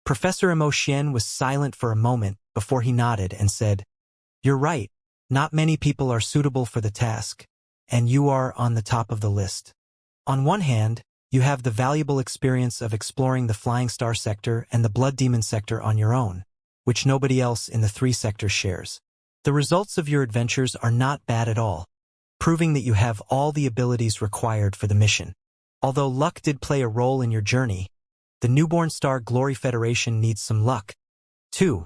Professor Mo Xian was silent for a moment before he nodded and said, "You're right. Not many people are suitable for the task, and you are on the top of the list. On one hand, you have the valuable experience of exploring the Flying Star sector and the Blood Demon sector on your own, which nobody else in the three sectors shares. The results of your adventures are not bad at all, proving that you have all the abilities required for the mission. Although luck did play a role in your journey, the Newborn Star Glory Federation needs some luck, too,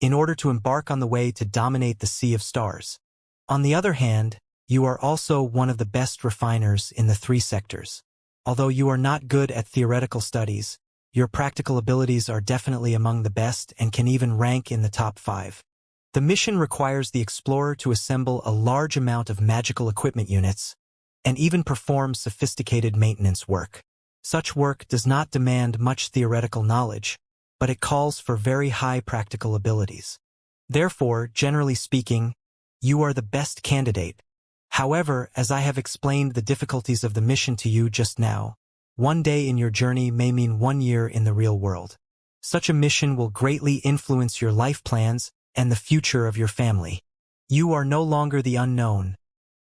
in order to embark on the way to dominate the Sea of Stars. On the other hand, you are also one of the best refiners in the three sectors. Although you are not good at theoretical studies, your practical abilities are definitely among the best and can even rank in the top 5. The mission requires the explorer to assemble a large amount of magical equipment units and even perform sophisticated maintenance work. Such work does not demand much theoretical knowledge, but it calls for very high practical abilities. Therefore, generally speaking, you are the best candidate. However, as I have explained the difficulties of the mission to you just now, one day in your journey may mean 1 year in the real world. Such a mission will greatly influence your life plans and the future of your family. You are no longer the unknown,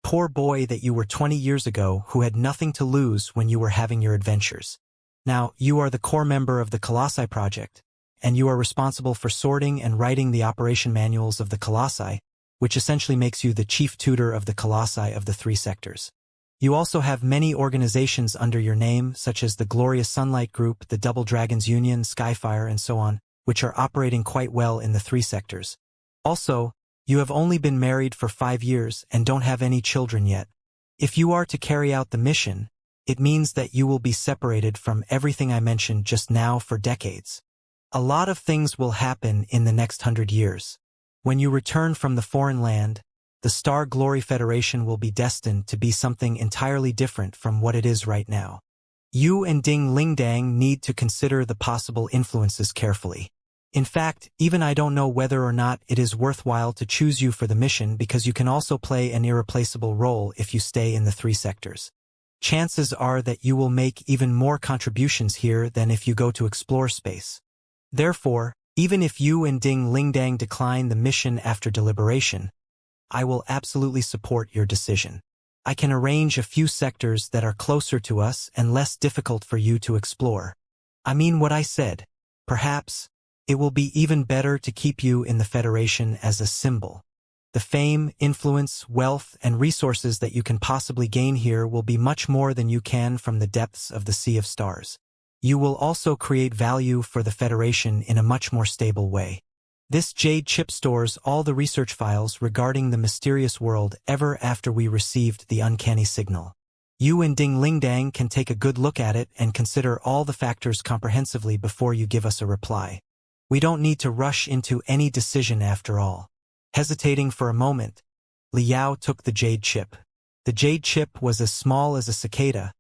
poor boy that you were 20 years ago who had nothing to lose when you were having your adventures. Now, you are the core member of the Colossi project, and you are responsible for sorting and writing the operation manuals of the Colossi, which essentially makes you the chief tutor of the Colossi of the three sectors. You also have many organizations under your name, such as the Glorious Sunlight Group, the Double Dragons Union, Skyfire, and so on, which are operating quite well in the three sectors. Also, you have only been married for 5 years and don't have any children yet. If you are to carry out the mission, it means that you will be separated from everything I mentioned just now for decades. A lot of things will happen in the next 100 years. When you return from the foreign land, the Star Glory Federation will be destined to be something entirely different from what it is right now. You and Ding Lingdang need to consider the possible influences carefully. In fact, even I don't know whether or not it is worthwhile to choose you for the mission because you can also play an irreplaceable role if you stay in the three sectors. Chances are that you will make even more contributions here than if you go to explore space. Therefore, even if you and Ding Lingdang decline the mission after deliberation, I will absolutely support your decision. I can arrange a few sectors that are closer to us and less difficult for you to explore. I mean what I said. Perhaps it will be even better to keep you in the Federation as a symbol. The fame, influence, wealth, and resources that you can possibly gain here will be much more than you can from the depths of the Sea of Stars. You will also create value for the Federation in a much more stable way. This jade chip stores all the research files regarding the mysterious world ever after we received the uncanny signal. You and Ding Lingdang can take a good look at it and consider all the factors comprehensively before you give us a reply. We don't need to rush into any decision after all. Hesitating for a moment, Liao took the jade chip. The jade chip was as small as a cicada,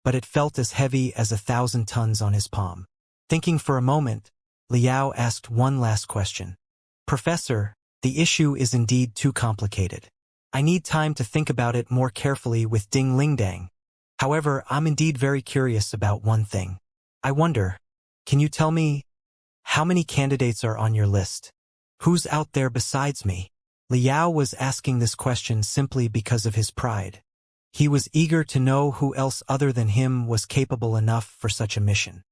but it felt as heavy as 1,000 tons on his palm. Thinking for a moment, Liao asked one last question. Professor, the issue is indeed too complicated. I need time to think about it more carefully with Ding Lingdang. However, I'm indeed very curious about one thing. I wonder, can you tell me how many candidates are on your list? Who's out there besides me? Liao was asking this question simply because of his pride. He was eager to know who else other than him was capable enough for such a mission.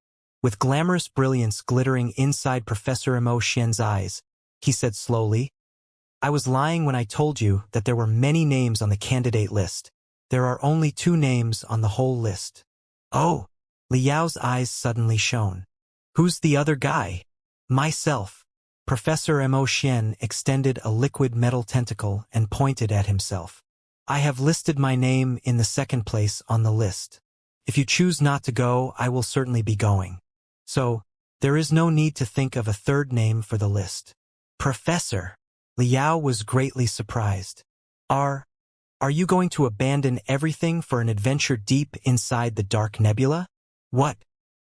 With glamorous brilliance glittering inside Professor Mo Xian's eyes, he said slowly, I was lying when I told you that there were many names on the candidate list. There are only 2 names on the whole list. Oh! Liao's eyes suddenly shone. Who's the other guy? Myself. Professor Mo Xian extended a liquid metal tentacle and pointed at himself. I have listed my name in the 2nd place on the list. If you choose not to go, I will certainly be going. So, there is no need to think of a 3rd name for the list. Professor! Liao was greatly surprised. Are you going to abandon everything for an adventure deep inside the dark nebula? What?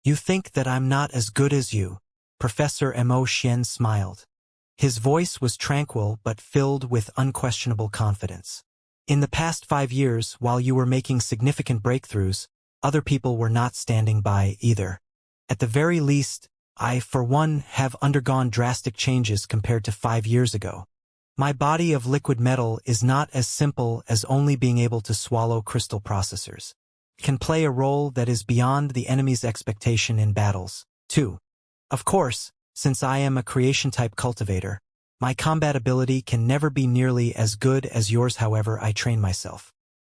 You think that I'm not as good as you? Professor Mo Xian smiled. His voice was tranquil but filled with unquestionable confidence. In the past 5 years, while you were making significant breakthroughs, other people were not standing by either. At the very least, I, for one, have undergone drastic changes compared to 5 years ago. My body of liquid metal is not as simple as only being able to swallow crystal processors. It can play a role that is beyond the enemy's expectation in battles, too. Of course, since I am a creation-type cultivator, my combat ability can never be nearly as good as yours however I train myself.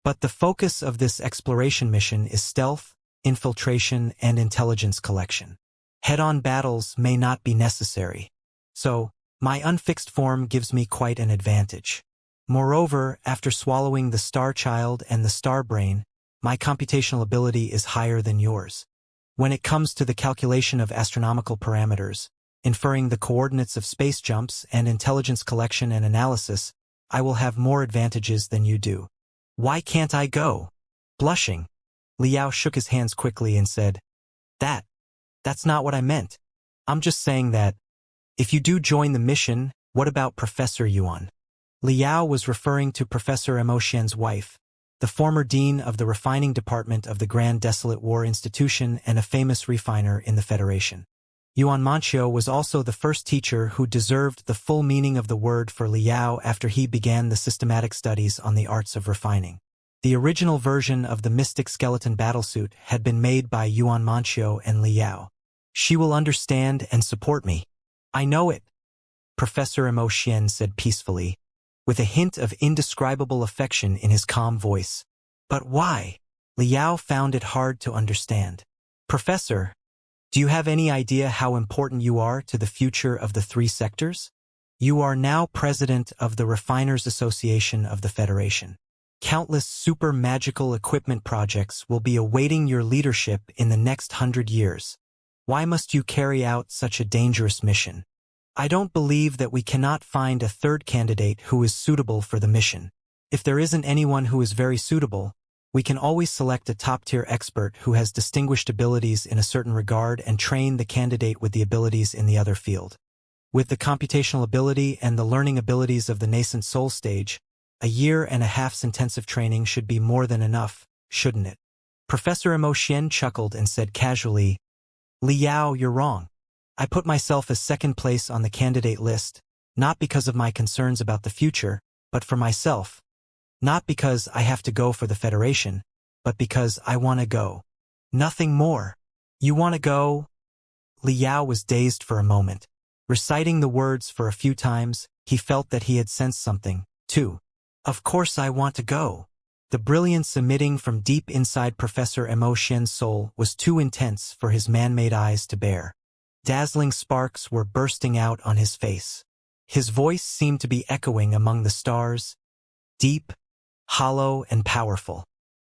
But the focus of this exploration mission is stealth, infiltration, and intelligence collection. Head-on battles may not be necessary. So, my unfixed form gives me quite an advantage. Moreover, after swallowing the Star Child and the Star Brain, my computational ability is higher than yours. When it comes to the calculation of astronomical parameters, inferring the coordinates of space jumps, and intelligence collection and analysis, I will have more advantages than you do. Why can't I go? Blushing, Liao shook his hands quickly and said, That's not what I meant. I'm just saying that, if you do join the mission, what about Professor Yuan? Liao was referring to Professor Mo Xian's wife, the former dean of the refining department of the Grand Desolate War Institution and a famous refiner in the Federation. Yuan Manchio was also the first teacher who deserved the full meaning of the word for Liao after he began the systematic studies on the arts of refining. The original version of the Mystic Skeleton battlesuit had been made by Yuan Manchio and Liao. She will understand and support me. I know it, Professor Mo Xian said peacefully, with a hint of indescribable affection in his calm voice. But why? Liao found it hard to understand. Professor, do you have any idea how important you are to the future of the 3 sectors? You are now president of the Refiners Association of the Federation. Countless super magical equipment projects will be awaiting your leadership in the next 100 years. Why must you carry out such a dangerous mission? I don't believe that we cannot find a third candidate who is suitable for the mission. If there isn't anyone who is very suitable, we can always select a top-tier expert who has distinguished abilities in a certain regard and train the candidate with the abilities in the other field. With the computational ability and the learning abilities of the nascent soul stage, a 1.5 years intensive training should be more than enough, shouldn't it? Professor Mo Xian chuckled and said casually, Liao, you're wrong. I put myself as second place on the candidate list, not because of my concerns about the future, but for myself. Not because I have to go for the Federation, but because I want to go. Nothing more. You want to go? Liao was dazed for a moment. Reciting the words for a few times, he felt that he had sensed something, too. Of course I want to go. The brilliance emitting from deep inside Professor Mo Xian's soul was too intense for his man-made eyes to bear. Dazzling sparks were bursting out on his face. His voice seemed to be echoing among the stars, deep, hollow, and powerful.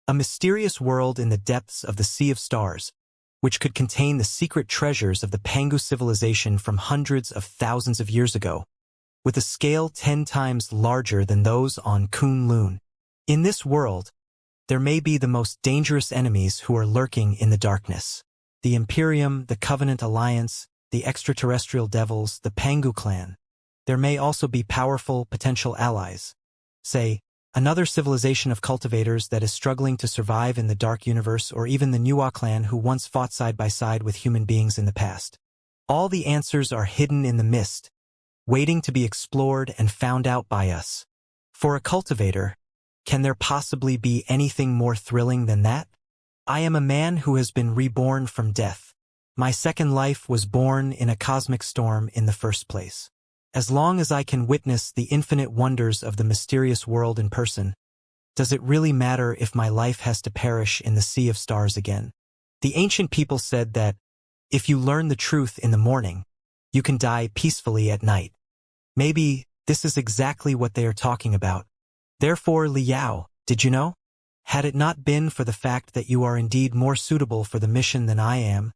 A mysterious world in the depths of the Sea of Stars, which could contain the secret treasures of the Pangu civilization from hundreds of thousands of years ago, with a scale 10 times larger than those on Kunlun. In this world, there may be the most dangerous enemies who are lurking in the darkness. The Imperium, the Covenant Alliance, the extraterrestrial devils, the Pangu clan. There may also be powerful potential allies. Say, another civilization of cultivators that is struggling to survive in the dark universe, or even the Nuwa clan who once fought side by side with human beings in the past. All the answers are hidden in the mist, waiting to be explored and found out by us. For a cultivator, can there possibly be anything more thrilling than that? I am a man who has been reborn from death. My second life was born in a cosmic storm in the first place. As long as I can witness the infinite wonders of the mysterious world in person, does it really matter if my life has to perish in the Sea of Stars again? The ancient people said that, if you learn the truth in the morning, you can die peacefully at night. Maybe this is exactly what they are talking about. Therefore, Liao, did you know? Had it not been for the fact that you are indeed more suitable for the mission than I am,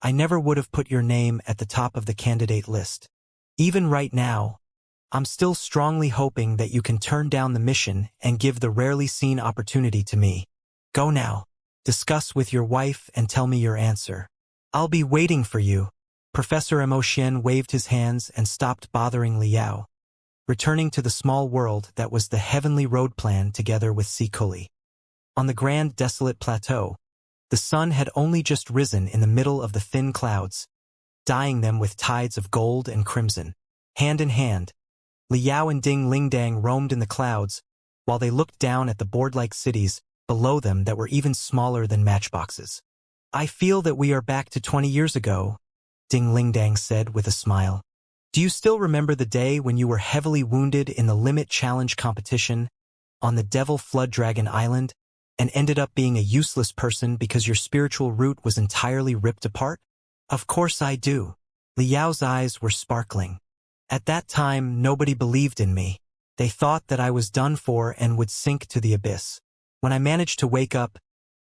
I never would have put your name at the top of the candidate list. Even right now, I'm still strongly hoping that you can turn down the mission and give the rarely seen opportunity to me. Go now. Discuss with your wife and tell me your answer. I'll be waiting for you. Professor Mo Xian waved his hands and stopped bothering Liao, returning to the small world that was the heavenly road plan together with Si Kuli. On the Grand Desolate Plateau, the sun had only just risen in the middle of the thin clouds, dyeing them with tides of gold and crimson. Hand in hand, Liao and Ding Lingdang roamed in the clouds, while they looked down at the board-like cities below them that were even smaller than matchboxes. "I feel that we are back to 20 years ago," Ding Lingdang said with a smile. "Do you still remember the day when you were heavily wounded in the Limit Challenge competition on the Devil Flood Dragon Island and ended up being a useless person because your spiritual root was entirely ripped apart?" "Of course I do." Liao's eyes were sparkling. "At that time, nobody believed in me. They thought that I was done for and would sink to the abyss. When I managed to wake up,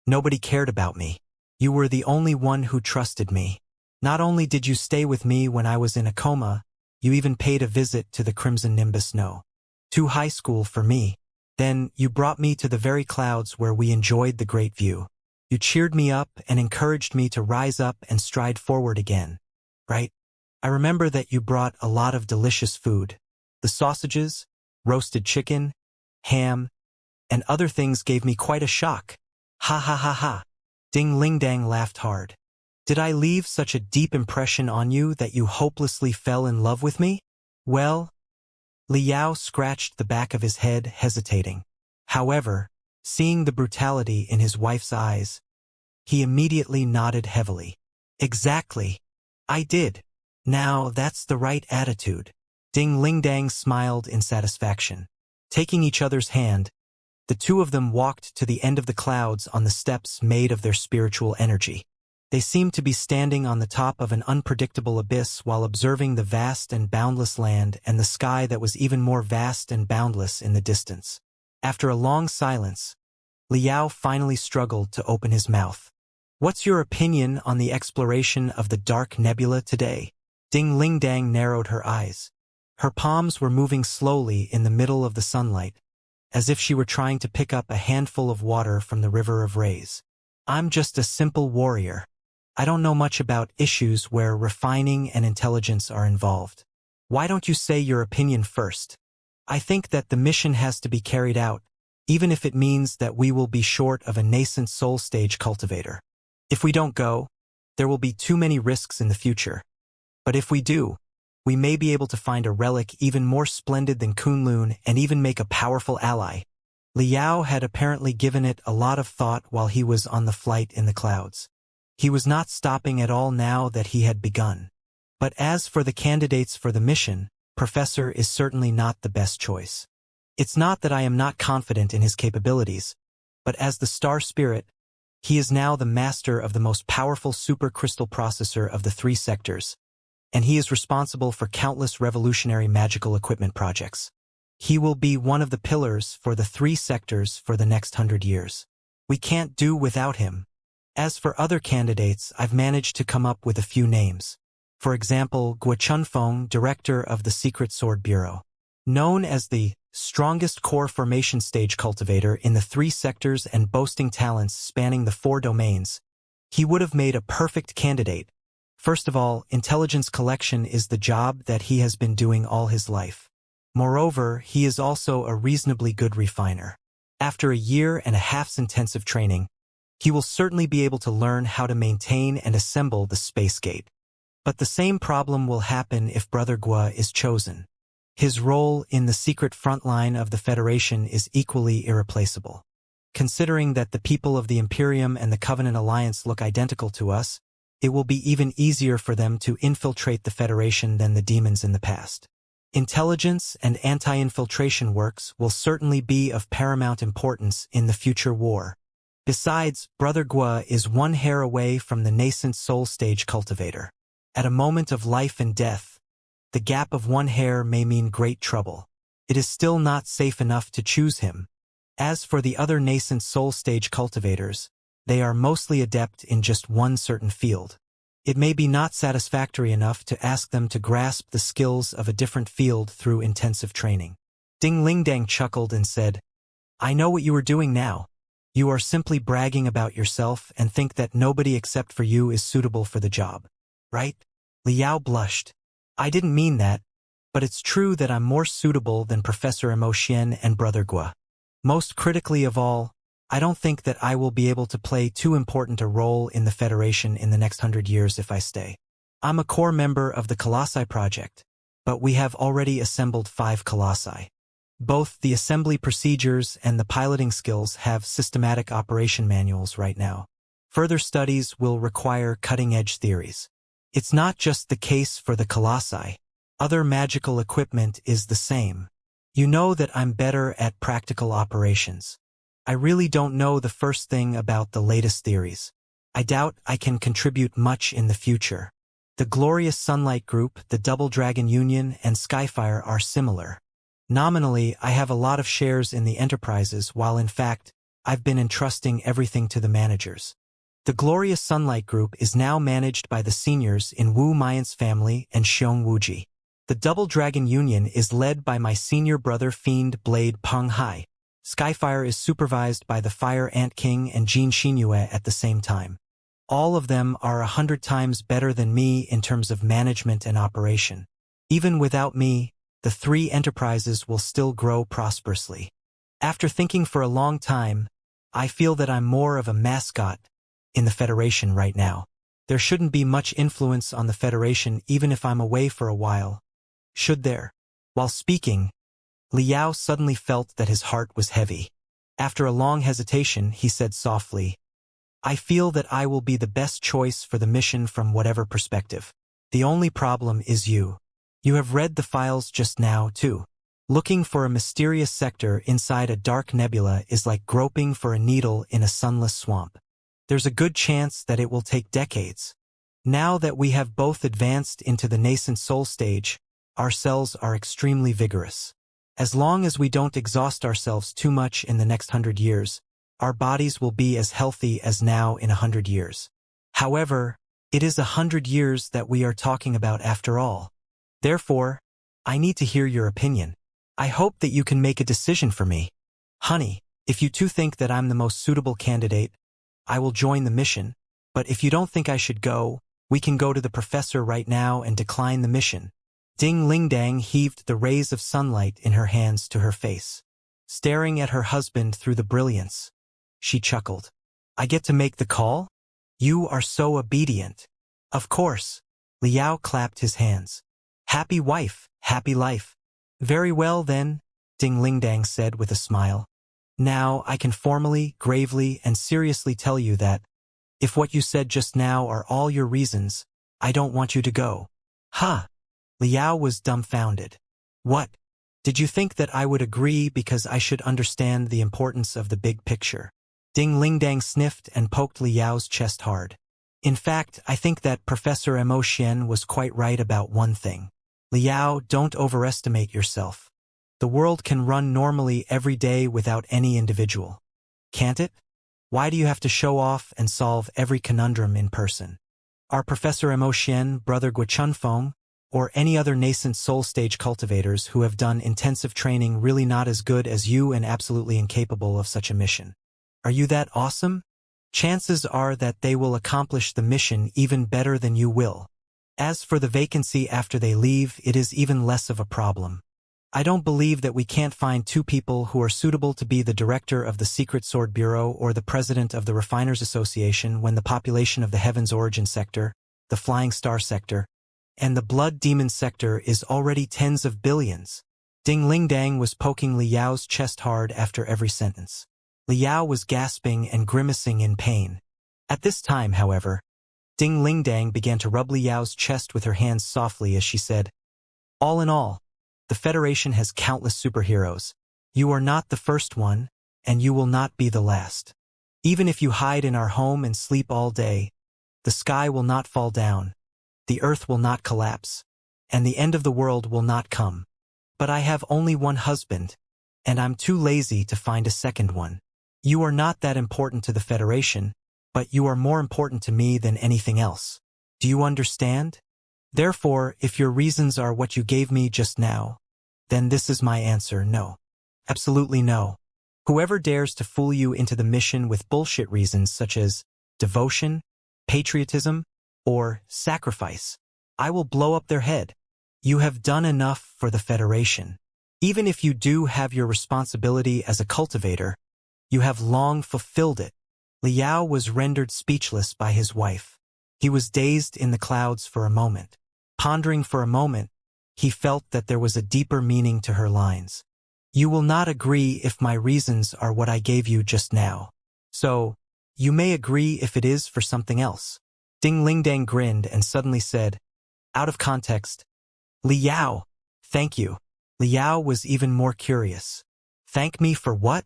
nobody cared about me. You were the only one who trusted me. Not only did you stay with me when I was in a coma, you even paid a visit to the Crimson Nimbus No. 2 high school for me. Then you brought me to the very clouds where we enjoyed the great view. You cheered me up and encouraged me to rise up and stride forward again. Right? I remember that you brought a lot of delicious food. The sausages, roasted chicken, ham, and other things gave me quite a shock. Ha ha ha ha. Ding Lingdang laughed hard. Did I leave such a deep impression on you that you hopelessly fell in love with me? Well, Liao scratched the back of his head, hesitating. However, seeing the brutality in his wife's eyes, he immediately nodded heavily. Exactly. I did. Now that's the right attitude. Ding Lingdang smiled in satisfaction. Taking each other's hand, the two of them walked to the end of the clouds on the steps made of their spiritual energy. They seemed to be standing on the top of an unpredictable abyss while observing the vast and boundless land and the sky that was even more vast and boundless in the distance. After a long silence, Liao finally struggled to open his mouth. "What's your opinion on the exploration of the dark nebula today?" Ding Lingdang narrowed her eyes. Her palms were moving slowly in the middle of the sunlight, as if she were trying to pick up a handful of water from the river of rays. "I'm just a simple warrior. I don't know much about issues where refining and intelligence are involved. Why don't you say your opinion first? I think that the mission has to be carried out, even if it means that we will be short of a nascent soul stage cultivator. If we don't go, there will be too many risks in the future. But if we do, we may be able to find a relic even more splendid than Kunlun and even make a powerful ally." Liao had apparently given it a lot of thought while he was on the flight in the clouds. He was not stopping at all now that he had begun. But as for the candidates for the mission, Professor is certainly not the best choice. It's not that I am not confident in his capabilities, but as the Star Spirit, he is now the master of the most powerful supercrystal processor of the 3 sectors, and he is responsible for countless revolutionary magical equipment projects. He will be one of the pillars for the 3 sectors for the next 100 years. We can't do without him. As for other candidates, I've managed to come up with a few names. For example, Guo Chunfeng, director of the Secret Sword Bureau. Known as the strongest core formation stage cultivator in the 3 sectors and boasting talents spanning the 4 domains, he would have made a perfect candidate. First of all, intelligence collection is the job that he has been doing all his life. Moreover, he is also a reasonably good refiner. After a year and a half's intensive training, he will certainly be able to learn how to maintain and assemble the space gate. But the same problem will happen if Brother Guo is chosen. His role in the secret front line of the Federation is equally irreplaceable. Considering that the people of the Imperium and the Covenant Alliance look identical to us, it will be even easier for them to infiltrate the Federation than the demons in the past. Intelligence and anti-infiltration works will certainly be of paramount importance in the future war. Besides, Brother Guo is 1 hair away from the nascent soul stage cultivator. At a moment of life and death, the gap of 1 hair may mean great trouble. It is still not safe enough to choose him. As for the other nascent soul stage cultivators, they are mostly adept in just 1 certain field. It may be not satisfactory enough to ask them to grasp the skills of a different field through intensive training. Ding Lingdang chuckled and said, "I know what you are doing now. You are simply bragging about yourself and think that nobody except for you is suitable for the job. Right?" Liao blushed. "I didn't mean that, but it's true that I'm more suitable than Professor Emotian and Brother Guo. Most critically of all, I don't think that I will be able to play too important a role in the Federation in the next 100 years if I stay. I'm a core member of the Colossi project, but we have already assembled 5 Colossi. Both the assembly procedures and the piloting skills have systematic operation manuals right now. Further studies will require cutting-edge theories. It's not just the case for the Colossi. Other magical equipment is the same. You know that I'm better at practical operations. I really don't know the first thing about the latest theories. I doubt I can contribute much in the future. The Glorious Sunlight Group, the Double Dragon Union, and Skyfire are similar. Nominally, I have a lot of shares in the enterprises, while in fact, I've been entrusting everything to the managers. The Glorious Sunlight Group is now managed by the seniors in Wu Maiyan's family and Xiong Wuji. The Double Dragon Union is led by my senior brother Fiend Blade Peng Hai. Skyfire is supervised by the Fire Ant King and Jin Xinyue at the same time. All of them are 100 times better than me in terms of management and operation. Even without me, the 3 enterprises will still grow prosperously. After thinking for a long time, I feel that I'm more of a mascot in the Federation right now. There shouldn't be much influence on the Federation even if I'm away for a while. Should there? While speaking, Liao suddenly felt that his heart was heavy. After a long hesitation, he said softly, I feel that I will be the best choice for the mission from whatever perspective. The only problem is you. You have read the files just now, too. Looking for a mysterious sector inside a dark nebula is like groping for a needle in a sunless swamp. There's a good chance that it will take decades. Now that we have both advanced into the nascent soul stage, our cells are extremely vigorous. As long as we don't exhaust ourselves too much in the next 100 years, our bodies will be as healthy as now in 100 years. However, it is 100 years that we are talking about after all. Therefore, I need to hear your opinion. I hope that you can make a decision for me. Honey, if you two think that I'm the most suitable candidate, I will join the mission, but if you don't think I should go, we can go to the professor right now and decline the mission. Ding Lingdang heaved the rays of sunlight in her hands to her face. Staring at her husband through the brilliance, she chuckled. I get to make the call? You are so obedient. Of course. Liao clapped his hands. Happy wife, happy life. Very well then, Ding Lingdang said with a smile. Now I can formally, gravely, and seriously tell you that, if what you said just now are all your reasons, I don't want you to go. Huh? Liao was dumbfounded. What? Did you think that I would agree because I should understand the importance of the big picture? Ding Lingdang sniffed and poked Liao's chest hard. In fact, I think that Professor Mo Xian was quite right about one thing. Liao, don't overestimate yourself. The world can run normally every day without any individual. Can't it? Why do you have to show off and solve every conundrum in person? Are Professor Mo Xian, Brother Guochunfeng, or any other nascent soul stage cultivators who have done intensive training really not as good as you and absolutely incapable of such a mission? Are you that awesome? Chances are that they will accomplish the mission even better than you will. As for the vacancy after they leave, it is even less of a problem. I don't believe that we can't find 2 people who are suitable to be the director of the Secret Sword Bureau or the president of the Refiners Association when the population of the Heavens Origin Sector, the Flying Star Sector, and the Blood Demon Sector is already tens of billions. Ding Lingdang was poking Liao's chest hard after every sentence. Liao was gasping and grimacing in pain. At this time, however, Ding Lingdang began to rub Liao's chest with her hands softly as she said, all in all, the Federation has countless superheroes. You are not the first one, and you will not be the last. Even if you hide in our home and sleep all day, the sky will not fall down, the earth will not collapse, and the end of the world will not come. But I have only one husband, and I'm too lazy to find a second one. You are not that important to the Federation, but you are more important to me than anything else. Do you understand? Therefore, if your reasons are what you gave me just now, then this is my answer: no. Absolutely no. Whoever dares to fool you into the mission with bullshit reasons such as devotion, patriotism, or sacrifice, I will blow up their head. You have done enough for the Federation. Even if you do have your responsibility as a cultivator, you have long fulfilled it. Liao was rendered speechless by his wife. He was dazed in the clouds for a moment. Pondering for a moment, he felt that there was a deeper meaning to her lines. You will not agree if my reasons are what I gave you just now. So, you may agree if it is for something else. Ding Lingdang grinned and suddenly said, out of context, Liao, thank you. Liao was even more curious. Thank me for what?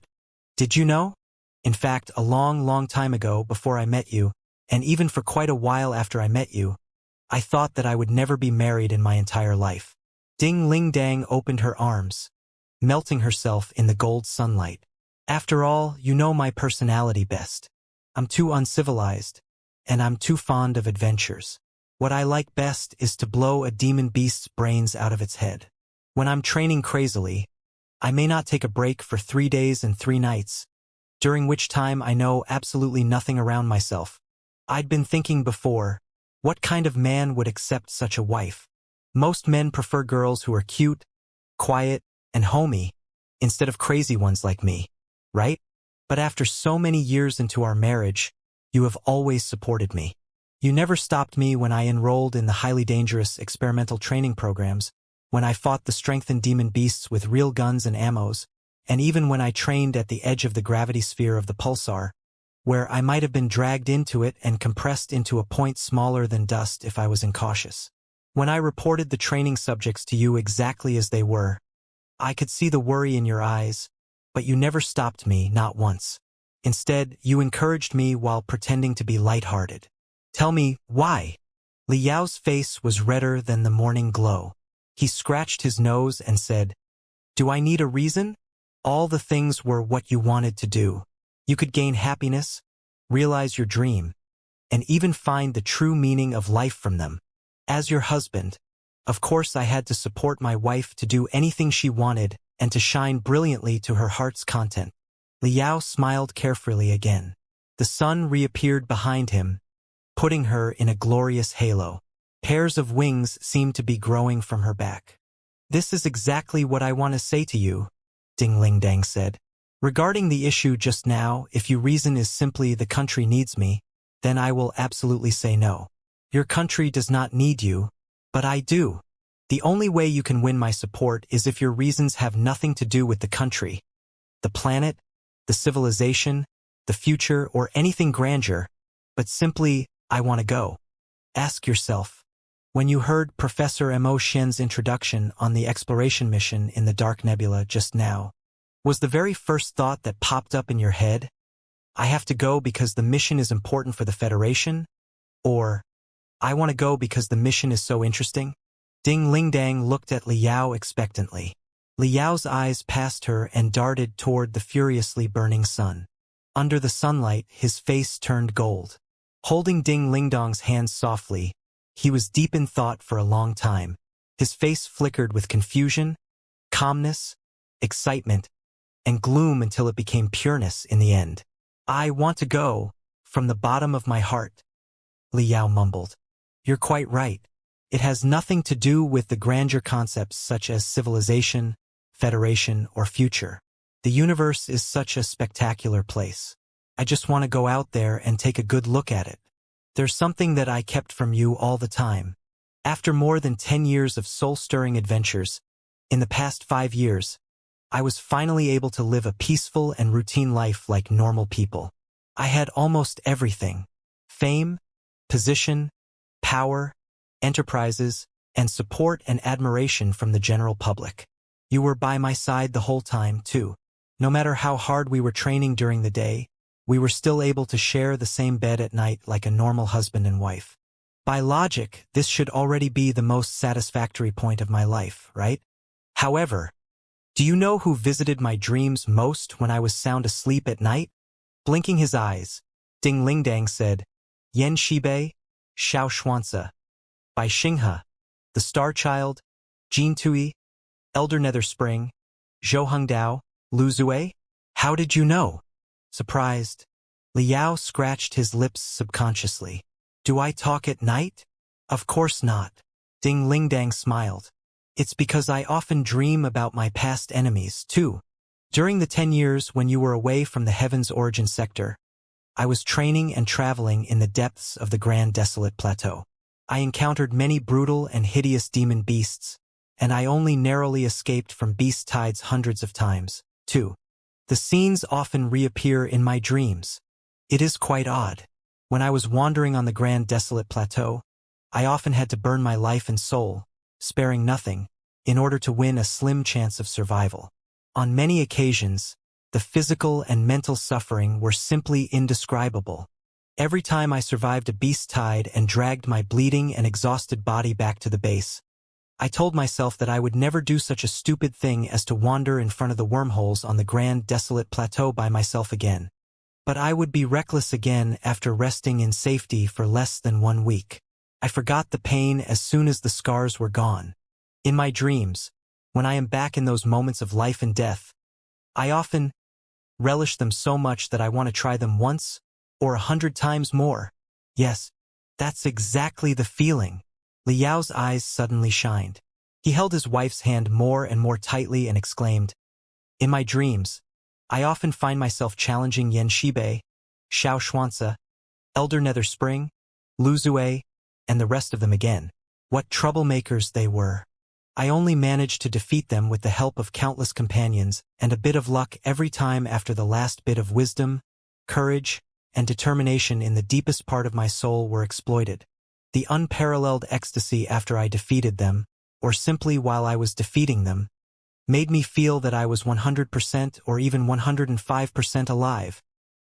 Did you know? In fact, a long time ago before I met you, and even for quite a while after I met you, I thought that I would never be married in my entire life. Ding Lingdang opened her arms, melting herself in the gold sunlight. After all, you know my personality best. I'm too uncivilized, and I'm too fond of adventures. What I like best is to blow a demon beast's brains out of its head. When I'm training crazily, I may not take a break for 3 days and 3 nights, during which time I know absolutely nothing around myself. I'd been thinking before, what kind of man would accept such a wife? Most men prefer girls who are cute, quiet, and homey, instead of crazy ones like me, right? But after so many years into our marriage, you have always supported me. You never stopped me when I enrolled in the highly dangerous experimental training programs, when I fought the strengthened demon beasts with real guns and ammos, and even when I trained at the edge of the gravity sphere of the pulsar, where I might have been dragged into it and compressed into a point smaller than dust if I was incautious. When I reported the training subjects to you exactly as they were, I could see the worry in your eyes, but you never stopped me, not once. Instead, you encouraged me while pretending to be lighthearted. Tell me, why? Liao's face was redder than the morning glow. He scratched his nose and said, do I need a reason? All the things were what you wanted to do. You could gain happiness, realize your dream, and even find the true meaning of life from them. As your husband, of course I had to support my wife to do anything she wanted and to shine brilliantly to her heart's content. Liao smiled carefree again. The sun reappeared behind him, putting her in a glorious halo. Pairs of wings seemed to be growing from her back. This is exactly what I want to say to you, Ding Lingdang said. Regarding the issue just now, if your reason is simply the country needs me, then I will absolutely say no. Your country does not need you, but I do. The only way you can win my support is if your reasons have nothing to do with the country, the planet, the civilization, the future, or anything grandeur, but simply, I want to go. Ask yourself, when you heard Professor Mo Xian's introduction on the exploration mission in the Dark Nebula just now, was the very first thought that popped up in your head, I have to go because the mission is important for the Federation? Or, I want to go because the mission is so interesting? Ding Lingdang looked at Liao expectantly. Liao's eyes passed her and darted toward the furiously burning sun. Under the sunlight, his face turned gold. Holding Ding Lingdang's hands softly, he was deep in thought for a long time. His face flickered with confusion, calmness, excitement, and gloom until it became pureness in the end. I want to go, from the bottom of my heart, Liao mumbled. You're quite right. It has nothing to do with the grandeur concepts such as civilization, federation, or future. The universe is such a spectacular place. I just want to go out there and take a good look at it. There's something that I kept from you all the time. After more than 10 years of soul-stirring adventures, in the past 5 years, I was finally able to live a peaceful and routine life like normal people. I had almost everything: fame, position, power, enterprises, and support and admiration from the general public. You were by my side the whole time, too. No matter how hard we were training during the day, we were still able to share the same bed at night like a normal husband and wife. By logic, this should already be the most satisfactory point of my life, right? However, do you know who visited my dreams most when I was sound asleep at night? Blinking his eyes, Ding Lingdang said, Yan Shibei, Xiao Xuanzi, Bai Xinghe, the Star Child, Jin Tui, Elder Nether Spring, Zhou Hengdao, Lu Zue? How did you know? Surprised, Liao scratched his lips subconsciously. Do I talk at night? Of course not. Ding Lingdang smiled. It's because I often dream about my past enemies, too. During the 10 years when you were away from the Heaven's Origin sector, I was training and traveling in the depths of the Grand Desolate Plateau. I encountered many brutal and hideous demon beasts, and I only narrowly escaped from beast tides hundreds of times. 2. The scenes often reappear in my dreams. It is quite odd. When I was wandering on the Grand Desolate Plateau, I often had to burn my life and soul, sparing nothing, in order to win a slim chance of survival. On many occasions, the physical and mental suffering were simply indescribable. Every time I survived a beast tide and dragged my bleeding and exhausted body back to the base, I told myself that I would never do such a stupid thing as to wander in front of the wormholes on the Grand Desolate Plateau by myself again. But I would be reckless again after resting in safety for less than 1 week. I forgot the pain as soon as the scars were gone. In my dreams, when I am back in those moments of life and death, I often relish them so much that I want to try them once or 100 times more. Yes, that's exactly the feeling. Liao's eyes suddenly shined. He held his wife's hand more and more tightly and exclaimed, "In my dreams, I often find myself challenging Yan Shibei, Xianxia, Elder Nether Spring, Lu Zue, and the rest of them again. What troublemakers they were. I only managed to defeat them with the help of countless companions and a bit of luck every time after the last bit of wisdom, courage, and determination in the deepest part of my soul were exploited. The unparalleled ecstasy after I defeated them, or simply while I was defeating them, made me feel that I was 100% or even 105% alive.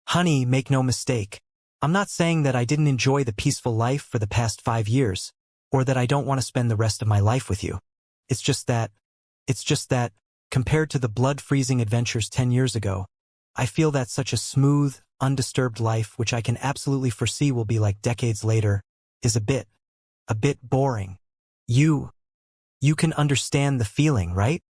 Honey, make no mistake. I'm not saying that I didn't enjoy the peaceful life for the past 5 years, or that I don't want to spend the rest of my life with you. It's just that, compared to the blood-freezing adventures 10 years ago, I feel that such a smooth, undisturbed life, which I can absolutely foresee will be like decades later, is a bit boring. You can understand the feeling, right?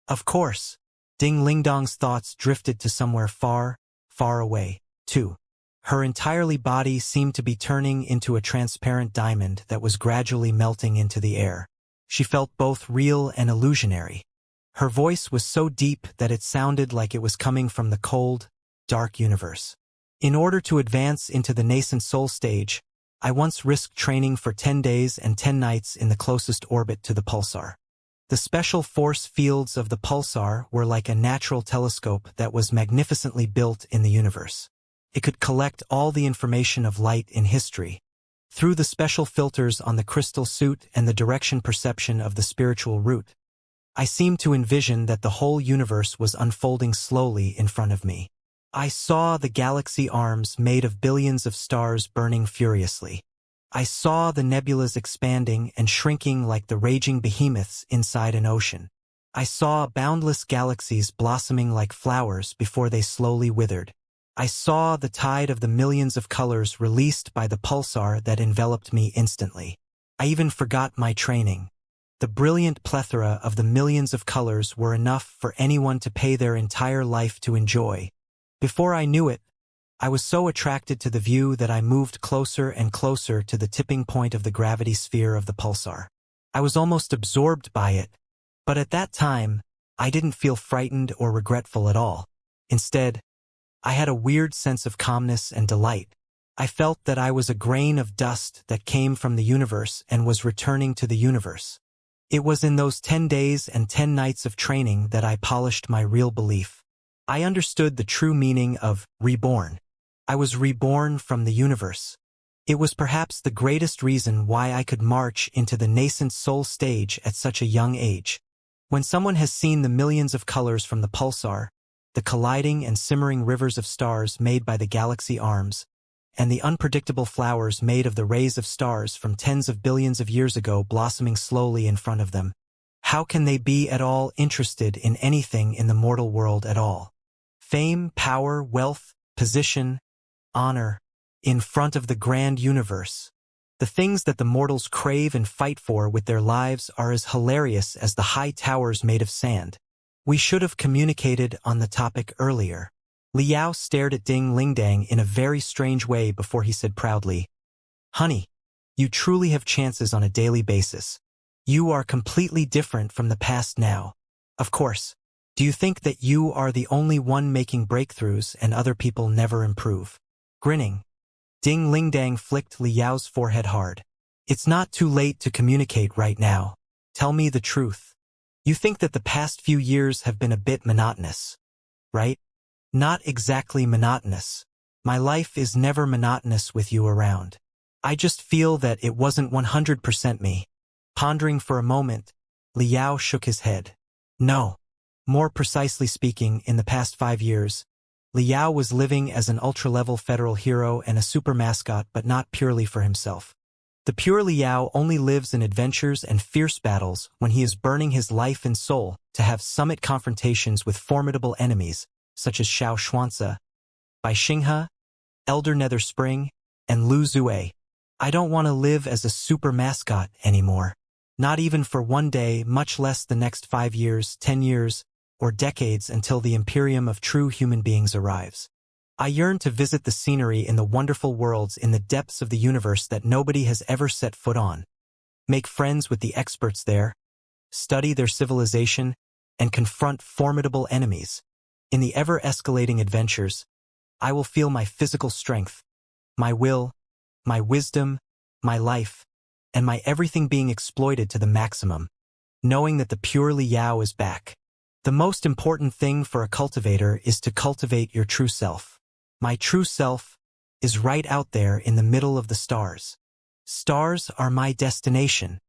Of course. Ding Lingdong's thoughts drifted to somewhere far, far away, too. Her entirely body seemed to be turning into a transparent diamond that was gradually melting into the air. She felt both real and illusionary. Her voice was so deep that it sounded like it was coming from the cold, dark universe. In order to advance into the nascent soul stage, I once risked training for 10 days and 10 nights in the closest orbit to the pulsar. The special force fields of the pulsar were like a natural telescope that was magnificently built in the universe. It could collect all the information of light in history. Through the special filters on the crystal suit and the direction perception of the spiritual root, I seemed to envision that the whole universe was unfolding slowly in front of me. I saw the galaxy arms made of billions of stars burning furiously. I saw the nebulas expanding and shrinking like the raging behemoths inside an ocean. I saw boundless galaxies blossoming like flowers before they slowly withered. I saw the tide of the millions of colors released by the pulsar that enveloped me instantly. I even forgot my training. The brilliant plethora of the millions of colors were enough for anyone to pay their entire life to enjoy. Before I knew it, I was so attracted to the view that I moved closer and closer to the tipping point of the gravity sphere of the pulsar. I was almost absorbed by it, but at that time, I didn't feel frightened or regretful at all. Instead, I had a weird sense of calmness and delight. I felt that I was a grain of dust that came from the universe and was returning to the universe. It was in those 10 days and 10 nights of training that I polished my real belief. I understood the true meaning of reborn. I was reborn from the universe. It was perhaps the greatest reason why I could march into the nascent soul stage at such a young age. When someone has seen the millions of colors from the pulsar, the colliding and simmering rivers of stars made by the galaxy arms, and the unpredictable flowers made of the rays of stars from tens of billions of years ago blossoming slowly in front of them, how can they be at all interested in anything in the mortal world at all? Fame, power, wealth, position, honor, in front of the grand universe. The things that the mortals crave and fight for with their lives are as hilarious as the high towers made of sand. We should have communicated on the topic earlier. Liao stared at Ding Lingdang in a very strange way before he said proudly, "Honey, you truly have chances on a daily basis. You are completely different from the past now. Of course, do you think that you are the only one making breakthroughs and other people never improve?" Grinning, Ding Lingdang flicked Liao's forehead hard. It's not too late to communicate right now. Tell me the truth. You think that the past few years have been a bit monotonous, right? Not exactly monotonous. My life is never monotonous with you around. I just feel that it wasn't 100% me. Pondering for a moment, Liao shook his head. No. More precisely speaking, in the past 5 years, Liao was living as an ultra-level federal hero and a super mascot, but not purely for himself. The pure Liao only lives in adventures and fierce battles when he is burning his life and soul to have summit confrontations with formidable enemies, such as Xianxia, Bai Xinghe, Elder Nether Spring, and Lu Zue. I don't want to live as a super mascot anymore. Not even for one day, much less the next 5 years, 10 years, or decades until the Imperium of true human beings arrives. I yearn to visit the scenery in the wonderful worlds in the depths of the universe that nobody has ever set foot on. Make friends with the experts there, study their civilization, and confront formidable enemies. In the ever-escalating adventures, I will feel my physical strength, my will, my wisdom, my life, and my everything being exploited to the maximum, knowing that the pure Liao is back. The most important thing for a cultivator is to cultivate your true self. My true self is right out there in the middle of the stars. Stars are my destination.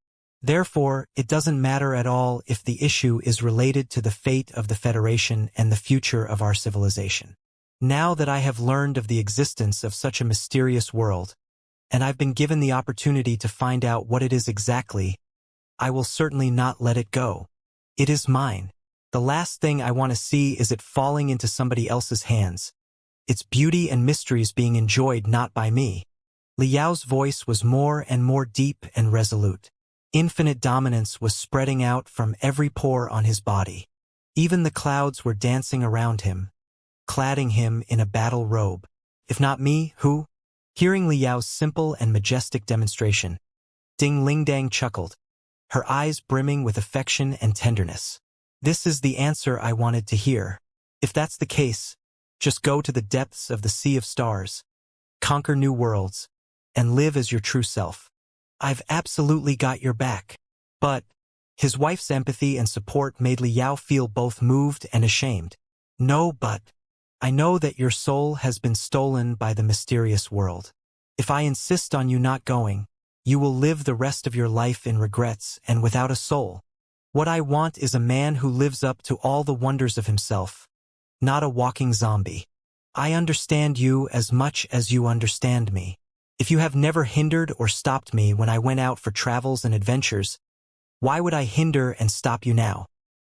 Therefore, it doesn't matter at all if the issue is related to the fate of the Federation and the future of our civilization. Now that I have learned of the existence of such a mysterious world, and I've been given the opportunity to find out what it is exactly, I will certainly not let it go. It is mine. The last thing I want to see is it falling into somebody else's hands, its beauty and mysteries being enjoyed not by me. Liao's voice was more and more deep and resolute. Infinite dominance was spreading out from every pore on his body. Even the clouds were dancing around him, cladding him in a battle robe. If not me, who? Hearing Liao's simple and majestic demonstration, Ding Lingdang chuckled, her eyes brimming with affection and tenderness. This is the answer I wanted to hear. If that's the case, just go to the depths of the sea of stars, conquer new worlds, and live as your true self. I've absolutely got your back. But his wife's empathy and support made Liao feel both moved and ashamed. No, but I know that your soul has been stolen by the mysterious world. If I insist on you not going, you will live the rest of your life in regrets and without a soul. What I want is a man who lives up to all the wonders of himself, not a walking zombie. I understand you as much as you understand me. If you have never hindered or stopped me when I went out for travels and adventures, why would I hinder and stop you now?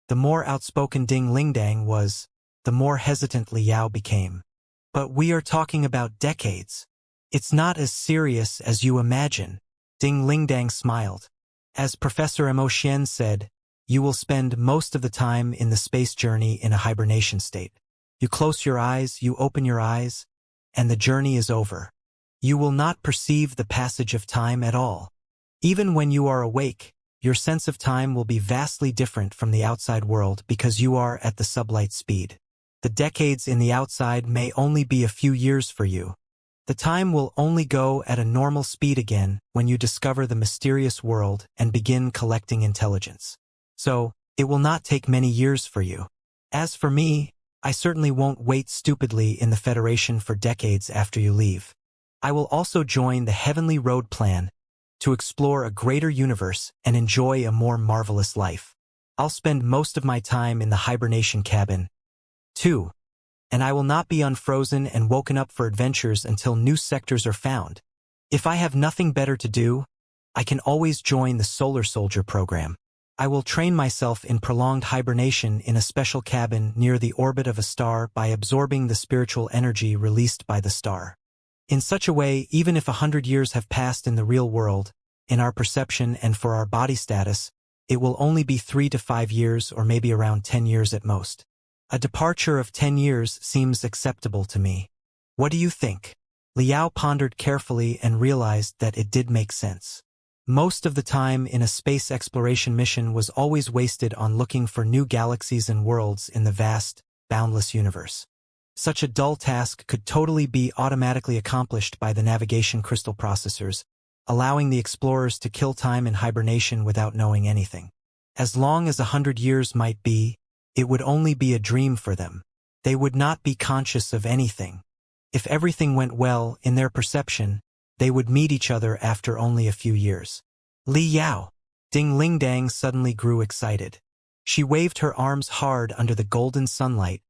The more outspoken Ding Lingdang was, the more hesitant Liao became. But we are talking about decades. It's not as serious as you imagine. Ding Lingdang smiled. As Professor Mo Xian said, you will spend most of the time in the space journey in a hibernation state. You close your eyes, you open your eyes, and the journey is over. You will not perceive the passage of time at all. Even when you are awake, your sense of time will be vastly different from the outside world because you are at the sublight speed. The decades in the outside may only be a few years for you. The time will only go at a normal speed again when you discover the mysterious world and begin collecting intelligence. So, it will not take many years for you. As for me, I certainly won't wait stupidly in the Federation for decades after you leave. I will also join the Heavenly Road plan to explore a greater universe and enjoy a more marvelous life. I'll spend most of my time in the hibernation cabin, too, and I will not be unfrozen and woken up for adventures until new sectors are found. If I have nothing better to do, I can always join the Solar Soldier program. I will train myself in prolonged hibernation in a special cabin near the orbit of a star by absorbing the spiritual energy released by the star. In such a way, even if 100 years have passed in the real world, in our perception and for our body status, it will only be 3 to 5 years or maybe around 10 years at most. A departure of 10 years seems acceptable to me. What do you think? Liao pondered carefully and realized that it did make sense. Most of the time in a space exploration mission was always wasted on looking for new galaxies and worlds in the vast, boundless universe. Such a dull task could totally be automatically accomplished by the navigation crystal processors, allowing the explorers to kill time in hibernation without knowing anything. As long as 100 years might be, it would only be a dream for them. They would not be conscious of anything. If everything went well in their perception, they would meet each other after only a few years. Li Yao. Ding Ling Dang suddenly grew excited. She waved her arms hard under the golden sunlight,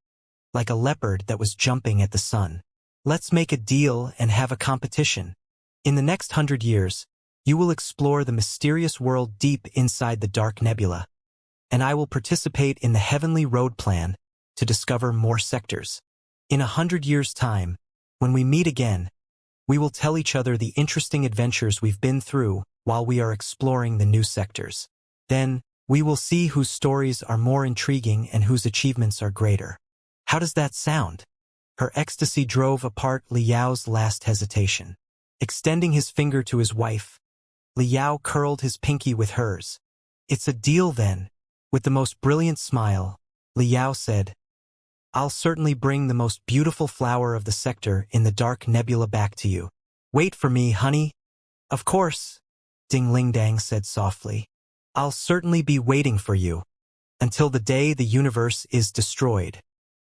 like a leopard that was jumping at the sun. Let's make a deal and have a competition. In the next 100 years, you will explore the mysterious world deep inside the dark nebula, and I will participate in the heavenly road plan to discover more sectors. In 100 years' time, when we meet again, we will tell each other the interesting adventures we've been through while we are exploring the new sectors. Then, we will see whose stories are more intriguing and whose achievements are greater. How does that sound? Her ecstasy drove apart Li Yao's last hesitation. Extending his finger to his wife, Li Yao curled his pinky with hers. It's a deal then. With the most brilliant smile, Li Yao said, I'll certainly bring the most beautiful flower of the sector in the dark nebula back to you. Wait for me, honey. Of course, Ding Ling Dang said softly. I'll certainly be waiting for you, until the day the universe is destroyed.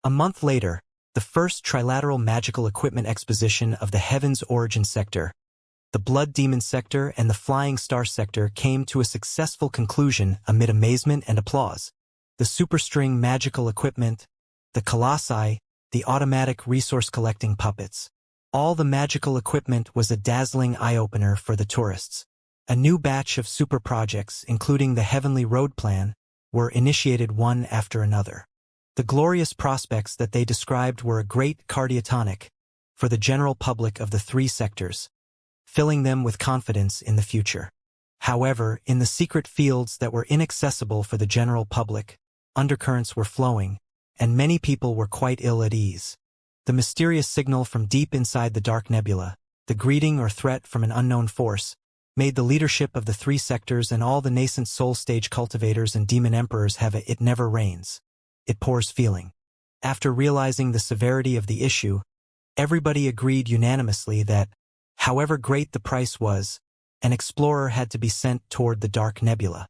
A month later, the first trilateral magical equipment exposition of the Heaven's Origin sector, the Blood Demon sector and the Flying Star sector came to a successful conclusion amid amazement and applause. The superstring magical equipment, the colossi, the automatic resource-collecting puppets. All the magical equipment was a dazzling eye-opener for the tourists. A new batch of super projects, including the Heavenly Road Plan, were initiated one after another. The glorious prospects that they described were a great cardiotonic for the general public of the three sectors, filling them with confidence in the future. However, in the secret fields that were inaccessible for the general public, undercurrents were flowing, and many people were quite ill at ease. The mysterious signal from deep inside the dark nebula, the greeting or threat from an unknown force, made the leadership of the three sectors and all the nascent soul stage cultivators and demon emperors have a "it never rains, it pours" feeling. After realizing the severity of the issue, everybody agreed unanimously that, however great the price was, an explorer had to be sent toward the dark nebula.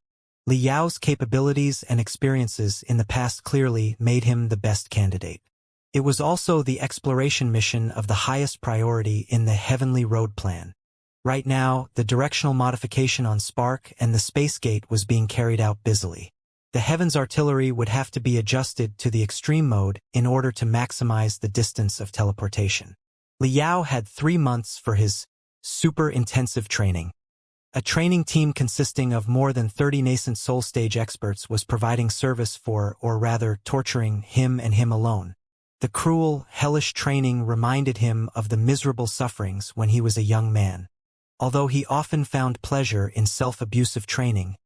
Li Yao's capabilities and experiences in the past clearly made him the best candidate. It was also the exploration mission of the highest priority in the Heavenly Road Plan. Right now, the directional modification on Spark and the Space Gate was being carried out busily. The Heavens artillery would have to be adjusted to the extreme mode in order to maximize the distance of teleportation. Li Yao had 3 months for his super-intensive training. A training team consisting of more than 30 nascent soul stage experts was providing service for, or rather torturing, him and him alone. The cruel, hellish training reminded him of the miserable sufferings when he was a young man. Although he often found pleasure in self-abusive training,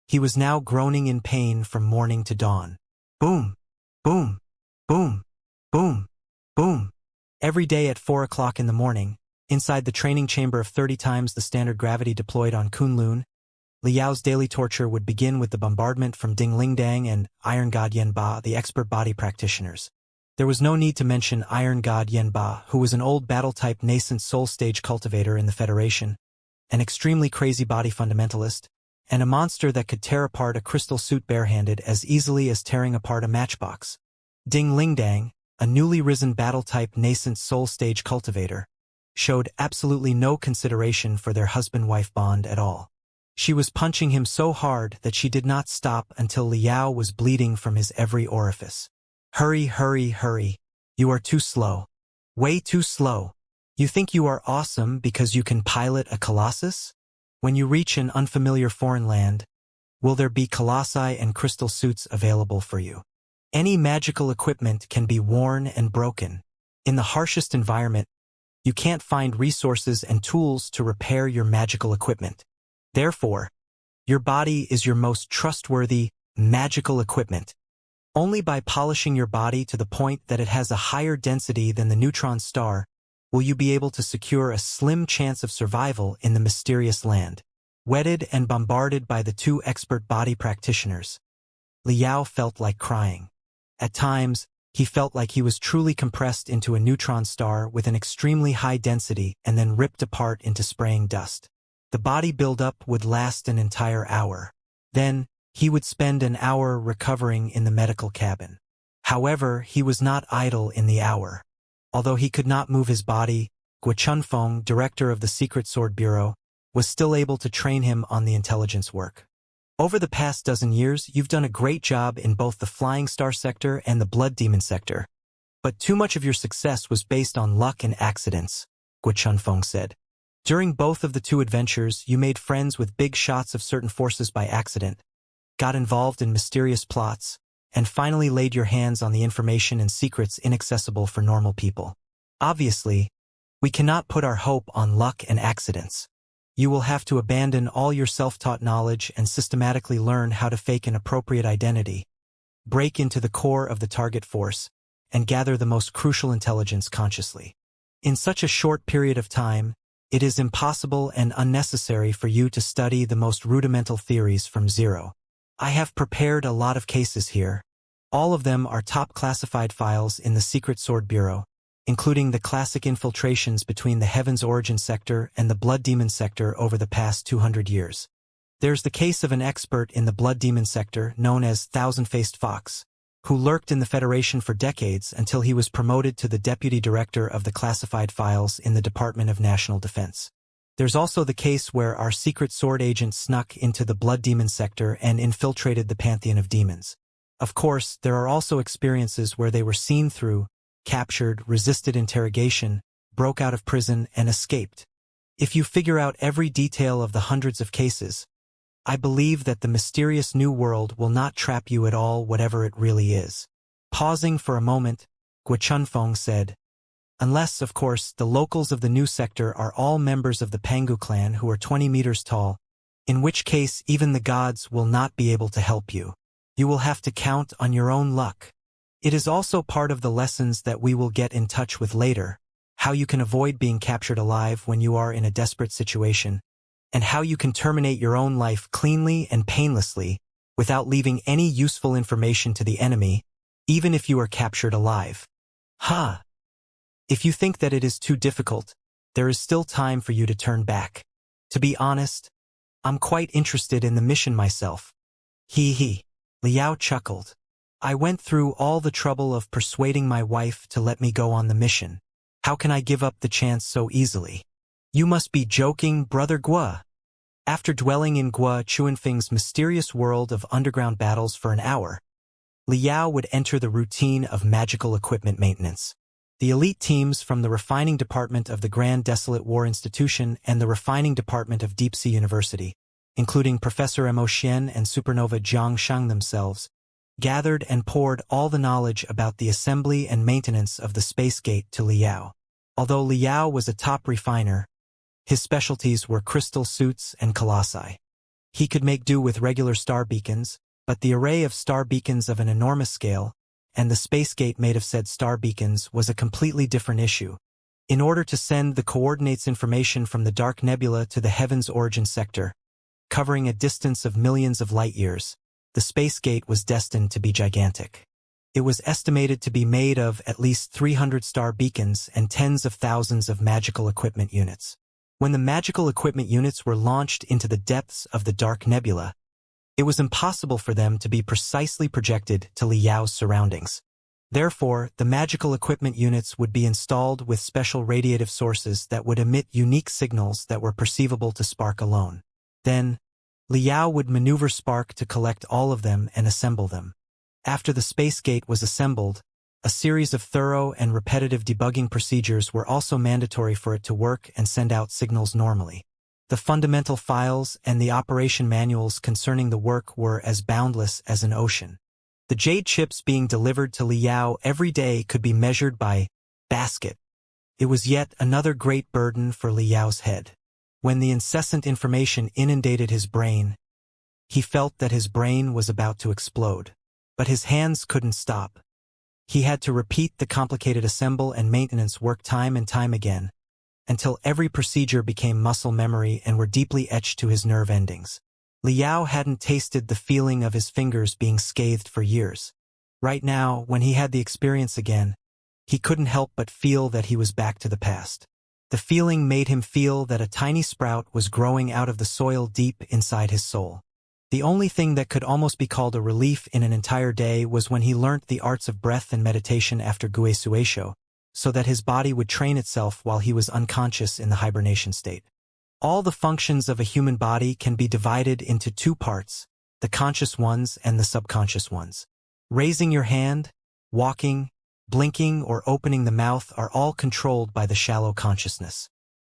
he was now groaning in pain from morning to dawn. Boom, boom, boom, boom, boom. Every day at 4 o'clock in the morning, inside the training chamber of 30 times the standard gravity deployed on Kunlun, Li Yao's daily torture would begin with the bombardment from Ding Ling Dang and Iron God Yen Ba, the expert body practitioners. There was no need to mention Iron God Yen Ba, who was an old battle-type nascent soul stage cultivator in the Federation, an extremely crazy body fundamentalist, and a monster that could tear apart a crystal suit barehanded as easily as tearing apart a matchbox. Ding Ling Dang, a newly risen battle-type nascent soul stage cultivator, showed absolutely no consideration for their husband-wife bond at all. She was punching him so hard that she did not stop until Li Yao was bleeding from his every orifice. Hurry, hurry, hurry. You are too slow. Way too slow. You think you are awesome because you can pilot a colossus? When you reach an unfamiliar foreign land, will there be colossi and crystal suits available for you? Any magical equipment can be worn and broken. In the harshest environment, you can't find resources and tools to repair your magical equipment. Therefore, your body is your most trustworthy, magical equipment. Only by polishing your body to the point that it has a higher density than the neutron star will you be able to secure a slim chance of survival in the mysterious land. Wetted and bombarded by the 2 expert body practitioners, Li Yao felt like crying. At times, He felt like he was truly compressed into a neutron star with an extremely high density and then ripped apart into spraying dust. The body buildup would last an entire hour. Then, he would spend an hour recovering in the medical cabin. However, he was not idle in the hour. Although he could not move his body, Guo Chunfeng, director of the Secret Sword Bureau, was still able to train him on the intelligence work. Over the past dozen years, you've done a great job in both the Flying Star sector and the Blood Demon sector. But too much of your success was based on luck and accidents, Guo Chunfeng said. During both of the two adventures, you made friends with big shots of certain forces by accident, got involved in mysterious plots, and finally laid your hands on the information and secrets inaccessible for normal people. Obviously, we cannot put our hope on luck and accidents. You will have to abandon all your self-taught knowledge and systematically learn how to fake an appropriate identity, break into the core of the target force, and gather the most crucial intelligence consciously. In such a short period of time, it is impossible and unnecessary for you to study the most rudimental theories from zero. I have prepared a lot of cases here. All of them are top classified files in the Secret Sword Bureau, including the classic infiltrations between the Heaven's Origin sector and the Blood Demon sector over the past 200 years. There's the case of an expert in the Blood Demon sector known as Thousand-Faced Fox, who lurked in the Federation for decades until he was promoted to the Deputy Director of the Classified Files in the Department of National Defense. There's also the case where our secret sword agent snuck into the Blood Demon sector and infiltrated the Pantheon of Demons. Of course, there are also experiences where they were seen through, captured, resisted interrogation, broke out of prison, and escaped. If you figure out every detail of the hundreds of cases, I believe that the mysterious new world will not trap you at all, whatever it really is. Pausing for a moment, Guo Chunfeng said, unless, of course, the locals of the new sector are all members of the Pangu clan who are 20 meters tall, in which case even the gods will not be able to help you. You will have to count on your own luck. It is also part of the lessons that we will get in touch with later, how you can avoid being captured alive when you are in a desperate situation, and how you can terminate your own life cleanly and painlessly without leaving any useful information to the enemy, even if you are captured alive. If you think that it is too difficult, there is still time for you to turn back. To be honest, I'm quite interested in the mission myself. Liao chuckled. I went through all the trouble of persuading my wife to let me go on the mission. How can I give up the chance so easily? You must be joking, Brother Guo. After dwelling in Guo Chuanfeng's mysterious world of underground battles for an hour, Liao would enter the routine of magical equipment maintenance. The elite teams from the Refining Department of the Grand Desolate War Institution and the Refining Department of Deep Sea University, including Professor Mo Xian and Supernova Jiang Shang themselves, gathered and poured all the knowledge about the assembly and maintenance of the space gate to Liao. Although Liao was a top refiner, his specialties were crystal suits and colossi. He could make do with regular star beacons, but the array of star beacons of an enormous scale, and the space gate made of said star beacons was a completely different issue. In order to send the coordinates information from the Dark Nebula to the Heaven's Origin sector, covering a distance of millions of light-years, the space gate was destined to be gigantic. It was estimated to be made of at least 300 star beacons and tens of thousands of magical equipment units. When the magical equipment units were launched into the depths of the Dark Nebula, it was impossible for them to be precisely projected to Liao's surroundings. Therefore, the magical equipment units would be installed with special radiative sources that would emit unique signals that were perceivable to Spark alone. Then, Liao would maneuver Spark to collect all of them and assemble them. After the space gate was assembled, a series of thorough and repetitive debugging procedures were also mandatory for it to work and send out signals normally. The fundamental files and the operation manuals concerning the work were as boundless as an ocean. The jade chips being delivered to Liao every day could be measured by basket. It was yet another great burden for Liao's head. When the incessant information inundated his brain, he felt that his brain was about to explode. But his hands couldn't stop. He had to repeat the complicated assemble and maintenance work time and time again, until every procedure became muscle memory and were deeply etched to his nerve endings. Liao hadn't tasted the feeling of his fingers being scathed for years. Right now, when he had the experience again, he couldn't help but feel that he was back to the past. The feeling made him feel that a tiny sprout was growing out of the soil deep inside his soul. The only thing that could almost be called a relief in an entire day was when he learnt the arts of breath and meditation after Gue Suesho, so that his body would train itself while he was unconscious in the hibernation state. All the functions of a human body can be divided into two parts, the conscious ones and the subconscious ones. Raising your hand, walking, blinking, or opening the mouth are all controlled by the shallow consciousness.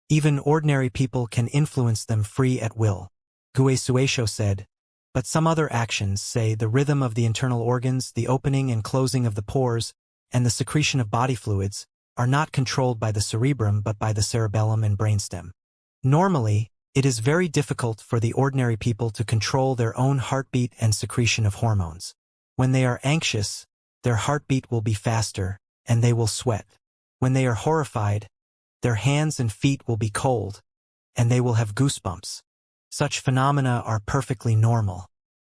Even ordinary people can influence them free at will. Gue Suesho said, but some other actions, say the rhythm of the internal organs, the opening and closing of the pores, and the secretion of body fluids, are not controlled by the cerebrum but by the cerebellum and brainstem. Normally, it is very difficult for the ordinary people to control their own heartbeat and secretion of hormones. When they are anxious, their heartbeat will be faster, and they will sweat. When they are horrified, their hands and feet will be cold, and they will have goosebumps. Such phenomena are perfectly normal.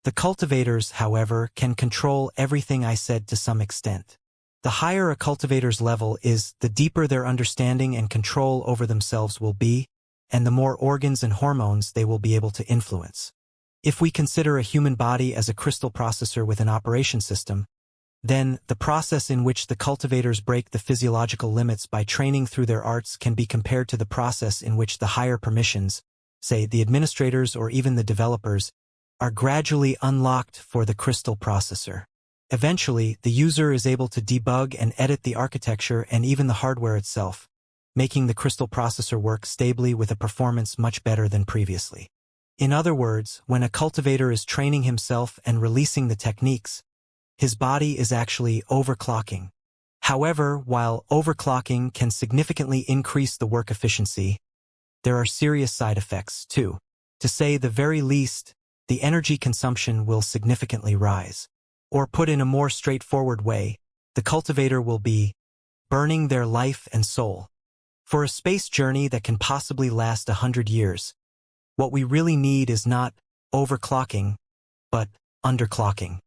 The cultivators, however, can control everything I said to some extent. The higher a cultivator's level is, the deeper their understanding and control over themselves will be, and the more organs and hormones they will be able to influence. If we consider a human body as a crystal processor with an operation system, then the process in which the cultivators break the physiological limits by training through their arts can be compared to the process in which the higher permissions, say the administrators or even the developers, are gradually unlocked for the crystal processor. Eventually, the user is able to debug and edit the architecture and even the hardware itself, making the crystal processor work stably with a performance much better than previously. In other words, when a cultivator is training himself and releasing the techniques, his body is actually overclocking. However, while overclocking can significantly increase the work efficiency, there are serious side effects too. To say the very least, the energy consumption will significantly rise. Or put in a more straightforward way, the cultivator will be burning their life and soul. For a space journey that can possibly last 100 years, what we really need is not overclocking, but underclocking.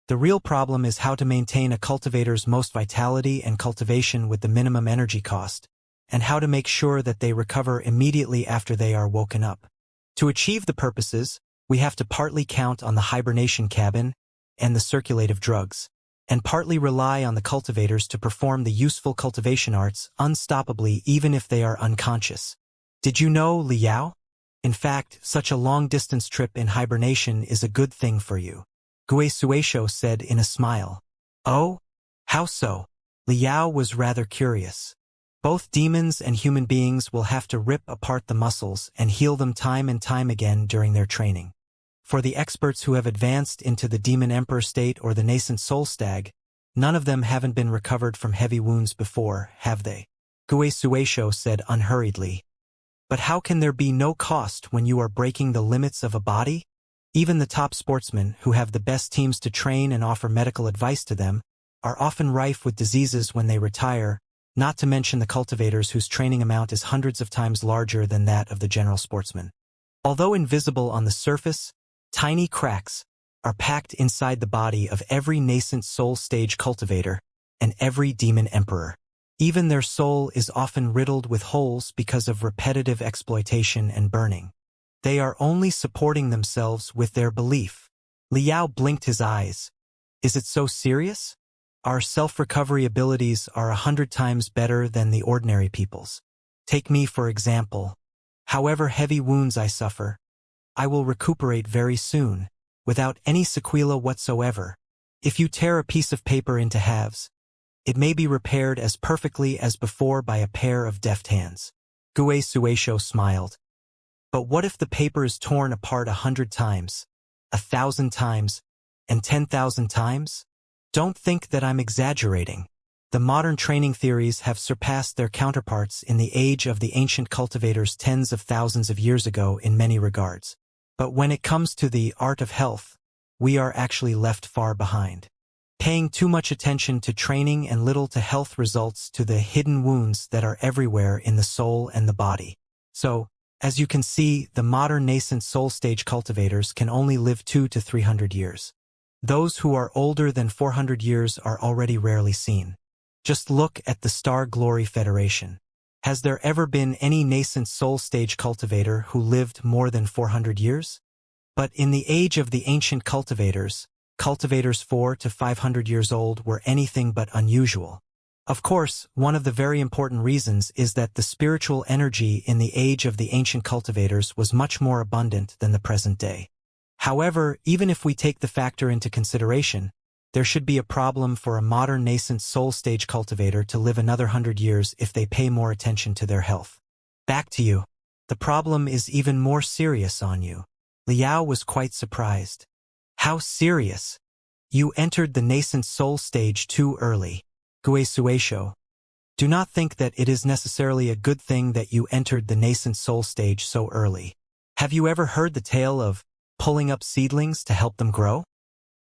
The real problem is how to maintain a cultivator's most vitality and cultivation with the minimum energy cost, and how to make sure that they recover immediately after they are woken up. To achieve the purposes, we have to partly count on the hibernation cabin and the circulative drugs, and partly rely on the cultivators to perform the useful cultivation arts unstoppably even if they are unconscious. Did you know, Liao? In fact, such a long-distance trip in hibernation is a good thing for you. Gue Suesho said in a smile. Oh? How so? Liao was rather curious. Both demons and human beings will have to rip apart the muscles and heal them time and time again during their training. For the experts who have advanced into the demon emperor state or the nascent soul stag, none of them haven't been recovered from heavy wounds before, have they? Gue Suesho said unhurriedly. But how can there be no cost when you are breaking the limits of a body? Even the top sportsmen, who have the best teams to train and offer medical advice to them, are often rife with diseases when they retire, not to mention the cultivators whose training amount is hundreds of times larger than that of the general sportsman. Although invisible on the surface, tiny cracks are packed inside the body of every nascent soul stage cultivator and every demon emperor. Even their soul is often riddled with holes because of repetitive exploitation and burning. They are only supporting themselves with their belief. Liao blinked his eyes. Is it so serious? Our self-recovery abilities are 100 times better than the ordinary people's. Take me for example. However heavy wounds I suffer, I will recuperate very soon, without any sequela whatsoever. If you tear a piece of paper into halves, it may be repaired as perfectly as before by a pair of deft hands. Gue Suesho smiled. But what if the paper is torn apart 100 times, 1,000 times, and 10,000 times? Don't think that I'm exaggerating. The modern training theories have surpassed their counterparts in the age of the ancient cultivators tens of thousands of years ago in many regards. But when it comes to the art of health, we are actually left far behind. Paying too much attention to training and little to health results to the hidden wounds that are everywhere in the soul and the body. So, as you can see, the modern nascent soul stage cultivators can only live 200 to 300 years. Those who are older than 400 years are already rarely seen. Just look at the Star Glory Federation. Has there ever been any nascent soul stage cultivator who lived more than 400 years? But in the age of the ancient cultivators, cultivators 4 to 500 years old were anything but unusual. Of course, one of the very important reasons is that the spiritual energy in the age of the ancient cultivators was much more abundant than the present day. However, even if we take the factor into consideration, there should be a problem for a modern nascent soul stage cultivator to live another 100 years if they pay more attention to their health. Back to you. The problem is even more serious on you. Liao was quite surprised. How serious? You entered the nascent soul stage too early. Gue Suesho. Do not think that it is necessarily a good thing that you entered the nascent soul stage so early. Have you ever heard the tale of pulling up seedlings to help them grow?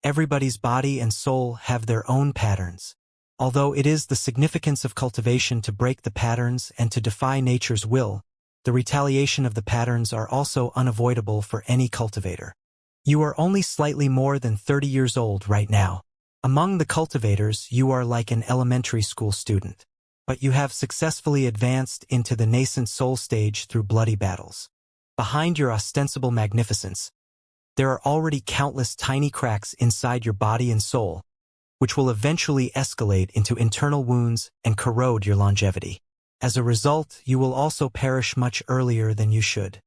Everybody's body and soul have their own patterns. Although it is the significance of cultivation to break the patterns and to defy nature's will, the retaliation of the patterns are also unavoidable for any cultivator. You are only slightly more than 30 years old right now. Among the cultivators, you are like an elementary school student. But you have successfully advanced into the nascent soul stage through bloody battles. Behind your ostensible magnificence, there are already countless tiny cracks inside your body and soul, which will eventually escalate into internal wounds and corrode your longevity. As a result, you will also perish much earlier than you should.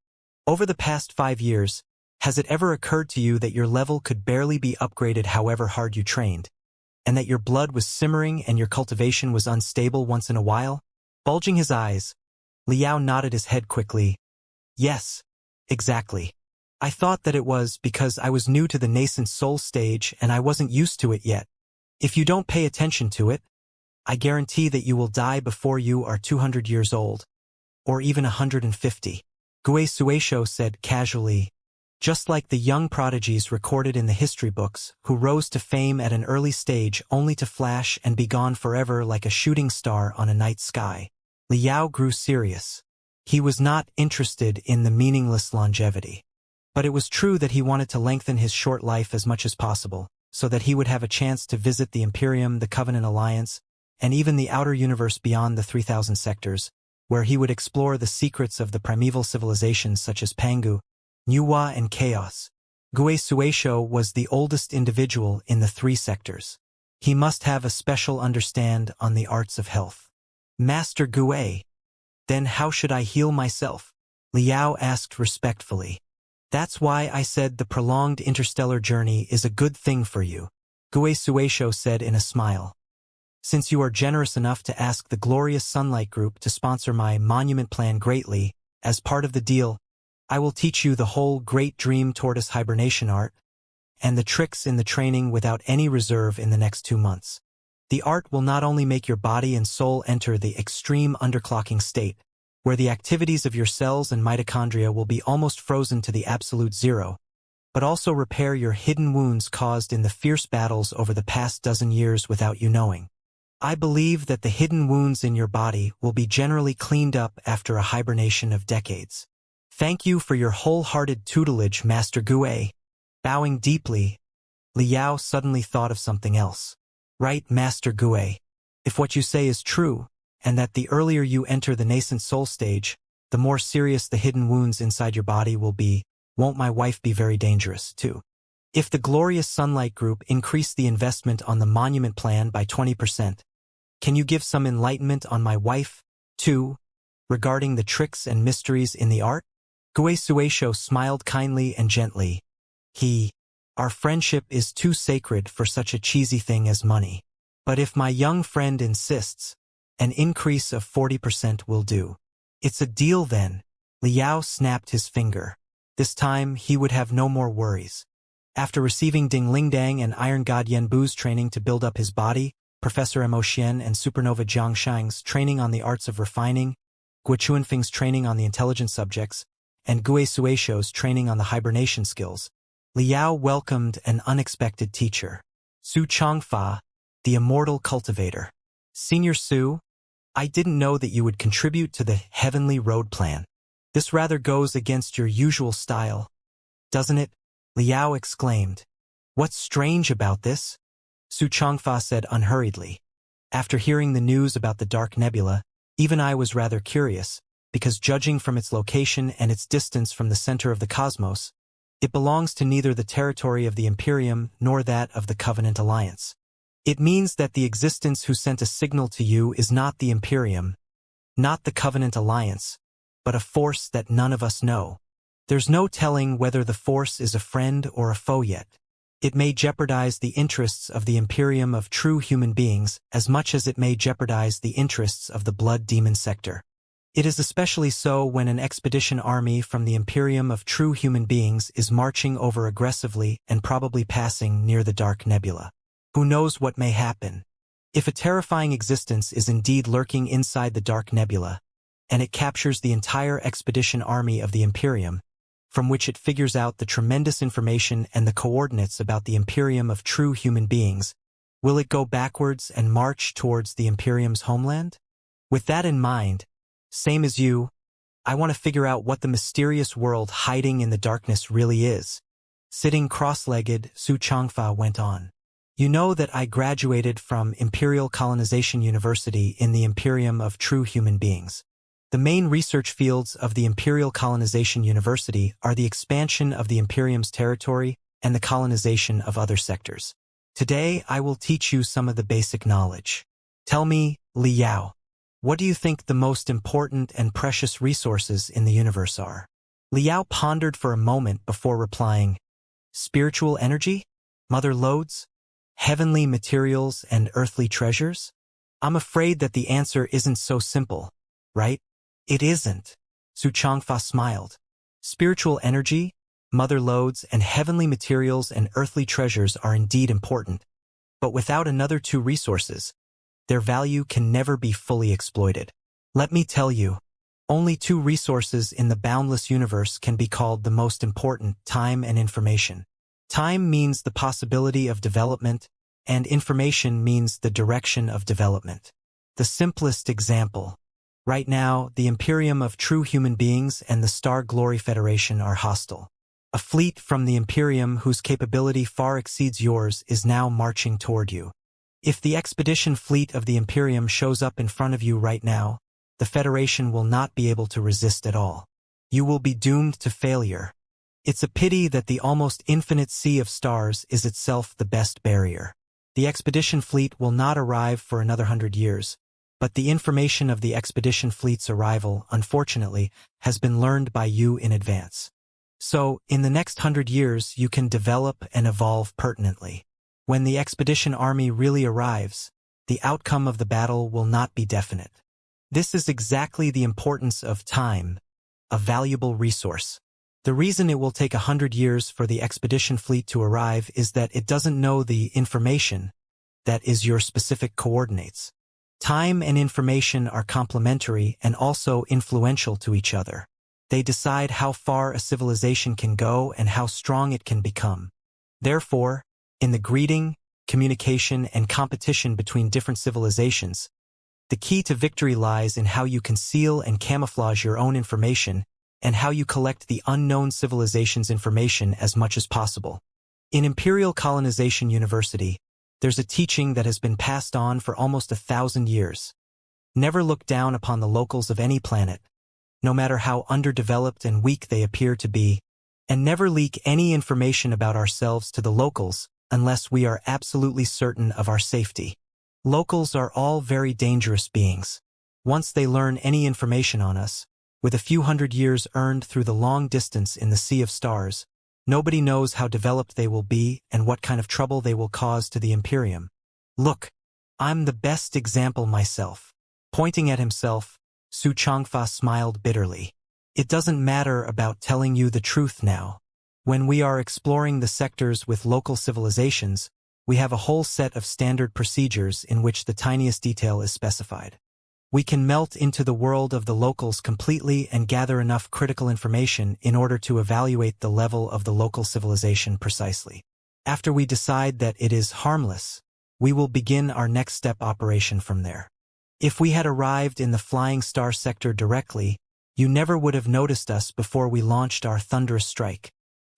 Over the past 5 years, has it ever occurred to you that your level could barely be upgraded however hard you trained, and that your blood was simmering and your cultivation was unstable once in a while? Bulging his eyes, Liao nodded his head quickly. Yes, exactly. I thought that it was because I was new to the nascent soul stage and I wasn't used to it yet. If you don't pay attention to it, I guarantee that you will die before you are 200 years old, or even 150. Gue Suesho said casually, just like the young prodigies recorded in the history books who rose to fame at an early stage only to flash and be gone forever like a shooting star on a night sky. Liao grew serious. He was not interested in the meaningless longevity. But it was true that he wanted to lengthen his short life as much as possible, so that he would have a chance to visit the Imperium, the Covenant Alliance, and even the outer universe beyond the 3,000 sectors, where he would explore the secrets of the primeval civilizations such as Pangu, Nuwa, and Chaos. Gue Suesho was the oldest individual in the 3 sectors. He must have a special understand on the arts of health. Master Gue, then how should I heal myself? Liao asked respectfully. That's why I said the prolonged interstellar journey is a good thing for you, Gue Suesho said in a smile. Since you are generous enough to ask the Glorious Sunlight Group to sponsor my monument plan greatly, as part of the deal, I will teach you the whole Great Dream Tortoise hibernation art and the tricks in the training without any reserve in the next 2 months. The art will not only make your body and soul enter the extreme underclocking state, where the activities of your cells and mitochondria will be almost frozen to the absolute zero, but also repair your hidden wounds caused in the fierce battles over the past dozen years without you knowing. I believe that the hidden wounds in your body will be generally cleaned up after a hibernation of decades. Thank you for your wholehearted tutelage, Master Gue. Bowing deeply, Liao suddenly thought of something else. Right, Master Gue. If what you say is true, and that the earlier you enter the nascent soul stage, the more serious the hidden wounds inside your body will be, won't my wife be very dangerous, too? If the Glorious Sunlight Group increased the investment on the monument plan by 20%, can you give some enlightenment on my wife, too, regarding the tricks and mysteries in the art? Gue Suesho smiled kindly and gently. Our friendship is too sacred for such a cheesy thing as money. But if my young friend insists, an increase of 40% will do. It's a deal then. Liao snapped his finger. This time he would have no more worries. After receiving Ding Lingdang and Iron God Yanbu's training to build up his body, Professor Mo Xian and Supernova Jiang Shang's training on the arts of refining, Guo Chuanfeng's training on the intelligent subjects, and Gue Suesho's training on the hibernation skills, Liao welcomed an unexpected teacher. Su Changfa, the immortal cultivator. Senior Su, I didn't know that you would contribute to the heavenly road plan. This rather goes against your usual style, doesn't it? Liao exclaimed. What's strange about this? Xianxia said unhurriedly. After hearing the news about the Dark Nebula, even I was rather curious, because judging from its location and its distance from the center of the cosmos, it belongs to neither the territory of the Imperium nor that of the Covenant Alliance. It means that the existence who sent a signal to you is not the Imperium, not the Covenant Alliance, but a force that none of us know. There's no telling whether the force is a friend or a foe yet. It may jeopardize the interests of the Imperium of true human beings as much as it may jeopardize the interests of the Blood Demon sector. It is especially so when an expedition army from the Imperium of true human beings is marching over aggressively and probably passing near the Dark Nebula. Who knows what may happen? If a terrifying existence is indeed lurking inside the Dark Nebula, and it captures the entire expedition army of the Imperium, from which it figures out the tremendous information and the coordinates about the Imperium of true human beings, will it go backwards and march towards the Imperium's homeland? With that in mind, same as you, I want to figure out what the mysterious world hiding in the darkness really is. Sitting cross-legged, Xianxia went on. You know that I graduated from Imperial Colonization University in the Imperium of True Human Beings. The main research fields of the Imperial Colonization University are the expansion of the Imperium's territory and the colonization of other sectors. Today, I will teach you some of the basic knowledge. Tell me, Liao, what do you think the most important and precious resources in the universe are? Liao pondered for a moment before replying, spiritual energy? Mother lodes? Heavenly materials and earthly treasures? I'm afraid that the answer isn't so simple, right? It isn't. Xianxia smiled. Spiritual energy, mother lodes, and heavenly materials and earthly treasures are indeed important, but without another two resources, their value can never be fully exploited. Let me tell you, only two resources in the boundless universe can be called the most important: time and information. Time means the possibility of development, and information means the direction of development. The simplest example. Right now, the Imperium of True Human Beings and the Star Glory Federation are hostile. A fleet from the Imperium whose capability far exceeds yours is now marching toward you. If the expedition fleet of the Imperium shows up in front of you right now, the Federation will not be able to resist at all. You will be doomed to failure. It's a pity that the almost infinite sea of stars is itself the best barrier. The expedition fleet will not arrive for another 100 years, but the information of the expedition fleet's arrival, unfortunately, has been learned by you in advance. So, in the next 100 years, you can develop and evolve pertinently. When the expedition army really arrives, the outcome of the battle will not be definite. This is exactly the importance of time, a valuable resource. The reason it will take 100 years for the expedition fleet to arrive is that it doesn't know the information, that is your specific coordinates. Time and information are complementary and also influential to each other. They decide how far a civilization can go and how strong it can become. Therefore, in the greeting, communication, and competition between different civilizations, the key to victory lies in how you conceal and camouflage your own information and how you collect the unknown civilization's information as much as possible. In Imperial Colonization University, there's a teaching that has been passed on for almost 1,000 years. Never look down upon the locals of any planet, no matter how underdeveloped and weak they appear to be, and never leak any information about ourselves to the locals unless we are absolutely certain of our safety. Locals are all very dangerous beings. Once they learn any information on us, with a few 100 years earned through the long distance in the sea of stars, nobody knows how developed they will be and what kind of trouble they will cause to the Imperium. Look, I'm the best example myself. Pointing at himself, Xianxia smiled bitterly. It doesn't matter about telling you the truth now. When we are exploring the sectors with local civilizations, we have a whole set of standard procedures in which the tiniest detail is specified. We can melt into the world of the locals completely and gather enough critical information in order to evaluate the level of the local civilization precisely. After we decide that it is harmless, we will begin our next step operation from there. If we had arrived in the Flying Star sector directly, you never would have noticed us before we launched our thunderous strike.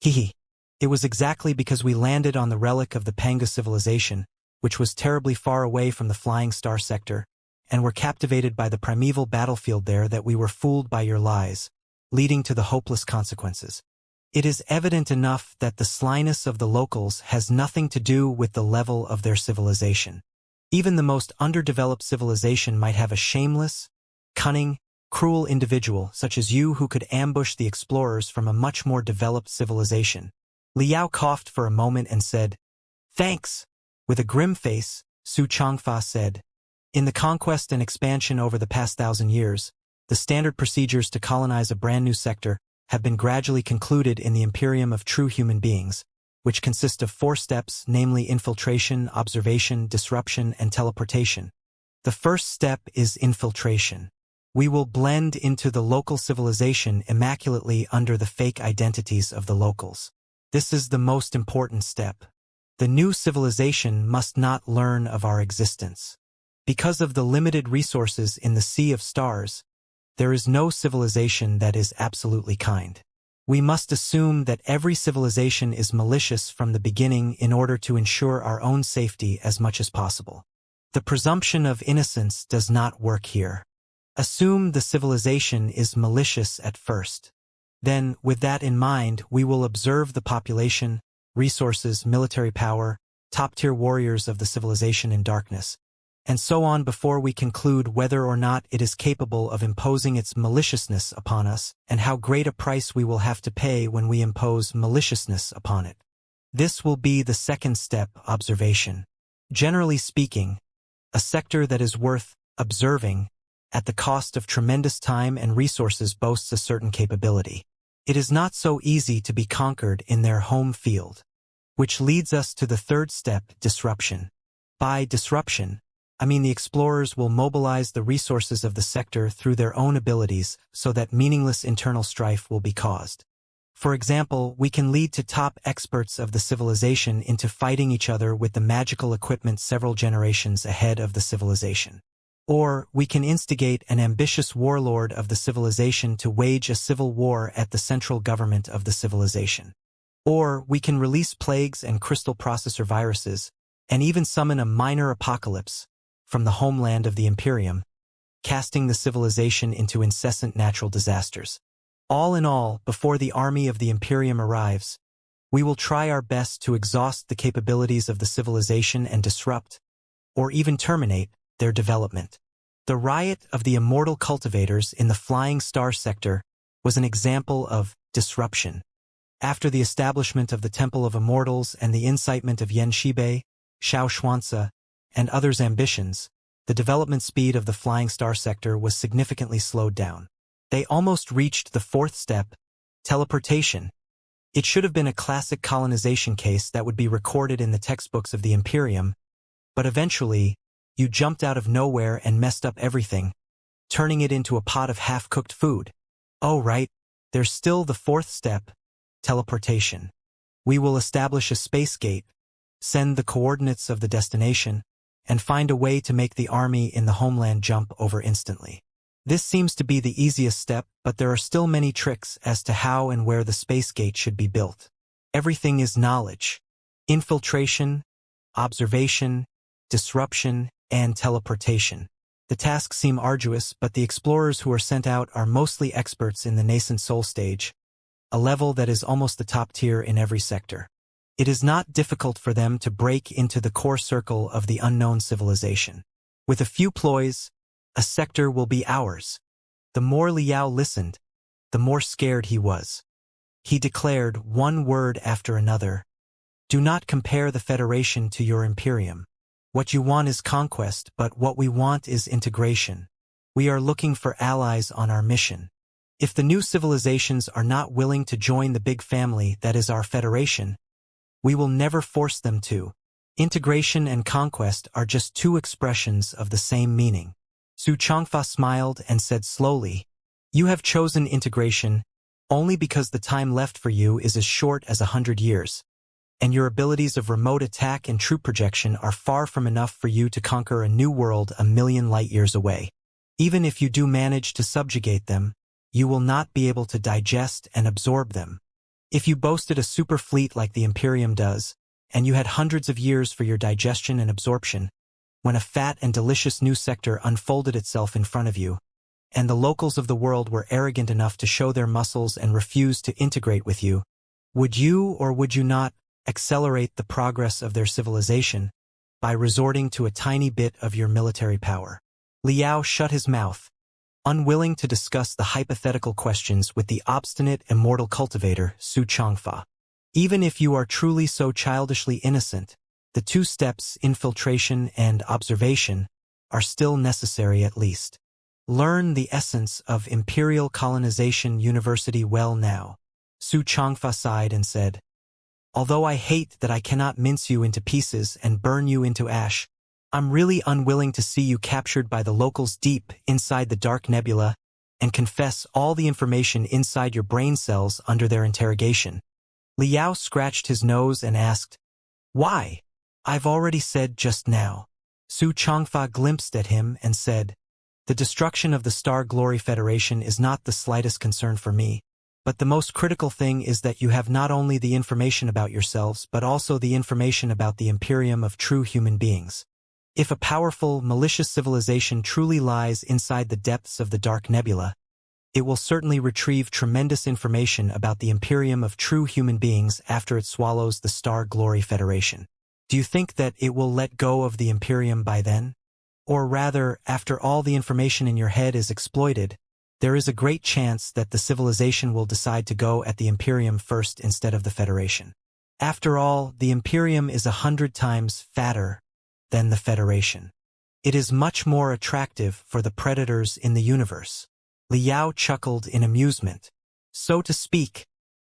Hehe. It was exactly because we landed on the relic of the Panga civilization, which was terribly far away from the flying star sector, and were captivated by the primeval battlefield there that we were fooled by your lies, leading to the hopeless consequences. It is evident enough that the slyness of the locals has nothing to do with the level of their civilization. Even the most underdeveloped civilization might have a shameless, cunning, cruel individual such as you who could ambush the explorers from a much more developed civilization. Liao coughed for a moment and said, "Thanks." With a grim face, Su Changfa said, "In the conquest and expansion over the past 1,000 years, the standard procedures to colonize a brand new sector have been gradually concluded in the Imperium of True Human Beings, which consist of 4 steps, namely infiltration, observation, disruption, and teleportation. The first step is infiltration. We will blend into the local civilization immaculately under the fake identities of the locals. This is the most important step. The new civilization must not learn of our existence. Because of the limited resources in the Sea of Stars, there is no civilization that is absolutely kind. We must assume that every civilization is malicious from the beginning in order to ensure our own safety as much as possible. The presumption of innocence does not work here. Assume the civilization is malicious at first. Then, with that in mind, we will observe the population, resources, military power, top-tier warriors of the civilization in darkness, and so on before we conclude whether or not it is capable of imposing its maliciousness upon us and how great a price we will have to pay when we impose maliciousness upon it. This will be the second step, observation. Generally speaking, a sector that is worth observing at the cost of tremendous time and resources boasts a certain capability. It is not so easy to be conquered in their home field. Which leads us to the third step, disruption. By disruption, I mean the explorers will mobilize the resources of the sector through their own abilities so that meaningless internal strife will be caused. For example, we can lead to top experts of the civilization into fighting each other with the magical equipment several generations ahead of the civilization. Or, we can instigate an ambitious warlord of the civilization to wage a civil war at the central government of the civilization. Or, we can release plagues and crystal processor viruses, and even summon a minor apocalypse from the homeland of the Imperium, casting the civilization into incessant natural disasters. All in all, before the army of the Imperium arrives, we will try our best to exhaust the capabilities of the civilization and disrupt, or even terminate, their development. The riot of the immortal cultivators in the flying star sector was an example of disruption. After the establishment of the Temple of Immortals and the incitement of Yan Shibei, Xianxia, and others' ambitions, the development speed of the flying star sector was significantly slowed down. They almost reached the fourth step, teleportation. It should have been a classic colonization case that would be recorded in the textbooks of the Imperium, but eventually, you jumped out of nowhere and messed up everything, turning it into a pot of half-cooked food. Oh right, there's still the fourth step, teleportation. We will establish a space gate, send the coordinates of the destination, and find a way to make the army in the homeland jump over instantly. This seems to be the easiest step, but there are still many tricks as to how and where the space gate should be built. Everything is knowledge. Infiltration, observation, disruption, and teleportation. The tasks seem arduous, but the explorers who are sent out are mostly experts in the nascent soul stage, a level that is almost the top tier in every sector. It is not difficult for them to break into the core circle of the unknown civilization. With a few ploys, a sector will be ours. The more Liao listened, the more scared he was. He declared one word after another. Do not compare the Federation to your Imperium. What you want is conquest, but what we want is integration. We are looking for allies on our mission. If the new civilizations are not willing to join the big family that is our Federation, we will never force them to. Integration and conquest are just two expressions of the same meaning. Su Changfa smiled and said slowly, "You have chosen integration only because the time left for you is as short as 100 years. And your abilities of remote attack and troop projection are far from enough for you to conquer a new world 1,000,000 light-years away. Even if you do manage to subjugate them, you will not be able to digest and absorb them. If you boasted a super fleet like the Imperium does, and you had hundreds of years for your digestion and absorption, when a fat and delicious new sector unfolded itself in front of you, and the locals of the world were arrogant enough to show their muscles and refuse to integrate with you, would you or would you not accelerate the progress of their civilization by resorting to a tiny bit of your military power? Liao shut his mouth, unwilling to discuss the hypothetical questions with the obstinate immortal cultivator Su Changfa. Even if you are truly so childishly innocent, the two steps, infiltration and observation, are still necessary at least. Learn the essence of imperial colonization university well now. Su Changfa sighed and said, although I hate that I cannot mince you into pieces and burn you into ash, I'm really unwilling to see you captured by the locals deep inside the dark nebula and confess all the information inside your brain cells under their interrogation. Liao scratched his nose and asked, why? I've already said just now. Su Changfa glimpsed at him and said, the destruction of the Star Glory Federation is not the slightest concern for me, but the most critical thing is that you have not only the information about yourselves but also the information about the Imperium of true human beings. If a powerful, malicious civilization truly lies inside the depths of the dark nebula, it will certainly retrieve tremendous information about the Imperium of true human beings after it swallows the Star Glory Federation. Do you think that it will let go of the Imperium by then? Or rather, after all the information in your head is exploited, there is a great chance that the civilization will decide to go at the Imperium first instead of the Federation. After all, the Imperium is 100 times fatter than the Federation. It is much more attractive for the predators in the universe. Liao chuckled in amusement. So to speak,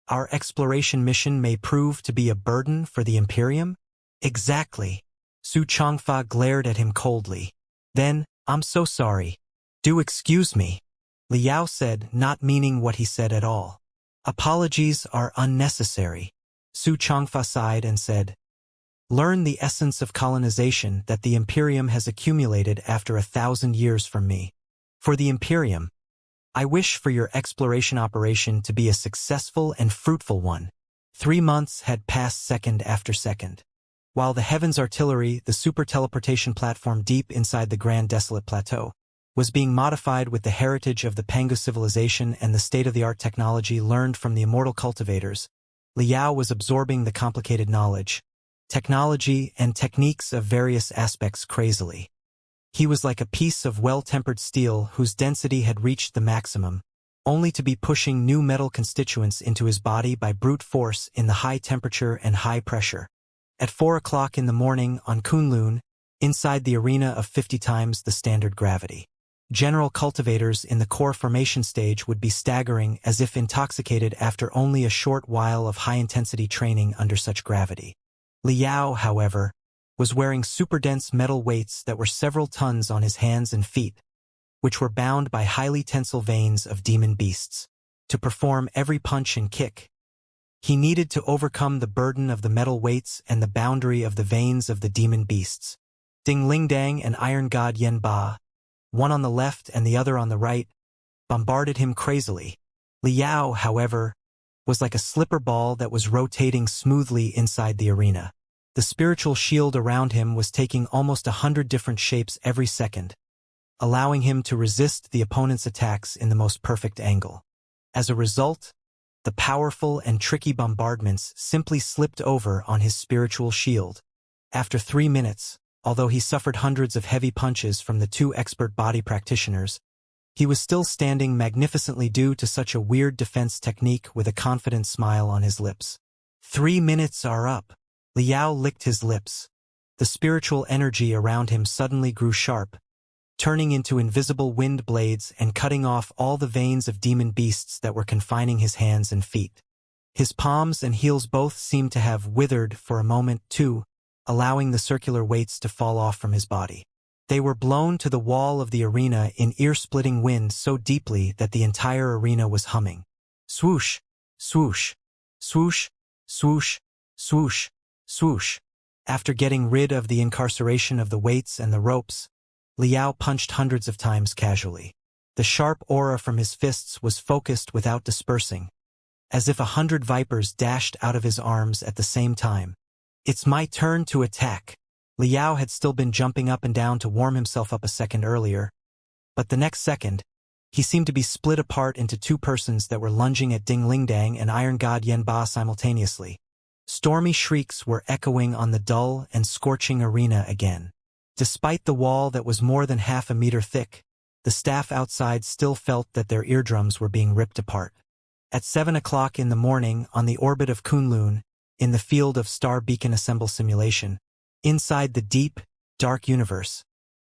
our exploration mission may prove to be a burden for the Imperium? Exactly. Su Changfa glared at him coldly. Then, I'm so sorry. Do excuse me. Liao said, not meaning what he said at all. Apologies are unnecessary. Su Changfa sighed and said, learn the essence of colonization that the Imperium has accumulated after 1,000 years from me. For the Imperium, I wish for your exploration operation to be a successful and fruitful one. 3 months had passed second after second. While the Heavens Artillery, the super teleportation platform deep inside the Grand Desolate Plateau, was being modified with the heritage of the Pangu civilization and the state-of-the-art technology learned from the immortal cultivators, Liao was absorbing the complicated knowledge, technology, and techniques of various aspects crazily. He was like a piece of well-tempered steel whose density had reached the maximum, only to be pushing new metal constituents into his body by brute force in the high temperature and high pressure. At 4 o'clock in the morning on Kunlun, inside the arena of 50 times the standard gravity, general cultivators in the core formation stage would be staggering as if intoxicated after only a short while of high-intensity training under such gravity. Liao, however, was wearing super-dense metal weights that were several tons on his hands and feet, which were bound by highly tensile veins of demon beasts. To perform every punch and kick, he needed to overcome the burden of the metal weights and the boundary of the veins of the demon beasts. Ding Ling Dang and Iron God Yen Ba, one on the left and the other on the right, bombarded him crazily. Liao, however, was like a slipper ball that was rotating smoothly inside the arena. The spiritual shield around him was taking almost 100 different shapes every second, allowing him to resist the opponent's attacks in the most perfect angle. As a result, the powerful and tricky bombardments simply slipped over on his spiritual shield. After 3 minutes, although he suffered hundreds of heavy punches from the 2 expert body practitioners, he was still standing magnificently due to such a weird defense technique with a confident smile on his lips. 3 minutes are up. Liao licked his lips. The spiritual energy around him suddenly grew sharp, turning into invisible wind blades and cutting off all the veins of demon beasts that were confining his hands and feet. His palms and heels both seemed to have withered for a moment, too, allowing the circular weights to fall off from his body. They were blown to the wall of the arena in ear-splitting wind so deeply that the entire arena was humming. Swoosh, swoosh, swoosh, swoosh, swoosh, swoosh. After getting rid of the incarceration of the weights and the ropes, Liao punched hundreds of times casually. The sharp aura from his fists was focused without dispersing, as if 100 vipers dashed out of his arms at the same time. "It's my turn to attack." Liao had still been jumping up and down to warm himself up a second earlier, but the next second, he seemed to be split apart into two persons that were lunging at Ding Lingdang and Iron God Yanba simultaneously. Stormy shrieks were echoing on the dull and scorching arena again. Despite the wall that was more than half a meter thick, the staff outside still felt that their eardrums were being ripped apart. At 7 o'clock in the morning, on the orbit of Kunlun, in the field of Star Beacon Assemble simulation, inside the deep, dark universe,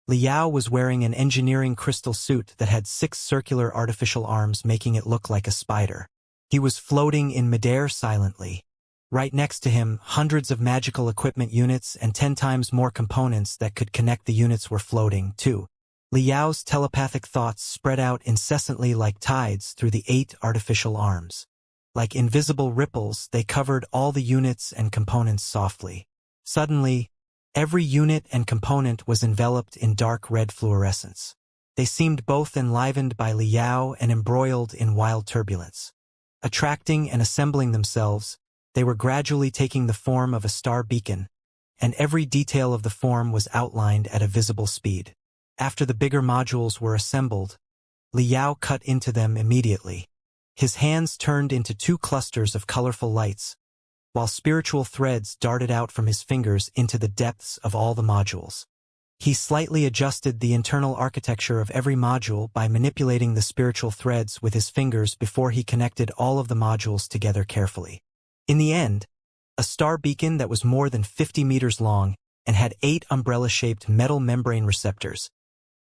Liao was wearing an engineering crystal suit that had 6 circular artificial arms making it look like a spider. He was floating in midair silently. Right next to him, hundreds of magical equipment units and 10 times more components that could connect the units were floating, too. Liao's telepathic thoughts spread out incessantly like tides through the 8 artificial arms. Like invisible ripples, they covered all the units and components softly. Suddenly, every unit and component was enveloped in dark red fluorescence. They seemed both enlivened by Liao and embroiled in wild turbulence. Attracting and assembling themselves, they were gradually taking the form of a star beacon, and every detail of the form was outlined at a visible speed. After the bigger modules were assembled, Liao cut into them immediately. His hands turned into 2 clusters of colorful lights, while spiritual threads darted out from his fingers into the depths of all the modules. He slightly adjusted the internal architecture of every module by manipulating the spiritual threads with his fingers before he connected all of the modules together carefully. In the end, a star beacon that was more than 50 meters long and had 8 umbrella-shaped metal membrane receptors,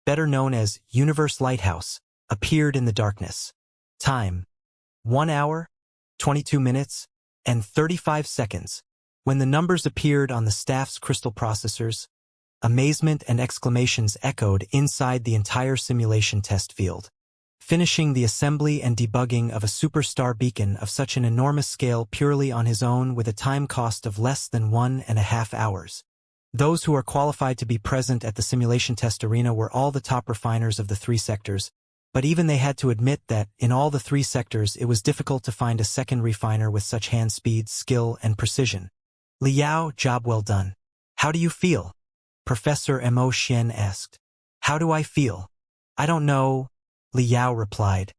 better known as Universe Lighthouse, appeared in the darkness. Time: 1 hour, 22 minutes, and 35 seconds. When the numbers appeared on the staff's crystal processors, amazement and exclamations echoed inside the entire simulation test field. Finishing the assembly and debugging of a superstar beacon of such an enormous scale purely on his own with a time cost of less than 1.5 hours. Those who are qualified to be present at the simulation test arena were all the top refiners of the 3 sectors, but even they had to admit that, in all the 3 sectors, it was difficult to find a second refiner with such hand speed, skill, and precision. "Liao, job well done. How do you feel?" Professor Mo Xian asked. "How do I feel? I don't know," Liao replied.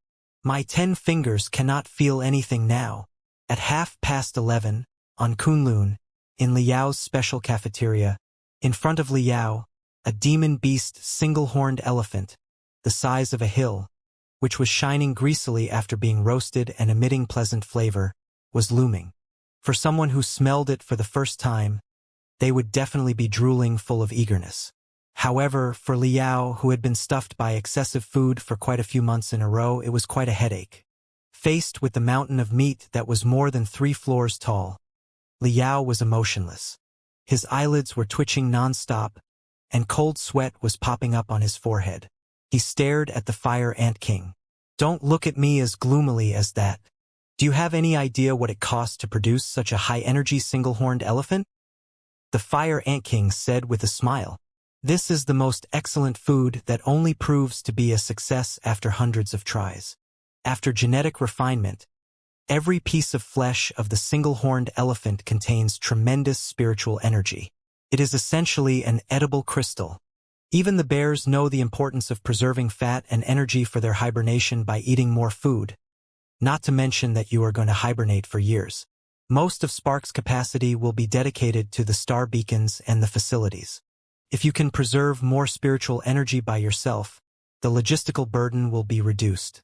"My 10 fingers cannot feel anything now." At 11:30, on Kunlun, in Liao's special cafeteria, in front of Liao, a demon beast single-horned elephant, the size of a hill, which was shining greasily after being roasted and emitting pleasant flavor, was looming. For someone who smelled it for the first time, they would definitely be drooling full of eagerness. However, for Liao, who had been stuffed by excessive food for quite a few months in a row, it was quite a headache. Faced with the mountain of meat that was more than 3 floors tall, Liao was emotionless. His eyelids were twitching non-stop, and cold sweat was popping up on his forehead. He stared at the Fire Ant King. "Don't look at me as gloomily as that. Do you have any idea what it costs to produce such a high-energy single-horned elephant?" The Fire Ant King said with a smile. "This is the most excellent food that only proves to be a success after hundreds of tries. After genetic refinement, every piece of flesh of the single-horned elephant contains tremendous spiritual energy. It is essentially an edible crystal. Even the bears know the importance of preserving fat and energy for their hibernation by eating more food, not to mention that you are going to hibernate for years. Most of Spark's capacity will be dedicated to the star beacons and the facilities. If you can preserve more spiritual energy by yourself, the logistical burden will be reduced.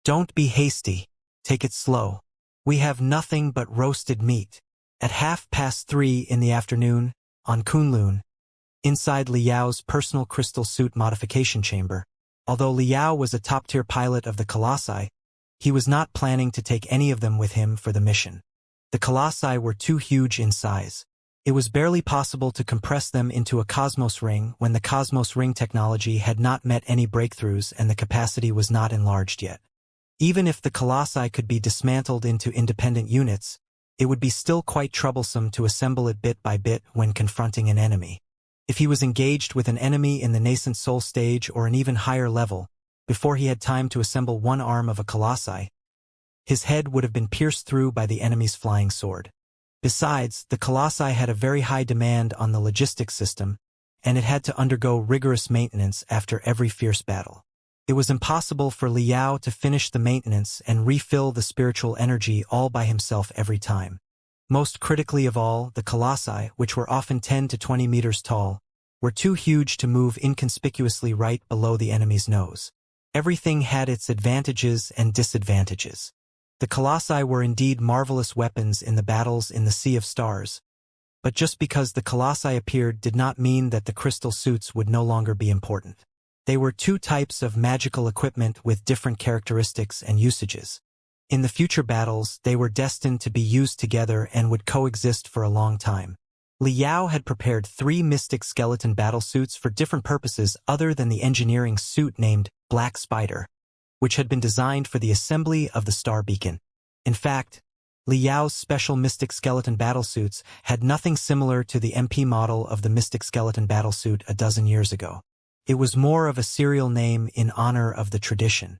Don't be hasty. Take it slow. We have nothing but roasted meat." At 3:30 in the afternoon, on Kunlun, inside Liao's personal crystal suit modification chamber, although Liao was a top-tier pilot of the Colossi, he was not planning to take any of them with him for the mission. The Colossi were too huge in size. It was barely possible to compress them into a Cosmos ring when the Cosmos ring technology had not met any breakthroughs and the capacity was not enlarged yet. Even if the Colossi could be dismantled into independent units, it would be still quite troublesome to assemble it bit by bit when confronting an enemy. If he was engaged with an enemy in the nascent soul stage or an even higher level, before he had time to assemble one arm of a Colossi, his head would have been pierced through by the enemy's flying sword. Besides, the Colossi had a very high demand on the logistics system, and it had to undergo rigorous maintenance after every fierce battle. It was impossible for Liao to finish the maintenance and refill the spiritual energy all by himself every time. Most critically of all, the Colossi, which were often 10 to 20 meters tall, were too huge to move inconspicuously right below the enemy's nose. Everything had its advantages and disadvantages. The Colossi were indeed marvelous weapons in the battles in the Sea of Stars, but just because the Colossi appeared did not mean that the crystal suits would no longer be important. They were two types of magical equipment with different characteristics and usages. In the future battles, they were destined to be used together and would coexist for a long time. Liao had prepared 3 mystic skeleton battlesuits for different purposes other than the engineering suit named Black Spider, which had been designed for the assembly of the star beacon. In fact, Liao's special mystic skeleton battlesuits had nothing similar to the MP model of the mystic skeleton battlesuit a dozen years ago. It was more of a serial name in honor of the tradition.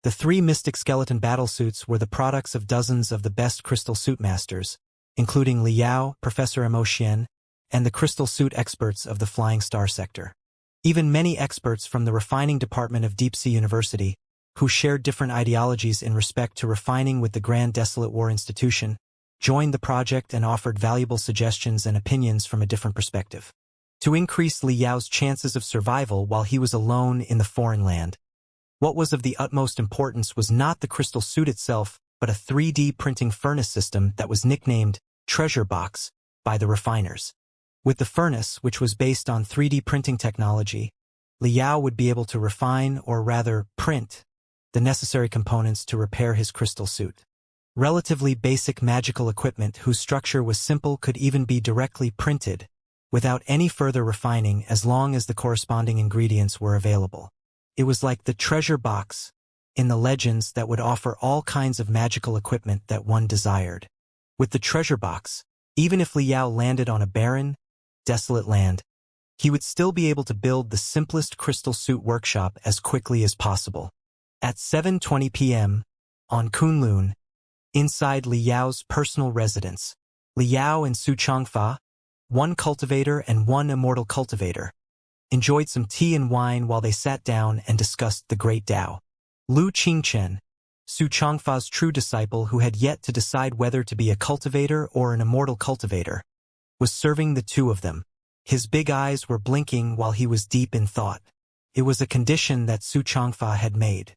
The 3 mystic skeleton battlesuits were the products of dozens of the best crystal suit masters, including Liao, Professor Emotian, and the crystal suit experts of the Flying Star sector. Even many experts from the refining department of Deep Sea University, who shared different ideologies in respect to refining with the Grand Desolate War Institution, joined the project and offered valuable suggestions and opinions from a different perspective. To increase Liao's chances of survival while he was alone in the foreign land, what was of the utmost importance was not the crystal suit itself, but a 3D printing furnace system that was nicknamed Treasure Box by the refiners. With the furnace, which was based on 3D printing technology, Liao would be able to refine, or rather print, the necessary components to repair his crystal suit. Relatively basic magical equipment whose structure was simple could even be directly printed, without any further refining as long as the corresponding ingredients were available. It was like the treasure box in the legends that would offer all kinds of magical equipment that one desired. With the treasure box, even if Liao landed on a barren, desolate land, he would still be able to build the simplest crystal suit workshop as quickly as possible. At 7:20 p.m., on Kunlun, inside Liao's personal residence, Liao and Su Changfa, one cultivator and one immortal cultivator, enjoyed some tea and wine while they sat down and discussed the great Tao. Lu Qingchen, Su Changfa's true disciple who had yet to decide whether to be a cultivator or an immortal cultivator, was serving the two of them. His big eyes were blinking while he was deep in thought. It was a condition that Su Changfa had made.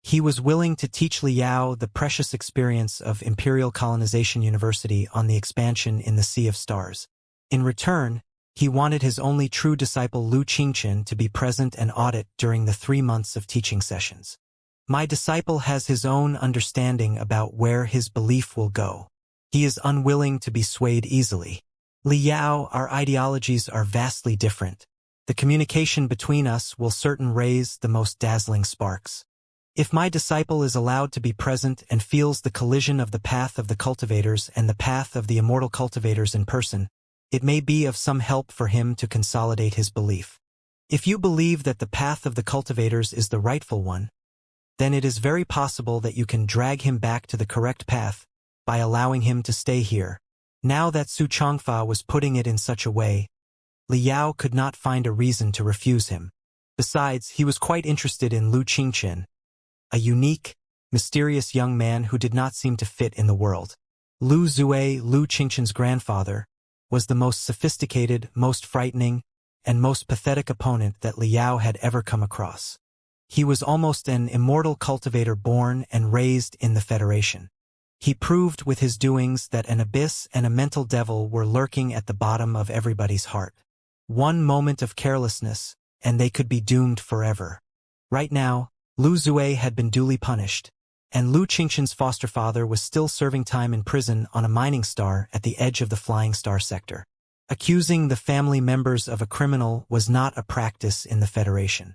He was willing to teach Liao the precious experience of Imperial Colonization University on the expansion in the Sea of Stars. In return, he wanted his only true disciple Lu Qingchen to be present and audit during the 3 months of teaching sessions. My disciple has his own understanding about where his belief will go. He is unwilling to be swayed easily. Liao, our ideologies are vastly different. The communication between us will certainly raise the most dazzling sparks. If my disciple is allowed to be present and feels the collision of the path of the cultivators and the path of the immortal cultivators in person, it may be of some help for him to consolidate his belief. If you believe that the path of the cultivators is the rightful one, then it is very possible that you can drag him back to the correct path by allowing him to stay here. Now that Su Changfa was putting it in such a way, Liao could not find a reason to refuse him. Besides, he was quite interested in Lu Qingchen, a unique, mysterious young man who did not seem to fit in the world. Lu Zue, Lu Qingchen's grandfather, was the most sophisticated, most frightening, and most pathetic opponent that Liao had ever come across. He was almost an immortal cultivator born and raised in the Federation. He proved with his doings that an abyss and a mental devil were lurking at the bottom of everybody's heart. One moment of carelessness, and they could be doomed forever. Right now, Lu Zue had been duly punished, and Lu Qingchen's foster father was still serving time in prison on a mining star at the edge of the Flying Star sector. Accusing the family members of a criminal was not a practice in the Federation.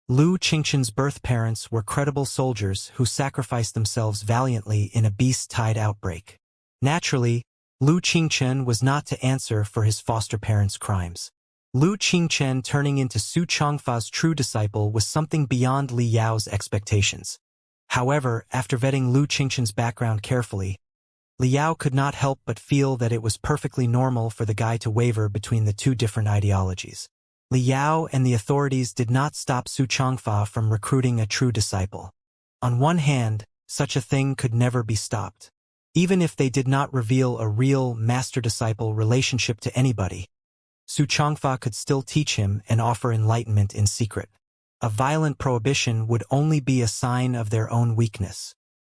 Lu Qingchen's birth parents were credible soldiers who sacrificed themselves valiantly in a beast-tide outbreak. Naturally, Lu Qingchen was not to answer for his foster parents' crimes. Lu Qingchen turning into Su Changfa's true disciple was something beyond Liao's expectations. However, after vetting Lu Qingqian's background carefully, Liao could not help but feel that it was perfectly normal for the guy to waver between the two different ideologies. Liao and the authorities did not stop Su Changfa from recruiting a true disciple. On one hand, such a thing could never be stopped. Even if they did not reveal a real master-disciple relationship to anybody, Su Changfa could still teach him and offer enlightenment in secret. A violent prohibition would only be a sign of their own weakness.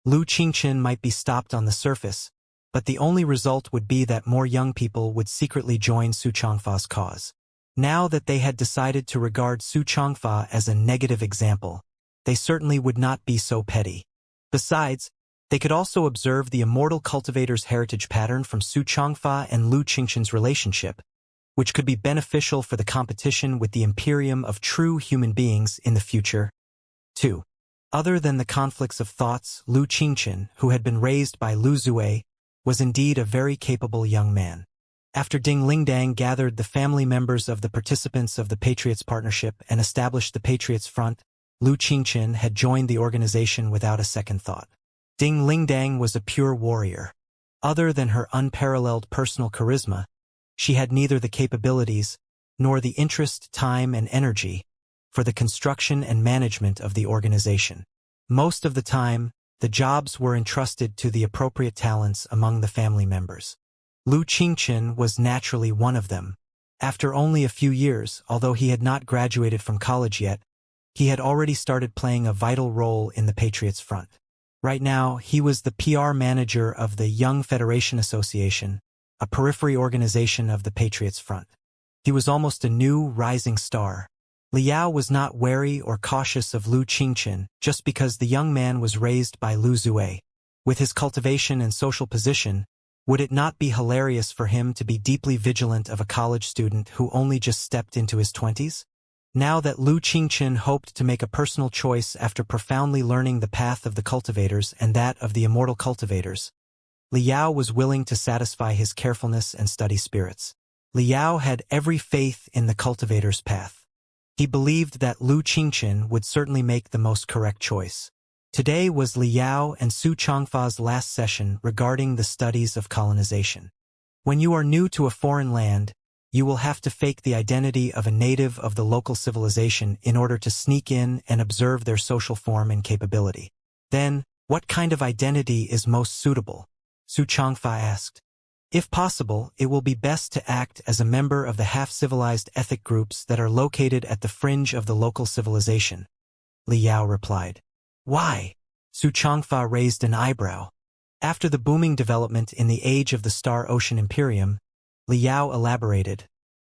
Lu Qingqian might be stopped on the surface, but the only result would be that more young people would secretly join Su Changfa's cause. Now that they had decided to regard Su Changfa as a negative example, they certainly would not be so petty. Besides, they could also observe the immortal cultivator's heritage pattern from Su Changfa and Lu Qingqian's relationship, which could be beneficial for the competition with the imperium of true human beings in the future. 2. Other than the conflicts of thoughts, Lu Qingqian, who had been raised by Lu Zue, was indeed a very capable young man. After Ding Lingdang gathered the family members of the participants of the Patriots Partnership and established the Patriots Front, Lu Qingqian had joined the organization without a second thought. Ding Lingdang was a pure warrior. Other than her unparalleled personal charisma, she had neither the capabilities nor the interest, time, and energy for the construction and management of the organization. Most of the time, the jobs were entrusted to the appropriate talents among the family members. Lu Qingqian was naturally one of them. After only a few years, although he had not graduated from college yet, he had already started playing a vital role in the Patriots Front. Right now, he was the PR manager of the Young Federation Association, a periphery organization of the Patriots Front. He was almost a new, rising star. Liao was not wary or cautious of Lu Qingqian just because the young man was raised by Lu Zue. With his cultivation and social position, would it not be hilarious for him to be deeply vigilant of a college student who only just stepped into his 20s? Now that Lu Qingqian hoped to make a personal choice after profoundly learning the path of the cultivators and that of the immortal cultivators, Liao was willing to satisfy his carefulness and study spirits. Liao had every faith in the cultivator's path. He believed that Lu Qingqian would certainly make the most correct choice. Today was Liao and Su Changfa's last session regarding the studies of colonization. When you are new to a foreign land, you will have to fake the identity of a native of the local civilization in order to sneak in and observe their social form and capability. Then, what kind of identity is most suitable? Su Changfa asked. If possible, it will be best to act as a member of the half-civilized ethnic groups that are located at the fringe of the local civilization. Liao replied. Why? Su Changfa raised an eyebrow. After the booming development in the age of the Star Ocean Imperium, Liao elaborated.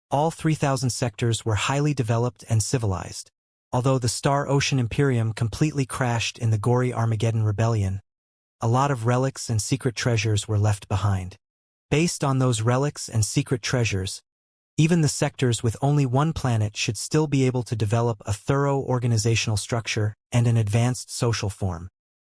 All 3,000 sectors were highly developed and civilized. Although the Star Ocean Imperium completely crashed in the gory Armageddon Rebellion, a lot of relics and secret treasures were left behind. Based on those relics and secret treasures, even the sectors with only one planet should still be able to develop a thorough organizational structure and an advanced social form.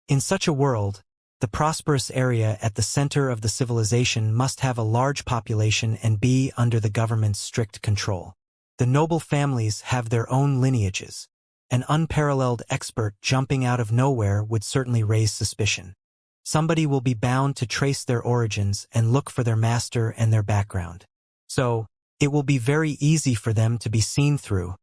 In such a world, the prosperous area at the center of the civilization must have a large population and be under the government's strict control. The noble families have their own lineages. An unparalleled expert jumping out of nowhere would certainly raise suspicion. Somebody will be bound to trace their origins and look for their master and their background. So, it will be very easy for them to be seen through.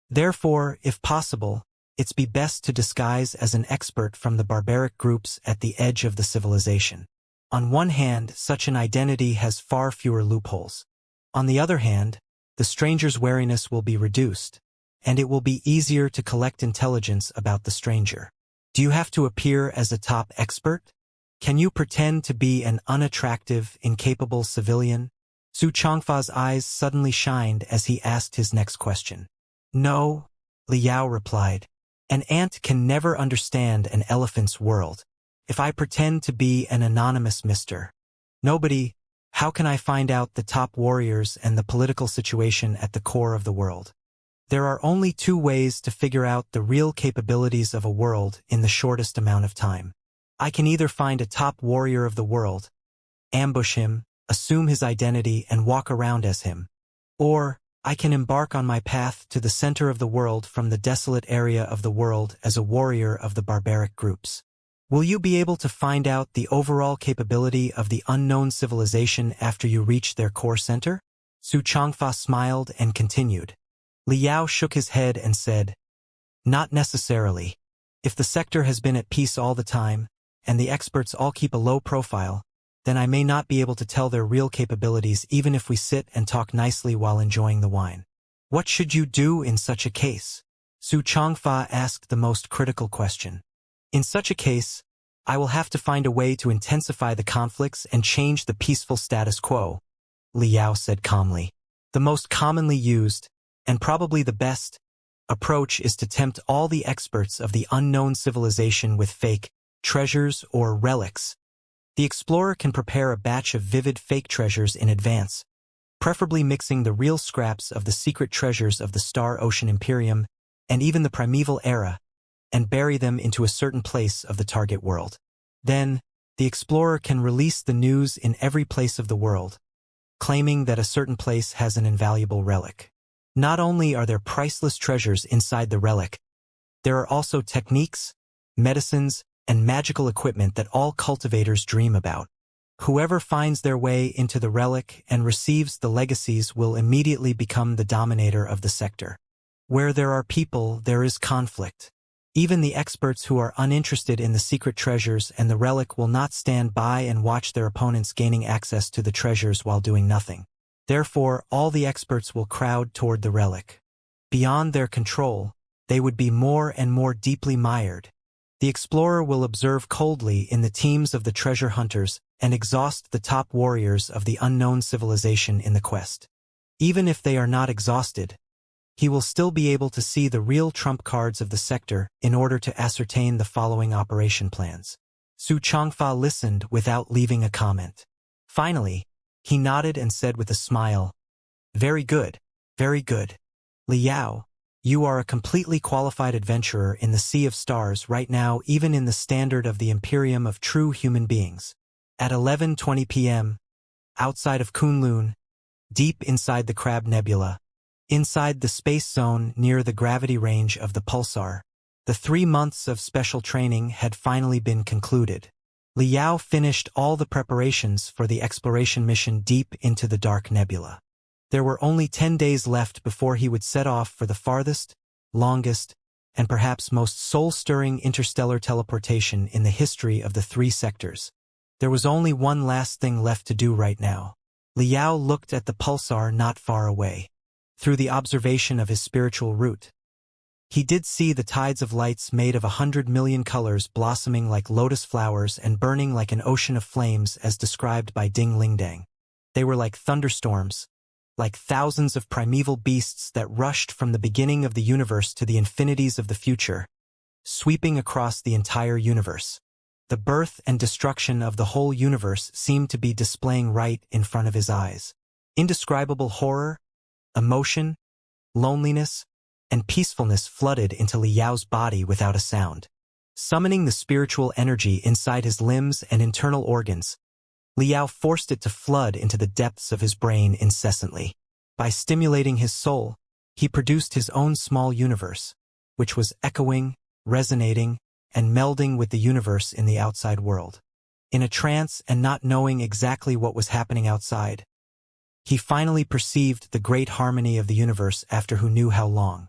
Therefore, if possible, it's be best to disguise as an expert from the barbaric groups at the edge of the civilization. On one hand, such an identity has far fewer loopholes. On the other hand, the stranger's wariness will be reduced, and it will be easier to collect intelligence about the stranger. Do you have to appear as a top expert? Can you pretend to be an unattractive, incapable civilian? Su Changfa's eyes suddenly shined as he asked his next question. No, Liao replied. An ant can never understand an elephant's world. If I pretend to be an anonymous Mr. Nobody, how can I find out the top warriors and the political situation at the core of the world? There are only two ways to figure out the real capabilities of a world in the shortest amount of time. I can either find a top warrior of the world, ambush him, assume his identity and walk around as him, or I can embark on my path to the center of the world from the desolate area of the world as a warrior of the barbaric groups. Will you be able to find out the overall capability of the unknown civilization after you reach their core center? Su Changfa smiled and continued. Liao shook his head and said, not necessarily. If the sector has been at peace all the time, and the experts all keep a low profile, then I may not be able to tell their real capabilities even if we sit and talk nicely while enjoying the wine. What should you do in such a case? Su Changfa asked the most critical question. In such a case, I will have to find a way to intensify the conflicts and change the peaceful status quo, Liao said calmly. The most commonly used, and probably the best, approach is to tempt all the experts of the unknown civilization with fake treasures or relics. The explorer can prepare a batch of vivid fake treasures in advance, preferably mixing the real scraps of the secret treasures of the Star Ocean Imperium and even the primeval era, and bury them into a certain place of the target world. Then, the explorer can release the news in every place of the world, claiming that a certain place has an invaluable relic. Not only are there priceless treasures inside the relic, there are also techniques, medicines, and magical equipment that all cultivators dream about. Whoever finds their way into the relic and receives the legacies will immediately become the dominator of the sector. Where there are people, there is conflict. Even the experts who are uninterested in the secret treasures and the relic will not stand by and watch their opponents gaining access to the treasures while doing nothing. Therefore, all the experts will crowd toward the relic. Beyond their control, they would be more and more deeply mired. The explorer will observe coldly in the teams of the treasure hunters and exhaust the top warriors of the unknown civilization in the quest. Even if they are not exhausted, he will still be able to see the real trump cards of the sector in order to ascertain the following operation plans. Su Changfa listened without leaving a comment. Finally, he nodded and said with a smile, very good, very good. Liao, you are a completely qualified adventurer in the Sea of Stars right now, even in the standard of the Imperium of true human beings. At 11:20 p.m., outside of Kunlun, deep inside the Crab Nebula, inside the space zone near the gravity range of the pulsar, the 3 months of special training had finally been concluded. Liao finished all the preparations for the exploration mission deep into the dark nebula. There were only 10 days left before he would set off for the farthest, longest, and perhaps most soul-stirring interstellar teleportation in the history of the 3 sectors. There was only one last thing left to do right now. Liao looked at the pulsar not far away. Through the observation of his spiritual root, he did see the tides of lights made of 100 million colors blossoming like lotus flowers and burning like an ocean of flames as described by Ding Lingdang. They were like thunderstorms, like thousands of primeval beasts that rushed from the beginning of the universe to the infinities of the future, sweeping across the entire universe. The birth and destruction of the whole universe seemed to be displaying right in front of his eyes. Indescribable horror, emotion, loneliness, and peacefulness flooded into Liao's body without a sound. Summoning the spiritual energy inside his limbs and internal organs, Liao forced it to flood into the depths of his brain incessantly. By stimulating his soul, he produced his own small universe, which was echoing, resonating, and melding with the universe in the outside world. In a trance and not knowing exactly what was happening outside, he finally perceived the great harmony of the universe after who knew how long.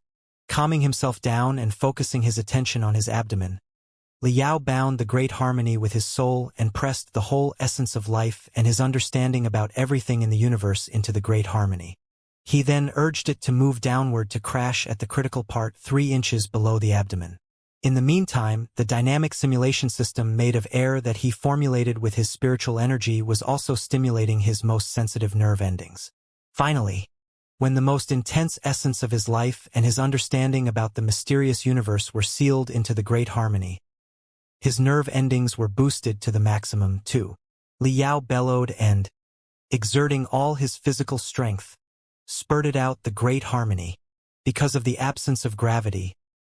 Calming himself down and focusing his attention on his abdomen, Liao bound the great harmony with his soul and pressed the whole essence of life and his understanding about everything in the universe into the great harmony. He then urged it to move downward to crash at the critical part 3 inches below the abdomen. In the meantime, the dynamic simulation system made of air that he formulated with his spiritual energy was also stimulating his most sensitive nerve endings. Finally, when the most intense essence of his life and his understanding about the mysterious universe were sealed into the great harmony, his nerve endings were boosted to the maximum too. Liao bellowed and, exerting all his physical strength, spurted out the great harmony. Because of the absence of gravity,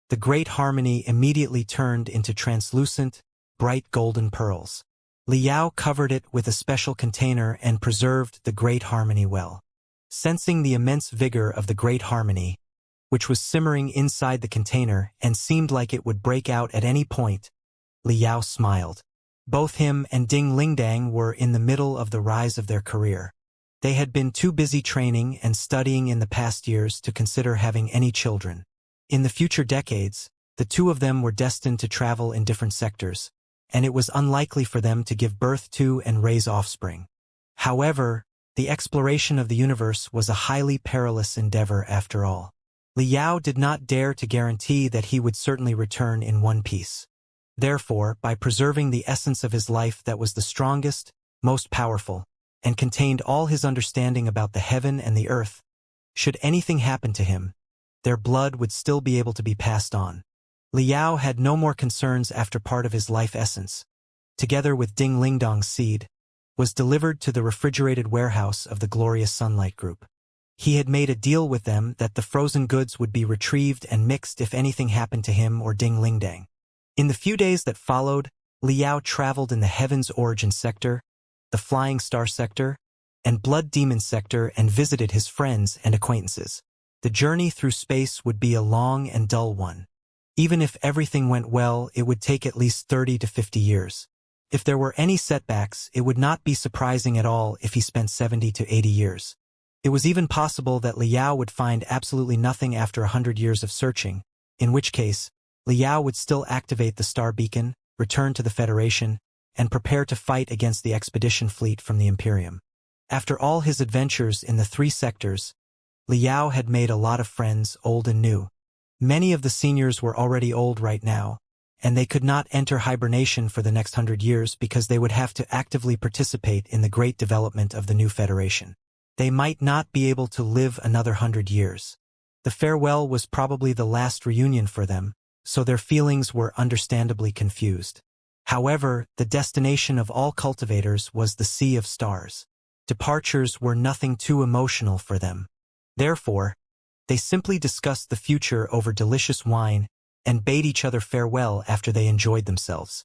the great harmony immediately turned into translucent, bright golden pearls. Liao covered it with a special container and preserved the great harmony well. Sensing the immense vigor of the great harmony, which was simmering inside the container and seemed like it would break out at any point, Li Yao smiled. Both him and Ding Lingdang were in the middle of the rise of their career. They had been too busy training and studying in the past years to consider having any children. In the future decades, the two of them were destined to travel in different sectors, and it was unlikely for them to give birth to and raise offspring. However, the exploration of the universe was a highly perilous endeavor after all. Li Yao did not dare to guarantee that he would certainly return in one piece. Therefore, by preserving the essence of his life that was the strongest, most powerful, and contained all his understanding about the heaven and the earth, should anything happen to him, their blood would still be able to be passed on. Li Yao had no more concerns after part of his life essence, together with Ding Lingdong's seed, was delivered to the refrigerated warehouse of the Glorious Sunlight Group. He had made a deal with them that the frozen goods would be retrieved and mixed if anything happened to him or Ding Lingdang. In the few days that followed, Li Yao traveled in the Heaven's Origin sector, the Flying Star sector, and Blood Demon sector and visited his friends and acquaintances. The journey through space would be a long and dull one. Even if everything went well, it would take at least 30 to 50 years. If there were any setbacks, it would not be surprising at all if he spent 70 to 80 years. It was even possible that Li Yao would find absolutely nothing after 100 years of searching, in which case, Li Yao would still activate the star beacon, return to the Federation, and prepare to fight against the expedition fleet from the Imperium. After all his adventures in the three sectors, Li Yao had made a lot of friends, old and new. Many of the seniors were already old right now, and they could not enter hibernation for the next 100 years because they would have to actively participate in the great development of the new Federation. They might not be able to live another 100 years. The farewell was probably the last reunion for them, so their feelings were understandably confused. However, the destination of all cultivators was the Sea of Stars. Departures were nothing too emotional for them. Therefore, they simply discussed the future over delicious wine and bade each other farewell after they enjoyed themselves.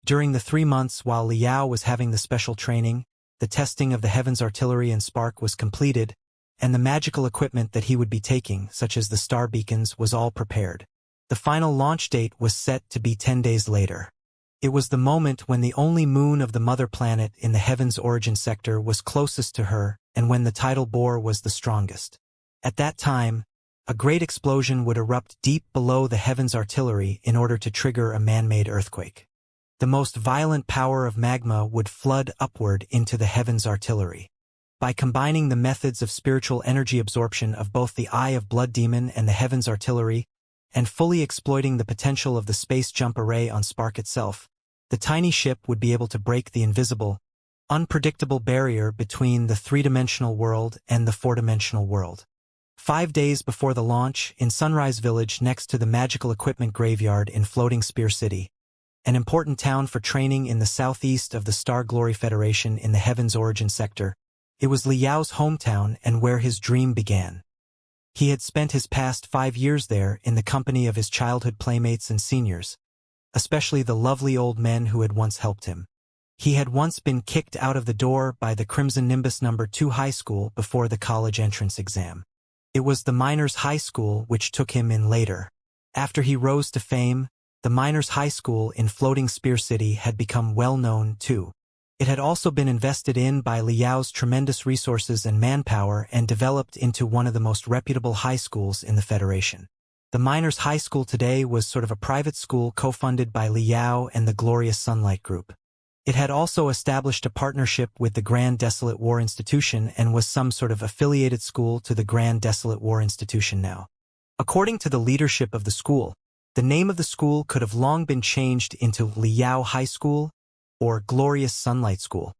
During the 3 months while Li Yao was having the special training, the testing of the Heaven's artillery and spark was completed, and the magical equipment that he would be taking, such as the star beacons, was all prepared. The final launch date was set to be 10 days later. It was the moment when the only moon of the mother planet in the Heaven's Origin sector was closest to her and when the tidal bore was the strongest. At that time, a great explosion would erupt deep below the Heaven's artillery in order to trigger a man-made earthquake. The most violent power of magma would flood upward into the Heaven's artillery. By combining the methods of spiritual energy absorption of both the Eye of Blood Demon and the Heaven's artillery, and fully exploiting the potential of the space jump array on Spark itself, the tiny ship would be able to break the invisible, unpredictable barrier between the three-dimensional world and the four-dimensional world. 5 days before the launch, in Sunrise Village next to the magical equipment graveyard in Floating Spear City, an important town for training in the southeast of the Star Glory Federation in the Heaven's Origin sector, it was Li Yao's hometown and where his dream began. He had spent his past 5 years there in the company of his childhood playmates and seniors, especially the lovely old men who had once helped him. He had once been kicked out of the door by the Crimson Nimbus No. 2 high school before the college entrance exam. It was the Miners' High School which took him in later. After he rose to fame, the Miners' High School in Floating Spear City had become well known too. It had also been invested in by Li Yao's tremendous resources and manpower and developed into one of the most reputable high schools in the Federation. The Miners' High School today was sort of a private school co-funded by Li Yao and the Glorious Sunlight Group. It had also established a partnership with the Grand Desolate War Institution and was some sort of affiliated school to the Grand Desolate War Institution now. According to the leadership of the school, the name of the school could have long been changed into Li Yao High School or Glorious Sunlight School.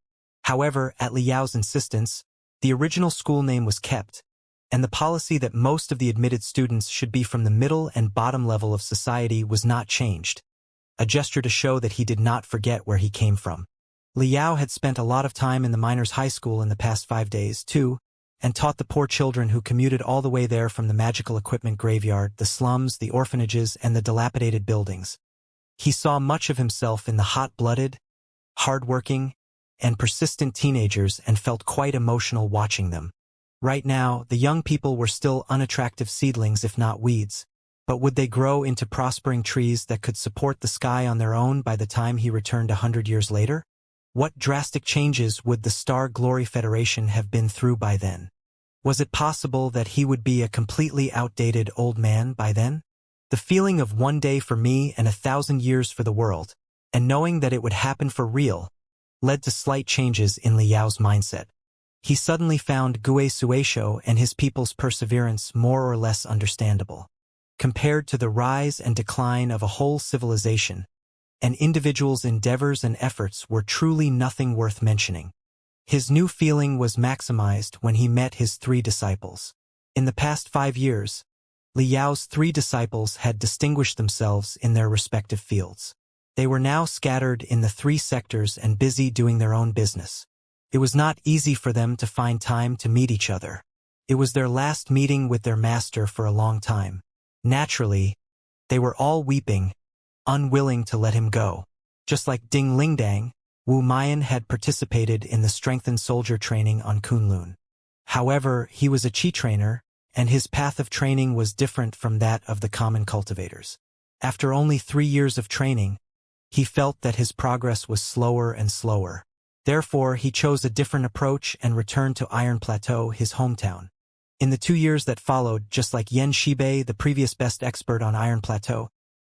However, at Li Yao's insistence, the original school name was kept, and the policy that most of the admitted students should be from the middle and bottom level of society was not changed, a gesture to show that he did not forget where he came from. Li Yao had spent a lot of time in the Miners' High School in the past 5 days, too, and taught the poor children who commuted all the way there from the magical equipment graveyard, the slums, the orphanages, and the dilapidated buildings. He saw much of himself in the hot-blooded, hard-working, and persistent teenagers and felt quite emotional watching them. Right now, the young people were still unattractive seedlings if not weeds, but would they grow into prospering trees that could support the sky on their own by the time he returned 100 years later? What drastic changes would the Star Glory Federation have been through by then? Was it possible that he would be a completely outdated old man by then? The feeling of one day for me and 1,000 years for the world, and knowing that it would happen for real, led to slight changes in Liao's mindset. He suddenly found Gue Suesho and his people's perseverance more or less understandable. Compared to the rise and decline of a whole civilization, an individual's endeavors and efforts were truly nothing worth mentioning. His new feeling was maximized when he met his 3 disciples. In the past 5 years, Liao's 3 disciples had distinguished themselves in their respective fields. They were now scattered in the 3 sectors and busy doing their own business. It was not easy for them to find time to meet each other. It was their last meeting with their master for a long time. Naturally, they were all weeping, unwilling to let him go. Just like Ding Lingdang, Wu Mayan had participated in the strengthened soldier training on Kunlun. However, he was a chi trainer, and his path of training was different from that of the common cultivators. After only 3 years of training, he felt that his progress was slower and slower. Therefore, he chose a different approach and returned to Iron Plateau, his hometown. In the 2 years that followed, just like Yen Shibei, the previous best expert on Iron Plateau,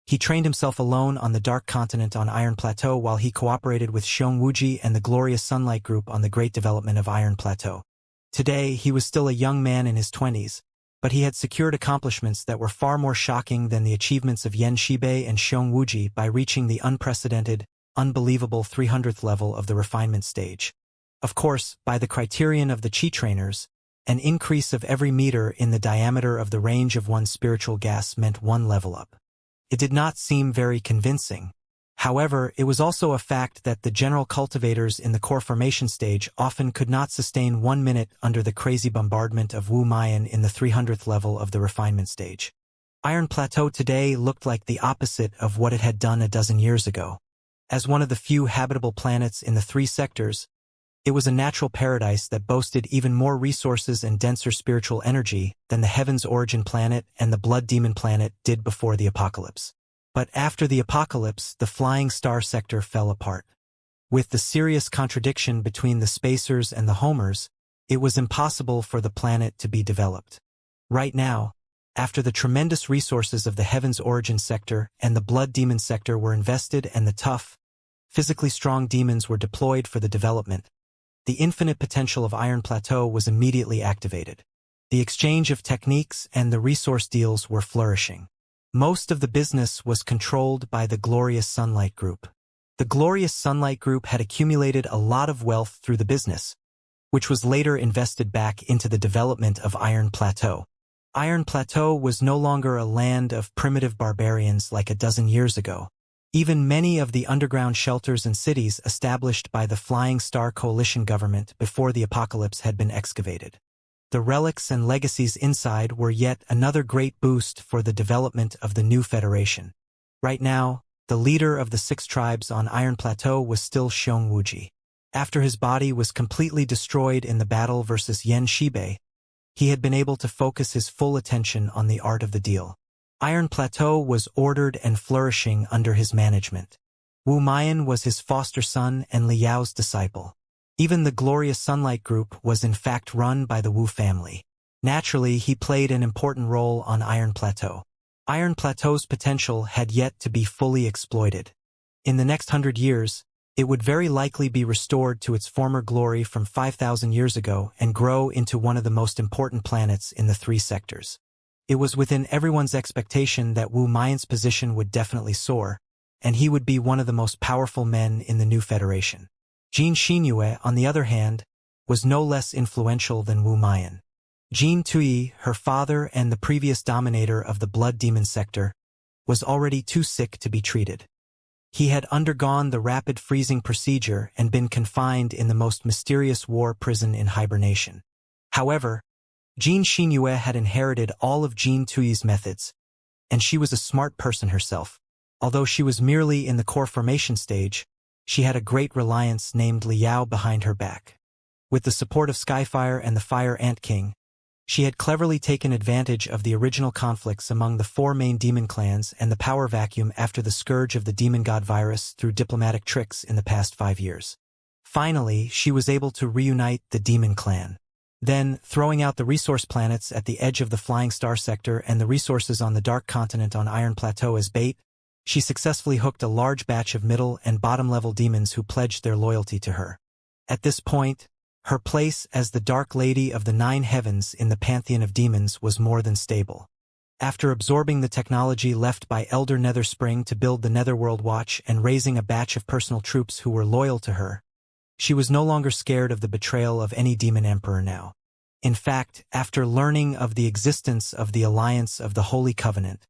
he trained himself alone on the Dark Continent on Iron Plateau while he cooperated with Xiong Wuji and the Glorious Sunlight Group on the great development of Iron Plateau. Today, he was still a young man in his 20s, but he had secured accomplishments that were far more shocking than the achievements of Yen Shibei and Xiong Wuji by reaching the unprecedented, unbelievable 300th level of the refinement stage. Of course, by the criterion of the Chi trainers, an increase of every meter in the diameter of the range of one's spiritual gas meant 1 level up. It did not seem very convincing. However, it was also a fact that the general cultivators in the core formation stage often could not sustain 1 minute under the crazy bombardment of Wu Mayan in the 300th level of the refinement stage. Iron Plateau today looked like the opposite of what it had done a dozen years ago. As one of the few habitable planets in the 3 sectors, it was a natural paradise that boasted even more resources and denser spiritual energy than the Heaven's Origin planet and the Blood Demon planet did before the apocalypse. But after the apocalypse, the Flying Star sector fell apart. With the serious contradiction between the Spacers and the Homers, it was impossible for the planet to be developed. Right now, after the tremendous resources of the Heaven's Origin sector and the Blood Demon sector were invested and the tough, physically strong demons were deployed for the development, the infinite potential of Iron Plateau was immediately activated. The exchange of techniques and the resource deals were flourishing. Most of the business was controlled by the Glorious Sunlight Group. The Glorious Sunlight Group had accumulated a lot of wealth through the business, which was later invested back into the development of Iron Plateau. Iron Plateau was no longer a land of primitive barbarians like a dozen years ago. Even many of the underground shelters and cities established by the Flying Star Coalition government before the apocalypse had been excavated. The relics and legacies inside were yet another great boost for the development of the new federation. Right now, the leader of the 6 tribes on Iron Plateau was still Xiong Wuji. After his body was completely destroyed in the battle versus Yen Shibei, he had been able to focus his full attention on the art of the deal. Iron Plateau was ordered and flourishing under his management. Wu Mayan was his foster son and Liao's disciple. Even the Glorious Sunlight Group was in fact run by the Wu family. Naturally, he played an important role on Iron Plateau. Iron Plateau's potential had yet to be fully exploited. In the next 100 years, it would very likely be restored to its former glory from 5,000 years ago and grow into one of the most important planets in the 3 sectors. It was within everyone's expectation that Wu Mayan's position would definitely soar, and he would be one of the most powerful men in the new federation. Jin Xinyue, on the other hand, was no less influential than Wu Mayan. Jin Tui, her father and the previous dominator of the Blood Demon sector, was already too sick to be treated. He had undergone the rapid freezing procedure and been confined in the most mysterious war prison in hibernation. However, Jin Xinyue had inherited all of Jin Tui's methods, and she was a smart person herself. Although she was merely in the core formation stage, she had a great reliance named Liao behind her back. With the support of Skyfire and the Fire Ant King, She had cleverly taken advantage of the original conflicts among the four main demon clans and the power vacuum after the scourge of the demon god virus through diplomatic tricks in the past 5 years. Finally, she was able to reunite the demon clan. Then, throwing out the resource planets at the edge of the Flying Star sector and the resources on the Dark Continent on Iron Plateau as bait, she successfully hooked a large batch of middle and bottom-level demons who pledged their loyalty to her. At this point, her place as the Dark Lady of the Nine Heavens in the pantheon of demons was more than stable. After absorbing the technology left by Elder Netherspring to build the Netherworld Watch and raising a batch of personal troops who were loyal to her, she was no longer scared of the betrayal of any demon emperor now. In fact, after learning of the existence of the Alliance of the Holy Covenant,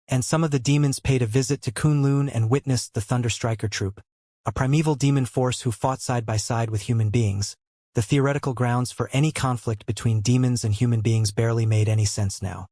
and some of the demons paid a visit to Kunlun and witnessed the Thunderstriker troop, a primeval demon force who fought side by side with human beings, the theoretical grounds for any conflict between demons and human beings barely made any sense now.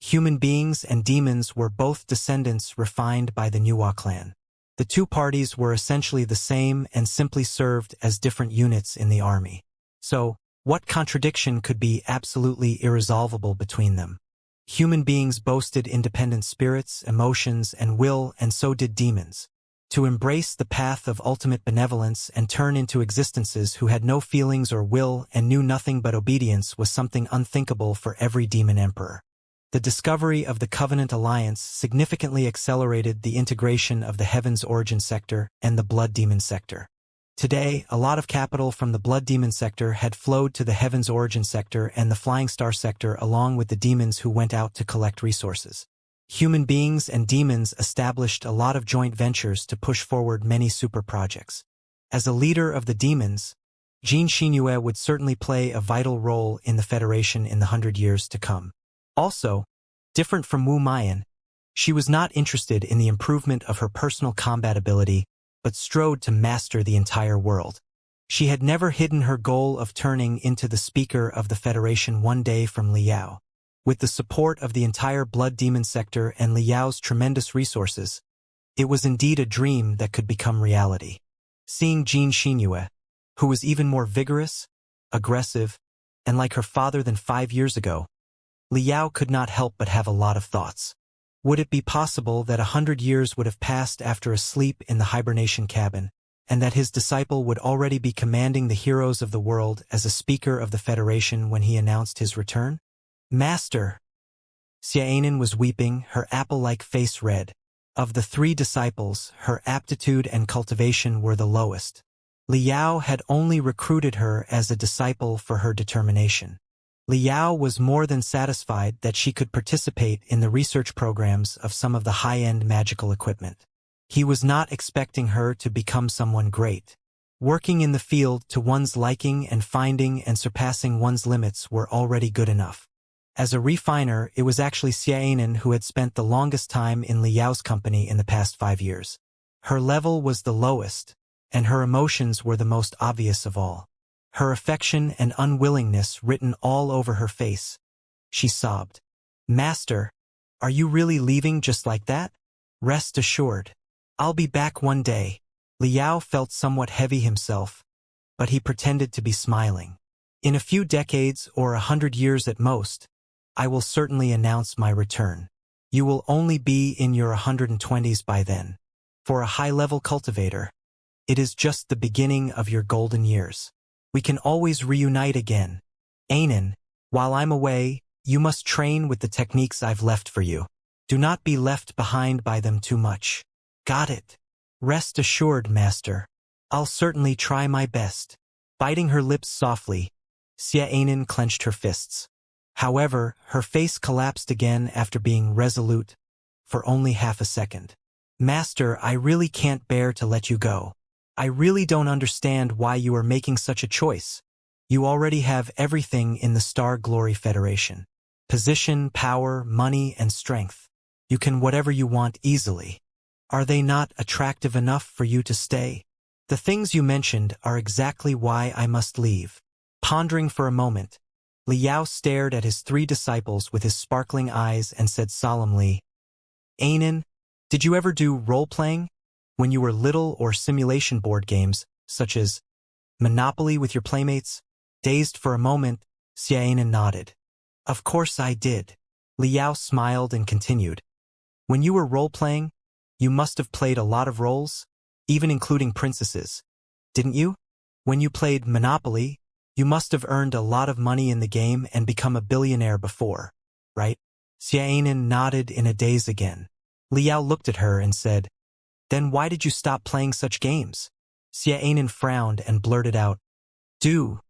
Human beings and demons were both descendants refined by the Nuwa clan. The two parties were essentially the same and simply served as different units in the army. So, what contradiction could be absolutely irresolvable between them? Human beings boasted independent spirits, emotions, and will, and so did demons. To embrace the path of ultimate benevolence and turn into existences who had no feelings or will and knew nothing but obedience was something unthinkable for every demon emperor. The discovery of the Covenant Alliance significantly accelerated the integration of the Heaven's Origin sector and the Blood Demon sector. Today, a lot of capital from the Blood Demon sector had flowed to the Heaven's Origin sector and the Flying Star sector along with the demons who went out to collect resources. Human beings and demons established a lot of joint ventures to push forward many super projects. As a leader of the demons, Xianxia would certainly play a vital role in the Federation in the 100 years to come. Also, different from Wu Mayan, she was not interested in the improvement of her personal combat ability, but strove to master the entire world. She had never hidden her goal of turning into the Speaker of the Federation one day from Liao. With the support of the entire Blood Demon sector and Liao's tremendous resources, it was indeed a dream that could become reality. Seeing Xianxia, who was even more vigorous, aggressive, and like her father than 5 years ago, Liao could not help but have a lot of thoughts. Would it be possible that 100 years would have passed after a sleep in the hibernation cabin, and that his disciple would already be commanding the heroes of the world as a Speaker of the Federation when he announced his return? Master! Xianxia was weeping, her apple-like face red. Of the 3 disciples, her aptitude and cultivation were the lowest. Liao had only recruited her as a disciple for her determination. Liao was more than satisfied that she could participate in the research programs of some of the high-end magical equipment. He was not expecting her to become someone great. Working in the field to one's liking and finding and surpassing one's limits were already good enough. As a refiner, it was actually Xianxia who had spent the longest time in Liao's company in the past 5 years. Her level was the lowest, and her emotions were the most obvious of all. Her affection and unwillingness written all over her face. She sobbed. Master, are you really leaving just like that? Rest assured. I'll be back one day. Liao felt somewhat heavy himself, but he pretended to be smiling. In a few decades or 100 years at most, I will certainly announce my return. You will only be in your 120s by then. For a high-level cultivator, it is just the beginning of your golden years. We can always reunite again. Ainen, while I'm away, you must train with the techniques I've left for you. Do not be left behind by them too much. Got it. Rest assured, Master. I'll certainly try my best. Biting her lips softly, Xianxia clenched her fists. However, her face collapsed again after being resolute for only half a second. Master, I really can't bear to let you go. I really don't understand why you are making such a choice. You already have everything in the Star Glory Federation. Position, power, money, and strength. You can whatever you want easily. Are they not attractive enough for you to stay? The things you mentioned are exactly why I must leave. Pondering for a moment, Liao stared at his 3 disciples with his sparkling eyes and said solemnly, Ainen, did you ever do role-playing? When you were little, or simulation board games, such as Monopoly with your playmates? Dazed for a moment, Xianxia nodded. Of course I did. Liao smiled and continued. When you were role-playing, you must have played a lot of roles, even including princesses, didn't you? When you played Monopoly, you must have earned a lot of money in the game and become a billionaire before, right? Xianxia nodded in a daze again. Liao looked at her and said, Then why did you stop playing such games? Xianxia frowned and blurted out, Do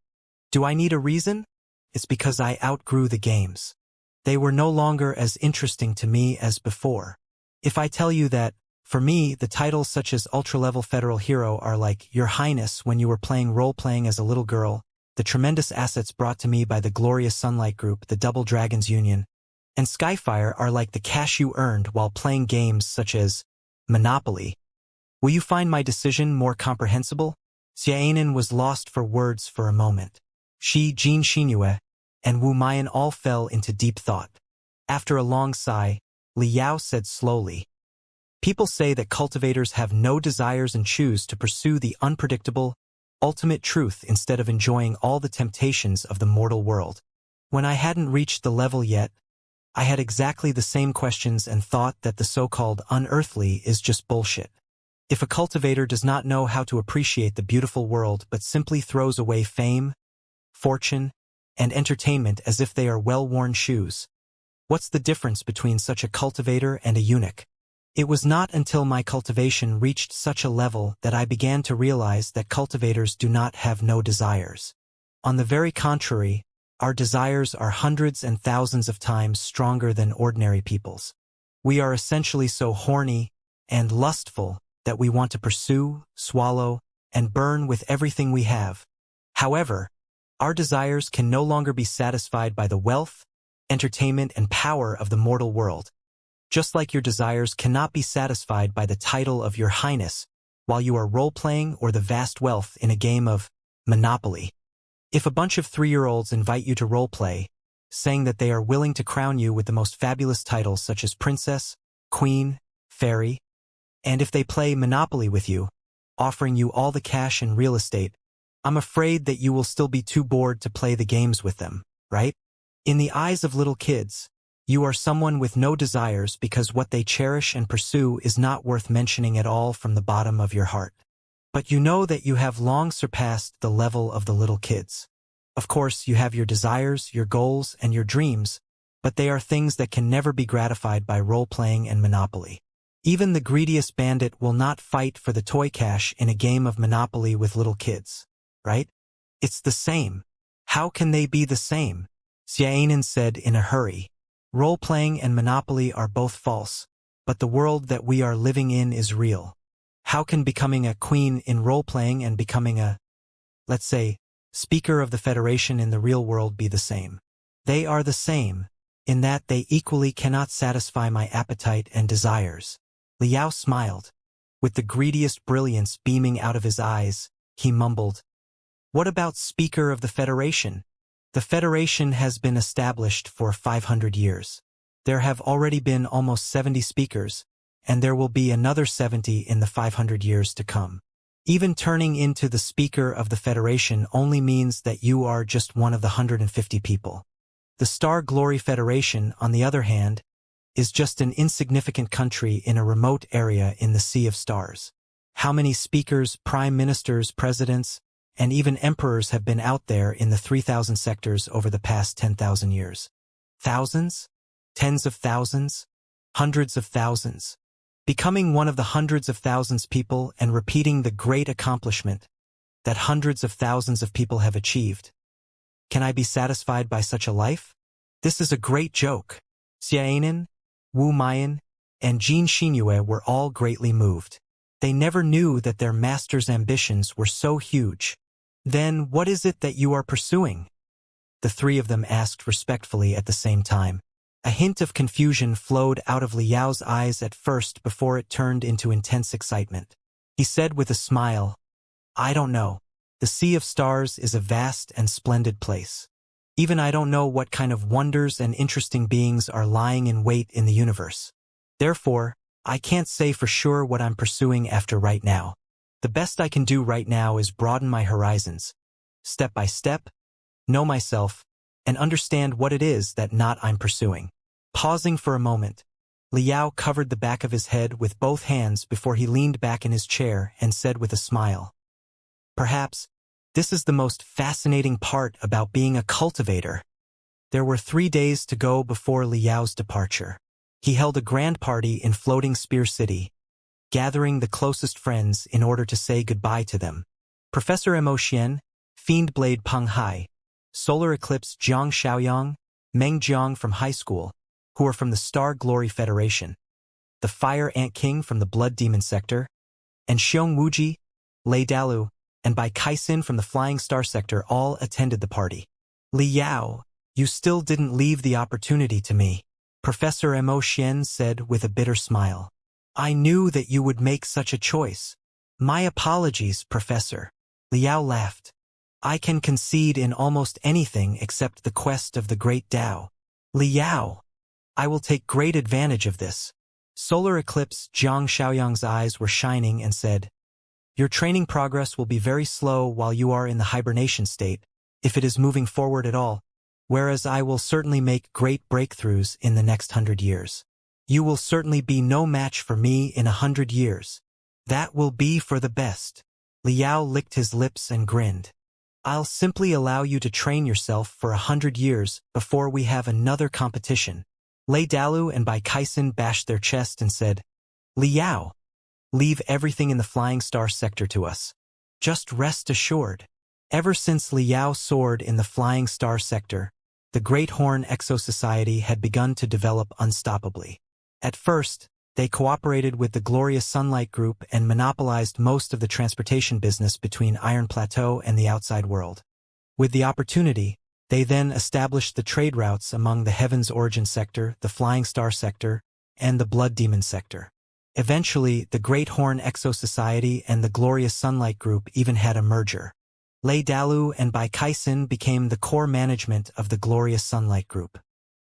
I need a reason? It's because I outgrew the games. They were no longer as interesting to me as before. If I tell you that, for me, the titles such as ultra-level federal hero are like Your Highness when you were playing role-playing as a little girl, the tremendous assets brought to me by the glorious Sunlight Group, the Double Dragons Union, and Skyfire are like the cash you earned while playing games such as Monopoly. Will you find my decision more comprehensible? Xianxia was lost for words for a moment. She, Xianxia, and Wu Mayan all fell into deep thought. After a long sigh, Liao said slowly, People say that cultivators have no desires and choose to pursue the unpredictable, ultimate truth instead of enjoying all the temptations of the mortal world. When I hadn't reached the level yet, I had exactly the same questions and thought that the so-called unearthly is just bullshit. If a cultivator does not know how to appreciate the beautiful world but simply throws away fame, fortune, and entertainment as if they are well-worn shoes, what's the difference between such a cultivator and a eunuch? It was not until my cultivation reached such a level that I began to realize that cultivators do not have no desires. On the very contrary, our desires are hundreds and thousands of times stronger than ordinary people's. We are essentially so horny and lustful that we want to pursue, swallow, and burn with everything we have. However, our desires can no longer be satisfied by the wealth, entertainment, and power of the mortal world. Just like your desires cannot be satisfied by the title of Your Highness while you are role-playing or the vast wealth in a game of Monopoly. If a bunch of 3-year-olds invite you to role-play, saying that they are willing to crown you with the most fabulous titles such as Princess, Queen, Fairy, and if they play Monopoly with you, offering you all the cash and real estate, I'm afraid that you will still be too bored to play the games with them, right? In the eyes of little kids, you are someone with no desires because what they cherish and pursue is not worth mentioning at all from the bottom of your heart. But you know that you have long surpassed the level of the little kids. Of course, you have your desires, your goals, and your dreams, but they are things that can never be gratified by role-playing and Monopoly. Even the greediest bandit will not fight for the toy cash in a game of Monopoly with little kids, right? It's the same. How can they be the same? Xianxia said in a hurry. Role-playing and Monopoly are both false, but the world that we are living in is real. How can becoming a queen in role-playing and becoming a, let's say, Speaker of the Federation in the real world be the same? They are the same, in that they equally cannot satisfy my appetite and desires. Liao smiled. With the greediest brilliance beaming out of his eyes, he mumbled, What about Speaker of the Federation? The Federation has been established for 500 years. There have already been almost 70 speakers, and there will be another 70 in the 500 years to come. Even turning into the Speaker of the Federation only means that you are just one of the 150 people. The Star Glory Federation, on the other hand, is just an insignificant country in a remote area in the Sea of Stars. How many speakers, prime ministers, presidents, and even emperors have been out there in the 3,000 sectors over the past 10,000 years? Thousands? Tens of thousands? Hundreds of thousands? Becoming one of the hundreds of thousands people and repeating the great accomplishment that hundreds of thousands of people have achieved. Can I be satisfied by such a life? This is a great joke. Xianxia, Wu Mayan, and Xianxia were all greatly moved. They never knew that their master's ambitions were so huge. Then what is it that you are pursuing? The three of them asked respectfully at the same time. A hint of confusion flowed out of Liao's eyes at first before it turned into intense excitement. He said with a smile, I don't know. The Sea of Stars is a vast and splendid place. Even I don't know what kind of wonders and interesting beings are lying in wait in the universe. Therefore, I can't say for sure what I'm pursuing after right now. The best I can do right now is broaden my horizons, step by step, know myself, and understand what it is that not I'm pursuing. Pausing for a moment, Liao covered the back of his head with both hands before he leaned back in his chair and said with a smile, "Perhaps this is the most fascinating part about being a cultivator." There were 3 days to go before Liao's departure. He held a grand party in Floating Spear City, gathering the closest friends in order to say goodbye to them. Professor Mo Xian, Fiend Blade Peng Hai, Solar Eclipse Jiang Xiaoyang, Meng Jiang from high school, who are from the Star Glory Federation, the Fire Ant King from the Blood Demon Sector, and Xiong Wuji, Lei Dalu, and Bai Kaisin from the Flying Star Sector all attended the party. "Liao, you still didn't leave the opportunity to me," Professor Mo Xian said with a bitter smile. "I knew that you would make such a choice." "My apologies, Professor." Liao laughed. "I can concede in almost anything except the quest of the Great Tao." "Liao, I will take great advantage of this." Solar Eclipse Jiang Xiaoyang's eyes were shining and said, "Your training progress will be very slow while you are in the hibernation state, if it is moving forward at all, whereas I will certainly make great breakthroughs in the next 100 years. You will certainly be no match for me in 100 years. That will be for the best." Liao licked his lips and grinned. "I'll simply allow you to train yourself for 100 years before we have another competition." Lei Dalu and Bai Kaisin bashed their chest and said, "Liao, leave everything in the Flying Star Sector to us. Just rest assured." Ever since Liao soared in the Flying Star Sector, the Great Horn Exo Society had begun to develop unstoppably. At first, they cooperated with the Glorious Sunlight Group and monopolized most of the transportation business between Iron Plateau and the outside world. With the opportunity, they then established the trade routes among the Heaven's Origin Sector, the Flying Star Sector, and the Blood Demon Sector. Eventually, the Great Horn Exo Society and the Glorious Sunlight Group even had a merger. Lei Dalu and Bai Kaisin became the core management of the Glorious Sunlight Group.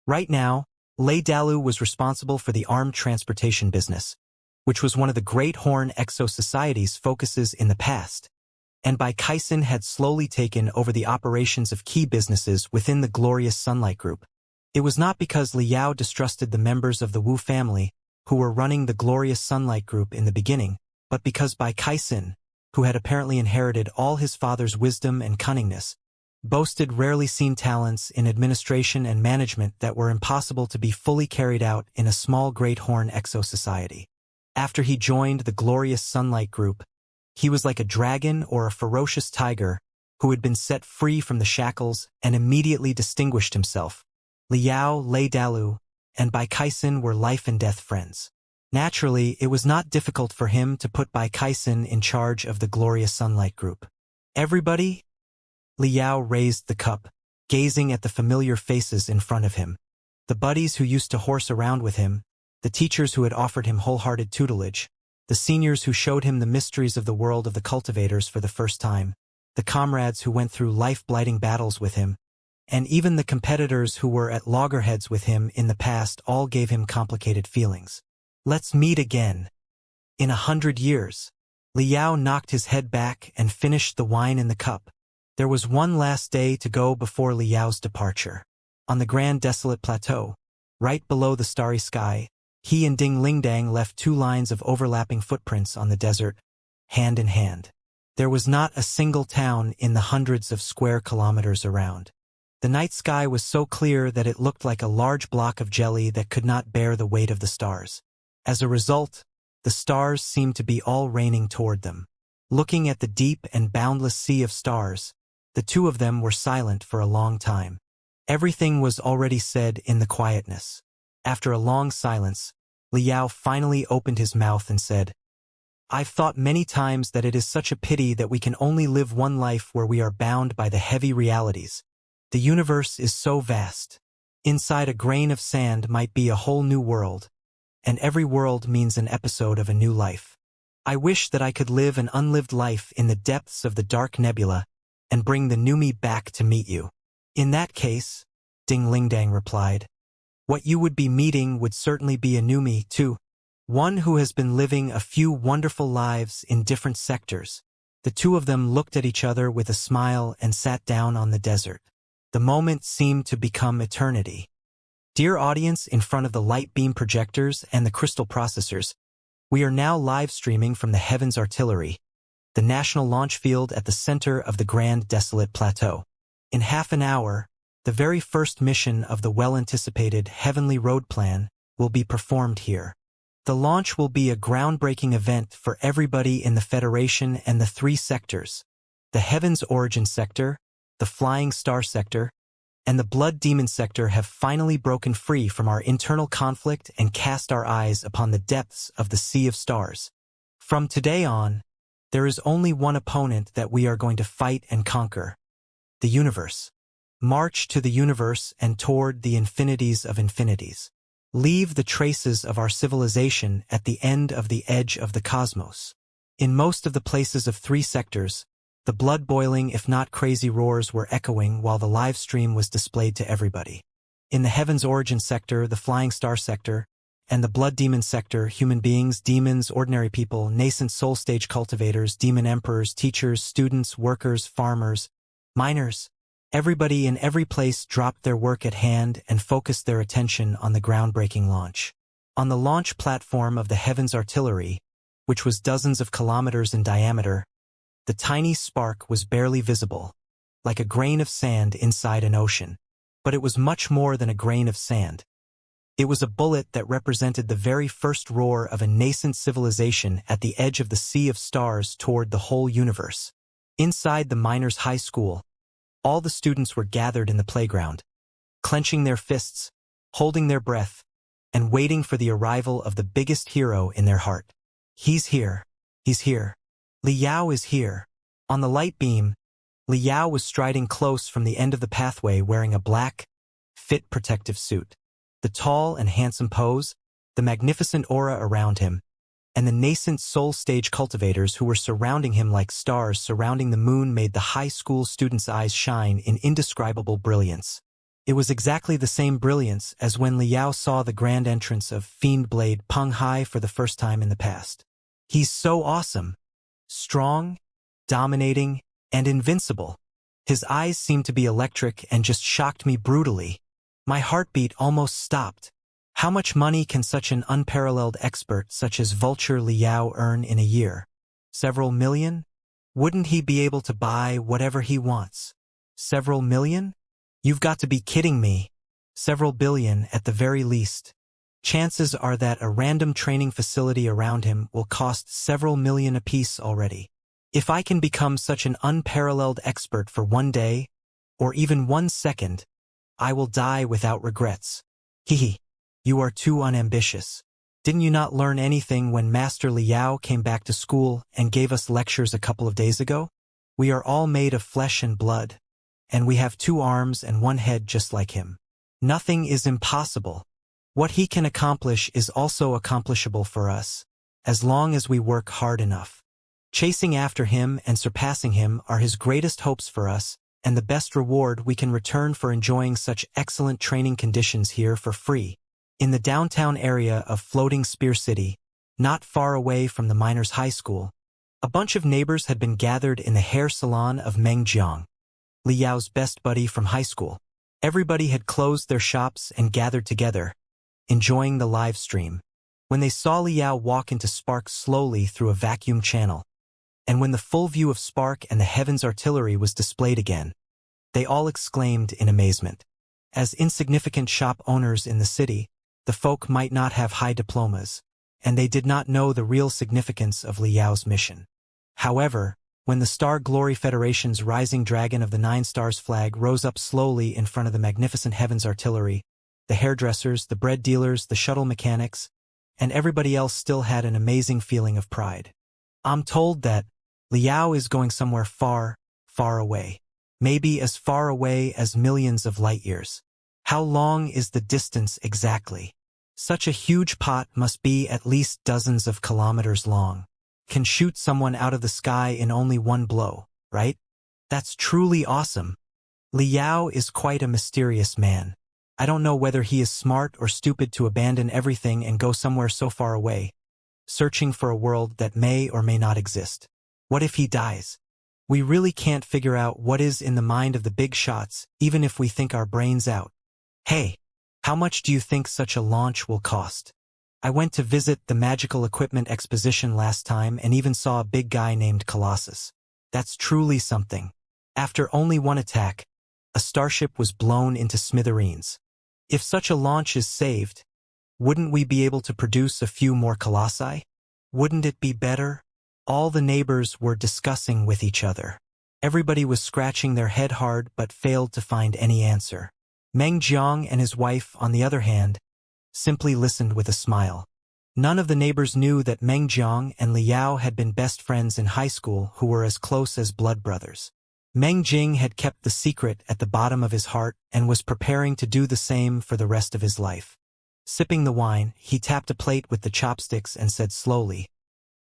Right now, Lei Dalu was responsible for the armed transportation business, which was one of the Great Horn Exo Society's focuses in the past, and Bai Kaisin had slowly taken over the operations of key businesses within the Glorious Sunlight Group. It was not because Liao distrusted the members of the Wu family who were running the Glorious Sunlight Group in the beginning, but because Bai Kaisin, who had apparently inherited all his father's wisdom and cunningness, boasted rarely seen talents in administration and management that were impossible to be fully carried out in a small Great Horn Exo Society. After he joined the Glorious Sunlight Group, he was like a dragon or a ferocious tiger who had been set free from the shackles and immediately distinguished himself. Liao, Lei Dalu, and Bai Kaisin were life and death friends. Naturally, it was not difficult for him to put Bai Kaisin in charge of the Glorious Sunlight Group. "Everybody?" Liao raised the cup, gazing at the familiar faces in front of him. The buddies who used to horse around with him, the teachers who had offered him wholehearted tutelage, the seniors who showed him the mysteries of the world of the cultivators for the first time, the comrades who went through life-blighting battles with him, and even the competitors who were at loggerheads with him in the past all gave him complicated feelings. "Let's meet again. In 100 years." Liao knocked his head back and finished the wine in the cup. There was one last day to go before Liao's departure. On the Grand Desolate Plateau, right below the starry sky, he and Ding Lingdang left 2 lines of overlapping footprints on the desert, hand in hand. There was not a single town in the hundreds of square kilometers around. The night sky was so clear that it looked like a large block of jelly that could not bear the weight of the stars. As a result, the stars seemed to be all raining toward them. Looking at the deep and boundless sea of stars, the two of them were silent for a long time. Everything was already said in the quietness. After a long silence, Liao finally opened his mouth and said, "I've thought many times that it is such a pity that we can only live one life where we are bound by the heavy realities. The universe is so vast. Inside a grain of sand might be a whole new world, and every world means an episode of a new life. I wish that I could live an unlived life in the depths of the dark nebula and bring the new me back to meet you." "In that case," Ding Lingdang replied, "what you would be meeting would certainly be a new me, too. One who has been living a few wonderful lives in different sectors." The two of them looked at each other with a smile and sat down on the desert. The moment seemed to become eternity. Dear audience in front of the light beam projectors and the crystal processors, we are now live streaming from the Heavens Artillery, the national launch field at the center of the Grand Desolate Plateau. In half an hour, the very first mission of the well-anticipated Heavenly Road Plan will be performed here. The launch will be a groundbreaking event for everybody in the Federation and the 3 sectors: the Heavens Origin Sector, the Flying Star Sector, and the Blood Demon Sector have finally broken free from our internal conflict and cast our eyes upon the depths of the Sea of Stars. From today on, there is only one opponent that we are going to fight and conquer: the universe. March to the universe and toward the infinities of infinities. Leave the traces of our civilization at the end of the edge of the cosmos. In most of the places of 3 sectors, the blood-boiling if not crazy roars were echoing while the live stream was displayed to everybody. In the Heavens Origin Sector, the Flying Star Sector, and the Blood Demon Sector, human beings, demons, ordinary people, nascent soul stage cultivators, demon emperors, teachers, students, workers, farmers, miners, everybody in every place dropped their work at hand and focused their attention on the groundbreaking launch. On the launch platform of the Heavens Artillery, which was dozens of kilometers in diameter, the tiny spark was barely visible, like a grain of sand inside an ocean. But it was much more than a grain of sand. It was a bullet that represented the very first roar of a nascent civilization at the edge of the Sea of Stars toward the whole universe. Inside the miners' high school, all the students were gathered in the playground, clenching their fists, holding their breath, and waiting for the arrival of the biggest hero in their heart. He's here. He's here. Li Yao is here. On the light beam, Li Yao was striding close from the end of the pathway wearing a black, fit protective suit. The tall and handsome pose, the magnificent aura around him, and the nascent soul stage cultivators who were surrounding him like stars surrounding the moon made the high school students' eyes shine in indescribable brilliance. It was exactly the same brilliance as when Li Yao saw the grand entrance of Fiend Blade Peng Hai for the first time in the past. He's so awesome, strong, dominating, and invincible. His eyes seemed to be electric and just shocked me brutally. My heartbeat almost stopped. How much money can such an unparalleled expert such as Vulture Li Yao earn in a year? Several million? Wouldn't he be able to buy whatever he wants? Several million? You've got to be kidding me. Several billion at the very least. Chances are that a random training facility around him will cost several million apiece already. If I can become such an unparalleled expert for one day, or even 1 second, I will die without regrets. Hehe. You are too unambitious. Didn't you not learn anything when Master Li Yao came back to school and gave us lectures a couple of days ago? We are all made of flesh and blood, and we have 2 arms and 1 head just like him. Nothing is impossible. What he can accomplish is also accomplishable for us, as long as we work hard enough. Chasing after him and surpassing him are his greatest hopes for us, and the best reward we can return for enjoying such excellent training conditions here for free. In the downtown area of Floating Spear City, not far away from the miners' high school, a bunch of neighbors had been gathered in the hair salon of Meng Jiang, Li Yao's best buddy from high school. Everybody had closed their shops and gathered together, enjoying the live stream. When they saw Li Yao walk into Spark slowly through a vacuum channel, and when the full view of Spark and the Heavens Artillery was displayed again, they all exclaimed in amazement. As insignificant shop owners in the city, the folk might not have high diplomas, and they did not know the real significance of Li Yao's mission. However, when the Star Glory Federation's rising dragon of the 9 stars flag rose up slowly in front of the magnificent Heavens Artillery, the hairdressers, the bread dealers, the shuttle mechanics, and everybody else still had an amazing feeling of pride. I'm told that Li Yao is going somewhere far, far away. Maybe as far away as millions of light years. How long is the distance exactly? Such a huge pot must be at least dozens of kilometers long. Can shoot someone out of the sky in only 1 blow, right? That's truly awesome. Li Yao is quite a mysterious man. I don't know whether he is smart or stupid to abandon everything and go somewhere so far away, searching for a world that may or may not exist. What if he dies? We really can't figure out what is in the mind of the big shots, even if we think our brains out. Hey, how much do you think such a launch will cost? I went to visit the Magical Equipment Exposition last time and even saw a big guy named Colossus. That's truly something. After only one attack, a starship was blown into smithereens. If such a launch is saved, wouldn't we be able to produce a few more colossi? Wouldn't it be better? All the neighbors were discussing with each other. Everybody was scratching their head hard but failed to find any answer. Meng Jiang and his wife, on the other hand, simply listened with a smile. None of the neighbors knew that Meng Jiang and Liao had been best friends in high school who were as close as blood brothers. Meng Jing had kept the secret at the bottom of his heart and was preparing to do the same for the rest of his life. Sipping the wine, he tapped a plate with the chopsticks and said slowly,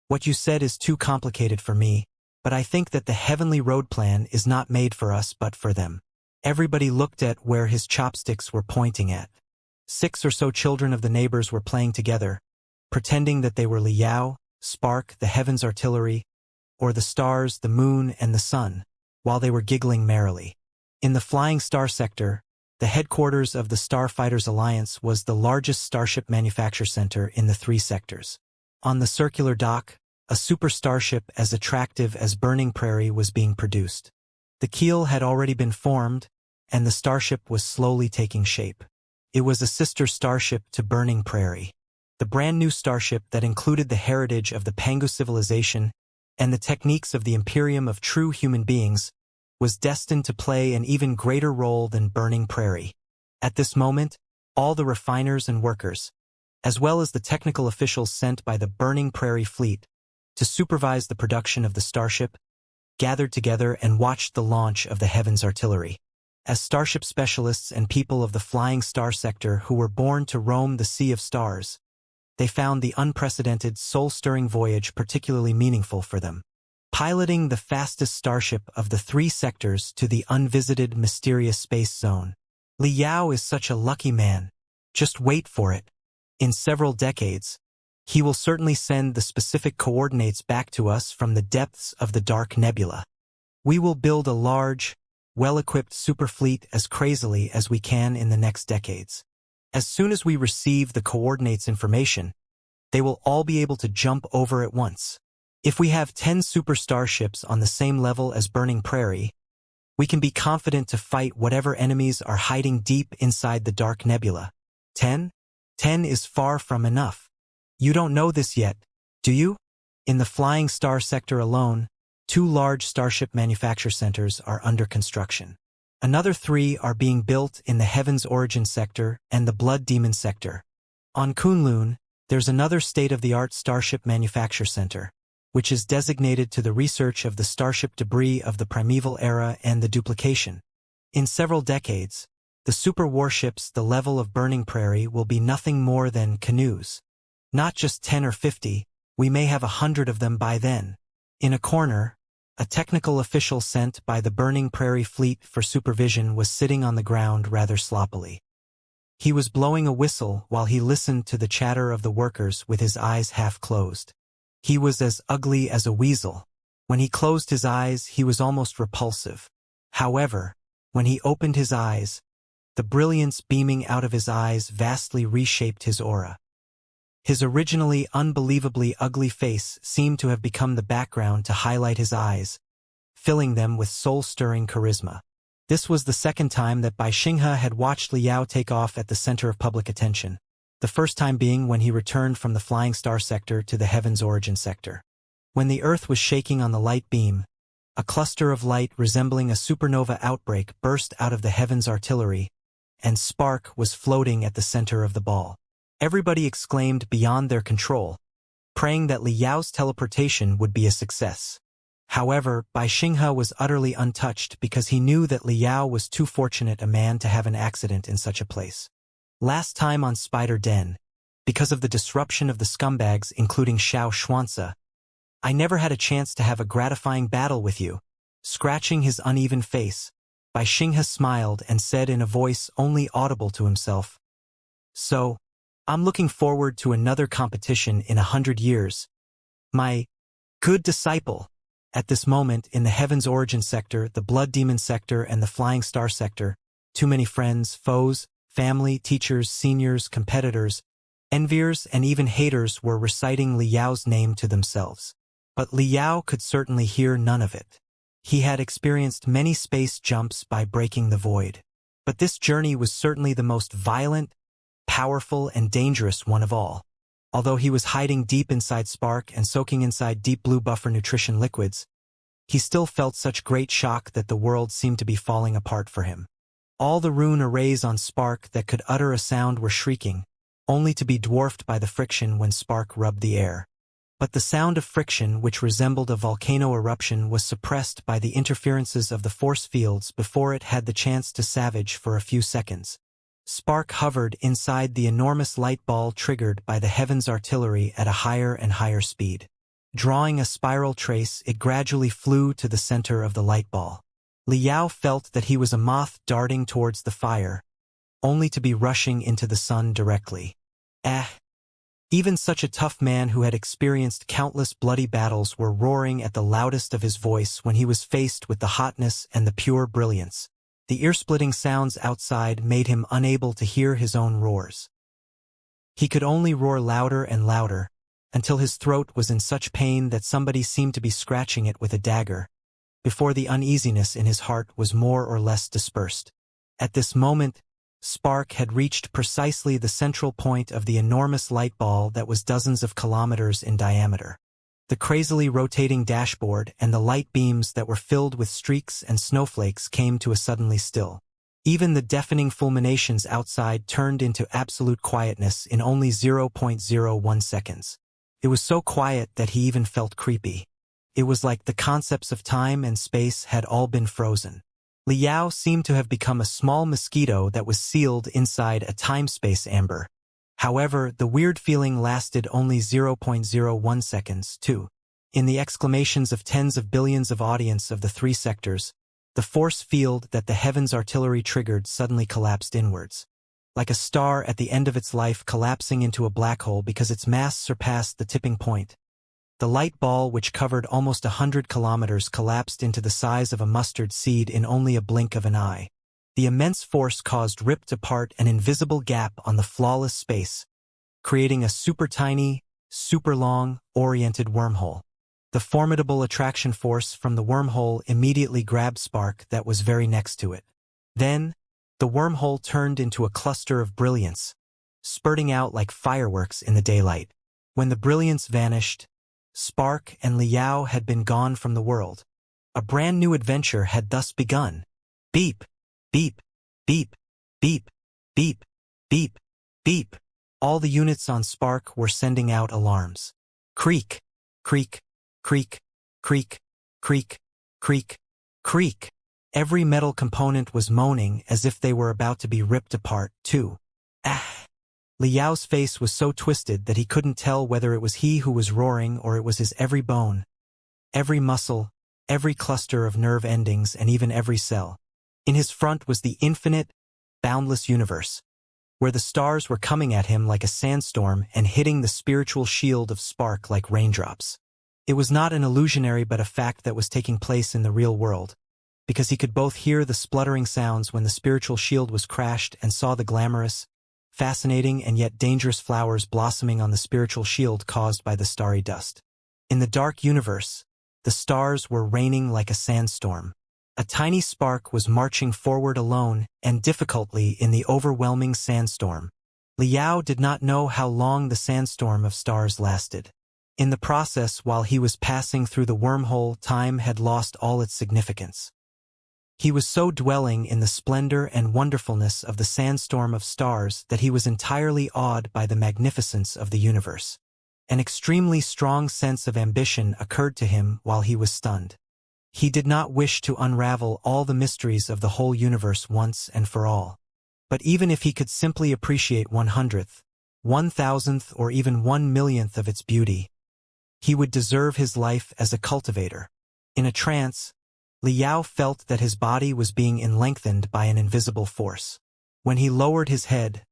"What you said is too complicated for me, but I think that the heavenly road plan is not made for us but for them." Everybody looked at where his chopsticks were pointing at. 6 or so children of the neighbors were playing together, pretending that they were Liao, Spark, the heavens artillery, or the stars, the moon, and the sun, while they were giggling merrily. In the Flying Star sector, the headquarters of the Starfighters Alliance was the largest starship manufacture center in the 3 sectors. On the circular dock, a super starship as attractive as Burning Prairie was being produced. The keel had already been formed, and the starship was slowly taking shape. It was a sister starship to Burning Prairie. The brand new starship that included the heritage of the Pangu civilization and the techniques of the Imperium of true human beings was destined to play an even greater role than Burning Prairie. At this moment, all the refiners and workers, as well as the technical officials sent by the Burning Prairie fleet to supervise the production of the starship, gathered together and watched the launch of the heavens artillery. As starship specialists and people of the Flying Star sector who were born to roam the Sea of Stars, they found the unprecedented, soul-stirring voyage particularly meaningful for them. Piloting the fastest starship of the 3 sectors to the unvisited mysterious space zone. Liao is such a lucky man. Just wait for it. In several decades, he will certainly send the specific coordinates back to us from the depths of the dark nebula. We will build a large, well-equipped superfleet as crazily as we can in the next decades. As soon as we receive the coordinates information, they will all be able to jump over at once. If we have 10 super starships on the same level as Burning Prairie, we can be confident to fight whatever enemies are hiding deep inside the dark nebula. 10? 10 is far from enough. You don't know this yet, do you? In the Flying Star sector alone, 2 large starship manufacture centers are under construction. Another 3 are being built in the Heaven's Origin sector and the Blood Demon sector. On Kunlun, there's another state-of-the-art starship manufacture center, which is designated to the research of the starship debris of the primeval era and the duplication. In several decades, the super warships the level of Burning Prairie will be nothing more than canoes. Not just 10 or 50, we may have 100 of them by then. In a corner, a technical official sent by the Burning Prairie fleet for supervision was sitting on the ground rather sloppily. He was blowing a whistle while he listened to the chatter of the workers with his eyes half closed. He was as ugly as a weasel. When he closed his eyes, he was almost repulsive. However, when he opened his eyes, the brilliance beaming out of his eyes vastly reshaped his aura. His originally unbelievably ugly face seemed to have become the background to highlight his eyes, filling them with soul-stirring charisma. This was the second time that Bai Xinghe had watched Liao take off at the center of public attention, the first time being when he returned from the Flying Star sector to the Heaven's Origin sector. When the Earth was shaking on the light beam, a cluster of light resembling a supernova outbreak burst out of the Heaven's artillery, and Spark was floating at the center of the ball. Everybody exclaimed beyond their control, praying that Liao's teleportation would be a success. However, Bai Xinghe was utterly untouched because he knew that Liao was too fortunate a man to have an accident in such a place. Last time on Spider Den, because of the disruption of the scumbags including Xianxia, I never had a chance to have a gratifying battle with you. Scratching his uneven face, Bai Xinghe smiled and said in a voice only audible to himself, "So, I'm looking forward to another competition in 100 years. My good disciple." At this moment, in the Heaven's Origin sector, the Blood Demon sector, and the Flying Star sector, too many friends, foes, family, teachers, seniors, competitors, enviers, and even haters were reciting Li Yao's name to themselves. But Li Yao could certainly hear none of it. He had experienced many space jumps by breaking the void. But this journey was certainly the most violent, powerful, and dangerous one of all. Although he was hiding deep inside Spark and soaking inside deep blue buffer nutrition liquids, he still felt such great shock that the world seemed to be falling apart for him. All the rune arrays on Spark that could utter a sound were shrieking, only to be dwarfed by the friction when Spark rubbed the air. But the sound of friction, which resembled a volcano eruption, was suppressed by the interferences of the force fields before it had the chance to savage for a few seconds. Spark hovered inside the enormous light ball triggered by the Heaven's artillery at a higher and higher speed. Drawing a spiral trace, it gradually flew to the center of the light ball. Li Yao felt that he was a moth darting towards the fire, only to be rushing into the sun directly. Even such a tough man who had experienced countless bloody battles were roaring at the loudest of his voice when he was faced with the hotness and the pure brilliance. The ear-splitting sounds outside made him unable to hear his own roars. He could only roar louder and louder, until his throat was in such pain that somebody seemed to be scratching it with a dagger, before the uneasiness in his heart was more or less dispersed. At this moment, Spark had reached precisely the central point of the enormous light ball that was dozens of kilometers in diameter. The crazily rotating dashboard and the light beams that were filled with streaks and snowflakes came to a suddenly still. Even the deafening fulminations outside turned into absolute quietness in only 0.01 seconds. It was so quiet that he even felt creepy. It was like the concepts of time and space had all been frozen. Li Yao seemed to have become a small mosquito that was sealed inside a time-space amber. However, the weird feeling lasted only 0.01 seconds, too. In the exclamations of tens of billions of audience of the three sectors, the force field that the Heaven's artillery triggered suddenly collapsed inwards. Like a star at the end of its life collapsing into a black hole because its mass surpassed the tipping point. The light ball, which covered almost 100 kilometers, collapsed into the size of a mustard seed in only a blink of an eye. The immense force ripped apart an invisible gap on the flawless space, creating a super tiny, super long, oriented wormhole. The formidable attraction force from the wormhole immediately grabbed Spark that was very next to it. Then, the wormhole turned into a cluster of brilliance, spurting out like fireworks in the daylight. When the brilliance vanished, Spark and Li Yao had been gone from the world. A brand new adventure had thus begun. Beep, beep, beep, beep, beep, beep, beep. All the units on Spark were sending out alarms. Creak, creak, creak, creak, creak, creak, creak. Every metal component was moaning as if they were about to be ripped apart, too. Li Yao's face was so twisted that he couldn't tell whether it was he who was roaring or it was his every bone, every muscle, every cluster of nerve endings, and even every cell. In his front was the infinite, boundless universe, where the stars were coming at him like a sandstorm and hitting the spiritual shield of Spark like raindrops. It was not an illusionary but a fact that was taking place in the real world, because he could both hear the spluttering sounds when the spiritual shield was crashed and saw the glamorous, fascinating and yet dangerous flowers blossoming on the spiritual shield caused by the starry dust. In the dark universe, the stars were raining like a sandstorm. A tiny Spark was marching forward alone and difficultly in the overwhelming sandstorm. Li Yao did not know how long the sandstorm of stars lasted. In the process, while he was passing through the wormhole, time had lost all its significance. He was so dwelling in the splendor and wonderfulness of the sandstorm of stars that he was entirely awed by the magnificence of the universe. An extremely strong sense of ambition occurred to him while he was stunned. He did not wish to unravel all the mysteries of the whole universe once and for all. But even if he could simply appreciate 1/100th, 1,000th, or even 1/1,000,000th of its beauty, he would deserve his life as a cultivator. In a trance, Li Yao felt that his body was being lengthened by an invisible force. When he lowered his head,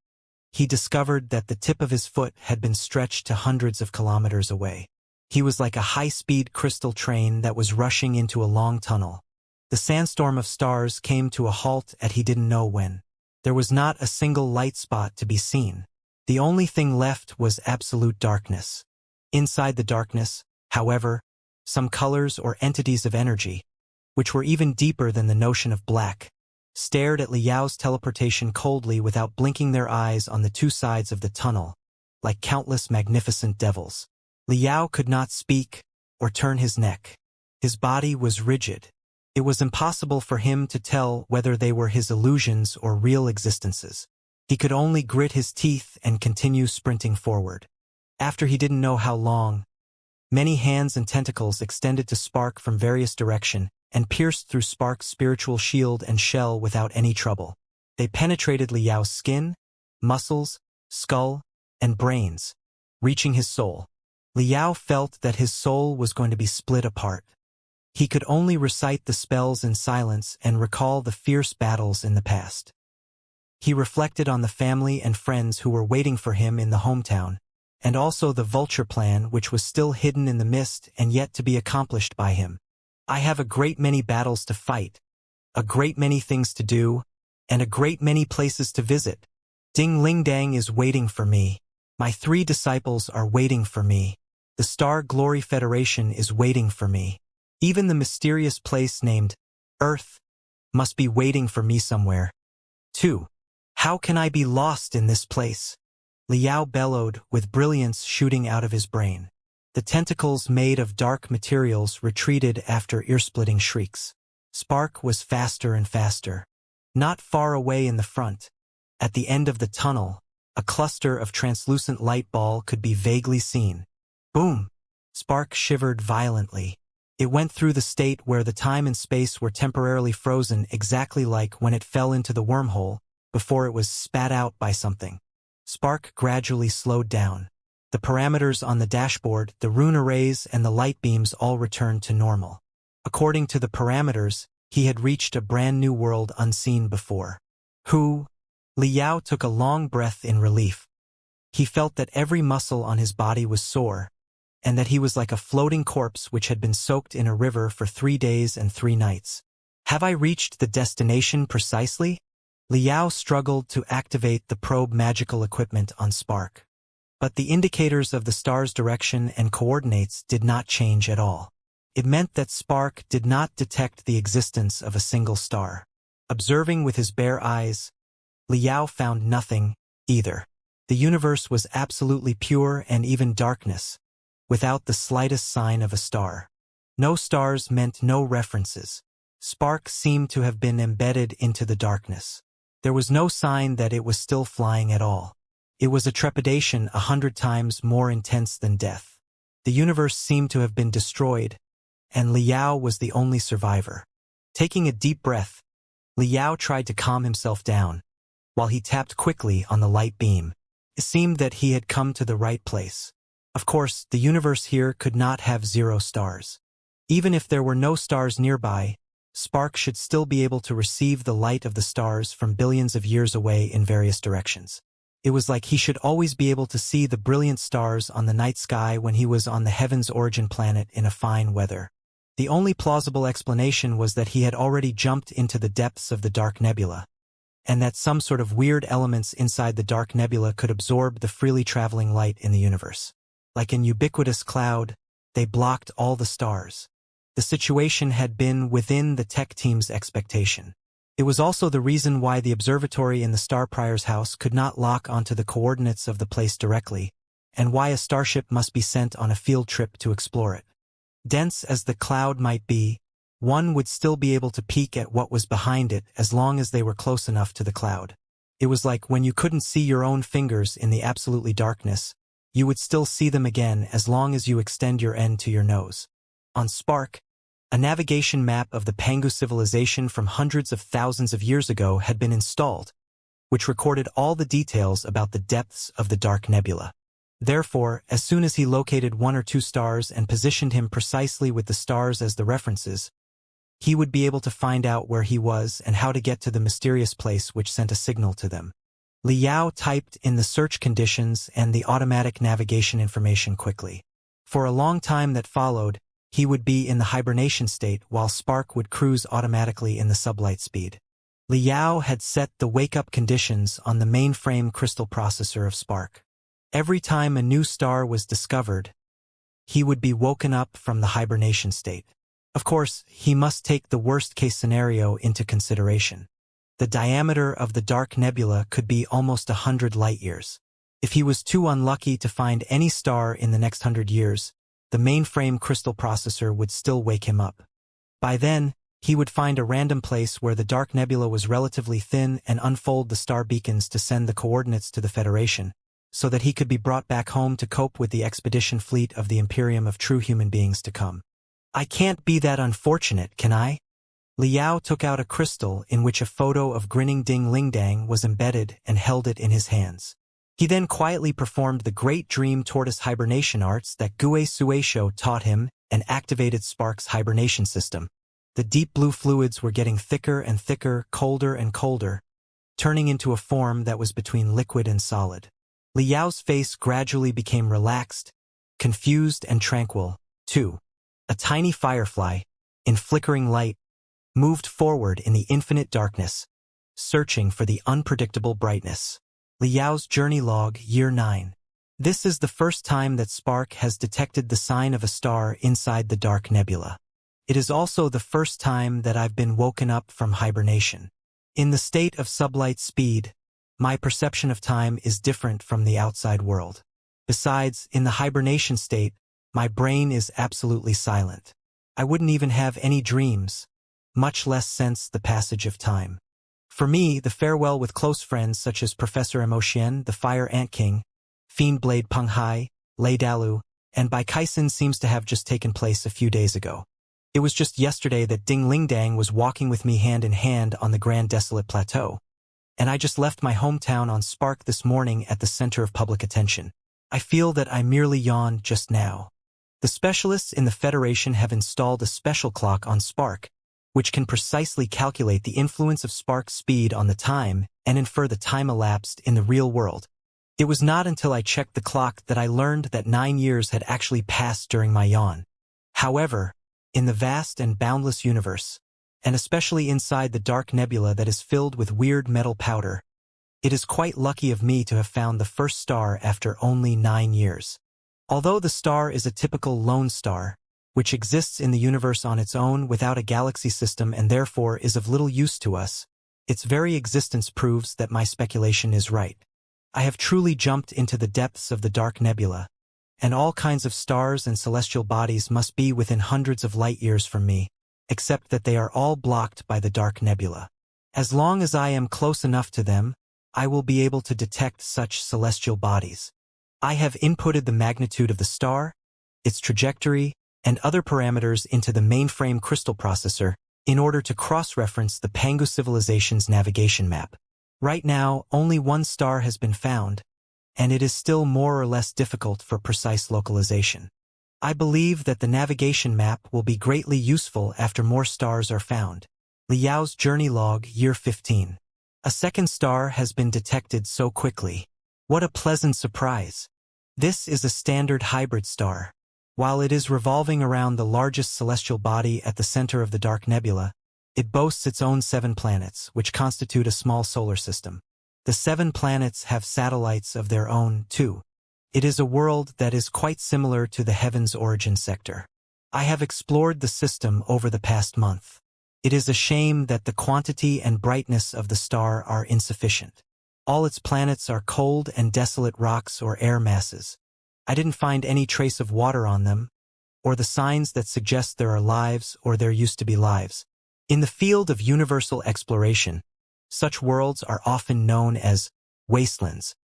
he discovered that the tip of his foot had been stretched to hundreds of kilometers away. He was like a high-speed crystal train that was rushing into a long tunnel. The sandstorm of stars came to a halt at he didn't know when. There was not a single light spot to be seen. The only thing left was absolute darkness. Inside the darkness, however, some colors or entities of energy, which were even deeper than the notion of black, stared at Liao's teleportation coldly without blinking their eyes on the two sides of the tunnel, like countless magnificent devils. Liao could not speak or turn his neck. His body was rigid. It was impossible for him to tell whether they were his illusions or real existences. He could only grit his teeth and continue sprinting forward. After he didn't know how long, many hands and tentacles extended to Spark from various directions and pierced through Spark's spiritual shield and shell without any trouble. They penetrated Liao's skin, muscles, skull, and brains, reaching his soul. Liao felt that his soul was going to be split apart. He could only recite the spells in silence and recall the fierce battles in the past. He reflected on the family and friends who were waiting for him in the hometown, and also the vulture plan which was still hidden in the mist and yet to be accomplished by him. I have a great many battles to fight, a great many things to do, and a great many places to visit. Ding Ling Dang is waiting for me. My 3 disciples are waiting for me. The Star Glory Federation is waiting for me. Even the mysterious place named Earth must be waiting for me somewhere. 2. How can I be lost in this place? Liao bellowed, with brilliance shooting out of his brain. The tentacles made of dark materials retreated after ear-splitting shrieks. Spark was faster and faster. Not far away in the front, at the end of the tunnel, a cluster of translucent light ball could be vaguely seen. Boom! Spark shivered violently. It went through the state where the time and space were temporarily frozen, exactly like when it fell into the wormhole before it was spat out by something. Spark gradually slowed down. The parameters on the dashboard, the rune arrays, and the light beams all returned to normal. According to the parameters, he had reached a brand new world unseen before. Liao took a long breath in relief. He felt that every muscle on his body was sore, and that he was like a floating corpse which had been soaked in a river for 3 days and 3 nights. Have I reached the destination precisely? Liao struggled to activate the probe magical equipment on Spark. But the indicators of the star's direction and coordinates did not change at all. It meant that Spark did not detect the existence of a single star. Observing with his bare eyes, Liao found nothing, either. The universe was absolutely pure and even darkness, without the slightest sign of a star. No stars meant no references. Spark seemed to have been embedded into the darkness. There was no sign that it was still flying at all. It was a trepidation 100 times more intense than death. The universe seemed to have been destroyed, and Liao was the only survivor. Taking a deep breath, Liao tried to calm himself down, while he tapped quickly on the light beam. It seemed that he had come to the right place. Of course, the universe here could not have 0 stars. Even if there were no stars nearby, Spark should still be able to receive the light of the stars from billions of years away in various directions. It was like he should always be able to see the brilliant stars on the night sky when he was on the Heaven's Origin planet in a fine weather. The only plausible explanation was that he had already jumped into the depths of the dark nebula, and that some sort of weird elements inside the dark nebula could absorb the freely traveling light in the universe. Like an ubiquitous cloud, they blocked all the stars. The situation had been within the tech team's expectation. It was also the reason why the observatory in the Star Prior's house could not lock onto the coordinates of the place directly, and why a starship must be sent on a field trip to explore it. Dense as the cloud might be, one would still be able to peek at what was behind it as long as they were close enough to the cloud. It was like when you couldn't see your own fingers in the absolutely darkness, you would still see them again as long as you extend your end to your nose. On Spark, a navigation map of the Pangu civilization from hundreds of thousands of years ago had been installed, which recorded all the details about the depths of the dark nebula. Therefore, as soon as he located 1 or 2 stars and positioned him precisely with the stars as the references, he would be able to find out where he was and how to get to the mysterious place which sent a signal to them. Liao typed in the search conditions and the automatic navigation information quickly. For a long time that followed, he would be in the hibernation state while Spark would cruise automatically in the sublight speed. Liao had set the wake-up conditions on the mainframe crystal processor of Spark. Every time a new star was discovered, he would be woken up from the hibernation state. Of course, he must take the worst-case scenario into consideration. The diameter of the dark nebula could be almost 100 light-years. If he was too unlucky to find any star in the next 100 years, the mainframe crystal processor would still wake him up. By then, he would find a random place where the dark nebula was relatively thin and unfold the star beacons to send the coordinates to the Federation, so that he could be brought back home to cope with the expedition fleet of the Imperium of true human beings to come. I can't be that unfortunate, can I? Liao took out a crystal in which a photo of grinning Ding Lingdang was embedded and held it in his hands. He then quietly performed the great dream tortoise hibernation arts that Gue Sueisho taught him and activated Spark's hibernation system. The deep blue fluids were getting thicker and thicker, colder and colder, turning into a form that was between liquid and solid. Liao's face gradually became relaxed, confused and tranquil, too. A tiny firefly, in flickering light, moved forward in the infinite darkness, searching for the unpredictable brightness. Liao's Journey Log, Year 9. This is the first time that Spark has detected the sign of a star inside the dark nebula. It is also the first time that I've been woken up from hibernation. In the state of sublight speed, my perception of time is different from the outside world. Besides, in the hibernation state, my brain is absolutely silent. I wouldn't even have any dreams, much less sense the passage of time. For me, the farewell with close friends such as Professor Mo Xian, the Fire Ant King, Fiend Blade Peng Hai, Lei Dalu, and Bai Kaisen seems to have just taken place a few days ago. It was just yesterday that Ding Lingdang was walking with me hand in hand on the Grand Desolate Plateau. And I just left my hometown on Spark this morning at the center of public attention. I feel that I merely yawned just now. The specialists in the Federation have installed a special clock on Spark, which can precisely calculate the influence of Spark's speed on the time and infer the time elapsed in the real world. It was not until I checked the clock that I learned that 9 years had actually passed during my yawn. However, in the vast and boundless universe, and especially inside the dark nebula that is filled with weird metal powder, it is quite lucky of me to have found the first star after only 9 years. Although the star is a typical lone star, which exists in the universe on its own without a galaxy system and therefore is of little use to us, its very existence proves that my speculation is right. I have truly jumped into the depths of the dark nebula, and all kinds of stars and celestial bodies must be within hundreds of light-years from me, except that they are all blocked by the dark nebula. As long as I am close enough to them, I will be able to detect such celestial bodies. I have inputted the magnitude of the star, its trajectory, and other parameters into the mainframe crystal processor in order to cross-reference the Pangu civilization's navigation map. Right now, only one star has been found, and it is still more or less difficult for precise localization. I believe that the navigation map will be greatly useful after more stars are found. Liao's Journey Log, Year 15. A second star has been detected so quickly. What a pleasant surprise. This is a standard hybrid star. While it is revolving around the largest celestial body at the center of the dark nebula, it boasts its own 7 planets, which constitute a small solar system. The 7 planets have satellites of their own, too. It is a world that is quite similar to the Heaven's Origin sector. I have explored the system over the past month. It is a shame that the quantity and brightness of the star are insufficient. All its planets are cold and desolate rocks or air masses. I didn't find any trace of water on them, or the signs that suggest there are lives or there used to be lives. In the field of universal exploration, such worlds are often known as wastelands.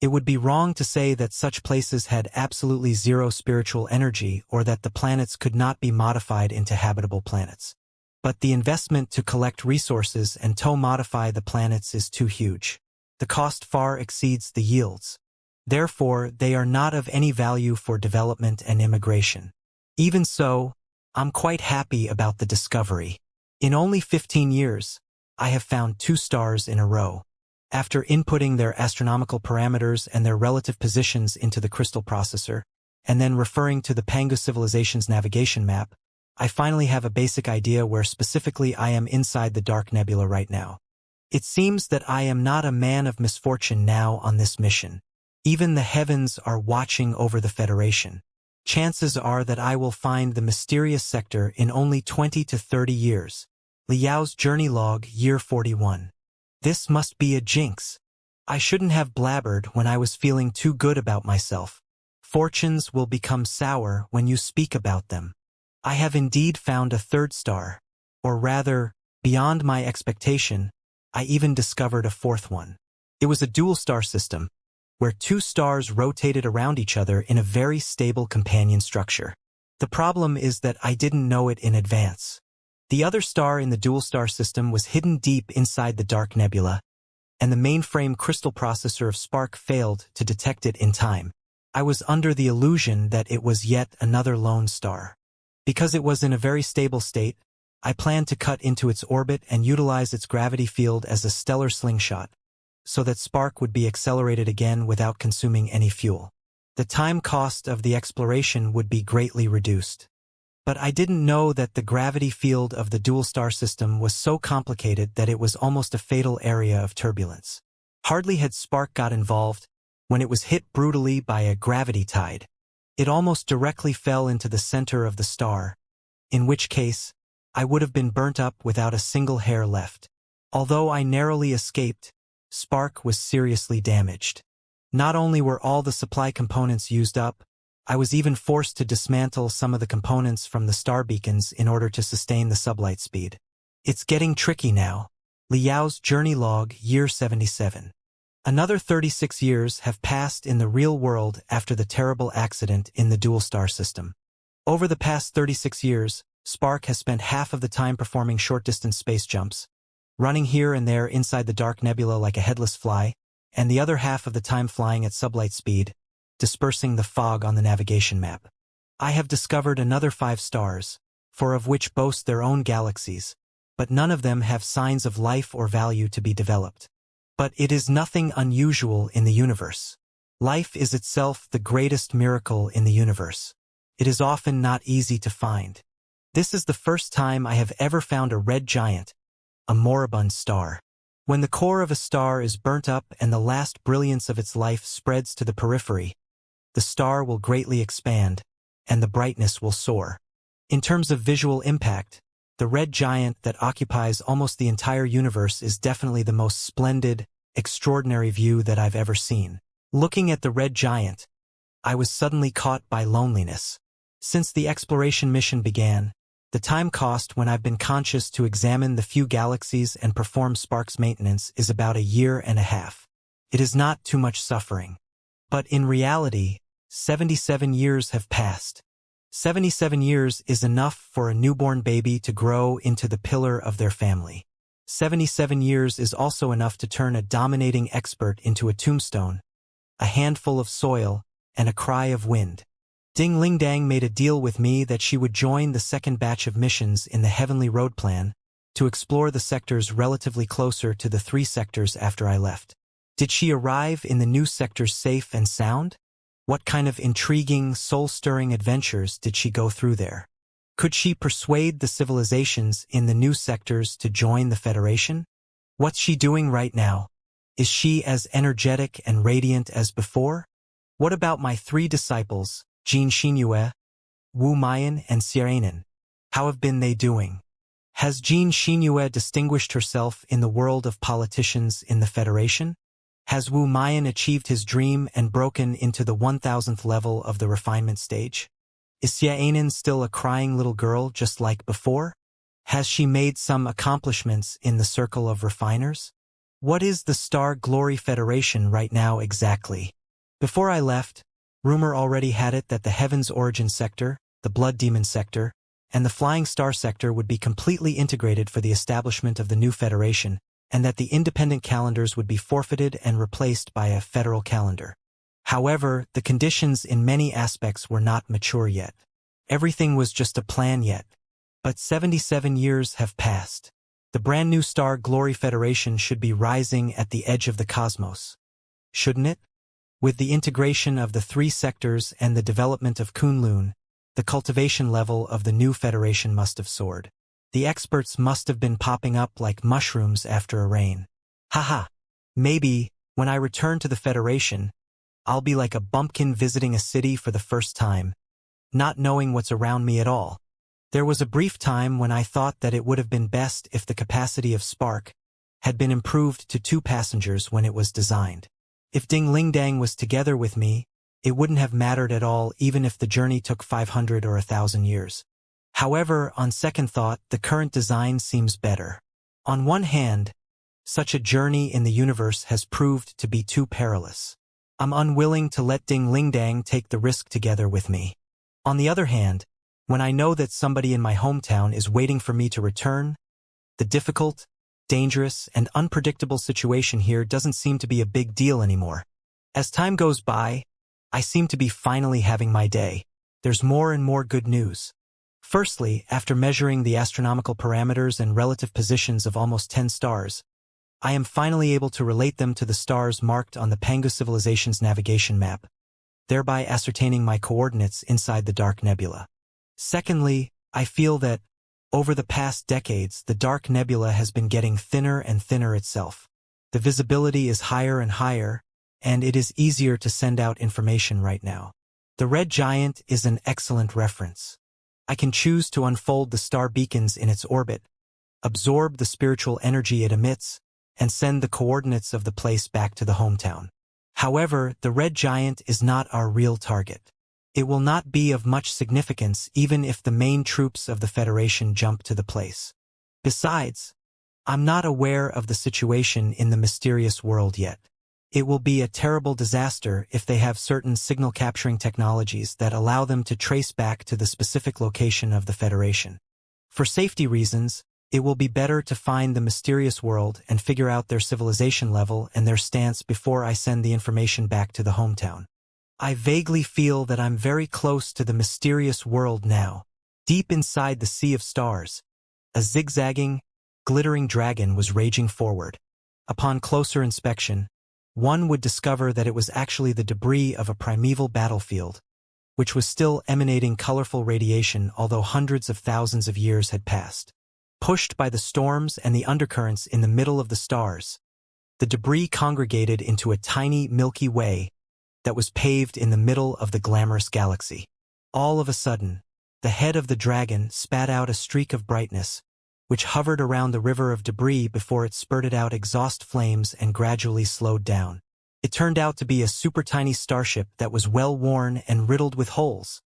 It would be wrong to say that such places had absolutely zero spiritual energy or that the planets could not be modified into habitable planets. But the investment to collect resources and to modify the planets is too huge. The cost far exceeds the yields. Therefore, they are not of any value for development and immigration. Even so, I'm quite happy about the discovery. In only 15 years, I have found 2 stars in a row. After inputting their astronomical parameters and their relative positions into the crystal processor, and then referring to the Pangu civilization's navigation map, I finally have a basic idea where specifically I am inside the Dark Nebula right now. It seems that I am not a man of misfortune now on this mission. Even the heavens are watching over the Federation. Chances are that I will find the mysterious sector in only 20 to 30 years. Liao's journey log, year 41. This must be a jinx. I shouldn't have blabbered when I was feeling too good about myself. Fortunes will become sour when you speak about them. I have indeed found a third star. Or rather, beyond my expectation, I even discovered a fourth one. It was a dual star system, where two stars rotated around each other in a very stable companion structure. The problem is that I didn't know it in advance. The other star in the dual star system was hidden deep inside the Dark Nebula, and the mainframe crystal processor of Spark failed to detect it in time. I was under the illusion that it was yet another lone star. Because it was in a very stable state, I planned to cut into its orbit and utilize its gravity field as a stellar slingshot, so that Spark would be accelerated again without consuming any fuel. The time cost of the exploration would be greatly reduced. But I didn't know that the gravity field of the dual star system was so complicated that it was almost a fatal area of turbulence. Hardly had Spark got involved when it was hit brutally by a gravity tide. It almost directly fell into the center of the star, in which case, I would have been burnt up without a single hair left. Although I narrowly escaped, Spark was seriously damaged. Not only were all the supply components used up, I was even forced to dismantle some of the components from the star beacons in order to sustain the sublight speed. It's getting tricky now. Liao's journey log, year 77. Another 36 years have passed in the real world after the terrible accident in the dual star system. Over the past 36 years, Spark has spent half of the time performing short-distance space jumps, running here and there inside the Dark Nebula like a headless fly, and the other half of the time flying at sublight speed, dispersing the fog on the navigation map. I have discovered another 5 stars, 4 of which boast their own galaxies, but none of them have signs of life or value to be developed. But it is nothing unusual in the universe. Life is itself the greatest miracle in the universe. It is often not easy to find. This is the first time I have ever found a red giant, a moribund star. When the core of a star is burnt up and the last brilliance of its life spreads to the periphery, the star will greatly expand, and the brightness will soar. In terms of visual impact, the red giant that occupies almost the entire universe is definitely the most splendid, extraordinary view that I've ever seen. Looking at the red giant, I was suddenly caught by loneliness. Since the exploration mission began, the time cost when I've been conscious to examine the few galaxies and perform Spark's maintenance is about a year and a half. It is not too much suffering. But in reality, 77 years have passed. 77 years is enough for a newborn baby to grow into the pillar of their family. 77 years is also enough to turn a dominating expert into a tombstone, a handful of soil, and a cry of wind. Ding Lingdang made a deal with me that she would join the second batch of missions in the Heavenly Road Plan to explore the sectors relatively closer to the 3 sectors after I left. Did she arrive in the new sectors safe and sound? What kind of intriguing, soul-stirring adventures did she go through there? Could she persuade the civilizations in the new sectors to join the Federation? What's she doing right now? Is she as energetic and radiant as before? What about my 3 disciples, Xianxia, Wu Mayan, and Xianxia? How have been they doing? Has Xianxia distinguished herself in the world of politicians in the Federation? Has Wu Mayan achieved his dream and broken into the 1000th level of the refinement stage? Is Xianxia still a crying little girl just like before? Has she made some accomplishments in the circle of refiners? What is the Star Glory Federation right now exactly? Before I left, rumor already had it that the Heavens Origin Sector, the Blood Demon Sector, and the Flying Star Sector would be completely integrated for the establishment of the new Federation, and that the independent calendars would be forfeited and replaced by a federal calendar. However, the conditions in many aspects were not mature yet. Everything was just a plan yet. But 77 years have passed. The brand new Star Glory Federation should be rising at the edge of the cosmos. Shouldn't it? With the integration of the 3 sectors and the development of Kunlun, the cultivation level of the new Federation must have soared. The experts must have been popping up like mushrooms after a rain. Haha. Maybe, when I return to the Federation, I'll be like a bumpkin visiting a city for the first time, not knowing what's around me at all. There was a brief time when I thought that it would have been best if the capacity of Spark had been improved to 2 passengers when it was designed. If Ding Ling Dang was together with me, it wouldn't have mattered at all even if the journey took 500 or 1,000 years. However, on second thought, the current design seems better. On one hand, such a journey in the universe has proved to be too perilous. I'm unwilling to let Ding Ling Dang take the risk together with me. On the other hand, when I know that somebody in my hometown is waiting for me to return, the difficult, dangerous, and unpredictable situation here doesn't seem to be a big deal anymore. As time goes by, I seem to be finally having my day. There's more and more good news. Firstly, after measuring the astronomical parameters and relative positions of almost 10 stars, I am finally able to relate them to the stars marked on the Pangu Civilization's navigation map, thereby ascertaining my coordinates inside the dark nebula. Secondly, I feel that, over the past decades, the dark nebula has been getting thinner and thinner itself. The visibility is higher and higher, and it is easier to send out information right now. The red giant is an excellent reference. I can choose to unfold the star beacons in its orbit, absorb the spiritual energy it emits, and send the coordinates of the place back to the hometown. However, the red giant is not our real target. It will not be of much significance even if the main troops of the Federation jump to the place. Besides, I'm not aware of the situation in the mysterious world yet. It will be a terrible disaster if they have certain signal capturing technologies that allow them to trace back to the specific location of the Federation. For safety reasons, it will be better to find the mysterious world and figure out their civilization level and their stance before I send the information back to the hometown. I vaguely feel that I'm very close to the mysterious world now. Deep inside the sea of stars, a zigzagging, glittering dragon was raging forward. Upon closer inspection, one would discover that it was actually the debris of a primeval battlefield, which was still emanating colorful radiation although hundreds of thousands of years had passed. Pushed by the storms and the undercurrents in the middle of the stars, the debris congregated into a tiny Milky Way that was paved in the middle of the glamorous galaxy. All of a sudden, the head of the dragon spat out a streak of brightness, which hovered around the river of debris before it spurted out exhaust flames and gradually slowed down. It turned out to be a super tiny starship that was well worn and riddled with holes.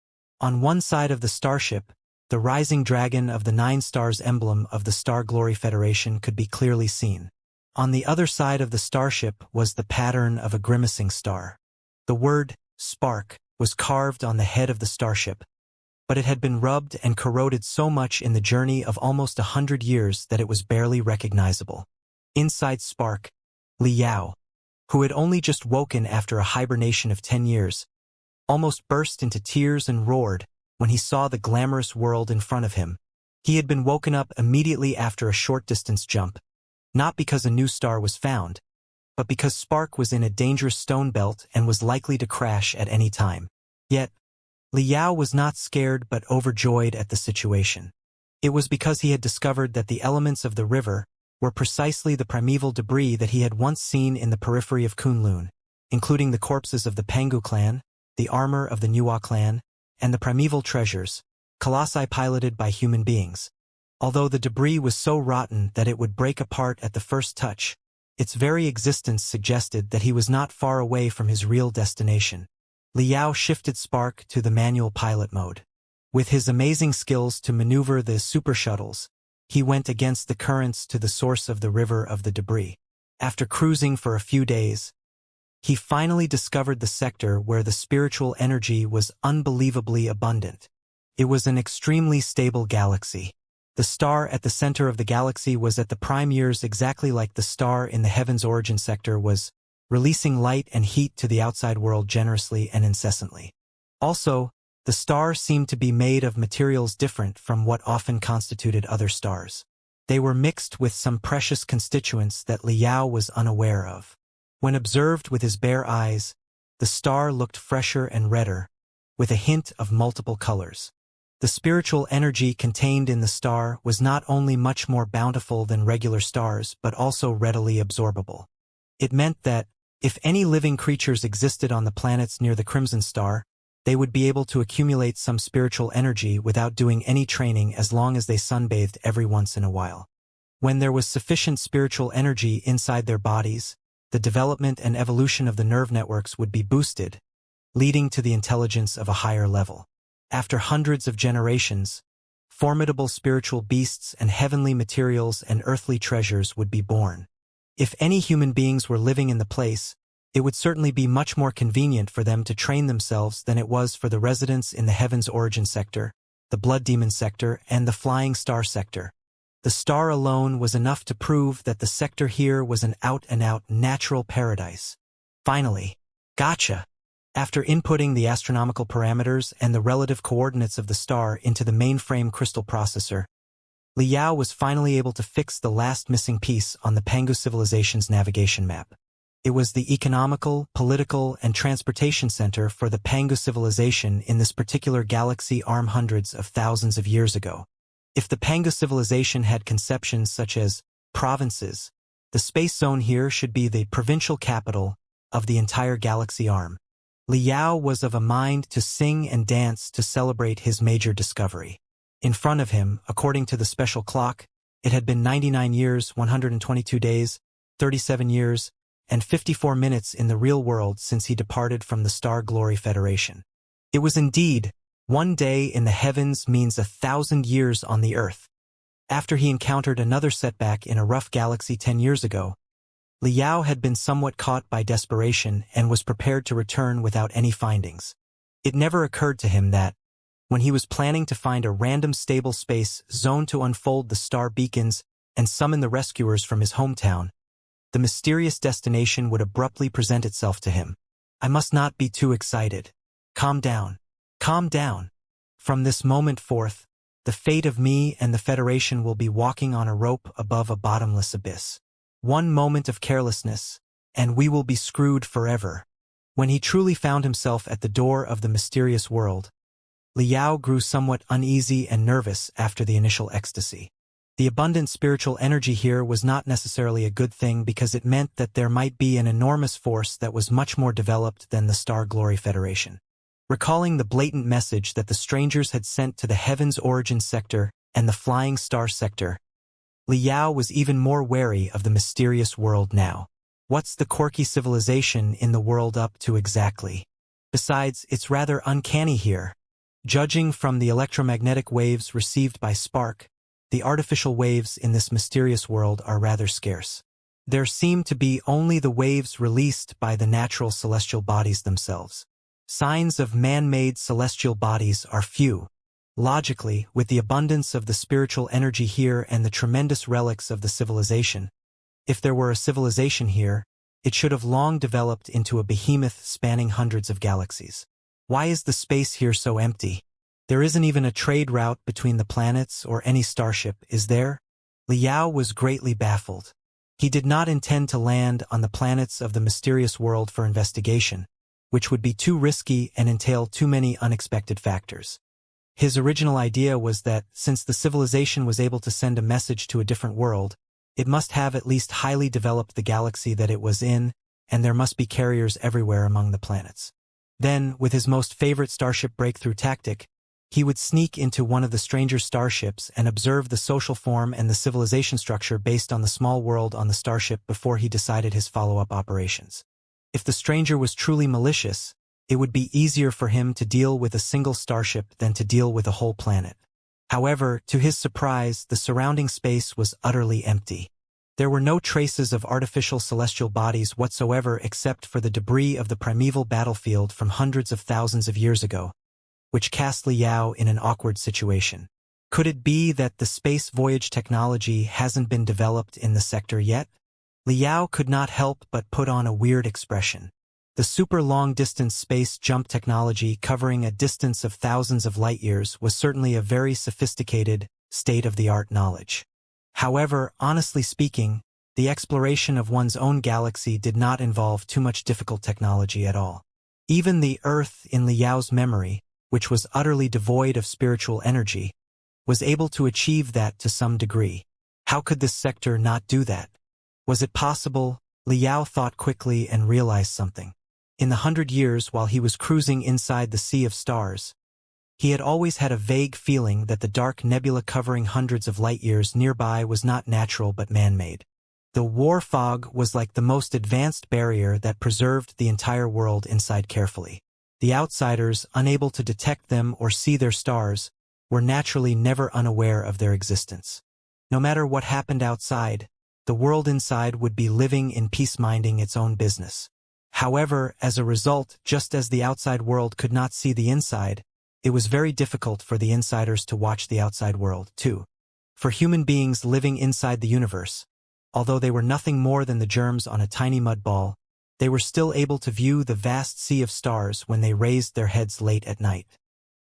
On one side of the starship, the rising dragon of the 9 stars emblem of the Star Glory Federation could be clearly seen. On the other side of the starship was the pattern of a grimacing star. The word, Spark, was carved on the head of the starship, but it had been rubbed and corroded so much in the journey of almost 100 years that it was barely recognizable. Inside Spark, Liao, who had only just woken after a hibernation of 10 years, almost burst into tears and roared when he saw the glamorous world in front of him. He had been woken up immediately after a short-distance jump, not because a new star was found, but because Spark was in a dangerous stone belt and was likely to crash at any time. Yet, Liao was not scared but overjoyed at the situation. It was because he had discovered that the elements of the river were precisely the primeval debris that he had once seen in the periphery of Kunlun, including the corpses of the Pangu clan, the armor of the Nuwa clan, and the primeval treasures, colossi piloted by human beings. Although the debris was so rotten that it would break apart at the first touch, its very existence suggested that he was not far away from his real destination. Liao shifted Spark to the manual pilot mode. With his amazing skills to maneuver the super shuttles, he went against the currents to the source of the river of the debris. After cruising for a few days, he finally discovered the sector where the spiritual energy was unbelievably abundant. It was an extremely stable galaxy. The star at the center of the galaxy was at the prime years exactly like the star in the heaven's origin sector was, releasing light and heat to the outside world generously and incessantly. Also, the star seemed to be made of materials different from what often constituted other stars. They were mixed with some precious constituents that Liao was unaware of. When observed with his bare eyes, The star looked fresher and redder, with a hint of multiple colors. The spiritual energy contained in the star was not only much more bountiful than regular stars but also readily absorbable. It meant that, if any living creatures existed on the planets near the Crimson Star, they would be able to accumulate some spiritual energy without doing any training as long as they sunbathed every once in a while. When there was sufficient spiritual energy inside their bodies, the development and evolution of the nerve networks would be boosted, leading to the intelligence of a higher level. After hundreds of generations, formidable spiritual beasts and heavenly materials and earthly treasures would be born. If any human beings were living in the place, it would certainly be much more convenient for them to train themselves than it was for the residents in the Heaven's Origin sector, the Blood Demon sector, and the Flying Star sector. The star alone was enough to prove that the sector here was an out-and-out natural paradise. Finally, gotcha! After inputting the astronomical parameters and the relative coordinates of the star into the mainframe crystal processor, Liao was finally able to fix the last missing piece on the Pangu civilization's navigation map. It was the economical, political, and transportation center for the Pangu civilization in this particular galaxy arm hundreds of thousands of years ago. If the Pangu civilization had conceptions such as provinces, the space zone here should be the provincial capital of the entire galaxy arm. Liao was of a mind to sing and dance to celebrate his major discovery. In front of him, according to the special clock, it had been 99 years, 122 days, 37 years, and 54 minutes in the real world since he departed from the Star Glory Federation. It was indeed, one day in the heavens means 1,000 years on the earth. After he encountered another setback in a rough galaxy 10 years ago, Liao had been somewhat caught by desperation and was prepared to return without any findings. It never occurred to him that, when he was planning to find a random stable space zone to unfold the star beacons and summon the rescuers from his hometown, the mysterious destination would abruptly present itself to him. I must not be too excited. Calm down. Calm down. From this moment forth, the fate of me and the Federation will be walking on a rope above a bottomless abyss. One moment of carelessness, and we will be screwed forever. When he truly found himself at the door of the mysterious world, Liao grew somewhat uneasy and nervous after the initial ecstasy. The abundant spiritual energy here was not necessarily a good thing because it meant that there might be an enormous force that was much more developed than the Star Glory Federation. Recalling the blatant message that the strangers had sent to the Heaven's Origin sector and the Flying Star sector, Liao was even more wary of the mysterious world now. What's the quirky civilization in the world up to exactly? Besides, it's rather uncanny here. Judging from the electromagnetic waves received by Spark, the artificial waves in this mysterious world are rather scarce. There seem to be only the waves released by the natural celestial bodies themselves. Signs of man-made celestial bodies are few. Logically, with the abundance of the spiritual energy here and the tremendous relics of the civilization, if there were a civilization here, it should have long developed into a behemoth spanning hundreds of galaxies. Why is the space here so empty? There isn't even a trade route between the planets or any starship, is there? Liao was greatly baffled. He did not intend to land on the planets of the mysterious world for investigation, which would be too risky and entail too many unexpected factors. His original idea was that, since the civilization was able to send a message to a different world, it must have at least highly developed the galaxy that it was in, and there must be carriers everywhere among the planets. Then, with his most favorite starship breakthrough tactic, he would sneak into one of the stranger starships and observe the social form and the civilization structure based on the small world on the starship before he decided his follow-up operations. If the stranger was truly malicious, it would be easier for him to deal with a single starship than to deal with a whole planet. However, to his surprise, the surrounding space was utterly empty. There were no traces of artificial celestial bodies whatsoever except for the debris of the primeval battlefield from hundreds of thousands of years ago, which cast Liao in an awkward situation. Could it be that the space voyage technology hasn't been developed in the sector yet? Liao could not help but put on a weird expression. The super long-distance space jump technology covering a distance of thousands of light-years was certainly a very sophisticated, state-of-the-art knowledge. However, honestly speaking, the exploration of one's own galaxy did not involve too much difficult technology at all. Even the earth in Liao's memory, which was utterly devoid of spiritual energy, was able to achieve that to some degree. How could this sector not do that? Was it possible? Liao thought quickly and realized something. In the 100 years while he was cruising inside the Sea of Stars, he had always had a vague feeling that the dark nebula covering hundreds of light-years nearby was not natural but man-made. The war fog was like the most advanced barrier that preserved the entire world inside carefully. The outsiders, unable to detect them or see their stars, were naturally never unaware of their existence. No matter what happened outside, the world inside would be living in peace, minding its own business. However, as a result, just as the outside world could not see the inside, it was very difficult for the insiders to watch the outside world, too. For human beings living inside the universe, although they were nothing more than the germs on a tiny mud ball, they were still able to view the vast sea of stars when they raised their heads late at night.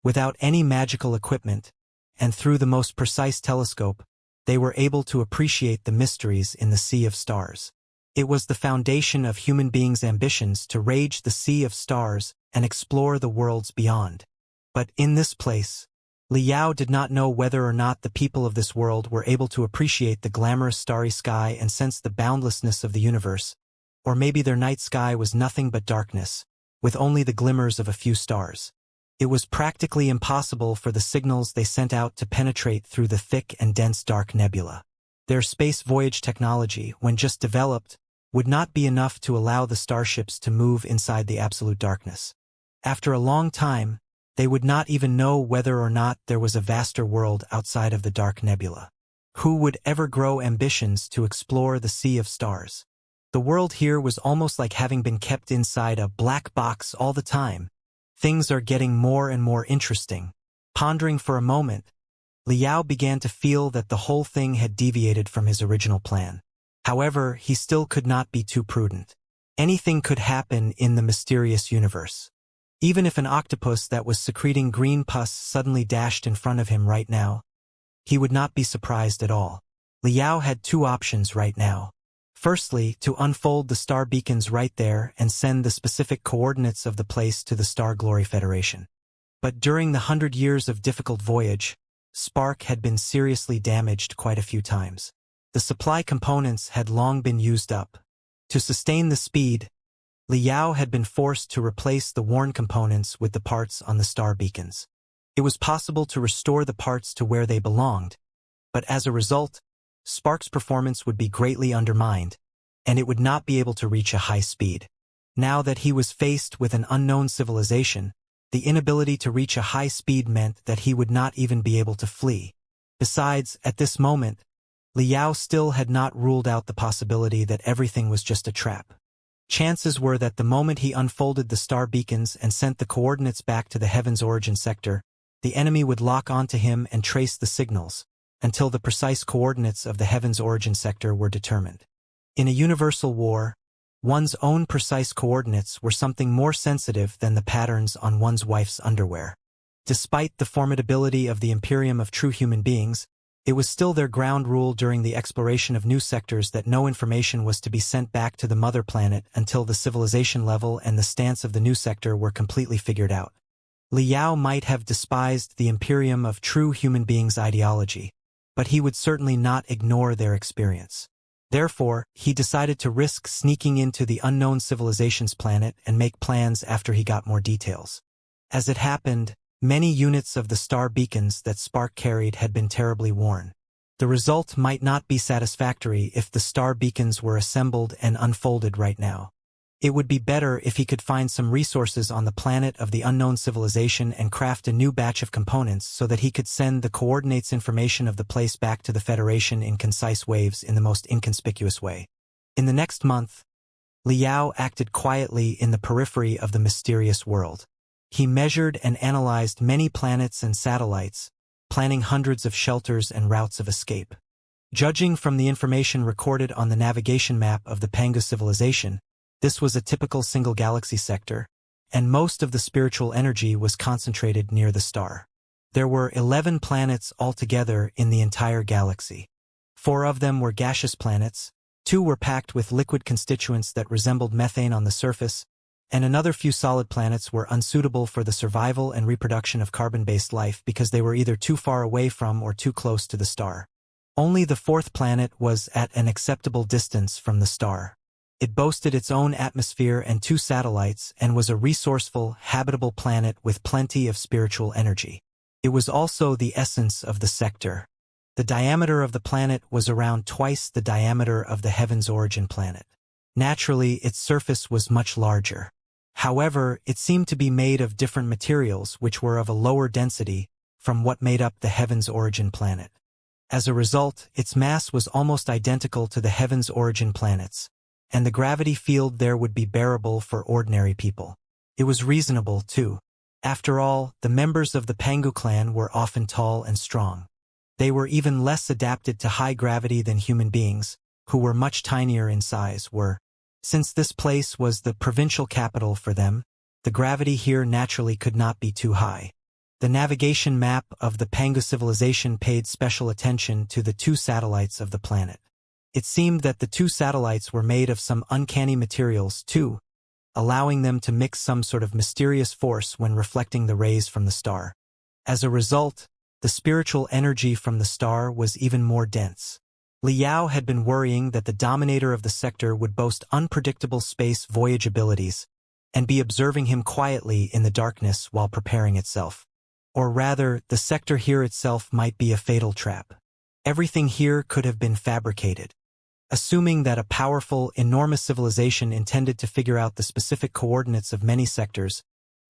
Without any magical equipment, and through the most precise telescope, they were able to appreciate the mysteries in the sea of stars. It was the foundation of human beings' ambitions to rage the sea of stars and explore the worlds beyond. But in this place, Liao did not know whether or not the people of this world were able to appreciate the glamorous starry sky and sense the boundlessness of the universe, or maybe their night sky was nothing but darkness, with only the glimmers of a few stars. It was practically impossible for the signals they sent out to penetrate through the thick and dense dark nebula. Their space voyage technology, when just developed, would not be enough to allow the starships to move inside the absolute darkness. After a long time, they would not even know whether or not there was a vaster world outside of the dark nebula. Who would ever grow ambitions to explore the sea of stars? The world here was almost like having been kept inside a black box all the time. Things are getting more and more interesting. Pondering for a moment, Liao began to feel that the whole thing had deviated from his original plan. However, he still could not be too prudent. Anything could happen in the mysterious universe. Even if an octopus that was secreting green pus suddenly dashed in front of him right now, he would not be surprised at all. Liao had two options right now. Firstly, to unfold the star beacons right there and send the specific coordinates of the place to the Star Glory Federation. But during the 100 years of difficult voyage, Spark had been seriously damaged quite a few times. The supply components had long been used up. To sustain the speed, Liao had been forced to replace the worn components with the parts on the star beacons. It was possible to restore the parts to where they belonged, but as a result, Spark's performance would be greatly undermined, and it would not be able to reach a high speed. Now that he was faced with an unknown civilization, the inability to reach a high speed meant that he would not even be able to flee. Besides, at this moment, Liao still had not ruled out the possibility that everything was just a trap. Chances were that the moment he unfolded the star beacons and sent the coordinates back to the Heaven's origin sector, the enemy would lock onto him and trace the signals, until the precise coordinates of the Heaven's origin sector were determined. In a universal war, one's own precise coordinates were something more sensitive than the patterns on one's wife's underwear. Despite the formidability of the Imperium of true human beings, it was still their ground rule during the exploration of new sectors that no information was to be sent back to the mother planet until the civilization level and the stance of the new sector were completely figured out. Liao might have despised the Imperium of true human beings' ideology, but he would certainly not ignore their experience. Therefore, he decided to risk sneaking into the unknown civilization's planet and make plans after he got more details. As it happened, many units of the star beacons that Spark carried had been terribly worn. The result might not be satisfactory if the star beacons were assembled and unfolded right now. It would be better if he could find some resources on the planet of the unknown civilization and craft a new batch of components so that he could send the coordinates information of the place back to the Federation in concise waves in the most inconspicuous way. In the next month, Liao acted quietly in the periphery of the mysterious world. He measured and analyzed many planets and satellites, planning hundreds of shelters and routes of escape. Judging from the information recorded on the navigation map of the Panga civilization, this was a typical single galaxy sector, and most of the spiritual energy was concentrated near the star. There were 11 planets altogether in the entire galaxy. 4 of them were gaseous planets, 2 were packed with liquid constituents that resembled methane on the surface, and another few solid planets were unsuitable for the survival and reproduction of carbon-based life because they were either too far away from or too close to the star. Only the fourth planet was at an acceptable distance from the star. It boasted its own atmosphere and 2 satellites and was a resourceful, habitable planet with plenty of spiritual energy. It was also the essence of the sector. The diameter of the planet was around twice the diameter of the heaven's origin planet. Naturally, its surface was much larger. However, it seemed to be made of different materials which were of a lower density from what made up the heaven's origin planet. As a result, its mass was almost identical to the heaven's origin planets, and the gravity field there would be bearable for ordinary people. It was reasonable, too. After all, the members of the Pangu clan were often tall and strong. They were even less adapted to high gravity than human beings, who were much tinier in size, were. Since this place was the provincial capital for them, the gravity here naturally could not be too high. The navigation map of the Pangu civilization paid special attention to the 2 satellites of the planet. It seemed that the 2 satellites were made of some uncanny materials, too, allowing them to mix some sort of mysterious force when reflecting the rays from the star. As a result, the spiritual energy from the star was even more dense. Liao had been worrying that the dominator of the sector would boast unpredictable space voyage abilities and be observing him quietly in the darkness while preparing itself. Or rather, the sector here itself might be a fatal trap. Everything here could have been fabricated. Assuming that a powerful, enormous civilization intended to figure out the specific coordinates of many sectors,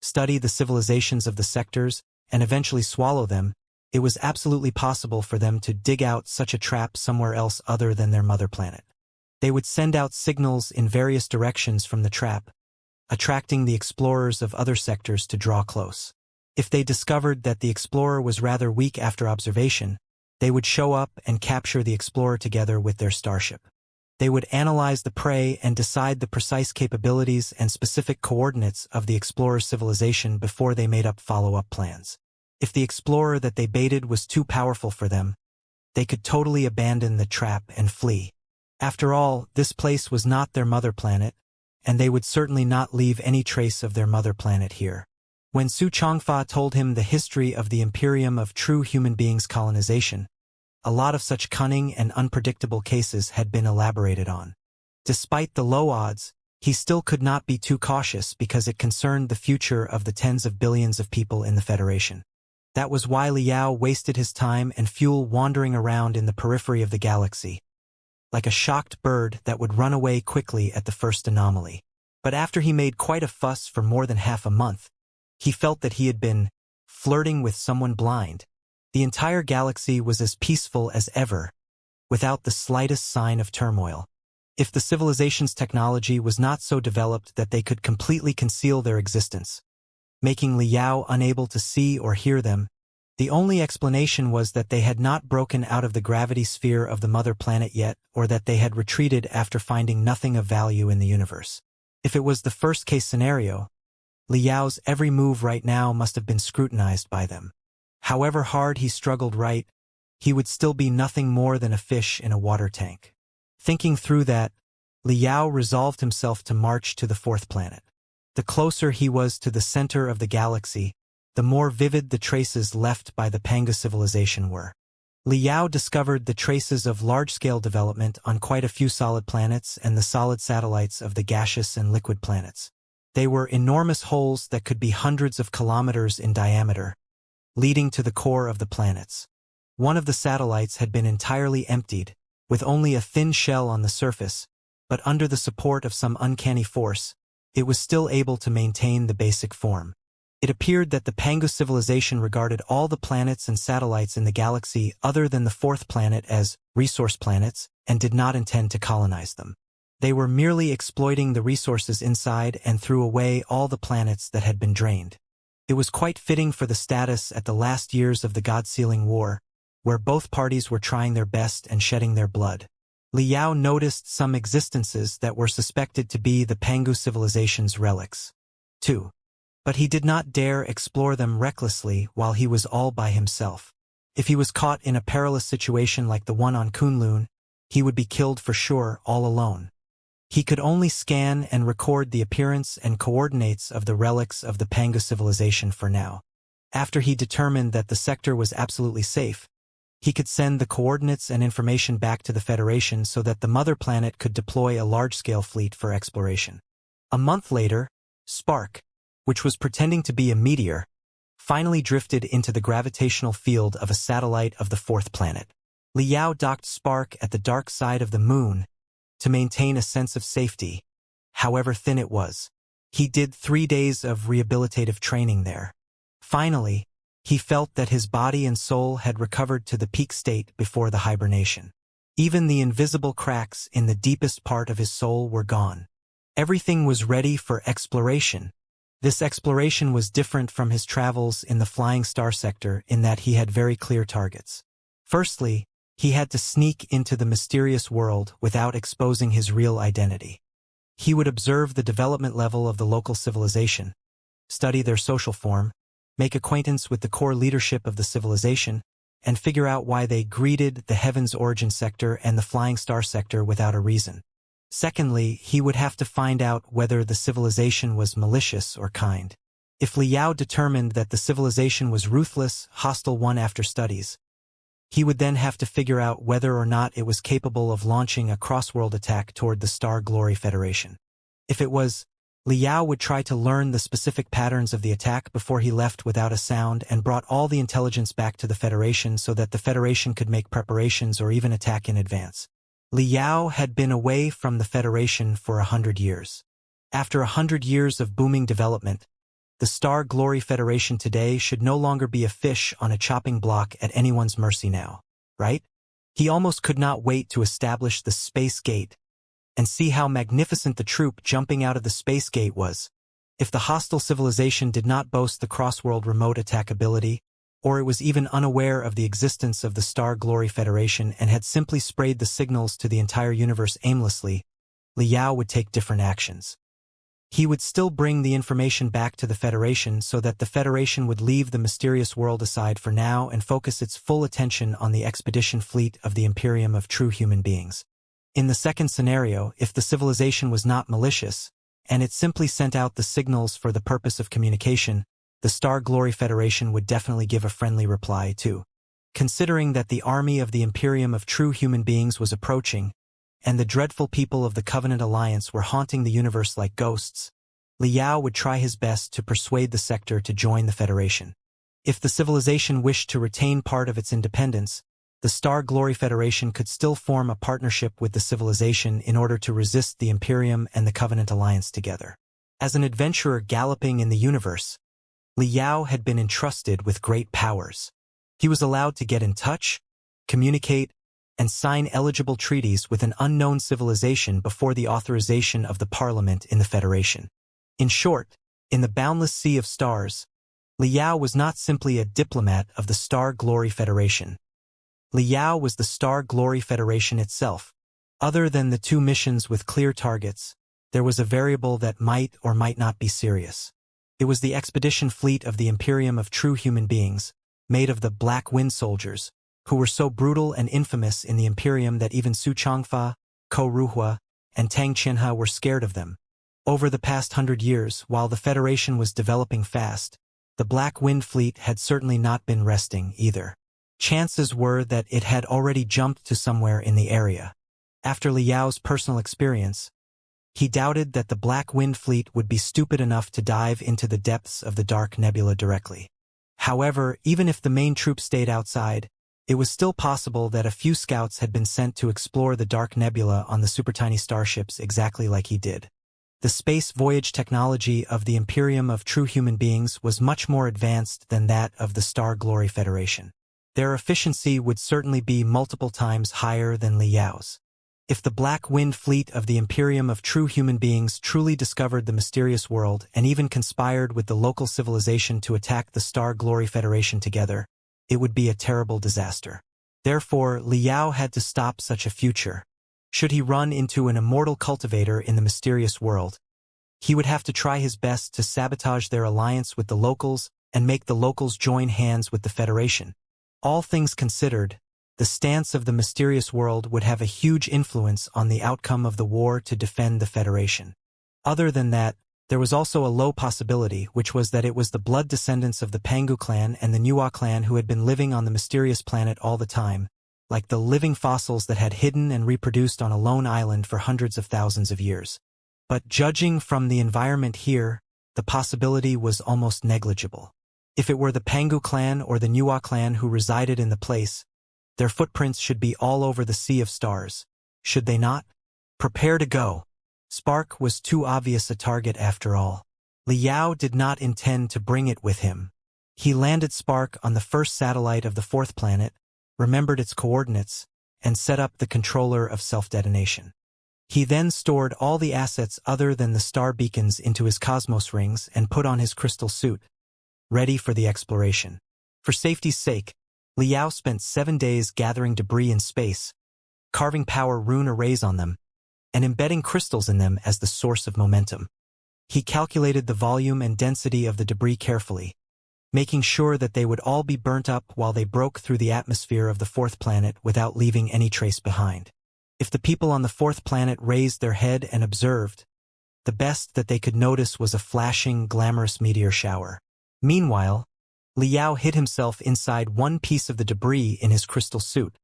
study the civilizations of the sectors, and eventually swallow them, it was absolutely possible for them to dig out such a trap somewhere else other than their mother planet. They would send out signals in various directions from the trap, attracting the explorers of other sectors to draw close. If they discovered that the explorer was rather weak after observation, they would show up and capture the explorer together with their starship. They would analyze the prey and decide the precise capabilities and specific coordinates of the explorer's civilization before they made up follow-up plans. If the explorer that they baited was too powerful for them, they could totally abandon the trap and flee. After all, this place was not their mother planet, and they would certainly not leave any trace of their mother planet here. When Su Changfa told him the history of the Imperium of true human beings colonization, a lot of such cunning and unpredictable cases had been elaborated on. Despite the low odds, he still could not be too cautious because it concerned the future of the tens of billions of people in the Federation. That was why Liao wasted his time and fuel wandering around in the periphery of the galaxy, like a shocked bird that would run away quickly at the first anomaly. But after he made quite a fuss for more than half a month, he felt that he had been flirting with someone blind. The entire galaxy was as peaceful as ever, without the slightest sign of turmoil. If the civilization's technology was not so developed that they could completely conceal their existence, making Liao unable to see or hear them, the only explanation was that they had not broken out of the gravity sphere of the mother planet yet, or that they had retreated after finding nothing of value in the universe. If it was the first-case scenario, Liao's every move right now must have been scrutinized by them. However hard he struggled he would still be nothing more than a fish in a water tank. Thinking through that, Liao resolved himself to march to the 4th planet. The closer he was to the center of the galaxy, the more vivid the traces left by the Pangu civilization were. Liao discovered the traces of large-scale development on quite a few solid planets and the solid satellites of the gaseous and liquid planets. They were enormous holes that could be hundreds of kilometers in diameter, leading to the core of the planets. One of the satellites had been entirely emptied, with only a thin shell on the surface, but under the support of some uncanny force, it was still able to maintain the basic form. It appeared that the Pangu civilization regarded all the planets and satellites in the galaxy other than the 4th planet as resource planets and did not intend to colonize them. They were merely exploiting the resources inside and threw away all the planets that had been drained. It was quite fitting for the status at the last years of the God-Sealing War, where both parties were trying their best and shedding their blood. Liao noticed some existences that were suspected to be the Pangu civilization's relics, too. But he did not dare explore them recklessly while he was all by himself. If he was caught in a perilous situation like the one on Kunlun, he would be killed for sure all alone. He could only scan and record the appearance and coordinates of the relics of the Panga civilization for now. After he determined that the sector was absolutely safe, he could send the coordinates and information back to the Federation so that the mother planet could deploy a large-scale fleet for exploration. A month later, Spark, which was pretending to be a meteor, finally drifted into the gravitational field of a satellite of the fourth planet. Liao docked Spark at the dark side of the moon to maintain a sense of safety, however thin it was. He did 3 days of rehabilitative training there. Finally, he felt that his body and soul had recovered to the peak state before the hibernation. Even the invisible cracks in the deepest part of his soul were gone. Everything was ready for exploration. This exploration was different from his travels in the flying star sector in that he had very clear targets. Firstly, he had to sneak into the mysterious world without exposing his real identity. He would observe the development level of the local civilization, study their social form, make acquaintance with the core leadership of the civilization, and figure out why they greeted the Heaven's Origin sector and the Flying Star sector without a reason. Secondly, he would have to find out whether the civilization was malicious or kind. If Liao determined that the civilization was ruthless, hostile one after studies, he would then have to figure out whether or not it was capable of launching a cross-world attack toward the Star Glory Federation. If it was, Liao would try to learn the specific patterns of the attack before he left without a sound and brought all the intelligence back to the Federation so that the Federation could make preparations or even attack in advance. Liao had been away from the Federation for 100 years. After 100 years of booming development, the Star Glory Federation today should no longer be a fish on a chopping block at anyone's mercy now, right? He almost could not wait to establish the Space Gate and see how magnificent the troop jumping out of the Space Gate was. If the hostile civilization did not boast the cross-world remote attack ability, or it was even unaware of the existence of the Star Glory Federation and had simply sprayed the signals to the entire universe aimlessly, Liao would take different actions. He would still bring the information back to the Federation so that the Federation would leave the mysterious world aside for now and focus its full attention on the expedition fleet of the Imperium of True Human Beings. In the second scenario, if the civilization was not malicious, and it simply sent out the signals for the purpose of communication, the Star Glory Federation would definitely give a friendly reply too. Considering that the army of the Imperium of True Human Beings was approaching, and the dreadful people of the Covenant Alliance were haunting the universe like ghosts, Liao would try his best to persuade the sector to join the Federation. If the civilization wished to retain part of its independence, the Star Glory Federation could still form a partnership with the civilization in order to resist the Imperium and the Covenant Alliance together. As an adventurer galloping in the universe, Liao had been entrusted with great powers. He was allowed to get in touch, communicate, and sign eligible treaties with an unknown civilization before the authorization of the Parliament in the Federation. In short, in the boundless sea of stars, Liao was not simply a diplomat of the Star Glory Federation. Liao was the Star Glory Federation itself. Other than the 2 missions with clear targets, there was a variable that might or might not be serious. It was the expedition fleet of the Imperium of True Human Beings, made of the Black Wind soldiers, who were so brutal and infamous in the Imperium that even Su Changfa, Ko Ruhua, and Tang Qianhe were scared of them. Over the past 100 years, while the Federation was developing fast, the Black Wind fleet had certainly not been resting either. Chances were that it had already jumped to somewhere in the area. After Liao's personal experience, he doubted that the Black Wind fleet would be stupid enough to dive into the depths of the Dark Nebula directly. However, even if the main troop stayed outside, it was still possible that a few scouts had been sent to explore the Dark Nebula on the super tiny starships exactly like he did. The space voyage technology of the Imperium of True Human Beings was much more advanced than that of the Star Glory Federation. Their efficiency would certainly be multiple times higher than Liao's. If the Black Wind fleet of the Imperium of True Human Beings truly discovered the mysterious world and even conspired with the local civilization to attack the Star Glory Federation together, it would be a terrible disaster. Therefore, Liao had to stop such a future. Should he run into an immortal cultivator in the mysterious world, he would have to try his best to sabotage their alliance with the locals and make the locals join hands with the Federation. All things considered, The stance of the mysterious world would have a huge influence on the outcome of the war to defend the Federation. Other than that, there was also a low possibility, which was that it was the blood descendants of the Pangu clan and the Nuwa clan who had been living on the mysterious planet all the time, like the living fossils that had hidden and reproduced on a lone island for hundreds of thousands of years. But judging from the environment here, the possibility was almost negligible. If it were the Pangu clan or the Nuwa clan who resided in the place, their footprints should be all over the Sea of Stars, should they not? Prepare to go. Spark was too obvious a target after all. Liao did not intend to bring it with him. He landed Spark on the first satellite of the fourth planet, remembered its coordinates, and set up the controller of self-detonation. He then stored all the assets other than the star beacons into his cosmos rings and put on his crystal suit, ready for the exploration. For safety's sake, Liao spent 7 days gathering debris in space, carving power rune arrays on them, and embedding crystals in them as the source of momentum. He calculated the volume and density of the debris carefully, making sure that they would all be burnt up while they broke through the atmosphere of the fourth planet without leaving any trace behind. If the people on the fourth planet raised their head and observed, the best that they could notice was a flashing, glamorous meteor shower. Meanwhile, Liao hid himself inside one piece of the debris in his crystal suit,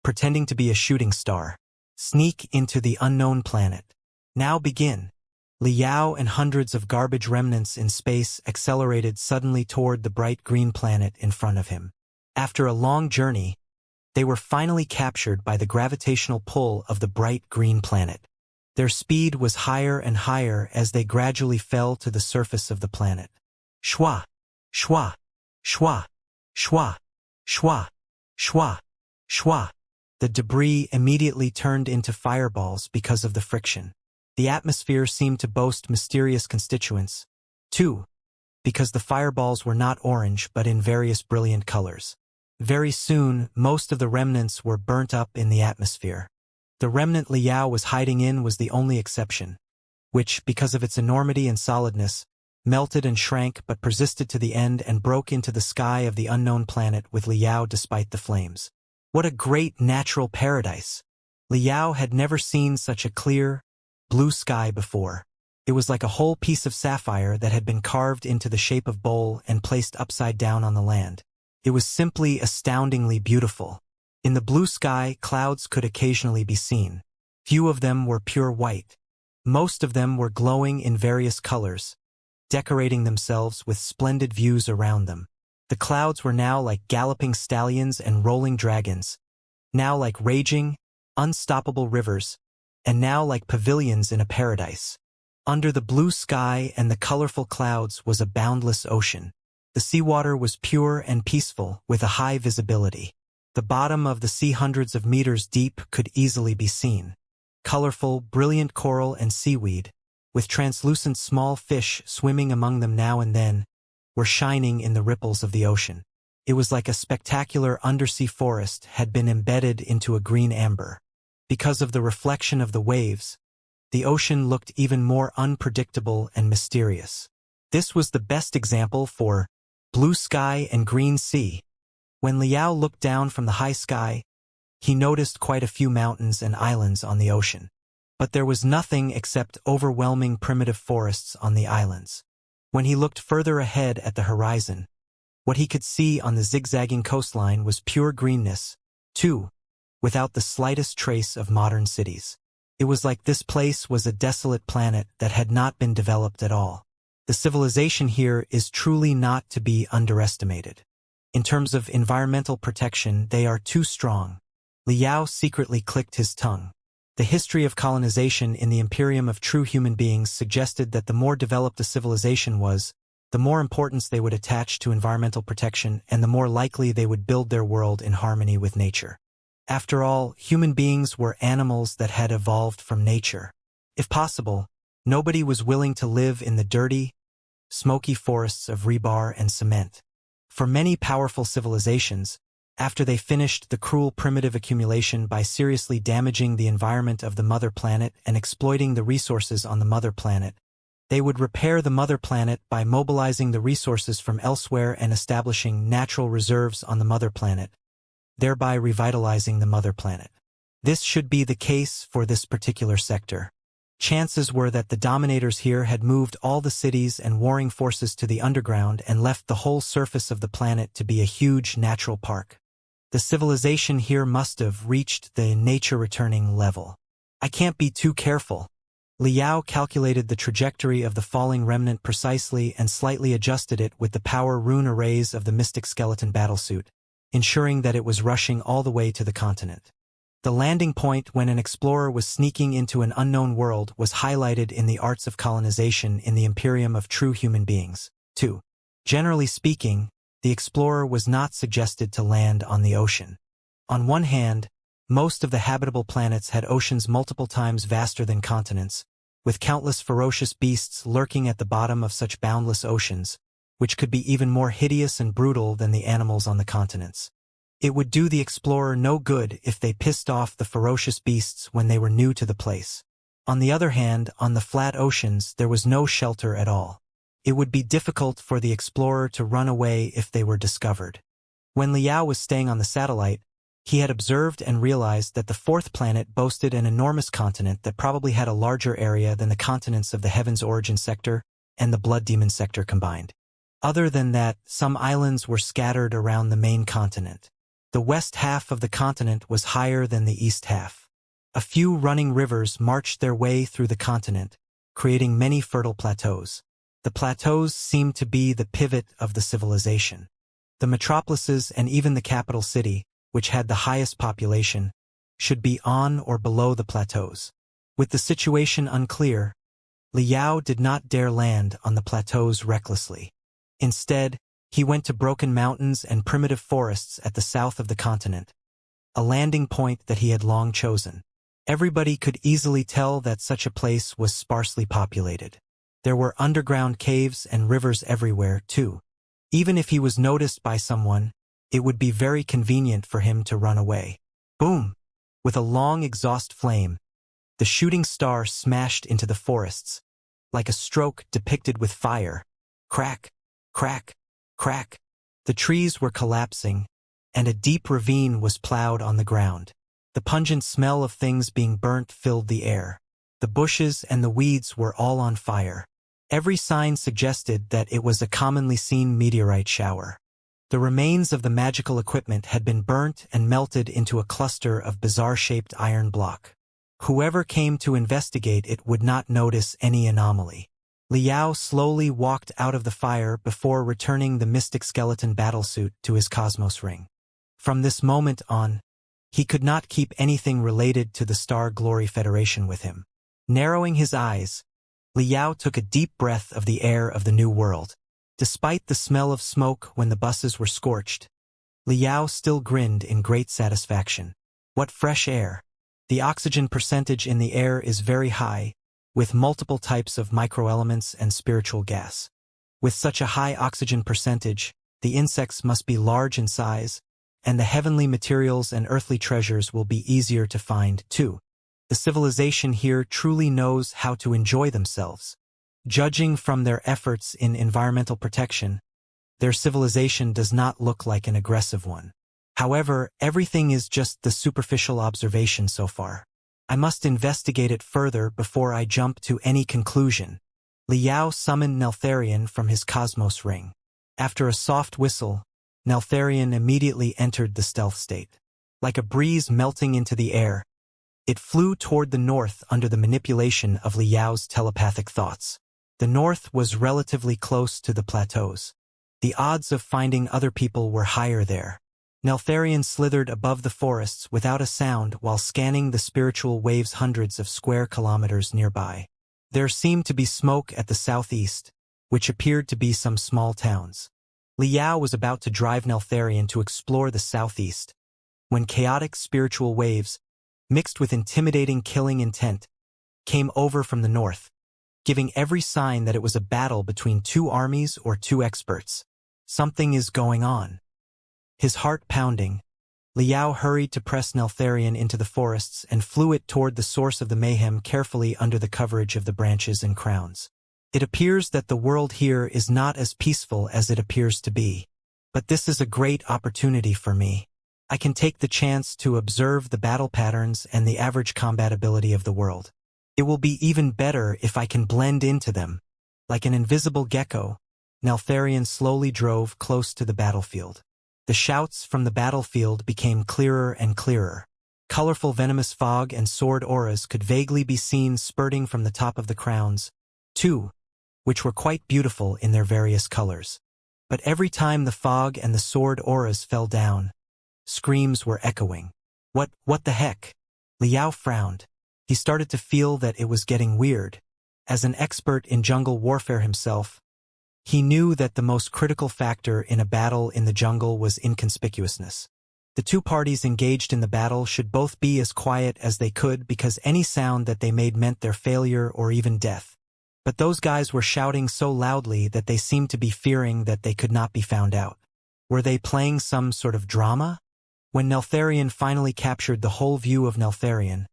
pretending to be a shooting star. Sneak into the unknown planet. Now begin. Liao and hundreds of garbage remnants in space accelerated suddenly toward the bright green planet in front of him. After a long journey, they were finally captured by the gravitational pull of the bright green planet. Their speed was higher and higher as they gradually fell to the surface of the planet. Shwa, shwa, shwa, shwa, shwa, shwa, shwa. The debris immediately turned into fireballs because of the friction. The atmosphere seemed to boast mysterious constituents, too, because the fireballs were not orange but in various brilliant colors. Very soon, most of the remnants were burnt up in the atmosphere. The remnant Liao was hiding in was the only exception, which, because of its enormity and solidness, melted and shrank but persisted to the end and broke into the sky of the unknown planet with Liao despite the flames. What a great natural paradise! Liao had never seen such a clear, blue sky before. It was like a whole piece of sapphire that had been carved into the shape of bowl and placed upside down on the land. It was simply astoundingly beautiful. In the blue sky, clouds could occasionally be seen. Few of them were pure white. Most of them were glowing in various colors, decorating themselves with splendid views around them. The clouds were now like galloping stallions and rolling dragons, now like raging, unstoppable rivers, and now like pavilions in a paradise. Under the blue sky and the colorful clouds was a boundless ocean. The seawater was pure and peaceful, with a high visibility. The bottom of the sea, hundreds of meters deep, could easily be seen. Colorful, brilliant coral and seaweed, with translucent small fish swimming among them now and then, were shining in the ripples of the ocean. It was like a spectacular undersea forest had been embedded into a green amber. Because of the reflection of the waves, the ocean looked even more unpredictable and mysterious. This was the best example for blue sky and green sea. When Liao looked down from the high sky, he noticed quite a few mountains and islands on the ocean. But there was nothing except overwhelming primitive forests on the islands. When he looked further ahead at the horizon, what he could see on the zigzagging coastline was pure greenness, too, without the slightest trace of modern cities. It was like this place was a desolate planet that had not been developed at all. The civilization here is truly not to be underestimated. In terms of environmental protection, they are too strong. Liao secretly clicked his tongue. The history of colonization in the Imperium of True Human Beings suggested that the more developed a civilization was, the more importance they would attach to environmental protection and the more likely they would build their world in harmony with nature. After all, human beings were animals that had evolved from nature. If possible, nobody was willing to live in the dirty, smoky forests of rebar and cement. For many powerful civilizations, after they finished the cruel primitive accumulation by seriously damaging the environment of the mother planet and exploiting the resources on the mother planet, they would repair the mother planet by mobilizing the resources from elsewhere and establishing natural reserves on the mother planet. thereby revitalizing the mother planet. This should be the case for this particular sector. Chances were that the dominators here had moved all the cities and warring forces to the underground and left the whole surface of the planet to be a huge natural park. The civilization here must have reached the nature-returning level. I can't be too careful. Liao calculated the trajectory of the falling remnant precisely and slightly adjusted it with the power rune arrays of the mystic skeleton battlesuit, ensuring that it was rushing all the way to the continent. The landing point when an explorer was sneaking into an unknown world was highlighted in the arts of colonization in the Imperium of True Human Beings. 2. Generally speaking, the explorer was not suggested to land on the ocean. On one hand, most of the habitable planets had oceans multiple times vaster than continents, with countless ferocious beasts lurking at the bottom of such boundless oceans, which could be even more hideous and brutal than the animals on the continents. It would do the explorer no good if they pissed off the ferocious beasts when they were new to the place. On the other hand, on the flat oceans there was no shelter at all. It would be difficult for the explorer to run away if they were discovered. When Liao was staying on the satellite, he had observed and realized that the fourth planet boasted an enormous continent that probably had a larger area than the continents of the Heaven's Origin sector and the Blood Demon sector combined. Other than that, some islands were scattered around the main continent. The west half of the continent was higher than the east half. A few running rivers marched their way through the continent, creating many fertile plateaus. The plateaus seemed to be the pivot of the civilization. The metropolises and even the capital city, which had the highest population, should be on or below the plateaus. With the situation unclear, Liao did not dare land on the plateaus recklessly. Instead, he went to broken mountains and primitive forests at the south of the continent, a landing point that he had long chosen. Everybody could easily tell that such a place was sparsely populated. There were underground caves and rivers everywhere, too. Even if he was noticed by someone, it would be very convenient for him to run away. Boom! With a long exhaust flame, the shooting star smashed into the forests, like a stroke depicted with fire. Crack! Crack! Crack! The trees were collapsing, and a deep ravine was plowed on the ground. The pungent smell of things being burnt filled the air. The bushes and the weeds were all on fire. Every sign suggested that it was a commonly seen meteorite shower. The remains of the magical equipment had been burnt and melted into a cluster of bizarre-shaped iron block. Whoever came to investigate it would not notice any anomaly. Liao slowly walked out of the fire before returning the mystic skeleton battlesuit to his cosmos ring. From this moment on, he could not keep anything related to the Star Glory Federation with him. Narrowing his eyes, Liao took a deep breath of the air of the new world. Despite the smell of smoke when the buses were scorched, Liao still grinned in great satisfaction. What fresh air! The oxygen percentage in the air is very high, with multiple types of microelements and spiritual gas. With such a high oxygen percentage, the insects must be large in size, and the heavenly materials and earthly treasures will be easier to find, too. The civilization here truly knows how to enjoy themselves. Judging from their efforts in environmental protection, their civilization does not look like an aggressive one. However, everything is just the superficial observation so far. I must investigate it further before I jump to any conclusion. Liao summoned Neltharion from his cosmos ring. After a soft whistle, Neltharion immediately entered the stealth state. Like a breeze melting into the air, it flew toward the north under the manipulation of Liao's telepathic thoughts. The north was relatively close to the plateaus. The odds of finding other people were higher there. Neltharion slithered above the forests without a sound while scanning the spiritual waves hundreds of square kilometers nearby. There seemed to be smoke at the southeast, which appeared to be some small towns. Liao was about to drive Neltharion to explore the southeast, when chaotic spiritual waves, mixed with intimidating killing intent, came over from the north, giving every sign that it was a battle between two armies or two experts. Something is going on. His heart pounding, Liao hurried to press Neltharion into the forests and flew it toward the source of the mayhem carefully under the coverage of the branches and crowns. It appears that the world here is not as peaceful as it appears to be. But this is a great opportunity for me. I can take the chance to observe the battle patterns and the average combatability of the world. It will be even better if I can blend into them. Like an invisible gecko, Neltharion slowly drove close to the battlefield. The shouts from the battlefield became clearer and clearer. Colorful venomous fog and sword auras could vaguely be seen spurting from the top of the crowns, too, which were quite beautiful in their various colors. But every time the fog and the sword auras fell down, screams were echoing. What the heck? Liao frowned. He started to feel that it was getting weird. As an expert in jungle warfare himself, he knew that the most critical factor in a battle in the jungle was inconspicuousness. The two parties engaged in the battle should both be as quiet as they could because any sound that they made meant their failure or even death. But those guys were shouting so loudly that they seemed to be fearing that they could not be found out. Were they playing some sort of drama? When Neltharion finally captured the whole view of Neltharion,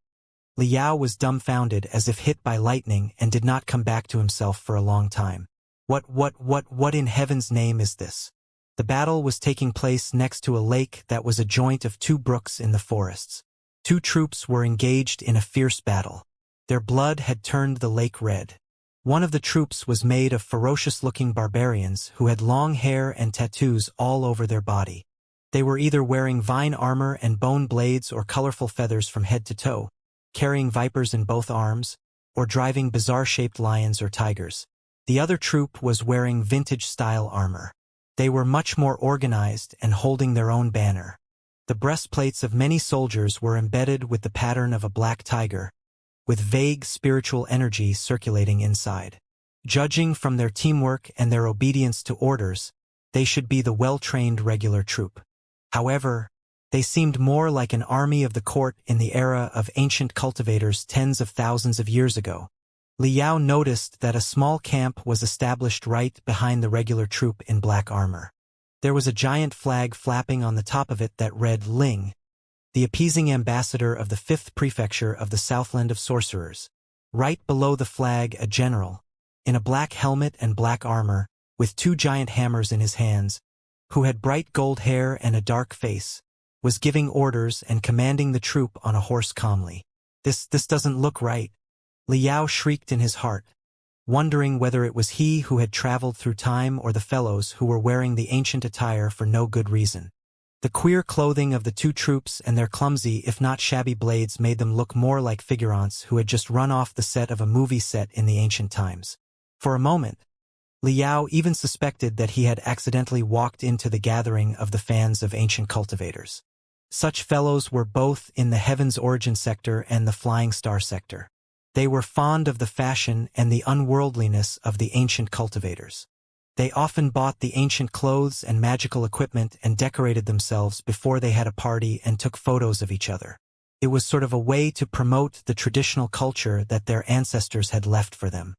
Liao was dumbfounded as if hit by lightning and did not come back to himself for a long time. What in heaven's name is this? The battle was taking place next to a lake that was a joint of two brooks in the forests. Two troops were engaged in a fierce battle. Their blood had turned the lake red. One of the troops was made of ferocious-looking barbarians who had long hair and tattoos all over their body. They were either wearing vine armor and bone blades or colorful feathers from head to toe, carrying vipers in both arms, or driving bizarre-shaped lions or tigers. The other troop was wearing vintage-style armor. They were much more organized and holding their own banner. The breastplates of many soldiers were embedded with the pattern of a black tiger, with vague spiritual energy circulating inside. Judging from their teamwork and their obedience to orders, they should be the well-trained regular troop. However, they seemed more like an army of the court in the era of ancient cultivators tens of thousands of years ago. Liao noticed that a small camp was established right behind the regular troop in black armor. There was a giant flag flapping on the top of it that read Ling, the appeasing ambassador of the 5th prefecture of the Southland of Sorcerers. Right below the flag a general, in a black helmet and black armor, with two giant hammers in his hands, who had bright gold hair and a dark face, was giving orders and commanding the troop on a horse calmly. This doesn't look right. Liao shrieked in his heart, wondering whether it was he who had traveled through time or the fellows who were wearing the ancient attire for no good reason. The queer clothing of the two troops and their clumsy if not shabby blades made them look more like figurantes who had just run off the set of a movie set in the ancient times. For a moment, Liao even suspected that he had accidentally walked into the gathering of the fans of ancient cultivators. Such fellows were both in the Heaven's Origin sector and the Flying Star sector. They were fond of the fashion and the unworldliness of the ancient cultivators. They often bought the ancient clothes and magical equipment and decorated themselves before they had a party and took photos of each other. It was sort of a way to promote the traditional culture that their ancestors had left for them.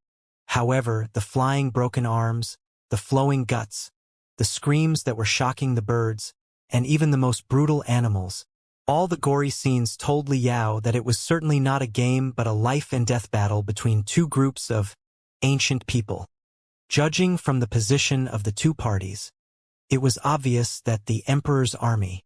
However, the flying broken arms, the flowing guts, the screams that were shocking the birds, and even the most brutal animals, all the gory scenes told Liao that it was certainly not a game but a life-and-death battle between two groups of ancient people. Judging from the position of the two parties, it was obvious that the Emperor's army,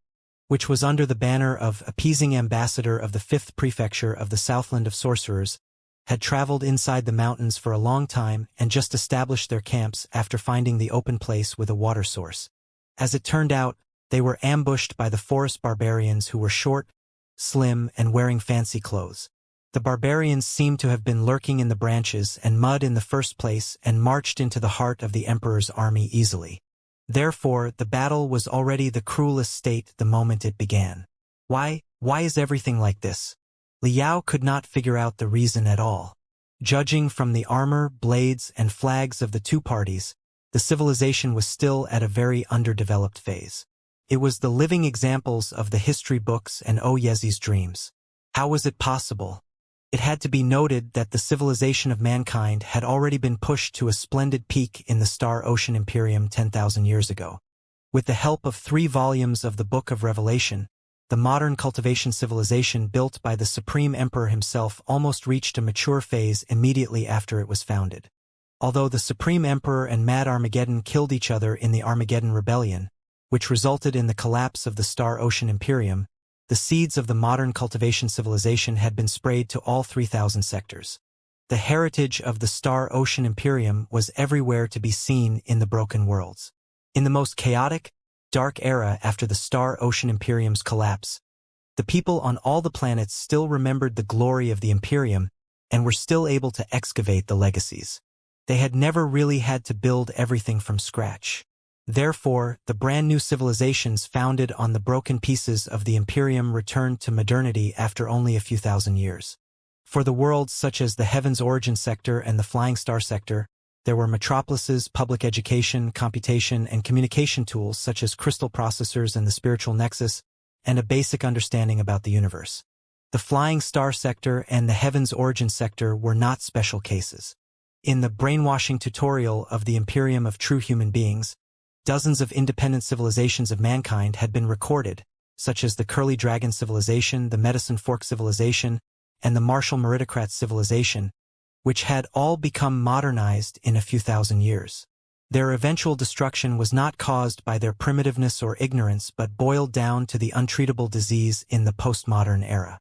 which was under the banner of appeasing ambassador of the 5th prefecture of the Southland of Sorcerers, had traveled inside the mountains for a long time and just established their camps after finding the open place with a water source. As it turned out, they were ambushed by the forest barbarians who were short, slim, and wearing fancy clothes. The barbarians seemed to have been lurking in the branches and mud in the first place and marched into the heart of the Emperor's army easily. Therefore, the battle was already the cruelest state the moment it began. Why is everything like this? Liao could not figure out the reason at all. Judging from the armor, blades, and flags of the two parties, the civilization was still at a very underdeveloped phase. It was the living examples of the history books and Oyezi's dreams. How was it possible? It had to be noted that the civilization of mankind had already been pushed to a splendid peak in the Star Ocean Imperium 10,000 years ago. With the help of 3 volumes of the Book of Revelation, the modern cultivation civilization built by the Supreme Emperor himself almost reached a mature phase immediately after it was founded. Although the Supreme Emperor and Mad Armageddon killed each other in the Armageddon Rebellion, which resulted in the collapse of the Star Ocean Imperium, the seeds of the modern cultivation civilization had been sprayed to all 3,000 sectors. The heritage of the Star Ocean Imperium was everywhere to be seen in the Broken Worlds. In the most chaotic, dark era after the Star Ocean Imperium's collapse, the people on all the planets still remembered the glory of the Imperium and were still able to excavate the legacies. They had never really had to build everything from scratch. Therefore, the brand new civilizations founded on the broken pieces of the Imperium returned to modernity after only a few thousand years. For the worlds such as the Heaven's Origin sector and the Flying Star sector, there were metropolises, public education, computation, and communication tools such as crystal processors and the spiritual nexus, and a basic understanding about the universe. The Flying Star sector and the Heaven's Origin sector were not special cases. In the brainwashing tutorial of the Imperium of True Human Beings, dozens of independent civilizations of mankind had been recorded, such as the Curly Dragon civilization, the Medicine Fork civilization, and the Martial Meritocrat civilization, which had all become modernized in a few thousand years. Their eventual destruction was not caused by their primitiveness or ignorance but boiled down to the untreatable disease in the postmodern era.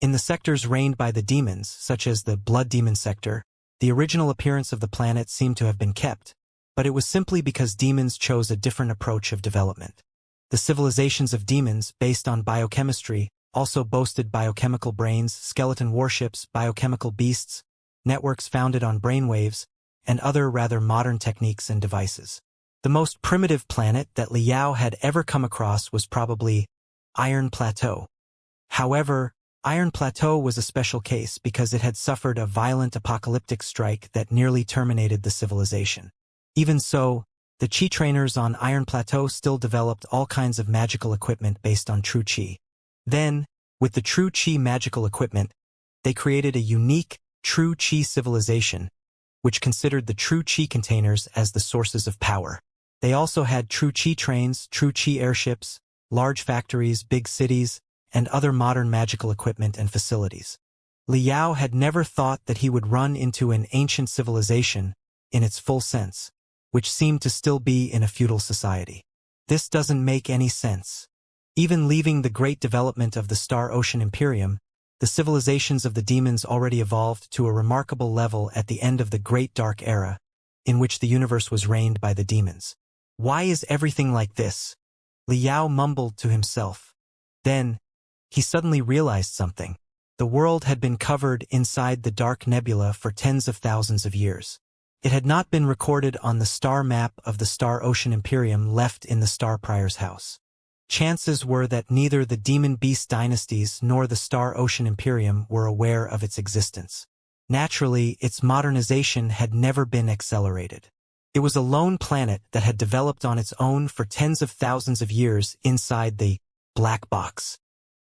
In the sectors reigned by the demons, such as the Blood Demon sector, the original appearance of the planet seemed to have been kept, but it was simply because demons chose a different approach of development. The civilizations of demons, based on biochemistry, also boasted biochemical brains, skeleton warships, biochemical beasts, networks founded on brainwaves, and other rather modern techniques and devices. The most primitive planet that Liao had ever come across was probably Iron Plateau. However, Iron Plateau was a special case because it had suffered a violent apocalyptic strike that nearly terminated the civilization. Even so, the Qi trainers on Iron Plateau still developed all kinds of magical equipment based on true Qi. Then, with the true Qi magical equipment, they created a unique, true Qi civilization, which considered the true Qi containers as the sources of power. They also had true Qi trains, true Qi airships, large factories, big cities, and other modern magical equipment and facilities. Liao had never thought that he would run into an ancient civilization, in its full sense, which seemed to still be in a feudal society. This doesn't make any sense. Even leaving the great development of the Star Ocean Imperium, the civilizations of the demons already evolved to a remarkable level at the end of the Great Dark Era, in which the universe was reigned by the demons. Why is everything like this? Liao mumbled to himself. Then, he suddenly realized something. The world had been covered inside the dark nebula for tens of thousands of years. It had not been recorded on the star map of the Star Ocean Imperium left in the Star Prior's house. Chances were that neither the Demon Beast dynasties nor the Star Ocean Imperium were aware of its existence. Naturally, its modernization had never been accelerated. It was a lone planet that had developed on its own for tens of thousands of years inside the black box.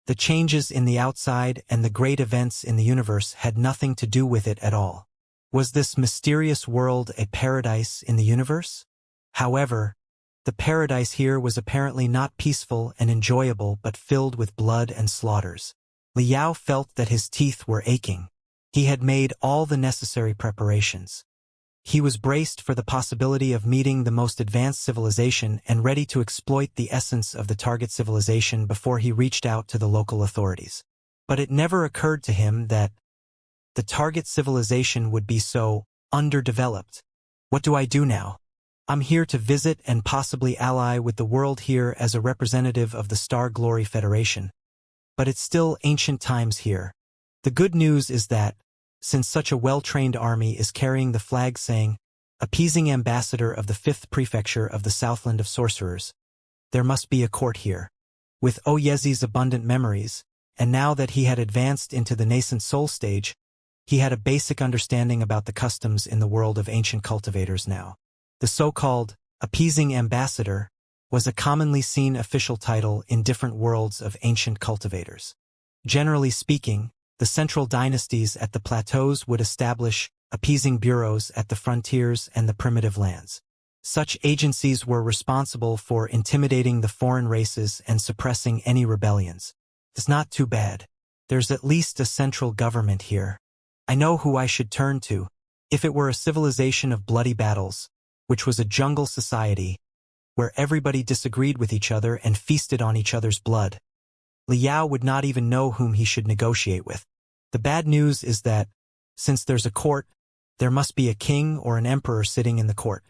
The changes in the outside and the great events in the universe had nothing to do with it at all. Was this mysterious world a paradise in the universe? However, the paradise here was apparently not peaceful and enjoyable but filled with blood and slaughters. Liao felt that his teeth were aching. He had made all the necessary preparations. He was braced for the possibility of meeting the most advanced civilization and ready to exploit the essence of the target civilization before he reached out to the local authorities. But it never occurred to him that the target civilization would be so underdeveloped. What do I do now? I'm here to visit and possibly ally with the world here as a representative of the Star Glory Federation. But it's still ancient times here. The good news is that, since such a well-trained army is carrying the flag saying, appeasing ambassador of the 5th prefecture of the Southland of Sorcerers, there must be a court here. With Oyezi's abundant memories, and now that he had advanced into the nascent soul stage, he had a basic understanding about the customs in the world of ancient cultivators now. The so-called appeasing ambassador was a commonly seen official title in different worlds of ancient cultivators. Generally speaking, the central dynasties at the plateaus would establish appeasing bureaus at the frontiers and the primitive lands. Such agencies were responsible for intimidating the foreign races and suppressing any rebellions. It's not too bad. There's at least a central government here. I know who I should turn to. If it were a civilization of bloody battles, which was a jungle society, where everybody disagreed with each other and feasted on each other's blood. Liao would not even know whom he should negotiate with. The bad news is that, since there's a court, there must be a king or an emperor sitting in the court.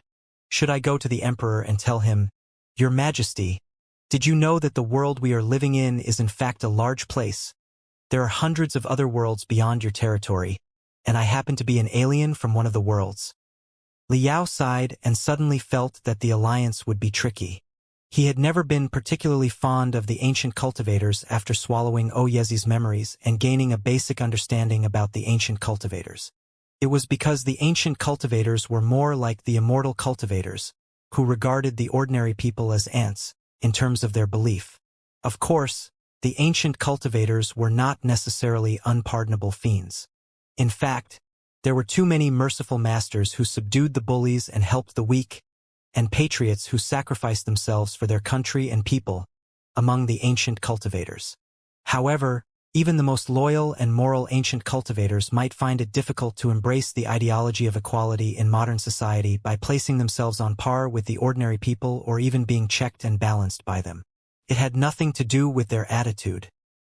Should I go to the emperor and tell him, "Your Majesty, did you know that the world we are living in is in fact a large place? There are hundreds of other worlds beyond your territory, and I happen to be an alien from one of the worlds." Liao sighed and suddenly felt that the alliance would be tricky. He had never been particularly fond of the ancient cultivators after swallowing Oyezi's memories and gaining a basic understanding about the ancient cultivators. It was because the ancient cultivators were more like the immortal cultivators, who regarded the ordinary people as ants, in terms of their belief. Of course, the ancient cultivators were not necessarily unpardonable fiends. In fact, there were too many merciful masters who subdued the bullies and helped the weak, and patriots who sacrificed themselves for their country and people, among the ancient cultivators. However, even the most loyal and moral ancient cultivators might find it difficult to embrace the ideology of equality in modern society by placing themselves on par with the ordinary people or even being checked and balanced by them. It had nothing to do with their attitude.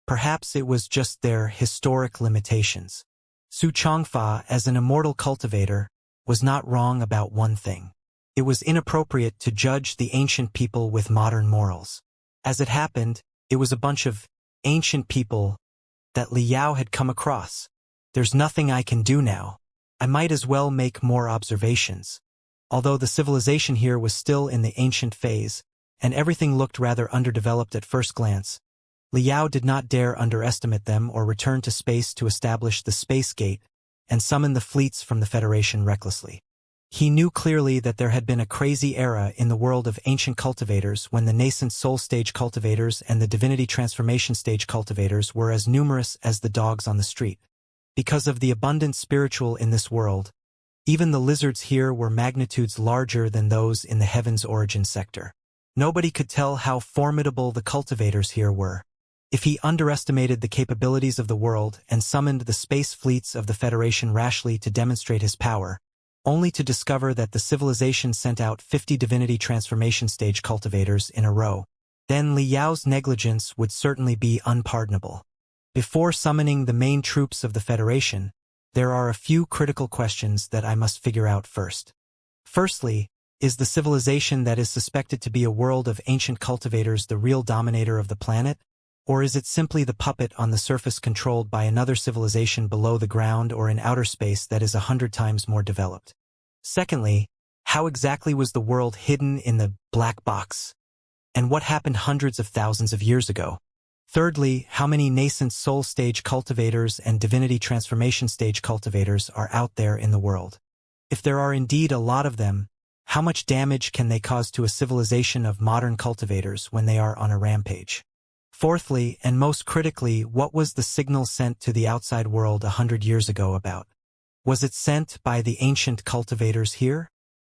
Perhaps it was just their historic limitations. Su Changfa, as an immortal cultivator, was not wrong about one thing. It was inappropriate to judge the ancient people with modern morals. As it happened, it was a bunch of ancient people that Liao had come across. There's nothing I can do now. I might as well make more observations. Although the civilization here was still in the ancient phase, and everything looked rather underdeveloped at first glance, Liao did not dare underestimate them or return to space to establish the space gate and summon the fleets from the Federation recklessly. He knew clearly that there had been a crazy era in the world of ancient cultivators when the nascent soul stage cultivators and the divinity transformation stage cultivators were as numerous as the dogs on the street. Because of the abundant spiritual in this world, even the lizards here were magnitudes larger than those in the heaven's origin sector. Nobody could tell how formidable the cultivators here were. If he underestimated the capabilities of the world and summoned the space fleets of the Federation rashly to demonstrate his power, only to discover that the civilization sent out 50 divinity transformation stage cultivators in a row, then Liao's negligence would certainly be unpardonable. Before summoning the main troops of the Federation, there are a few critical questions that I must figure out first. Firstly, is the civilization that is suspected to be a world of ancient cultivators the real dominator of the planet? Or is it simply the puppet on the surface controlled by another civilization below the ground or in outer space that is 100 times more developed? Secondly, how exactly was the world hidden in the black box? And what happened hundreds of thousands of years ago? Thirdly, how many nascent soul stage cultivators and divinity transformation stage cultivators are out there in the world? If there are indeed a lot of them, how much damage can they cause to a civilization of modern cultivators when they are on a rampage? Fourthly, and most critically, what was the signal sent to the outside world 100 years ago about? Was it sent by the ancient cultivators here?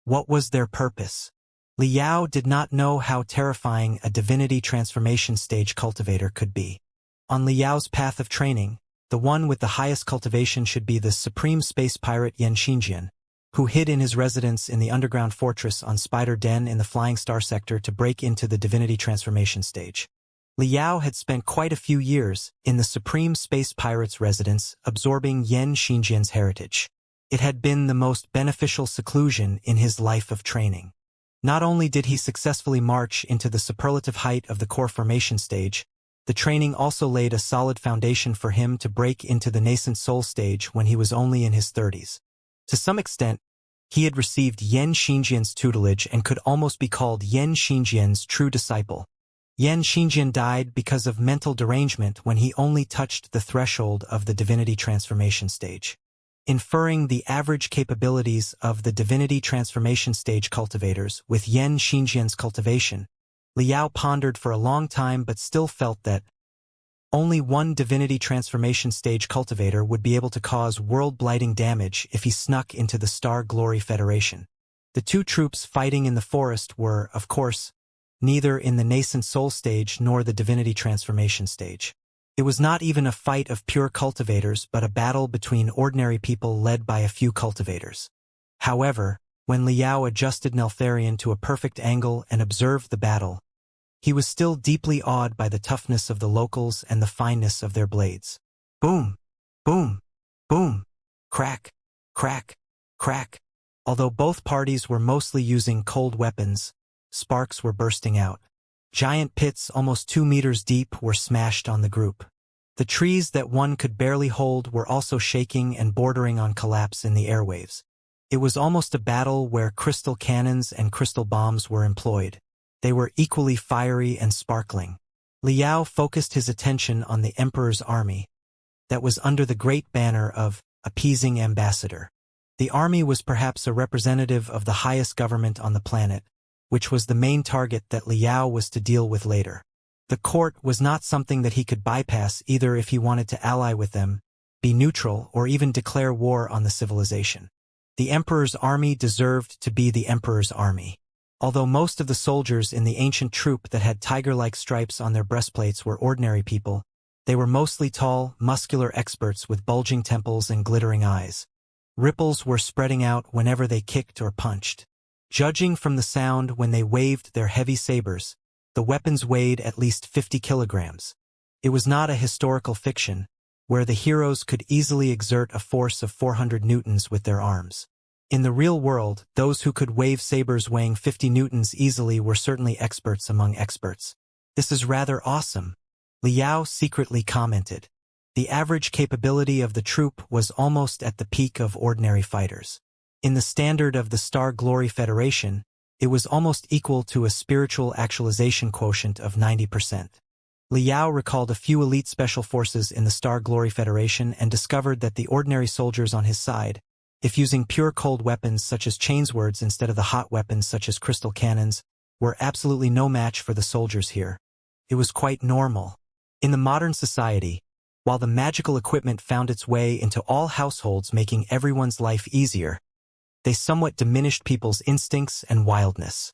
What was their purpose? Liao did not know how terrifying a divinity transformation stage cultivator could be. On Liao's path of training, the one with the highest cultivation should be the supreme space pirate Xianxia, who hid in his residence in the underground fortress on Spider Den in the Flying Star sector to break into the divinity transformation stage. Liao had spent quite a few years in the Supreme Space Pirate's residence absorbing Yen Xinjian's heritage. It had been the most beneficial seclusion in his life of training. Not only did he successfully march into the superlative height of the core formation stage, the training also laid a solid foundation for him to break into the nascent soul stage when he was only in his 30s. To some extent, he had received Yen Xinjian's tutelage and could almost be called Yen Xinjian's true disciple. Yen Xinjian died because of mental derangement when he only touched the threshold of the divinity transformation stage. Inferring the average capabilities of the divinity transformation stage cultivators with Yen Xinjian's cultivation, Liao pondered for a long time but still felt that only one divinity transformation stage cultivator would be able to cause world-blighting damage if he snuck into the Star Glory Federation. The two troops fighting in the forest were, of course, neither in the nascent soul stage nor the divinity transformation stage. It was not even a fight of pure cultivators but a battle between ordinary people led by a few cultivators. However, When Liao adjusted Neltharion to a perfect angle and observed the battle, he was still deeply awed by the toughness of the locals and the fineness of their blades. Boom! Boom! Boom! Crack! Crack! Crack! Although both parties were mostly using cold weapons, sparks were bursting out. Giant pits almost 2 meters deep were smashed on the group. The trees that one could barely hold were also shaking and bordering on collapse in the airwaves. It was almost a battle where crystal cannons and crystal bombs were employed. They were equally fiery and sparkling. Liao focused his attention on the Emperor's army that was under the great banner of Appeasing Ambassador. The army was perhaps a representative of the highest government on the planet, which was the main target that Liao was to deal with later. The court was not something that he could bypass either if he wanted to ally with them, be neutral, or even declare war on the civilization. The Emperor's army deserved to be the Emperor's army. Although most of the soldiers in the ancient troop that had tiger-like stripes on their breastplates were ordinary people, they were mostly tall, muscular experts with bulging temples and glittering eyes. Ripples were spreading out whenever they kicked or punched. Judging from the sound when they waved their heavy sabers, the weapons weighed at least 50 kilograms. It was not a historical fiction, where the heroes could easily exert a force of 400 newtons with their arms. In the real world, those who could wave sabers weighing 50 newtons easily were certainly experts among experts. This is rather awesome, Liao secretly commented. The average capability of the troop was almost at the peak of ordinary fighters. In the standard of the Star Glory Federation, it was almost equal to a spiritual actualization quotient of 90%. Liao recalled a few elite special forces in the Star Glory Federation and discovered that the ordinary soldiers on his side, if using pure cold weapons such as chainswords instead of the hot weapons such as crystal cannons, were absolutely no match for the soldiers here. It was quite normal. In the modern society, while the magical equipment found its way into all households making everyone's life easier, they somewhat diminished people's instincts and wildness.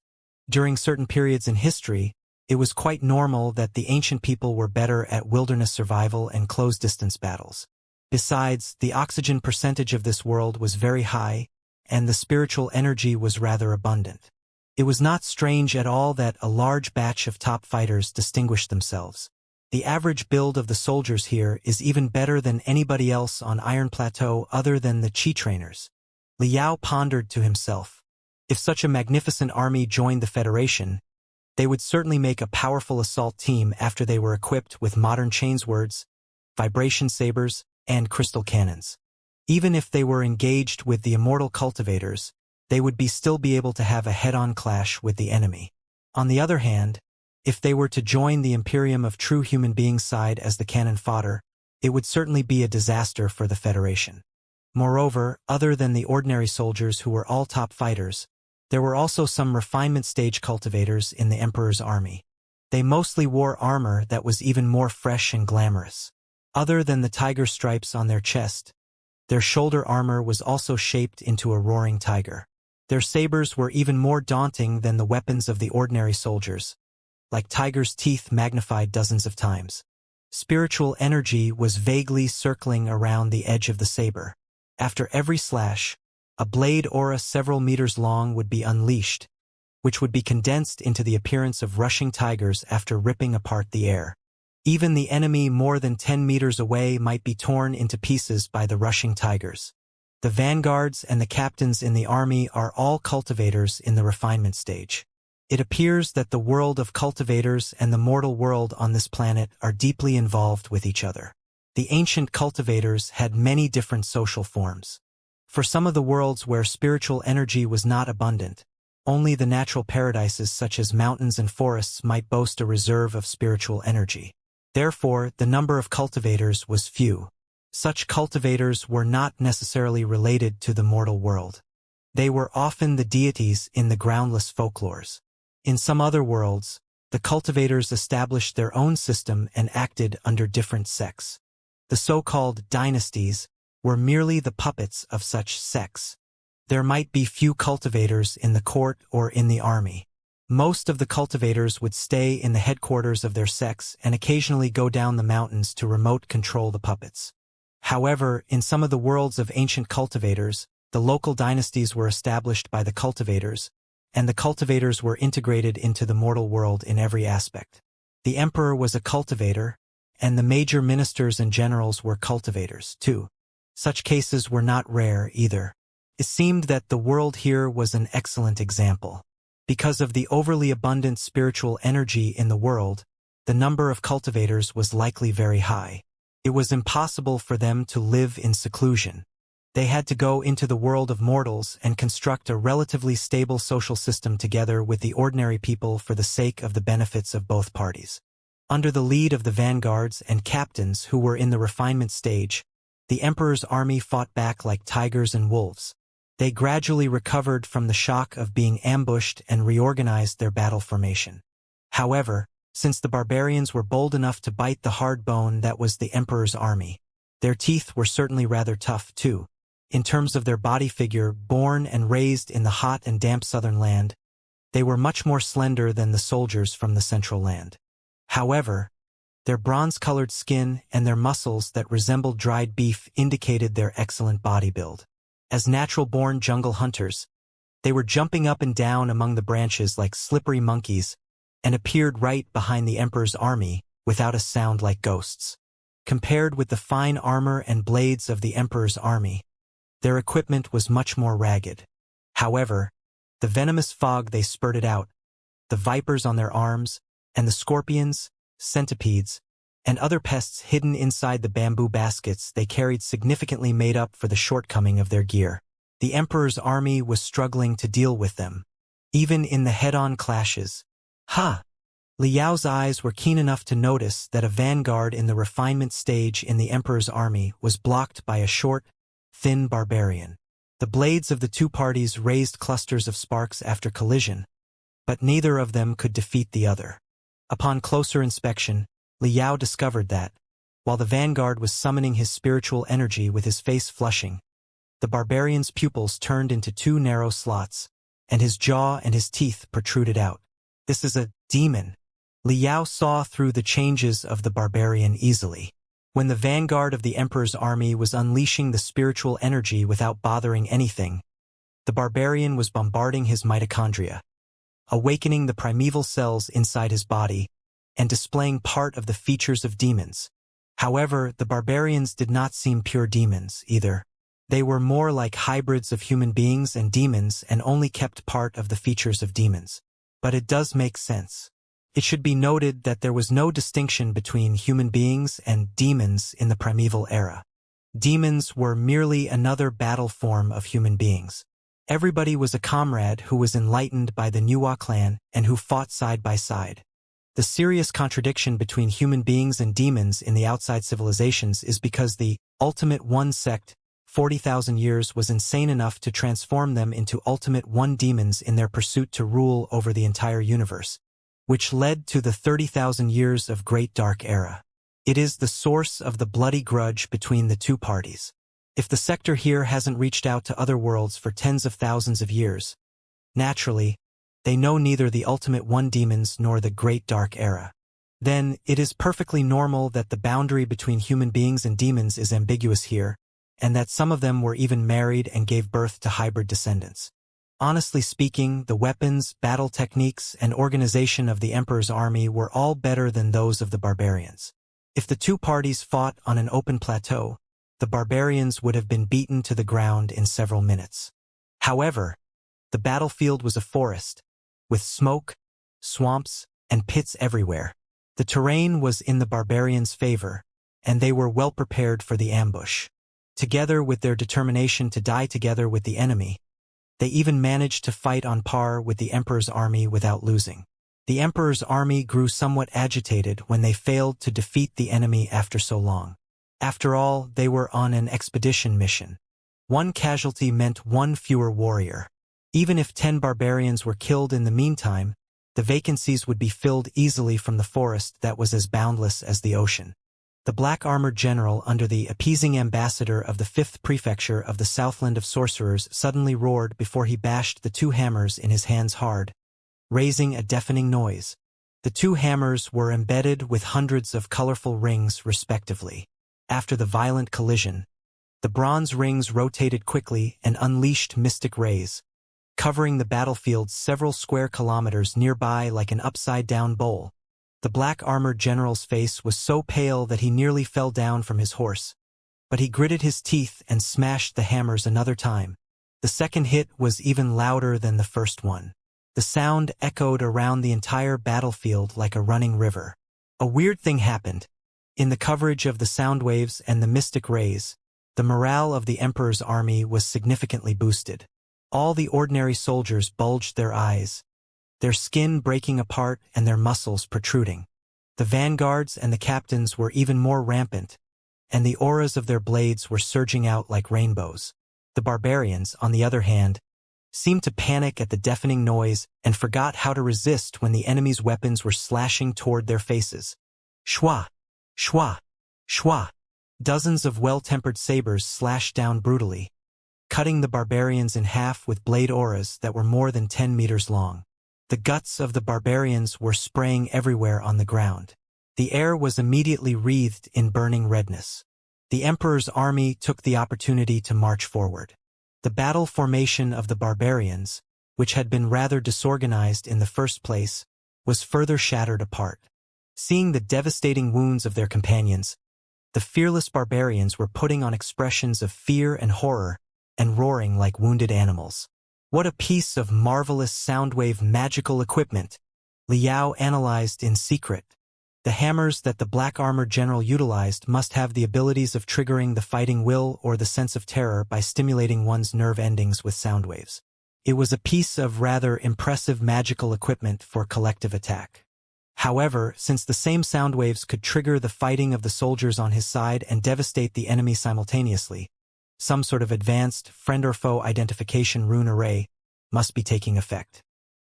During certain periods in history, it was quite normal that the ancient people were better at wilderness survival and close-distance battles. Besides, the oxygen percentage of this world was very high, and the spiritual energy was rather abundant. It was not strange at all that a large batch of top fighters distinguished themselves. The average build of the soldiers here is even better than anybody else on Iron Plateau other than the Chi trainers. Liao pondered to himself. If such a magnificent army joined the Federation, they would certainly make a powerful assault team after they were equipped with modern chainswords, vibration sabers, and crystal cannons. Even if they were engaged with the immortal cultivators, they would still be able to have a head-on clash with the enemy. On the other hand, if they were to join the Imperium of True Human Beings side as the cannon fodder, it would certainly be a disaster for the Federation. Moreover, other than the ordinary soldiers who were all top fighters, there were also some refinement stage cultivators in the Emperor's army. They mostly wore armor that was even more fresh and glamorous. Other than the tiger stripes on their chest, their shoulder armor was also shaped into a roaring tiger. Their sabers were even more daunting than the weapons of the ordinary soldiers, like tigers' teeth magnified dozens of times. Spiritual energy was vaguely circling around the edge of the saber. After every slash, a blade aura several meters long would be unleashed, which would be condensed into the appearance of rushing tigers after ripping apart the air. Even the enemy more than 10 meters away might be torn into pieces by the rushing tigers. The vanguards and the captains in the army are all cultivators in the refinement stage. It appears that the world of cultivators and the mortal world on this planet are deeply involved with each other. The ancient cultivators had many different social forms. For some of the worlds where spiritual energy was not abundant, only the natural paradises such as mountains and forests might boast a reserve of spiritual energy. Therefore, the number of cultivators was few. Such cultivators were not necessarily related to the mortal world. They were often the deities in the groundless folklores. In some other worlds, the cultivators established their own system and acted under different sects. The so-called dynasties were merely the puppets of such sects. There might be few cultivators in the court or in the army. Most of the cultivators would stay in the headquarters of their sects and occasionally go down the mountains to remote control the puppets. However, in some of the worlds of ancient cultivators, the local dynasties were established by the cultivators, and the cultivators were integrated into the mortal world in every aspect. The emperor was a cultivator, and the major ministers and generals were cultivators, too. Such cases were not rare, either. It seemed that the world here was an excellent example. Because of the overly abundant spiritual energy in the world, the number of cultivators was likely very high. It was impossible for them to live in seclusion. They had to go into the world of mortals and construct a relatively stable social system together with the ordinary people for the sake of the benefits of both parties. Under the lead of the vanguards and captains who were in the refinement stage, the emperor's army fought back like tigers and wolves. They gradually recovered from the shock of being ambushed and reorganized their battle formation. However, since the barbarians were bold enough to bite the hard bone that was the emperor's army, their teeth were certainly rather tough, too. In terms of their body figure, born and raised in the hot and damp southern land, they were much more slender than the soldiers from the central land. However, their bronze-colored skin and their muscles that resembled dried beef indicated their excellent body build. As natural-born jungle hunters, they were jumping up and down among the branches like slippery monkeys and appeared right behind the emperor's army without a sound like ghosts. Compared with the fine armor and blades of the emperor's army, their equipment was much more ragged. However, the venomous fog they spurted out, the vipers on their arms, and the scorpions, centipedes, and other pests hidden inside the bamboo baskets they carried significantly made up for the shortcoming of their gear. The emperor's army was struggling to deal with them, even in the head-on clashes. Liao's eyes were keen enough to notice that a vanguard in the refinement stage in the emperor's army was blocked by a short, thin barbarian. The blades of the two parties raised clusters of sparks after collision, but neither of them could defeat the other. Upon closer inspection, Liao discovered that, while the vanguard was summoning his spiritual energy with his face flushing, the barbarian's pupils turned into two narrow slots, and his jaw and his teeth protruded out. This is a demon. Liao saw through the changes of the barbarian easily. When the vanguard of the emperor's army was unleashing the spiritual energy without bothering anything, the barbarian was bombarding his mitochondria, awakening the primeval cells inside his body, and displaying part of the features of demons. However, the barbarians did not seem pure demons, either. They were more like hybrids of human beings and demons and only kept part of the features of demons. But it does make sense. It should be noted that there was no distinction between human beings and demons in the primeval era. Demons were merely another battle form of human beings. Everybody was a comrade who was enlightened by the Nuwa clan and who fought side by side. The serious contradiction between human beings and demons in the outside civilizations is because the Ultimate One sect, 40,000 years, was insane enough to transform them into Ultimate One demons in their pursuit to rule over the entire universe, which led to the 30,000 years of Great Dark Era. It is the source of the bloody grudge between the two parties. If the sector here hasn't reached out to other worlds for tens of thousands of years, naturally, they know neither the Ultimate One demons nor the Great Dark Era. Then, it is perfectly normal that the boundary between human beings and demons is ambiguous here, and that some of them were even married and gave birth to hybrid descendants. Honestly speaking, the weapons, battle techniques, and organization of the Emperor's army were all better than those of the barbarians. If the two parties fought on an open plateau, the barbarians would have been beaten to the ground in several minutes. However, the battlefield was a forest, with smoke, swamps, and pits everywhere. The terrain was in the barbarians' favor, and they were well prepared for the ambush. Together with their determination to die together with the enemy, they even managed to fight on par with the Emperor's army without losing. The Emperor's army grew somewhat agitated when they failed to defeat the enemy after so long. After all, they were on an expedition mission. One casualty meant one fewer warrior. Even if 10 barbarians were killed in the meantime, the vacancies would be filled easily from the forest that was as boundless as the ocean. The black-armored general under the appeasing ambassador of the 5th prefecture of the Southland of Sorcerers suddenly roared before he bashed the 2 hammers in his hands hard, raising a deafening noise. The 2 hammers were embedded with hundreds of colorful rings respectively. After the violent collision, The bronze rings rotated quickly and unleashed mystic rays, covering the battlefield several square kilometers nearby like an upside-down bowl. The black-armored general's face was so pale that he nearly fell down from his horse, but he gritted his teeth and smashed the hammers another time. The second hit was even louder than the first one. The sound echoed around the entire battlefield like a running river. A weird thing happened. In the coverage of the sound waves and the mystic rays, the morale of the Emperor's army was significantly boosted. All the ordinary soldiers bulged their eyes, their skin breaking apart and their muscles protruding. The vanguards and the captains were even more rampant, and the auras of their blades were surging out like rainbows. The barbarians, on the other hand, seemed to panic at the deafening noise and forgot how to resist when the enemy's weapons were slashing toward their faces. Shwa! Shwa! Shwa! Dozens of well-tempered sabers slashed down brutally, cutting the barbarians in half with blade auras that were more than 10 meters long. The guts of the barbarians were spraying everywhere on the ground. The air was immediately wreathed in burning redness. The Emperor's army took the opportunity to march forward. The battle formation of the barbarians, which had been rather disorganized in the first place, was further shattered apart. Seeing the devastating wounds of their companions, the fearless barbarians were putting on expressions of fear and horror and roaring like wounded animals. What a piece of marvelous soundwave magical equipment! Liao analyzed in secret. The hammers that the black-armored general utilized must have the abilities of triggering the fighting will or the sense of terror by stimulating one's nerve endings with sound waves. It was a piece of rather impressive magical equipment for collective attack. However, since the same sound waves could trigger the fighting of the soldiers on his side and devastate the enemy simultaneously, some sort of advanced friend or foe identification rune array must be taking effect.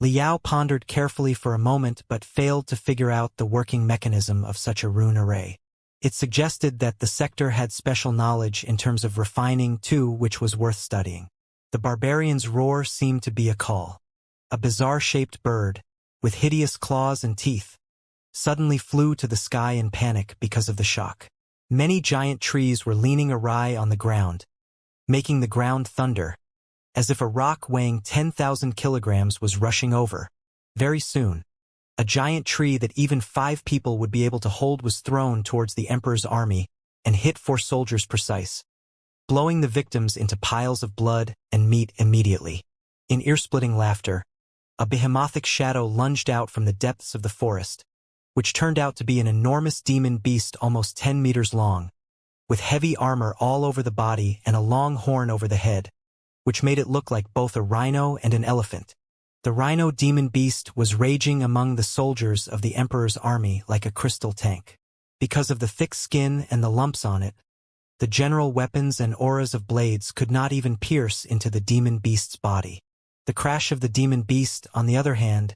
Liao pondered carefully for a moment but failed to figure out the working mechanism of such a rune array. It suggested that the sector had special knowledge in terms of refining too, which was worth studying. The barbarian's roar seemed to be a call. A bizarre-shaped bird, with hideous claws and teeth, suddenly flew to the sky in panic because of the shock. Many giant trees were leaning awry on the ground, making the ground thunder, as if a rock weighing 10,000 kilograms was rushing over. Very soon, a giant tree that even 5 people would be able to hold was thrown towards the Emperor's army and hit 4 soldiers precise, blowing the victims into piles of blood and meat immediately. In ear-splitting laughter, a behemothic shadow lunged out from the depths of the forest, which turned out to be an enormous demon beast almost 10 meters long, with heavy armor all over the body and a long horn over the head, which made it look like both a rhino and an elephant. The rhino demon beast was raging among the soldiers of the Emperor's army like a crystal tank. Because of the thick skin and the lumps on it, the general weapons and auras of blades could not even pierce into the demon beast's body. The crash of the demon beast, on the other hand,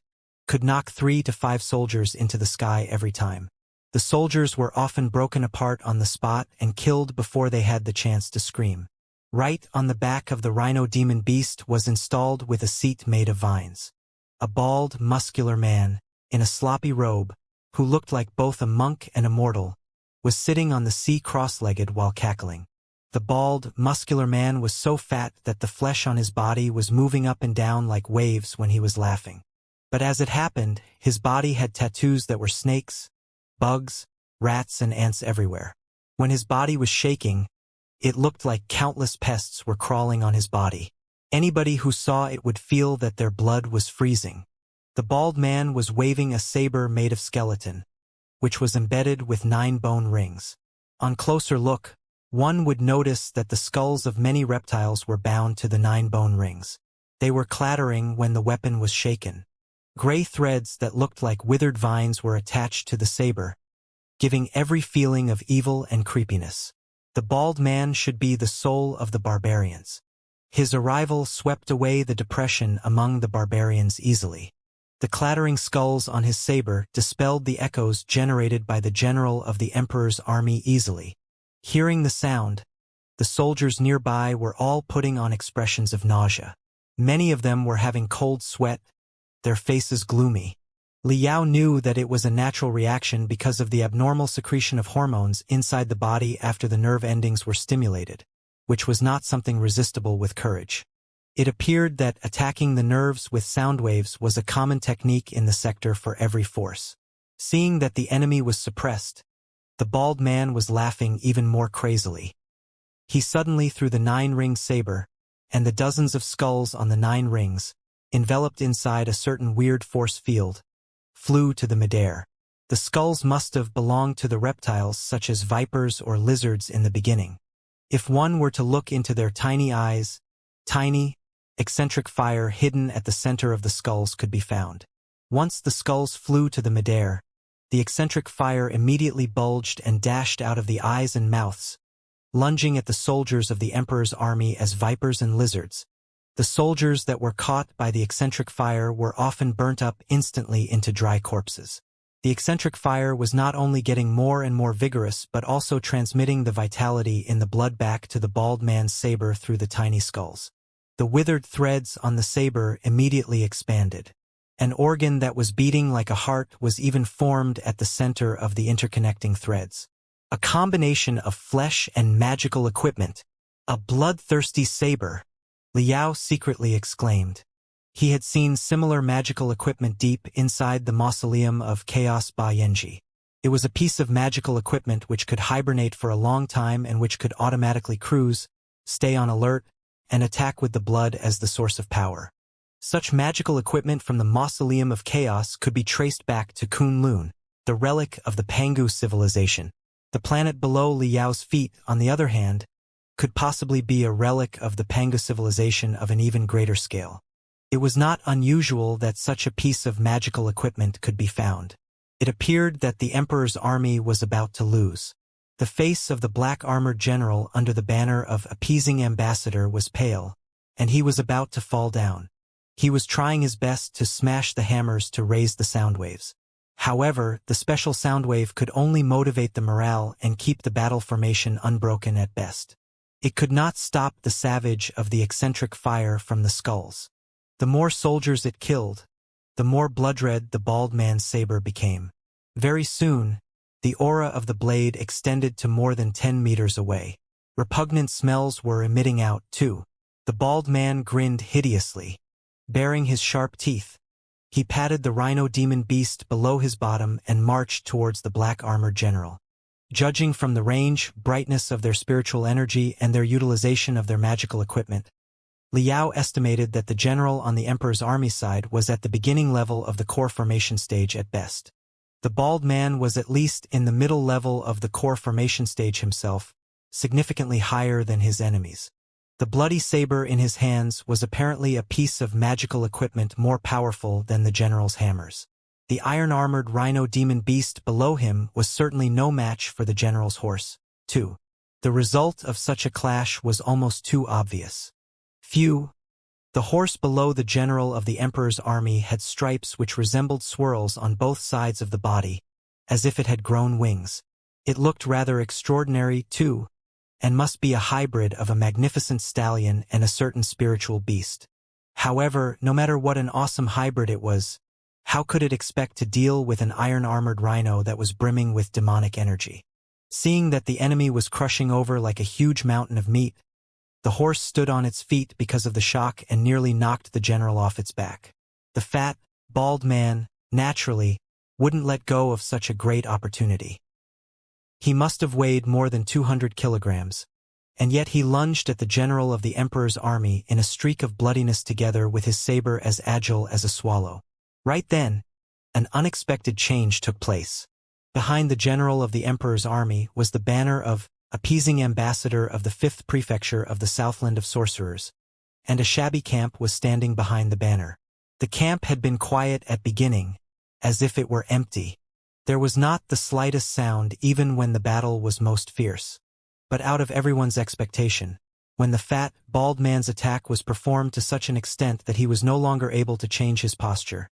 could knock 3 to 5 soldiers into the sky every time. The soldiers were often broken apart on the spot and killed before they had the chance to scream. Right on the back of the rhino demon beast was installed with a seat made of vines. A bald, muscular man, in a sloppy robe, who looked like both a monk and a mortal, was sitting on the seat cross-legged while cackling. The bald, muscular man was so fat that the flesh on his body was moving up and down like waves when he was laughing. But as it happened, his body had tattoos that were snakes, bugs, rats, and ants everywhere. When his body was shaking, it looked like countless pests were crawling on his body. Anybody who saw it would feel that their blood was freezing. The bald man was waving a saber made of skeleton, which was embedded with 9 bone rings. On closer look, one would notice that the skulls of many reptiles were bound to the 9 bone rings. They were clattering when the weapon was shaken. Gray threads that looked like withered vines were attached to the saber, giving every feeling of evil and creepiness. The bald man should be the soul of the barbarians. His arrival swept away the depression among the barbarians easily. The clattering skulls on his saber dispelled the echoes generated by the general of the Emperor's army easily. Hearing the sound, the soldiers nearby were all putting on expressions of nausea. Many of them were having cold sweat, their faces gloomy. Liao knew that it was a natural reaction because of the abnormal secretion of hormones inside the body after the nerve endings were stimulated. which was not something resistible with courage. It appeared that attacking the nerves with sound waves was a common technique in the sector for every force. Seeing that the enemy was suppressed, the bald man was laughing even more crazily. He suddenly threw the 9-ring saber, and the dozens of skulls on the 9 rings, enveloped inside a certain weird force field, flew to the midair. The skulls must have belonged to the reptiles such as vipers or lizards in the beginning. If one were to look into their tiny eyes, tiny, eccentric fire hidden at the center of the skulls could be found. Once the skulls flew to the midair, the eccentric fire immediately bulged and dashed out of the eyes and mouths, lunging at the soldiers of the Emperor's army as vipers and lizards. The soldiers that were caught by the eccentric fire were often burnt up instantly into dry corpses. The eccentric fire was not only getting more and more vigorous but also transmitting the vitality in the blood back to the bald man's saber through the tiny skulls. The withered threads on the saber immediately expanded. An organ that was beating like a heart was even formed at the center of the interconnecting threads. A combination of flesh and magical equipment. A bloodthirsty saber, Liao secretly exclaimed. He had seen similar magical equipment deep inside the mausoleum of Chaos Ba Yanji. It was a piece of magical equipment which could hibernate for a long time and which could automatically cruise, stay on alert, and attack with the blood as the source of power. Such magical equipment from the Mausoleum of Chaos could be traced back to Kunlun, the relic of the Pangu civilization. The planet below Liao's feet, on the other hand, could possibly be a relic of the Pangu civilization of an even greater scale. It was not unusual that such a piece of magical equipment could be found. It appeared that the Emperor's army was about to lose. The face of the black-armored general under the banner of appeasing ambassador was pale, and he was about to fall down. He was trying his best to smash the hammers to raise the sound waves. However, the special sound wave could only motivate the morale and keep the battle formation unbroken at best. It could not stop the savage of the eccentric fire from the skulls. The more soldiers it killed, the more blood-red the bald man's saber became. Very soon, the aura of the blade extended to more than 10 meters away. Repugnant smells were emitting out, too. The bald man grinned hideously. Baring his sharp teeth, he patted the rhino demon beast below his bottom and marched towards the black-armored general. Judging from the range, brightness of their spiritual energy, and their utilization of their magical equipment, Liao estimated that the general on the Emperor's army side was at the beginning level of the core formation stage at best. The bald man was at least in the middle level of the core formation stage himself, significantly higher than his enemies. The bloody saber in his hands was apparently a piece of magical equipment more powerful than the general's hammers. The iron-armored rhino demon beast below him was certainly no match for the general's horse, too. The result of such a clash was almost too obvious. The horse below the general of the Emperor's army had stripes which resembled swirls on both sides of the body, as if it had grown wings. It looked rather extraordinary, too, and must be a hybrid of a magnificent stallion and a certain spiritual beast. However, no matter what an awesome hybrid it was, how could it expect to deal with an iron-armored rhino that was brimming with demonic energy? Seeing that the enemy was crushing over like a huge mountain of meat, the horse stood on its feet because of the shock and nearly knocked the general off its back. The fat, bald man, naturally, wouldn't let go of such a great opportunity. He must have weighed more than 200 kilograms, and yet he lunged at the general of the Emperor's army in a streak of bloodiness together with his saber as agile as a swallow. Right then, an unexpected change took place. Behind the general of the Emperor's army was the banner of appeasing ambassador of the 5th prefecture of the Southland of Sorcerers, and a shabby camp was standing behind the banner. The camp had been quiet at beginning, as if it were empty. There was not the slightest sound even when the battle was most fierce. But out of everyone's expectation, when the fat, bald man's attack was performed to such an extent that he was no longer able to change his posture,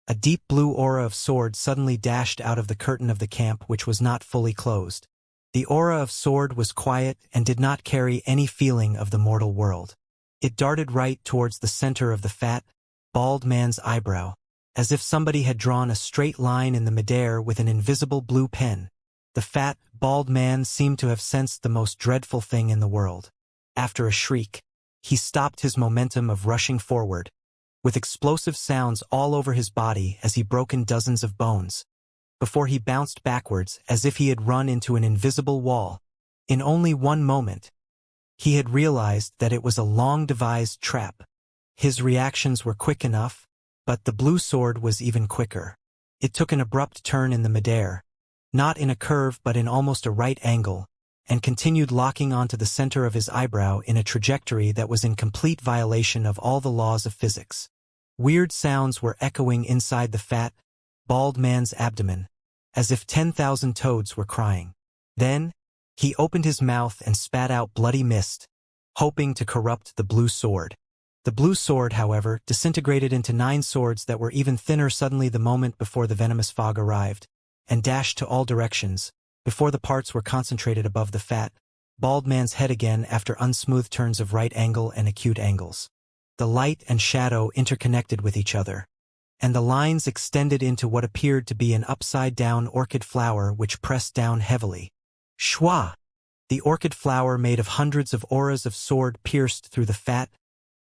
a deep blue aura of sword suddenly dashed out of the curtain of the camp which was not fully closed. The aura of sword was quiet and did not carry any feeling of the mortal world. It darted right towards the center of the fat, bald man's eyebrow, as if somebody had drawn a straight line in the midair with an invisible blue pen. The fat, bald man seemed to have sensed the most dreadful thing in the world. After a shriek, he stopped his momentum of rushing forward, with explosive sounds all over his body as he broke in dozens of bones, before he bounced backwards as if he had run into an invisible wall. In only one moment, he had realized that it was a long-devised trap. His reactions were quick enough, but the blue sword was even quicker. It took an abrupt turn in the midair, not in a curve but in almost a right angle, and continued locking onto the center of his eyebrow in a trajectory that was in complete violation of all the laws of physics. Weird sounds were echoing inside the fat, bald man's abdomen, as if 10,000 toads were crying. Then, he opened his mouth and spat out bloody mist, hoping to corrupt the blue sword. The blue sword, however, disintegrated into 9 swords that were even thinner suddenly the moment before the venomous fog arrived, and dashed to all directions, before the parts were concentrated above the fat, bald man's head again after unsmooth turns of right angle and acute angles. The light and shadow interconnected with each other, and the lines extended into what appeared to be an upside-down orchid flower which pressed down heavily. Schwa! The orchid flower made of hundreds of auras of sword pierced through the fat,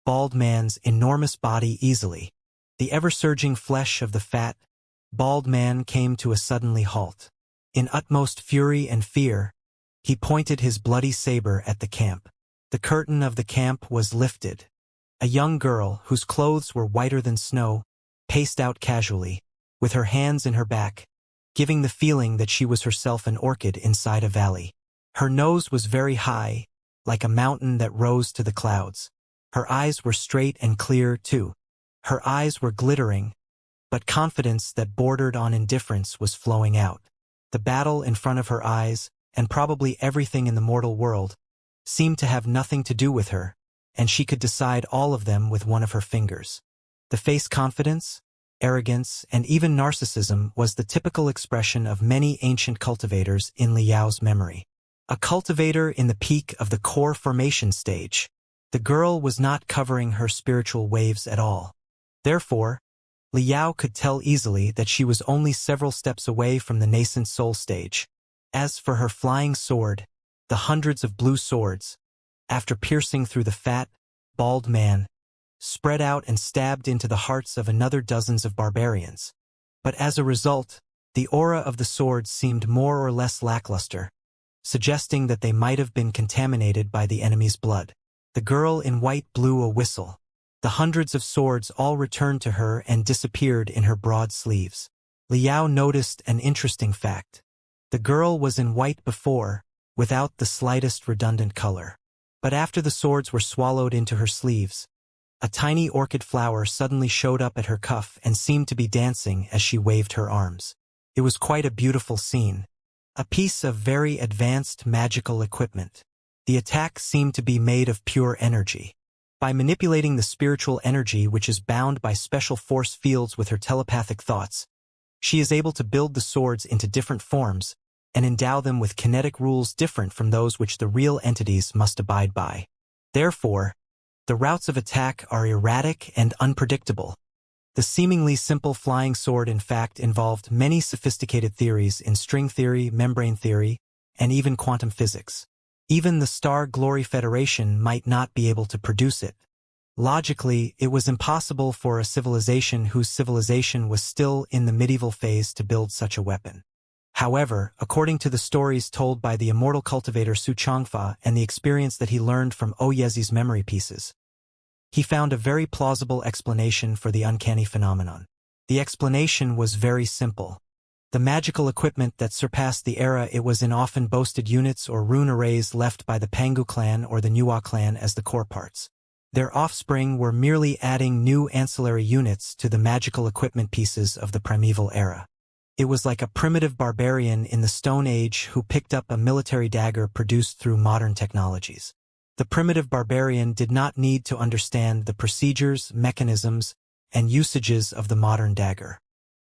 bald man's enormous body easily. The ever-surging flesh of the fat, bald man came to a suddenly halt. In utmost fury and fear, he pointed his bloody saber at the camp. The curtain of the camp was lifted. A young girl, whose clothes were whiter than snow, paced out casually, with her hands in her back, giving the feeling that she was herself an orchid inside a valley. Her nose was very high, like a mountain that rose to the clouds. Her eyes were straight and clear, too. Her eyes were glittering, but confidence that bordered on indifference was flowing out. The battle in front of her eyes, and probably everything in the mortal world, seemed to have nothing to do with her, and she could decide all of them with one of her fingers. The face confidence, arrogance, and even narcissism was the typical expression of many ancient cultivators in Liao's memory. A cultivator in the peak of the core formation stage, the girl was not covering her spiritual waves at all. Therefore, Liao could tell easily that she was only several steps away from the nascent soul stage. As for her flying sword, the hundreds of blue swords, after piercing through the fat, bald man, spread out and stabbed into the hearts of another dozens of barbarians. But as a result, the aura of the swords seemed more or less lackluster, suggesting that they might have been contaminated by the enemy's blood. The girl in white blew a whistle. The hundreds of swords all returned to her and disappeared in her broad sleeves. Liao noticed an interesting fact. The girl was in white before, without the slightest redundant color. But after the swords were swallowed into her sleeves, a tiny orchid flower suddenly showed up at her cuff and seemed to be dancing as she waved her arms. It was quite a beautiful scene. A piece of very advanced magical equipment. The attack seemed to be made of pure energy. By manipulating the spiritual energy which is bound by special force fields with her telepathic thoughts, she is able to build the swords into different forms and endow them with kinetic rules different from those which the real entities must abide by. Therefore, the routes of attack are erratic and unpredictable. The seemingly simple flying sword in fact involved many sophisticated theories in string theory, membrane theory, and even quantum physics. Even the Star Glory Federation might not be able to produce it. Logically, it was impossible for a civilization whose civilization was still in the medieval phase to build such a weapon. However, according to the stories told by the immortal cultivator Su Changfa and the experience that he learned from Oyezi's memory pieces, he found a very plausible explanation for the uncanny phenomenon. The explanation was very simple. The magical equipment that surpassed the era it was in often boasted units or rune arrays left by the Pangu clan or the Nuwa clan as the core parts. Their offspring were merely adding new ancillary units to the magical equipment pieces of the primeval era. It was like a primitive barbarian in the Stone Age who picked up a military dagger produced through modern technologies. The primitive barbarian did not need to understand the procedures, mechanisms, and usages of the modern dagger.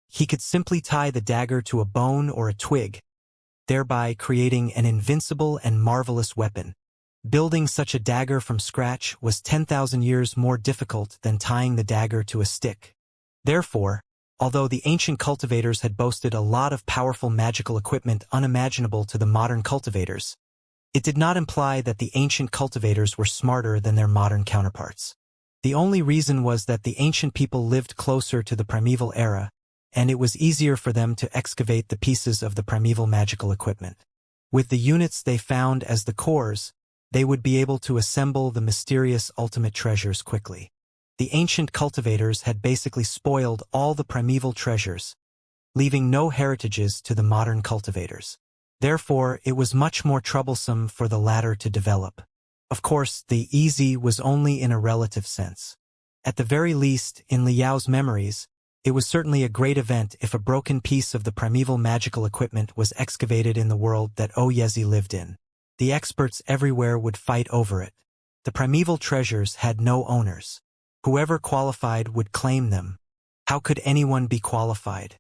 He could simply tie the dagger to a bone or a twig, thereby creating an invincible and marvelous weapon. Building such a dagger from scratch was 10,000 years more difficult than tying the dagger to a stick. Therefore, although the ancient cultivators had boasted a lot of powerful magical equipment unimaginable to the modern cultivators, It did not imply that the ancient cultivators were smarter than their modern counterparts. The only reason was that the ancient people lived closer to the primeval era, and it was easier for them to excavate the pieces of the primeval magical equipment. With the units they found as the cores, they would be able to assemble the mysterious ultimate treasures quickly. The ancient cultivators had basically spoiled all the primeval treasures, leaving no heritages to the modern cultivators. Therefore, it was much more troublesome for the latter to develop. Of course, the easy was only in a relative sense. At the very least, in Liao's memories, it was certainly a great event if a broken piece of the primeval magical equipment was excavated in the world that Oyezi lived in. The experts everywhere would fight over it. The primeval treasures had no owners. Whoever qualified would claim them. How could anyone be qualified?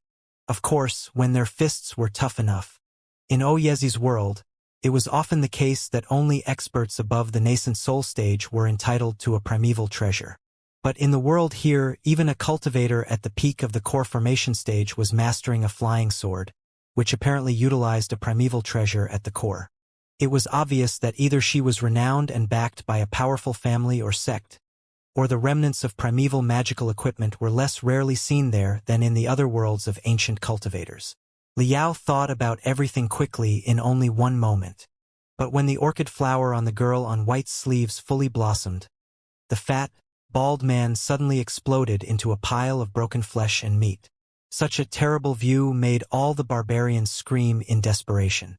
Of course, when their fists were tough enough. In Oyezi's world, it was often the case that only experts above the nascent soul stage were entitled to a primeval treasure. But in the world here, even a cultivator at the peak of the core formation stage was mastering a flying sword, which apparently utilized a primeval treasure at the core. It was obvious that either she was renowned and backed by a powerful family or sect, or the remnants of primeval magical equipment were less rarely seen there than in the other worlds of ancient cultivators. Liao thought about everything quickly in only one moment. But when the orchid flower on the girl on white sleeves fully blossomed, the fat, bald man suddenly exploded into a pile of broken flesh and meat. Such a terrible view made all the barbarians scream in desperation.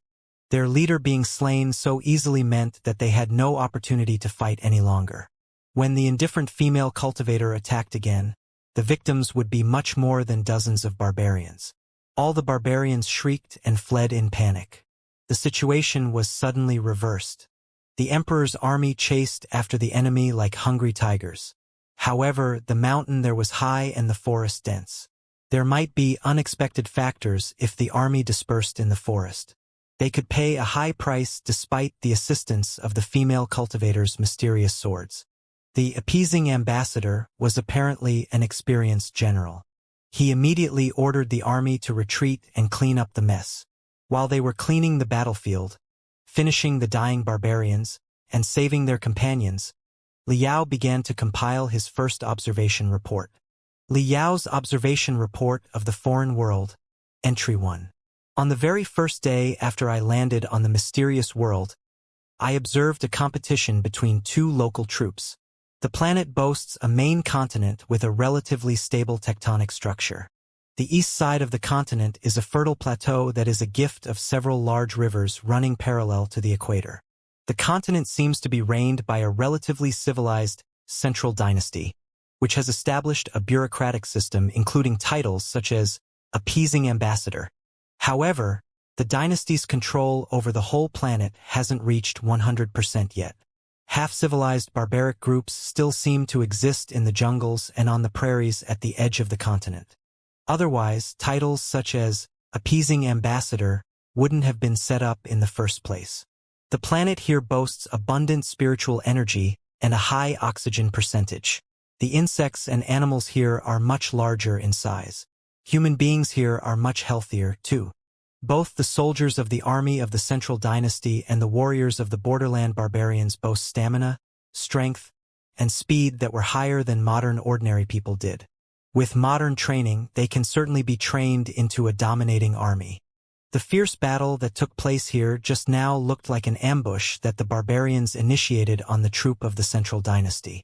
Their leader being slain so easily meant that they had no opportunity to fight any longer. When the indifferent female cultivator attacked again, the victims would be much more than dozens of barbarians. All the barbarians shrieked and fled in panic. The situation was suddenly reversed. The emperor's army chased after the enemy like hungry tigers. However, the mountain there was high and the forest dense. There might be unexpected factors if the army dispersed in the forest. They could pay a high price despite the assistance of the female cultivator's mysterious swords. The appeasing ambassador was apparently an experienced general. He immediately ordered the army to retreat and clean up the mess. While they were cleaning the battlefield, finishing the dying barbarians, and saving their companions, Liao began to compile his first observation report. Liao's observation report of the foreign world, Entry 1. On the very first day after I landed on the mysterious world, I observed a competition between two local troops. The planet boasts a main continent with a relatively stable tectonic structure. The east side of the continent is a fertile plateau that is a gift of several large rivers running parallel to the equator. The continent seems to be reigned by a relatively civilized central dynasty, which has established a bureaucratic system including titles such as appeasing ambassador. However, the dynasty's control over the whole planet hasn't reached 100% yet. Half-civilized barbaric groups still seem to exist in the jungles and on the prairies at the edge of the continent. Otherwise, titles such as appeasing ambassador wouldn't have been set up in the first place. The planet here boasts abundant spiritual energy and a high oxygen percentage. The insects and animals here are much larger in size. Human beings here are much healthier, too. Both the soldiers of the army of the Central Dynasty and the warriors of the borderland barbarians boast stamina, strength, and speed that were higher than modern ordinary people did. With modern training, they can certainly be trained into a dominating army. The fierce battle that took place here just now looked like an ambush that the barbarians initiated on the troop of the Central Dynasty.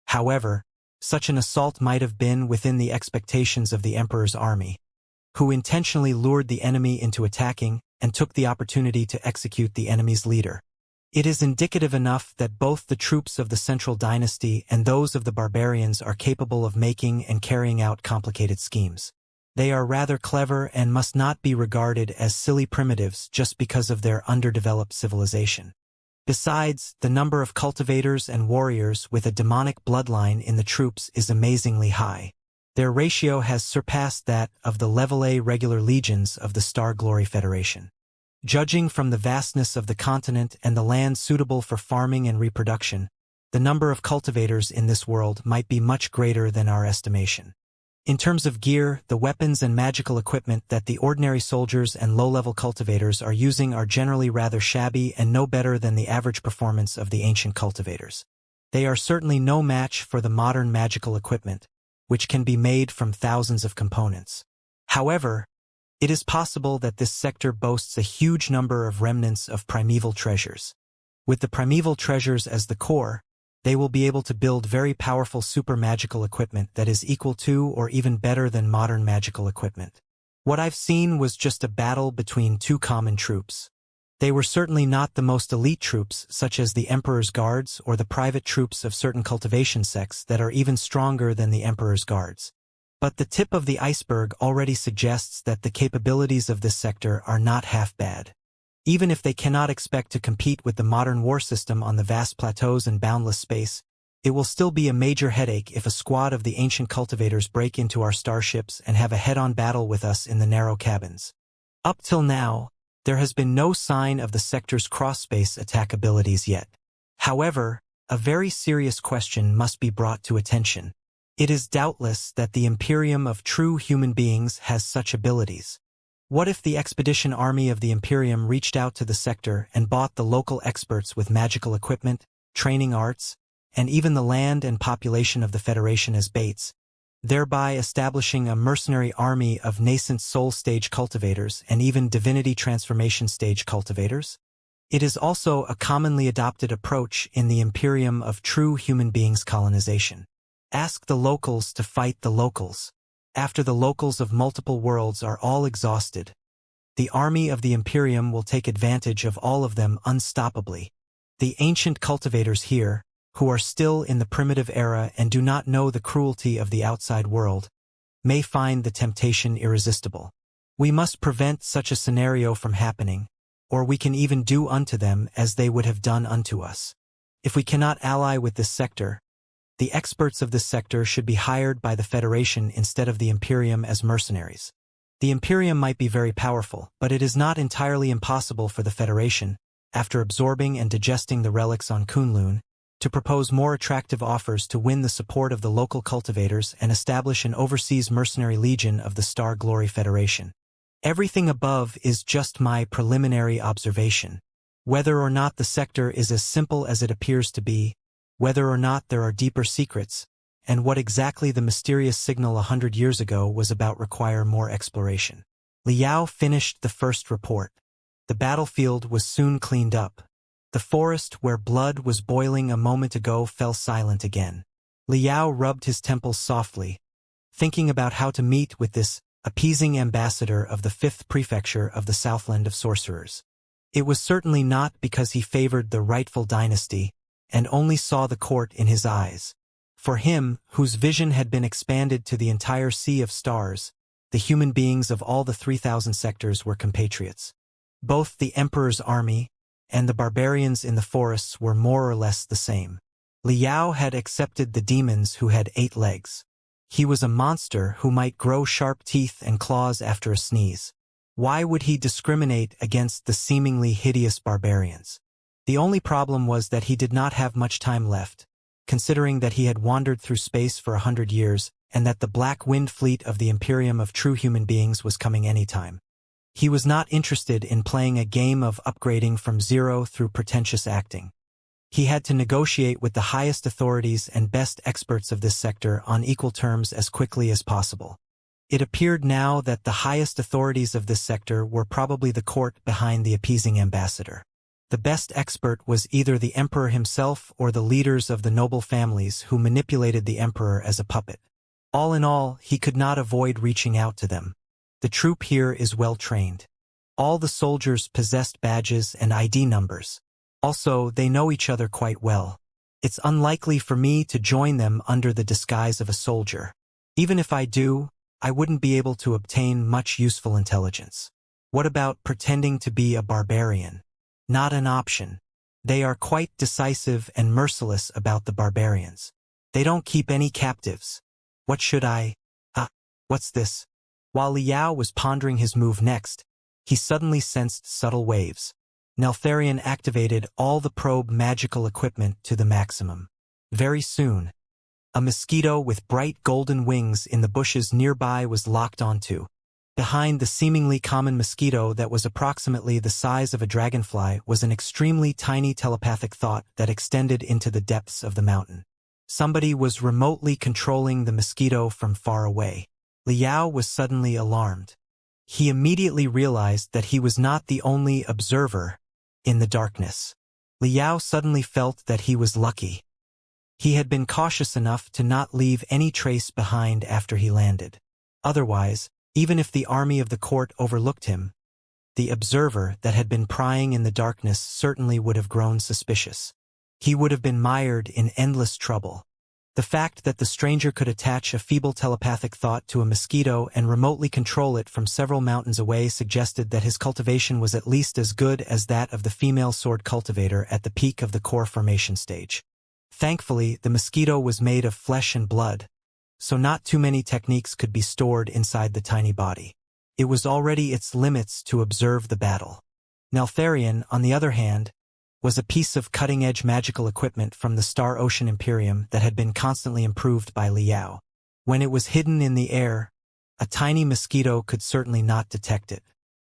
However, such an assault might have been within the expectations of the emperor's army, who intentionally lured the enemy into attacking and took the opportunity to execute the enemy's leader. It is indicative enough that both the troops of the Central Dynasty and those of the barbarians are capable of making and carrying out complicated schemes. They are rather clever and must not be regarded as silly primitives just because of their underdeveloped civilization. Besides, the number of cultivators and warriors with a demonic bloodline in the troops is amazingly high. Their ratio has surpassed that of the Level A regular legions of the Star Glory Federation. Judging from the vastness of the continent and the land suitable for farming and reproduction, the number of cultivators in this world might be much greater than our estimation. In terms of gear, the weapons and magical equipment that the ordinary soldiers and low-level cultivators are using are generally rather shabby and no better than the average performance of the ancient cultivators. They are certainly no match for the modern magical equipment, which can be made from thousands of components. However, it is possible that this sector boasts a huge number of remnants of primeval treasures. With the primeval treasures as the core, they will be able to build very powerful super magical equipment that is equal to or even better than modern magical equipment. What I've seen was just a battle between two common troops. They were certainly not the most elite troops, such as the Emperor's Guards or the private troops of certain cultivation sects that are even stronger than the Emperor's Guards. But the tip of the iceberg already suggests that the capabilities of this sector are not half bad. Even if they cannot expect to compete with the modern war system on the vast plateaus and boundless space, it will still be a major headache if a squad of the ancient cultivators break into our starships and have a head-on battle with us in the narrow cabins. Up till now, there has been no sign of the sector's cross-space attack abilities yet. However, a very serious question must be brought to attention. It is doubtless that the Imperium of true human beings has such abilities. What if the expedition army of the Imperium reached out to the sector and bought the local experts with magical equipment, training arts, and even the land and population of the Federation as baits, thereby establishing a mercenary army of nascent soul stage cultivators and even divinity transformation stage cultivators? It is also a commonly adopted approach in the Imperium of true human beings colonization. Ask the locals to fight the locals. After the locals of multiple worlds are all exhausted, the army of the Imperium will take advantage of all of them unstoppably. The ancient cultivators here, who are still in the primitive era and do not know the cruelty of the outside world, may find the temptation irresistible. We must prevent such a scenario from happening, or we can even do unto them as they would have done unto us. If we cannot ally with this sector, the experts of this sector should be hired by the Federation instead of the Imperium as mercenaries. The Imperium might be very powerful, but it is not entirely impossible for the Federation, after absorbing and digesting the relics on Kunlun, to propose more attractive offers to win the support of the local cultivators and establish an overseas mercenary legion of the Star Glory Federation. Everything above is just my preliminary observation. Whether or not the sector is as simple as it appears to be, whether or not there are deeper secrets, and what exactly the mysterious signal 100 years ago was about require more exploration. Liao finished the first report. The battlefield was soon cleaned up. The forest where blood was boiling a moment ago fell silent again. Liao rubbed his temples softly, thinking about how to meet with this appeasing ambassador of the 5th prefecture of the Southland of Sorcerers. It was certainly not because he favored the rightful dynasty, and only saw the court in his eyes. For him, whose vision had been expanded to the entire sea of stars, the human beings of all the 3,000 sectors were compatriots. Both the Emperor's army and the barbarians in the forests were more or less the same. Liao had accepted the demons who had 8 legs. He was a monster who might grow sharp teeth and claws after a sneeze. Why would he discriminate against the seemingly hideous barbarians? The only problem was that he did not have much time left, considering that he had wandered through space for 100 years and that the Black Wind Fleet of the Imperium of true human beings was coming anytime. He was not interested in playing a game of upgrading from zero through pretentious acting. He had to negotiate with the highest authorities and best experts of this sector on equal terms as quickly as possible. It appeared now that the highest authorities of this sector were probably the court behind the appeasing ambassador. The best expert was either the Emperor himself or the leaders of the noble families who manipulated the Emperor as a puppet. All in all, he could not avoid reaching out to them. The troop here is well trained. All the soldiers possessed badges and ID numbers. Also, they know each other quite well. It's unlikely for me to join them under the disguise of a soldier. Even if I do, I wouldn't be able to obtain much useful intelligence. What about pretending to be a barbarian? Not an option. They are quite decisive and merciless about the barbarians. They don't keep any captives. What should I? What's this? While Liao was pondering his move next, he suddenly sensed subtle waves. Neltharion activated all the probe magical equipment to the maximum. Very soon, A mosquito with bright golden wings in the bushes nearby was locked onto. Behind the seemingly common mosquito that was approximately the size of a dragonfly was an extremely tiny telepathic thought that extended into the depths of the mountain. Somebody was remotely controlling the mosquito from far away. Liao was suddenly alarmed. He immediately realized that he was not the only observer in the darkness. Liao suddenly felt that he was lucky. He had been cautious enough to not leave any trace behind after he landed. Otherwise, even if the army of the court overlooked him, the observer that had been prying in the darkness certainly would have grown suspicious. He would have been mired in endless trouble. The fact that the stranger could attach a feeble telepathic thought to a mosquito and remotely control it from several mountains away suggested that his cultivation was at least as good as that of the female sword cultivator at the peak of the core formation stage. Thankfully, the mosquito was made of flesh and blood, so not too many techniques could be stored inside the tiny body. It was already its limits to observe the battle. Neltharion, on the other hand, was a piece of cutting-edge magical equipment from the Star Ocean Imperium that had been constantly improved by Liao. When it was hidden in the air, a tiny mosquito could certainly not detect it.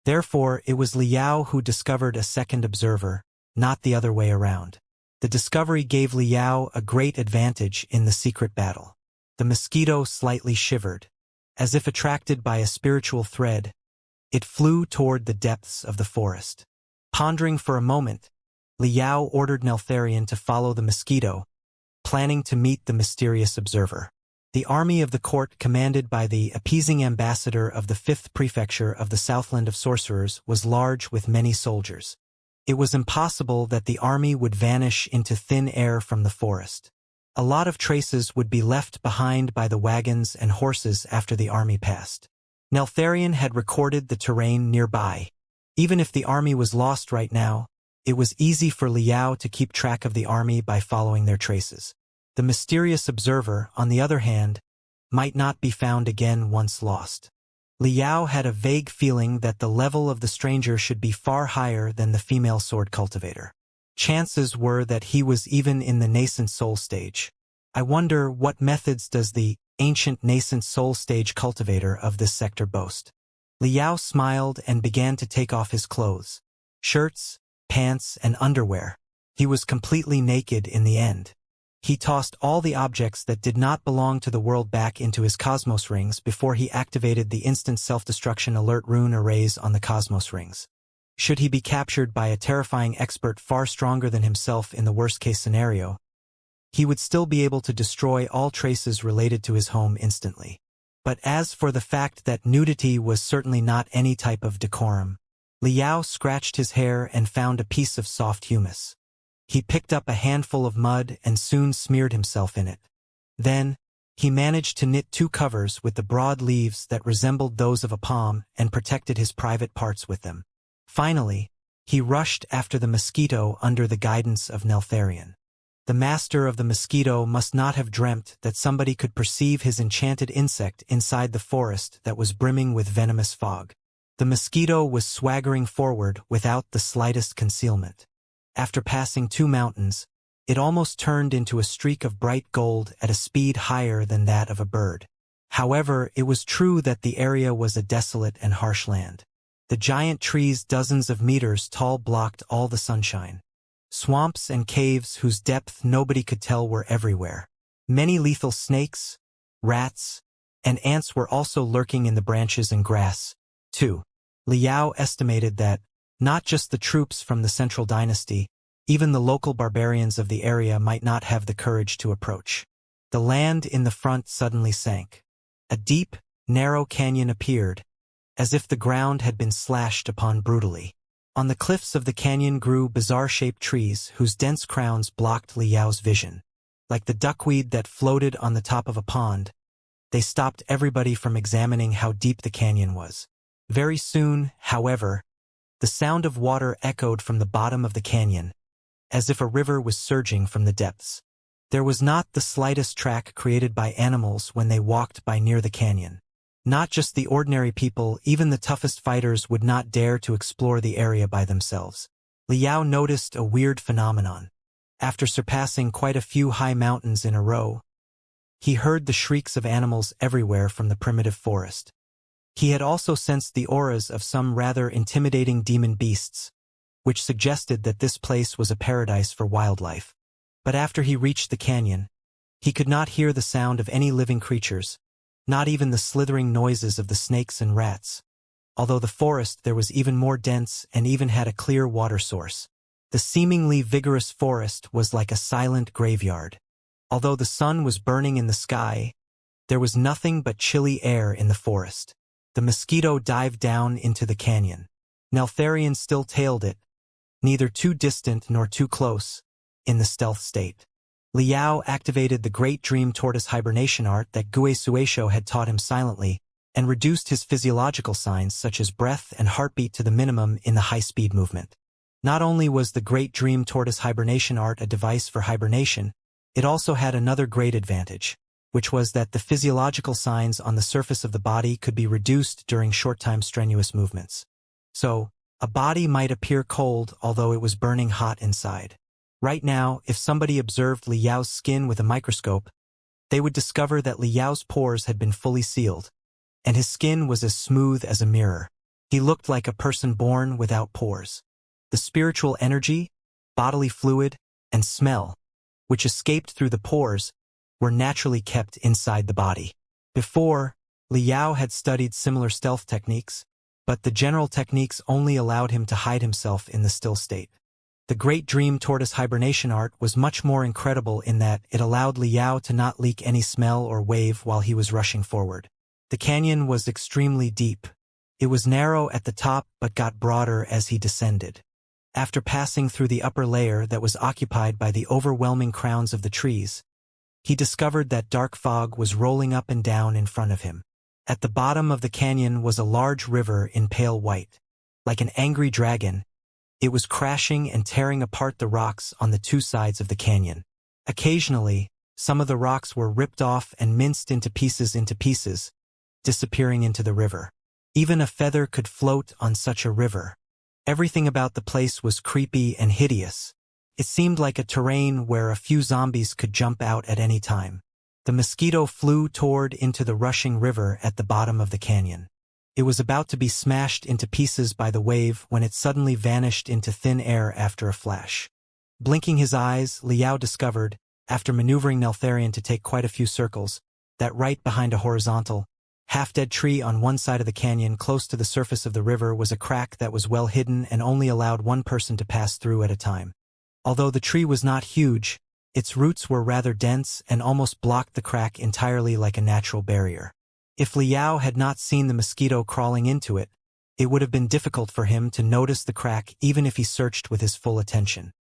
Therefore, it was Liao who discovered a second observer, not the other way around. The discovery gave Liao a great advantage in the secret battle. The mosquito slightly shivered. As if attracted by a spiritual thread, it flew toward the depths of the forest. Pondering for a moment, Liao ordered Neltharion to follow the mosquito, planning to meet the mysterious observer. The army of the court, commanded by the appeasing ambassador of the 5th prefecture of the Southland of Sorcerers, was large with many soldiers. It was impossible that the army would vanish into thin air from the forest. A lot of traces would be left behind by the wagons and horses after the army passed. Neltharion had recorded the terrain nearby. Even if the army was lost right now, it was easy for Liao to keep track of the army by following their traces. The mysterious observer, on the other hand, might not be found again once lost. Liao had a vague feeling that the level of the stranger should be far higher than the female sword cultivator. Chances were that he was even in the nascent soul stage. I wonder what methods does the ancient nascent soul stage cultivator of this sector boast. Liao smiled and began to take off his clothes. Shirts, pants, and underwear. He was completely naked in the end. He tossed all the objects that did not belong to the world back into his cosmos rings before he activated the instant self-destruction alert rune arrays on the cosmos rings. Should he be captured by a terrifying expert far stronger than himself in the worst-case scenario, he would still be able to destroy all traces related to his home instantly. But as for the fact that nudity was certainly not any type of decorum, Liao scratched his hair and found a piece of soft humus. He picked up a handful of mud and soon smeared himself in it. Then, he managed to knit 2 covers with the broad leaves that resembled those of a palm and protected his private parts with them. Finally, he rushed after the mosquito under the guidance of Neltharion. The master of the mosquito must not have dreamt that somebody could perceive his enchanted insect inside the forest that was brimming with venomous fog. The mosquito was swaggering forward without the slightest concealment. After passing 2 mountains, it almost turned into a streak of bright gold at a speed higher than that of a bird. However, it was true that the area was a desolate and harsh land. The giant trees dozens of meters tall blocked all the sunshine. Swamps and caves whose depth nobody could tell were everywhere. Many lethal snakes, rats, and ants were also lurking in the branches and grass, too. Liao estimated that, not just the troops from the Central Dynasty, even the local barbarians of the area might not have the courage to approach. The land in the front suddenly sank. A deep, narrow canyon appeared, as if the ground had been slashed upon brutally. On the cliffs of the canyon grew bizarre-shaped trees whose dense crowns blocked Liao's vision. Like the duckweed that floated on the top of a pond, they stopped everybody from examining how deep the canyon was. Very soon, however, the sound of water echoed from the bottom of the canyon, as if a river was surging from the depths. There was not the slightest track created by animals when they walked by near the canyon. Not just the ordinary people, even the toughest fighters would not dare to explore the area by themselves. Liao noticed a weird phenomenon. After surpassing quite a few high mountains in a row, He heard the shrieks of animals everywhere from the primitive forest. He had also sensed the auras of some rather intimidating demon beasts, which suggested that this place was a paradise for wildlife. But after he reached the canyon, he could not hear the sound of any living creatures, not even the slithering noises of the snakes and rats. Although the forest there was even more dense and even had a clear water source. The seemingly vigorous forest was like a silent graveyard. Although the sun was burning in the sky, there was nothing but chilly air in the forest. The mosquito dived down into the canyon. Neltharion still tailed it, neither too distant nor too close, in the stealth state. Liao activated the Great Dream Tortoise hibernation art that Gue Suesho had taught him silently, and reduced his physiological signs such as breath and heartbeat to the minimum in the high-speed movement. Not only was the Great Dream Tortoise hibernation art a device for hibernation, it also had another great advantage, which was that the physiological signs on the surface of the body could be reduced during short-time strenuous movements. So, a body might appear cold although it was burning hot inside. Right now, if somebody observed Liao's skin with a microscope, they would discover that Liao's pores had been fully sealed, and his skin was as smooth as a mirror. He looked like a person born without pores. The spiritual energy, bodily fluid, and smell, which escaped through the pores, were naturally kept inside the body. Before, Liao had studied similar stealth techniques, but the general techniques only allowed him to hide himself in the still state. The Great Dream Tortoise hibernation art was much more incredible in that it allowed Liao to not leak any smell or wave while he was rushing forward. The canyon was extremely deep. It was narrow at the top but got broader as he descended. After passing through the upper layer that was occupied by the overwhelming crowns of the trees, he discovered that dark fog was rolling up and down in front of him. At the bottom of the canyon was a large river in pale white. Like an angry dragon, it was crashing and tearing apart the rocks on the two sides of the canyon. Occasionally, some of the rocks were ripped off and minced into pieces, disappearing into the river. Even a feather could float on such a river. Everything about the place was creepy and hideous. It seemed like a terrain where a few zombies could jump out at any time. The mosquito flew toward into the rushing river at the bottom of the canyon. It was about to be smashed into pieces by the wave when it suddenly vanished into thin air after a flash. Blinking his eyes, Liao discovered, after maneuvering Neltharion to take quite a few circles, that right behind a horizontal, half-dead tree on one side of the canyon close to the surface of the river was a crack that was well hidden and only allowed one person to pass through at a time. Although the tree was not huge, its roots were rather dense and almost blocked the crack entirely like a natural barrier. If Liao had not seen the mosquito crawling into it, it would have been difficult for him to notice the crack even if he searched with his full attention.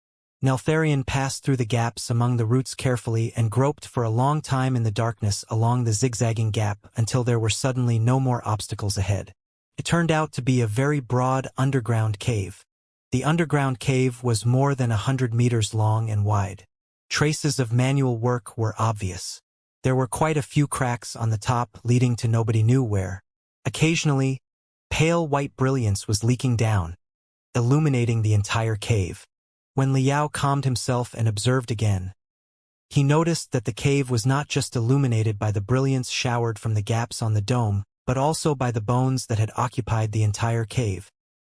Neltharion passed through the gaps among the roots carefully and groped for a long time in the darkness along the zigzagging gap until there were suddenly no more obstacles ahead. It turned out to be a very broad underground cave. The underground cave was more than 100 meters long and wide. Traces of manual work were obvious. There were quite a few cracks on the top leading to nobody knew where. Occasionally, pale white brilliance was leaking down, illuminating the entire cave. When Liao calmed himself and observed again, he noticed that the cave was not just illuminated by the brilliance showered from the gaps on the dome, but also by the bones that had occupied the entire cave.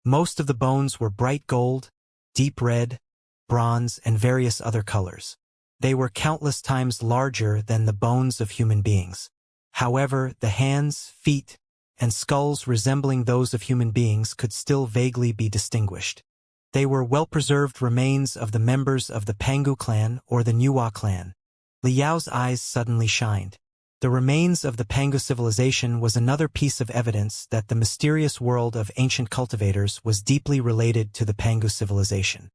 Most of the bones were bright gold, deep red, bronze, and various other colors. They were countless times larger than the bones of human beings. However, the hands, feet, and skulls resembling those of human beings could still vaguely be distinguished. They were well-preserved remains of the members of the Pangu clan or the Nuwa clan. Liao's eyes suddenly shined. The remains of the Pangu civilization was another piece of evidence that the mysterious world of ancient cultivators was deeply related to the Pangu civilization.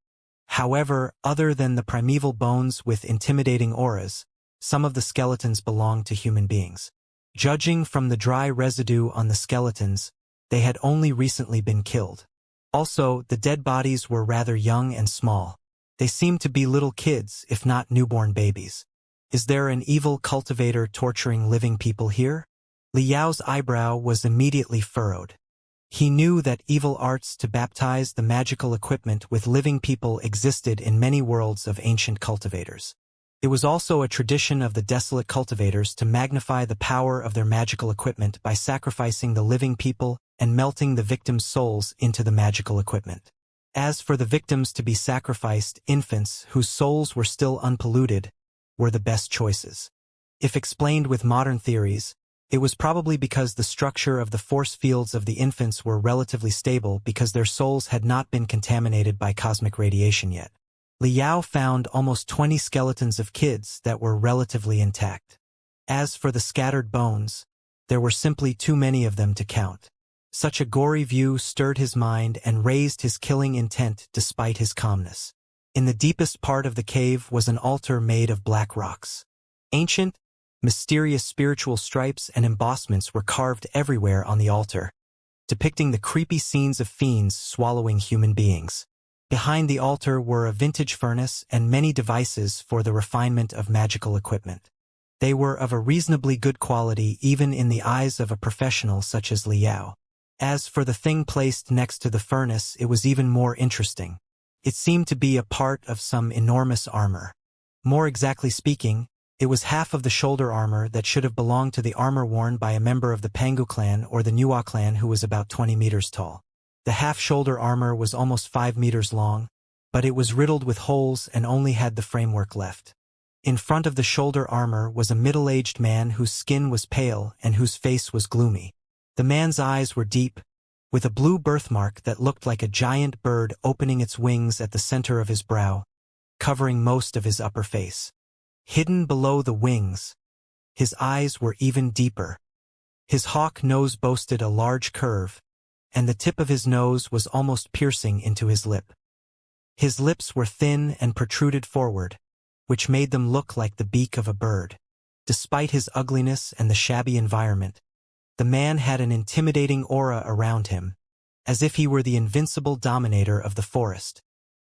However, other than the primeval bones with intimidating auras, some of the skeletons belonged to human beings. Judging from the dry residue on the skeletons, they had only recently been killed. Also, the dead bodies were rather young and small. They seemed to be little kids, if not newborn babies. Is there an evil cultivator torturing living people here? Liao's eyebrow was immediately furrowed. He knew that evil arts to baptize the magical equipment with living people existed in many worlds of ancient cultivators. It was also a tradition of the desolate cultivators to magnify the power of their magical equipment by sacrificing the living people and melting the victims' souls into the magical equipment. As for the victims to be sacrificed, infants whose souls were still unpolluted were the best choices. If explained with modern theories, it was probably because the structure of the force fields of the infants were relatively stable because their souls had not been contaminated by cosmic radiation yet. Liao found almost 20 skeletons of kids that were relatively intact. As for the scattered bones, there were simply too many of them to count. Such a gory view stirred his mind and raised his killing intent despite his calmness. In the deepest part of the cave was an altar made of black rocks. Ancient, mysterious spiritual stripes and embossments were carved everywhere on the altar, depicting the creepy scenes of fiends swallowing human beings. Behind the altar were a vintage furnace and many devices for the refinement of magical equipment. They were of a reasonably good quality even in the eyes of a professional such as Liao. As for the thing placed next to the furnace, it was even more interesting. It seemed to be a part of some enormous armor. More exactly speaking, it was half of the shoulder armor that should have belonged to the armor worn by a member of the Pangu clan or the Nuwa clan who was about 20 meters tall. The half-shoulder armor was almost 5 meters long, but it was riddled with holes and only had the framework left. In front of the shoulder armor was a middle-aged man whose skin was pale and whose face was gloomy. The man's eyes were deep, with a blue birthmark that looked like a giant bird opening its wings at the center of his brow, covering most of his upper face. Hidden below the wings, his eyes were even deeper. His hawk nose boasted a large curve, and the tip of his nose was almost piercing into his lip. His lips were thin and protruded forward, which made them look like the beak of a bird. Despite his ugliness and the shabby environment, the man had an intimidating aura around him, as if he were the invincible dominator of the forest.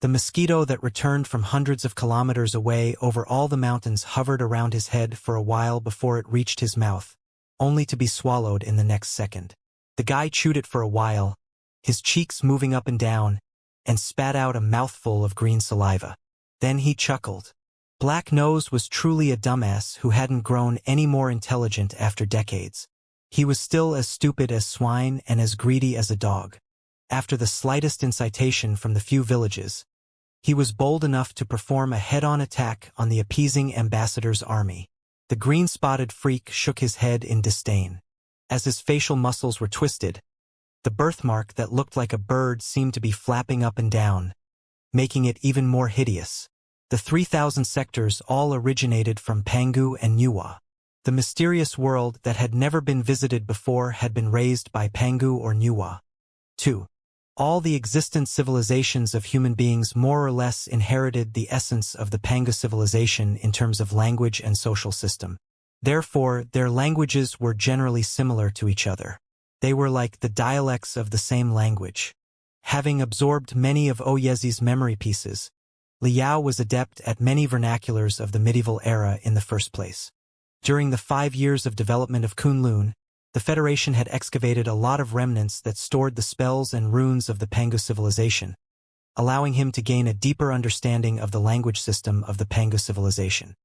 The mosquito that returned from hundreds of kilometers away over all the mountains hovered around his head for a while before it reached his mouth, only to be swallowed in the next second. The guy chewed it for a while, his cheeks moving up and down, and spat out a mouthful of green saliva. Then he chuckled. Black Nose was truly a dumbass who hadn't grown any more intelligent after decades. He was still as stupid as swine and as greedy as a dog. After the slightest incitation from the few villages, he was bold enough to perform a head-on attack on the appeasing ambassador's army. The green-spotted freak shook his head in disdain. As his facial muscles were twisted, the birthmark that looked like a bird seemed to be flapping up and down, making it even more hideous. The 3,000 sectors all originated from Pangu and Nuwa. The mysterious world that had never been visited before had been raised by Pangu or Nuwa. 2. All the existent civilizations of human beings more or less inherited the essence of the Pangu civilization in terms of language and social system. Therefore, their languages were generally similar to each other. They were like the dialects of the same language. Having absorbed many of Oyezi's memory pieces, Liao was adept at many vernaculars of the medieval era in the first place. During the 5 years of development of Kunlun, the Federation had excavated a lot of remnants that stored the spells and runes of the Pangu civilization, allowing him to gain a deeper understanding of the language system of the Pangu civilization.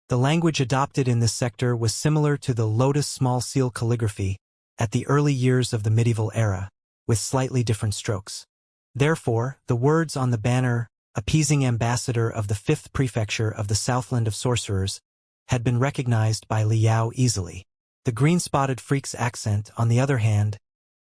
The language adopted in this sector was similar to the lotus small seal calligraphy at the early years of the medieval era, with slightly different strokes. Therefore, the words on the banner, appeasing ambassador of the 5th prefecture of the Southland of Sorcerers, had been recognized by Liao easily. The green-spotted freak's accent, on the other hand,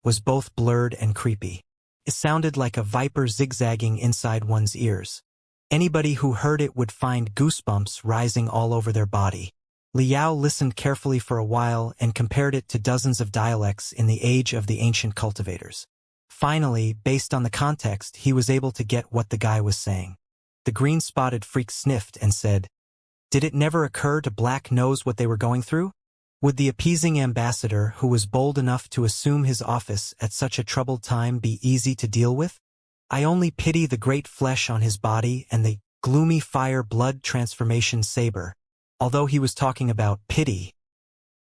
was both blurred and creepy. It sounded like a viper zigzagging inside one's ears. Anybody who heard it would find goosebumps rising all over their body. Liao listened carefully for a while and compared it to dozens of dialects in the age of the ancient cultivators. Finally, based on the context, he was able to get what the guy was saying. The green-spotted freak sniffed and said, "Did it never occur to Black Nose what they were going through? Would the appeasing ambassador who was bold enough to assume his office at such a troubled time be easy to deal with? I only pity the great flesh on his body and the gloomy fire-blood transformation saber." Although he was talking about pity,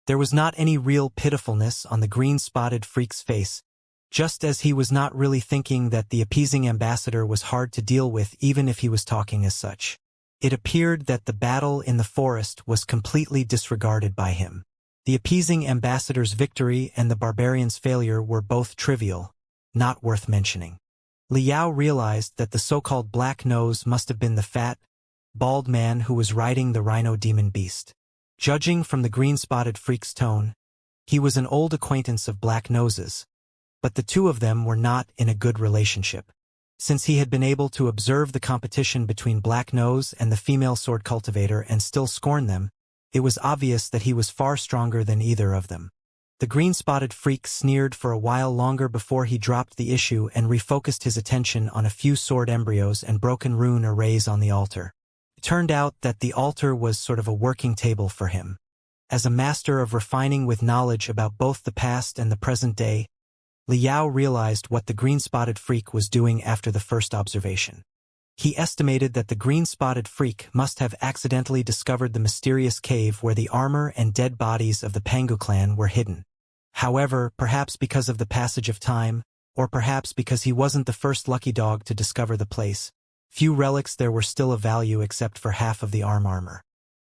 there was not any real pitifulness on the green-spotted freak's face, just as he was not really thinking that the appeasing ambassador was hard to deal with even if he was talking as such. It appeared that the battle in the forest was completely disregarded by him. The appeasing ambassador's victory and the barbarian's failure were both trivial, not worth mentioning. Liao realized that the so-called Black Nose must have been the fat, bald man who was riding the rhino demon beast. Judging from the green-spotted freak's tone, he was an old acquaintance of Black Nose's, but the two of them were not in a good relationship. Since he had been able to observe the competition between Black Nose and the female sword cultivator and still scorn them, it was obvious that he was far stronger than either of them. The green-spotted freak sneered for a while longer before he dropped the issue and refocused his attention on a few sword embryos and broken rune arrays on the altar. It turned out that the altar was sort of a working table for him. As a master of refining with knowledge about both the past and the present day, Liao realized what the green-spotted freak was doing after the first observation. He estimated that the green-spotted freak must have accidentally discovered the mysterious cave where the armor and dead bodies of the Pangu clan were hidden. However, perhaps because of the passage of time, or perhaps because he wasn't the first lucky dog to discover the place, few relics there were still of value except for half of the armor.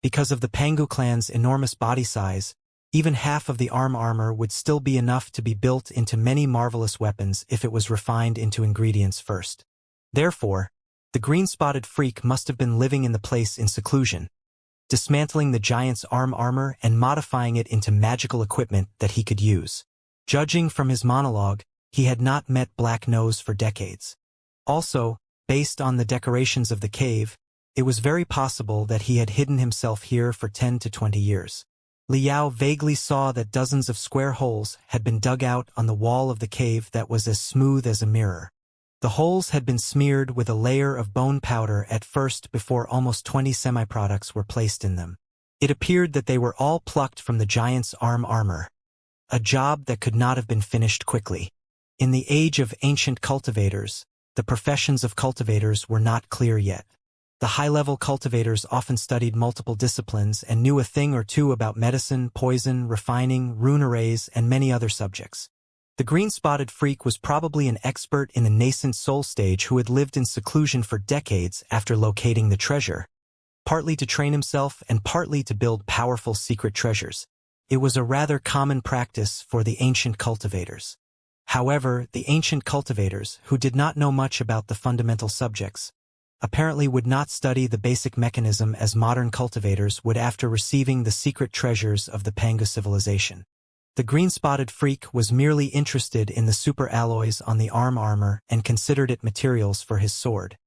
Because of the Pangu clan's enormous body size, even half of the armor would still be enough to be built into many marvelous weapons if it was refined into ingredients first. Therefore, the green-spotted freak must have been living in the place in seclusion, dismantling the giant's armor and modifying it into magical equipment that he could use. Judging from his monologue, he had not met Black Nose for decades. Also, based on the decorations of the cave, it was very possible that he had hidden himself here for 10 to 20 years. Liao vaguely saw that dozens of square holes had been dug out on the wall of the cave that was as smooth as a mirror. The holes had been smeared with a layer of bone powder at first before almost 20 semi-products were placed in them. It appeared that they were all plucked from the giant's armor, a job that could not have been finished quickly. In the age of ancient cultivators, the professions of cultivators were not clear yet. The high-level cultivators often studied multiple disciplines and knew a thing or two about medicine, poison, refining, rune arrays, and many other subjects. The green-spotted freak was probably an expert in the nascent soul stage who had lived in seclusion for decades after locating the treasure, partly to train himself and partly to build powerful secret treasures. It was a rather common practice for the ancient cultivators. However, the ancient cultivators, who did not know much about the fundamental subjects, apparently would not study the basic mechanism as modern cultivators would after receiving the secret treasures of the Pangu civilization. The green-spotted freak was merely interested in the super-alloys on the armor and considered it materials for his sword.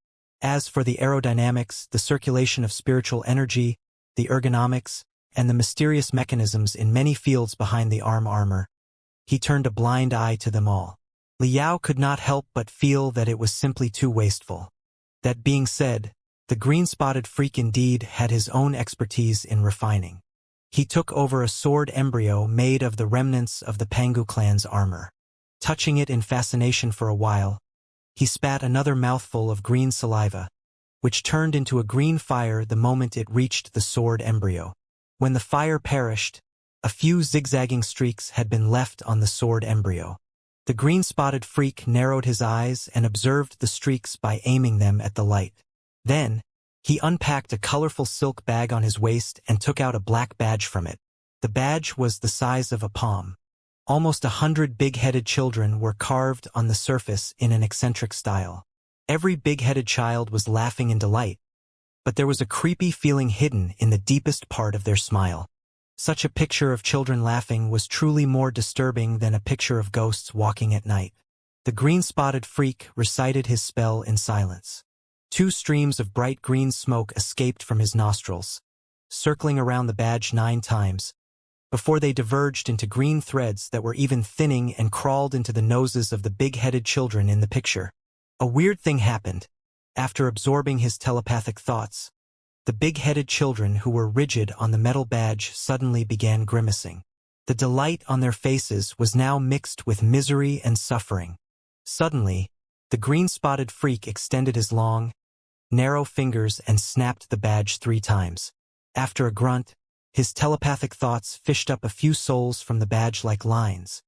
As for the aerodynamics, the circulation of spiritual energy, the ergonomics, and the mysterious mechanisms in many fields behind the armor, he turned a blind eye to them all. Liao could not help but feel that it was simply too wasteful. That being said, the green-spotted freak indeed had his own expertise in refining. He took over a sword embryo made of the remnants of the Pangu clan's armor. Touching it in fascination for a while, he spat another mouthful of green saliva, which turned into a green fire the moment it reached the sword embryo. When the fire perished, a few zigzagging streaks had been left on the sword embryo. The green-spotted freak narrowed his eyes and observed the streaks by aiming them at the light. Then, he unpacked a colorful silk bag on his waist and took out a black badge from it. The badge was the size of a palm. Almost 100 big-headed children were carved on the surface in an eccentric style. Every big-headed child was laughing in delight, but there was a creepy feeling hidden in the deepest part of their smile. Such a picture of children laughing was truly more disturbing than a picture of ghosts walking at night. The green-spotted freak recited his spell in silence. 2 streams of bright green smoke escaped from his nostrils, circling around the badge 9 times, before they diverged into green threads that were even thinning and crawled into the noses of the big-headed children in the picture. A weird thing happened. After absorbing his telepathic thoughts, the big-headed children who were rigid on the metal badge suddenly began grimacing. The delight on their faces was now mixed with misery and suffering. Suddenly, the green-spotted freak extended his long, narrow fingers and snapped the badge 3 times. After a grunt, his telepathic thoughts fished up a few souls from the badge like lines.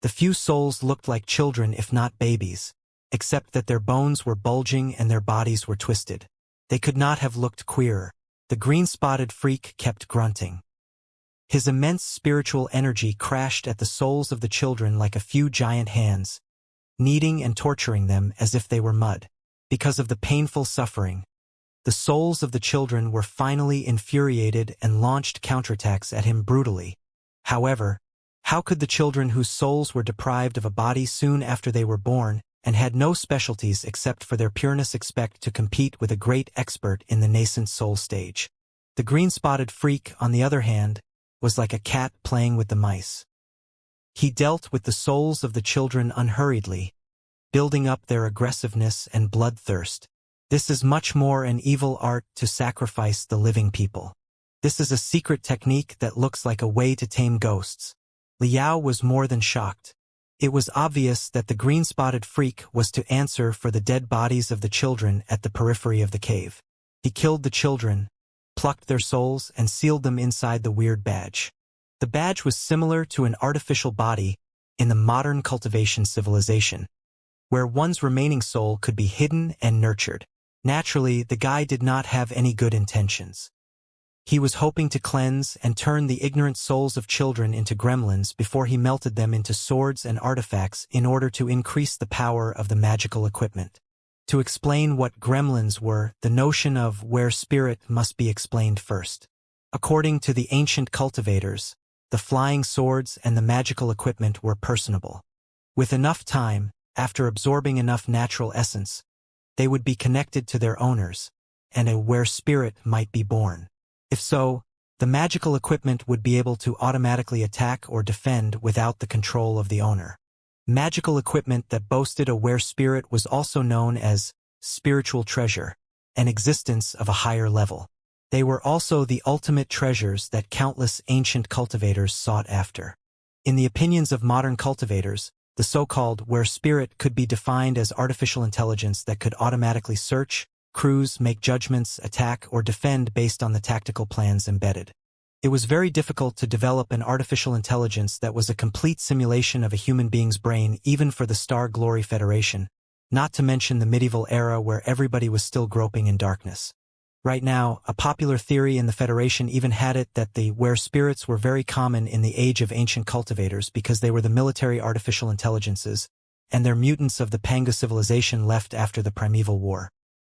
The few souls looked like children if not babies, except that their bones were bulging and their bodies were twisted. They could not have looked queerer. The green-spotted freak kept grunting. His immense spiritual energy crashed at the souls of the children like a few giant hands, kneading and torturing them as if they were mud. Because of the painful suffering, the souls of the children were finally infuriated and launched counterattacks at him brutally. However, how could the children whose souls were deprived of a body soon after they were born and had no specialties except for their pureness expect to compete with a great expert in the nascent soul stage? The green-spotted freak, on the other hand, was like a cat playing with the mice. He dealt with the souls of the children unhurriedly, building up their aggressiveness and bloodthirst. This is much more an evil art to sacrifice the living people. This is a secret technique that looks like a way to tame ghosts. Liao was more than shocked. It was obvious that the green-spotted freak was to answer for the dead bodies of the children at the periphery of the cave. He killed the children, plucked their souls, and sealed them inside the weird badge. The badge was similar to an artificial body in the modern cultivation civilization, where one's remaining soul could be hidden and nurtured. Naturally, the guy did not have any good intentions. He was hoping to cleanse and turn the ignorant souls of children into gremlins before he melted them into swords and artifacts in order to increase the power of the magical equipment. To explain what gremlins were, the notion of where spirit must be explained first. According to the ancient cultivators, the flying swords and the magical equipment were personable. With enough time, after absorbing enough natural essence, they would be connected to their owners, and a where spirit might be born. If so, the magical equipment would be able to automatically attack or defend without the control of the owner. Magical equipment that boasted a where spirit was also known as spiritual treasure, an existence of a higher level. They were also the ultimate treasures that countless ancient cultivators sought after. In the opinions of modern cultivators, the so-called where spirit could be defined as artificial intelligence that could automatically search, cruise, make judgments, attack, or defend based on the tactical plans embedded. It was very difficult to develop an artificial intelligence that was a complete simulation of a human being's brain even for the Star Glory Federation, not to mention the medieval era where everybody was still groping in darkness. Right now, a popular theory in the Federation even had it that the where spirits were very common in the age of ancient cultivators because they were the military artificial intelligences, and their mutants of the Panga civilization left after the primeval war.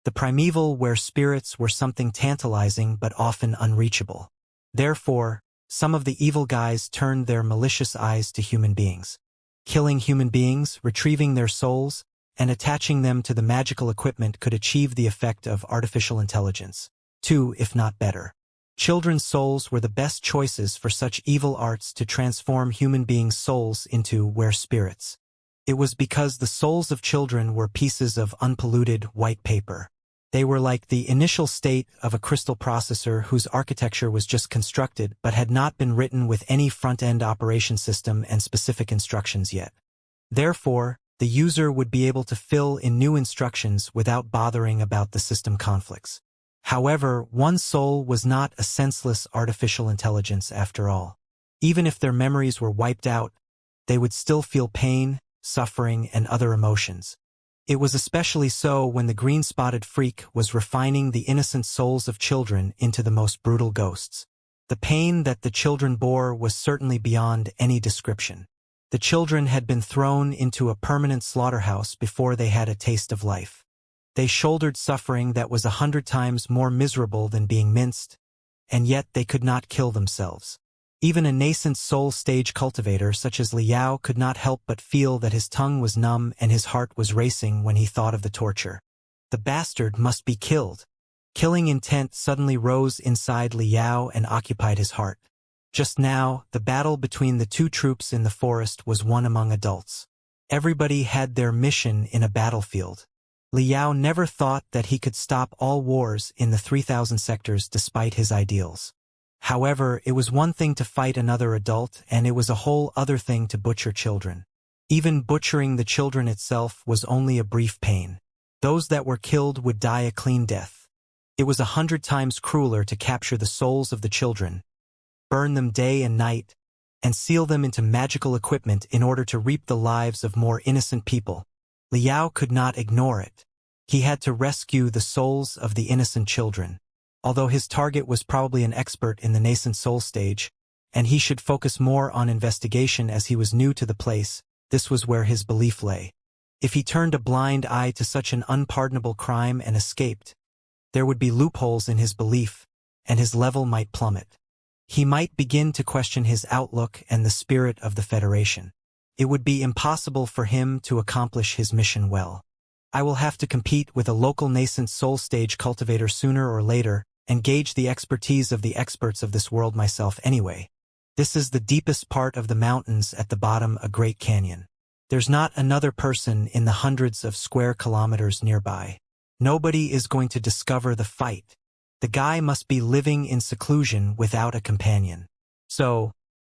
The primeval where spirits were something tantalizing but often unreachable. Therefore, some of the evil guys turned their malicious eyes to human beings. Killing human beings, retrieving their souls, and attaching them to the magical equipment could achieve the effect of artificial intelligence. 2, if not better. Children's souls were the best choices for such evil arts to transform human beings' souls into where spirits. It was because the souls of children were pieces of unpolluted white paper. They were like the initial state of a crystal processor whose architecture was just constructed but had not been written with any front-end operation system and specific instructions yet. Therefore, the user would be able to fill in new instructions without bothering about the system conflicts. However, one soul was not a senseless artificial intelligence after all. Even if their memories were wiped out, they would still feel pain, suffering, and other emotions. It was especially so when the green-spotted freak was refining the innocent souls of children into the most brutal ghosts. The pain that the children bore was certainly beyond any description. The children had been thrown into a permanent slaughterhouse before they had a taste of life. They shouldered suffering that was 100 times more miserable than being minced, and yet they could not kill themselves. Even a nascent soul stage cultivator such as Liao could not help but feel that his tongue was numb and his heart was racing when he thought of the torture. The bastard must be killed. Killing intent suddenly rose inside Liao and occupied his heart. Just now, the battle between the two troops in the forest was one among adults. Everybody had their mission in a battlefield. Liao never thought that he could stop all wars in the 3,000 sectors despite his ideals. However, it was one thing to fight another adult, and it was a whole other thing to butcher children. Even butchering the children itself was only a brief pain. Those that were killed would die a clean death. It was 100 times crueler to capture the souls of the children, burn them day and night, and seal them into magical equipment in order to reap the lives of more innocent people. Liao could not ignore it. He had to rescue the souls of the innocent children. Although his target was probably an expert in the nascent soul stage, and he should focus more on investigation as he was new to the place, this was where his belief lay. If he turned a blind eye to such an unpardonable crime and escaped, there would be loopholes in his belief, and his level might plummet. He might begin to question his outlook and the spirit of the Federation. It would be impossible for him to accomplish his mission well. I will have to compete with a local nascent soul stage cultivator sooner or later, and gauge the expertise of the experts of this world myself anyway. This is the deepest part of the mountains at the bottom of a great canyon. There's not another person in the hundreds of square kilometers nearby. Nobody is going to discover the fight. The guy must be living in seclusion without a companion. So,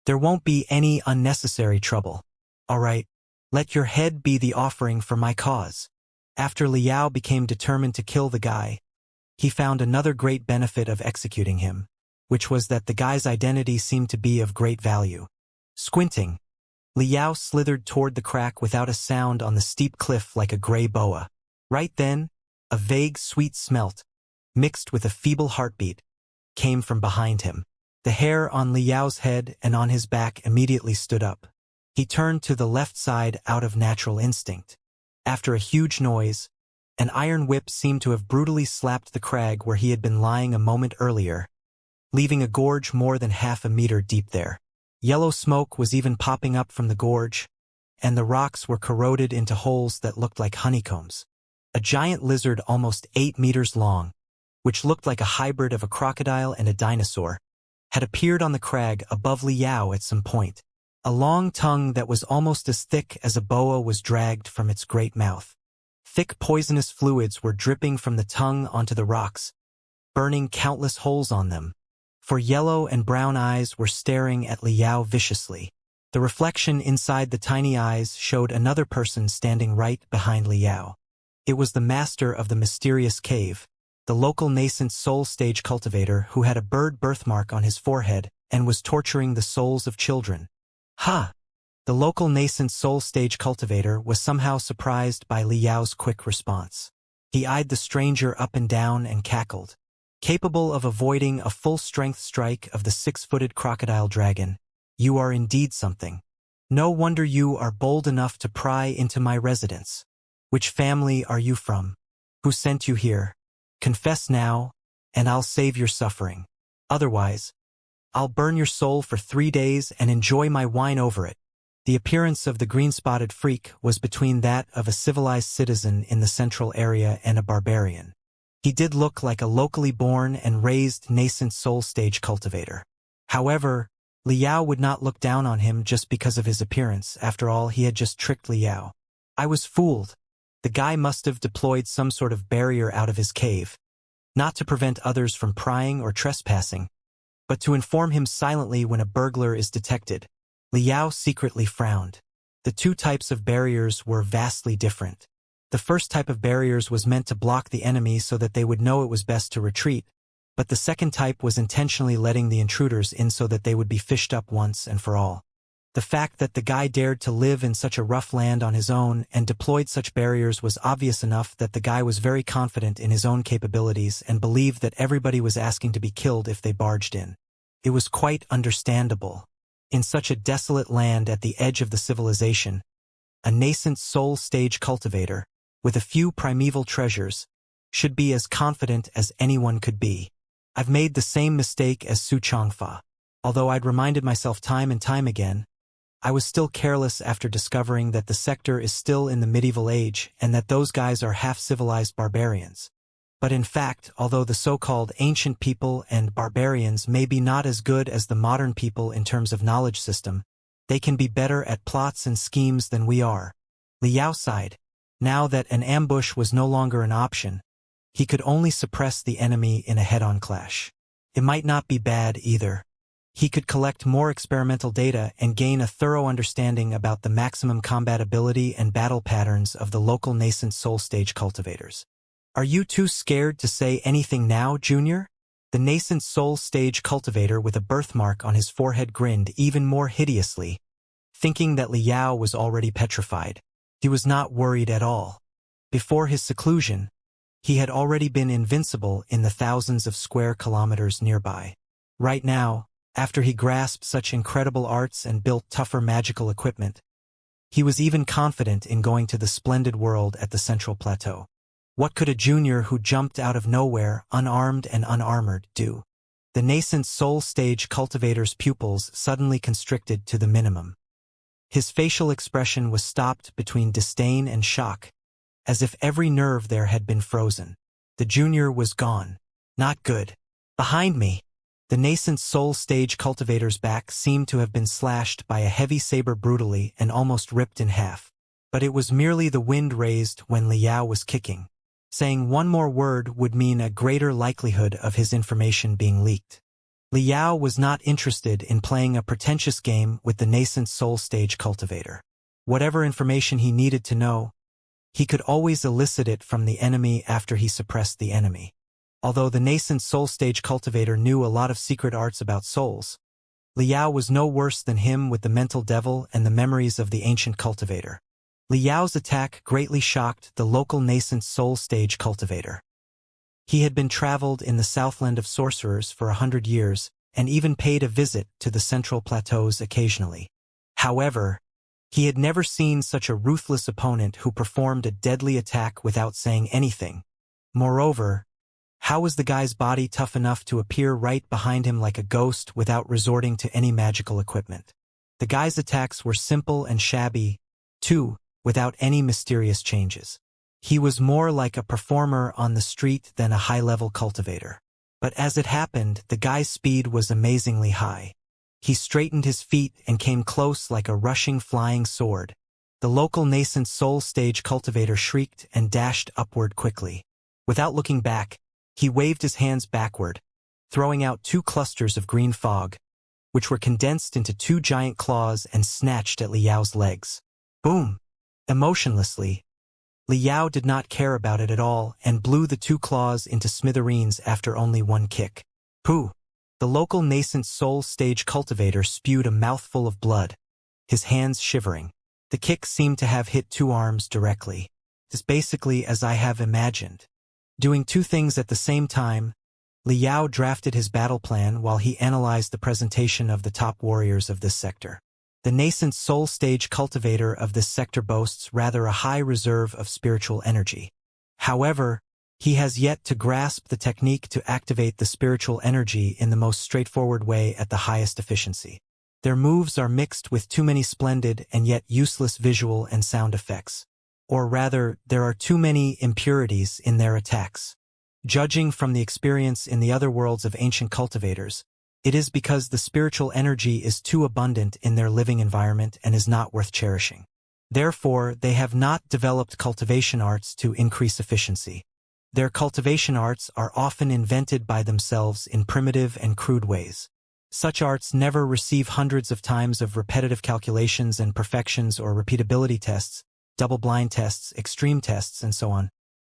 there won't be any unnecessary trouble. All right, let your head be the offering for my cause. After Liao became determined to kill the guy, he found another great benefit of executing him, which was that the guy's identity seemed to be of great value. Squinting, Liao slithered toward the crack without a sound on the steep cliff like a gray boa. Right then, a vague sweet smelt, mixed with a feeble heartbeat, came from behind him. The hair on Liao's head and on his back immediately stood up. He turned to the left side out of natural instinct. After a huge noise, an iron whip seemed to have brutally slapped the crag where he had been lying a moment earlier, leaving a gorge more than half a meter deep there. Yellow smoke was even popping up from the gorge, and the rocks were corroded into holes that looked like honeycombs. A giant lizard almost 8 meters long, which looked like a hybrid of a crocodile and a dinosaur, had appeared on the crag above Liao at some point. A long tongue that was almost as thick as a boa was dragged from its great mouth. Thick poisonous fluids were dripping from the tongue onto the rocks, burning countless holes on them. For yellow and brown eyes were staring at Liao viciously. The reflection inside the tiny eyes showed another person standing right behind Liao. It was the master of the mysterious cave, the local nascent soul stage cultivator who had a bird birthmark on his forehead and was torturing the souls of children. Ha! The local nascent soul stage cultivator was somehow surprised by Liao's quick response. He eyed the stranger up and down and cackled. Capable of avoiding a full-strength strike of the 6-footed crocodile dragon, you are indeed something. No wonder you are bold enough to pry into my residence. Which family are you from? Who sent you here? Confess now, and I'll save your suffering. Otherwise, I'll burn your soul for 3 days and enjoy my wine over it. The appearance of the green-spotted freak was between that of a civilized citizen in the central area and a barbarian. He did look like a locally born and raised nascent soul stage cultivator. However, Liao would not look down on him just because of his appearance. After all, he had just tricked Liao. I was fooled. The guy must have deployed some sort of barrier out of his cave, not to prevent others from prying or trespassing, but to inform him silently when a burglar is detected. Liao secretly frowned. The two types of barriers were vastly different. The first type of barriers was meant to block the enemy so that they would know it was best to retreat, but the second type was intentionally letting the intruders in so that they would be fished up once and for all. The fact that the guy dared to live in such a rough land on his own and deployed such barriers was obvious enough that the guy was very confident in his own capabilities and believed that everybody was asking to be killed if they barged in. It was quite understandable. In such a desolate land at the edge of the civilization, a nascent soul stage cultivator, with a few primeval treasures, should be as confident as anyone could be. I've made the same mistake as Su Changfa. Although I'd reminded myself time and time again, I was still careless after discovering that the sector is still in the medieval age and that those guys are half-civilized barbarians. But in fact, although the so-called ancient people and barbarians may be not as good as the modern people in terms of knowledge system, they can be better at plots and schemes than we are. Liao sighed. Now that an ambush was no longer an option, he could only suppress the enemy in a head-on clash. It might not be bad either. He could collect more experimental data and gain a thorough understanding about the maximum combat ability and battle patterns of the local nascent soul stage cultivators. Are you too scared to say anything now, Junior? The nascent soul stage cultivator with a birthmark on his forehead grinned even more hideously, thinking that Liao was already petrified. He was not worried at all. Before his seclusion, he had already been invincible in the thousands of square kilometers nearby. Right now, after he grasped such incredible arts and built tougher magical equipment, he was even confident in going to the splendid world at the central plateau. What could a junior who jumped out of nowhere, unarmed and unarmored, do? The nascent soul stage cultivator's pupils suddenly constricted to the minimum. His facial expression was stopped between disdain and shock, as if every nerve there had been frozen. The junior was gone. Not good. Behind me. The nascent soul stage cultivator's back seemed to have been slashed by a heavy saber brutally and almost ripped in half. But it was merely the wind raised when Liao was kicking. Saying one more word would mean a greater likelihood of his information being leaked. Liao was not interested in playing a pretentious game with the nascent soul stage cultivator. Whatever information he needed to know, he could always elicit it from the enemy after he suppressed the enemy. Although the nascent soul stage cultivator knew a lot of secret arts about souls, Liao was no worse than him with the mental devil and the memories of the ancient cultivator. Liao's attack greatly shocked the local nascent soul stage cultivator. He had been traveled in the southland of sorcerers for 100 years and even paid a visit to the central plateaus occasionally. However, he had never seen such a ruthless opponent who performed a deadly attack without saying anything. Moreover, how was the guy's body tough enough to appear right behind him like a ghost without resorting to any magical equipment? The guy's attacks were simple and shabby, too, without any mysterious changes. He was more like a performer on the street than a high-level cultivator. But as it happened, the guy's speed was amazingly high. He straightened his feet and came close like a rushing flying sword. The local nascent soul stage cultivator shrieked and dashed upward quickly. Without looking back, he waved his hands backward, throwing out 2 clusters of green fog, which were condensed into 2 giant claws and snatched at Liao's legs. Boom! Emotionlessly, Liao did not care about it at all and blew the 2 claws into smithereens after only 1 kick. Pooh! The local nascent soul stage cultivator spewed a mouthful of blood, his hands shivering. The kick seemed to have hit 2 arms directly. It's basically as I have imagined. Doing 2 things at the same time, Liao drafted his battle plan while he analyzed the presentation of the top warriors of this sector. The nascent soul stage cultivator of this sector boasts rather a high reserve of spiritual energy. However, he has yet to grasp the technique to activate the spiritual energy in the most straightforward way at the highest efficiency. Their moves are mixed with too many splendid and yet useless visual and sound effects. Or rather, there are too many impurities in their attacks. Judging from the experience in the other worlds of ancient cultivators, it is because the spiritual energy is too abundant in their living environment and is not worth cherishing. Therefore, they have not developed cultivation arts to increase efficiency. Their cultivation arts are often invented by themselves in primitive and crude ways. Such arts never receive hundreds of times of repetitive calculations and perfections or repeatability tests, double-blind tests, extreme tests, and so on.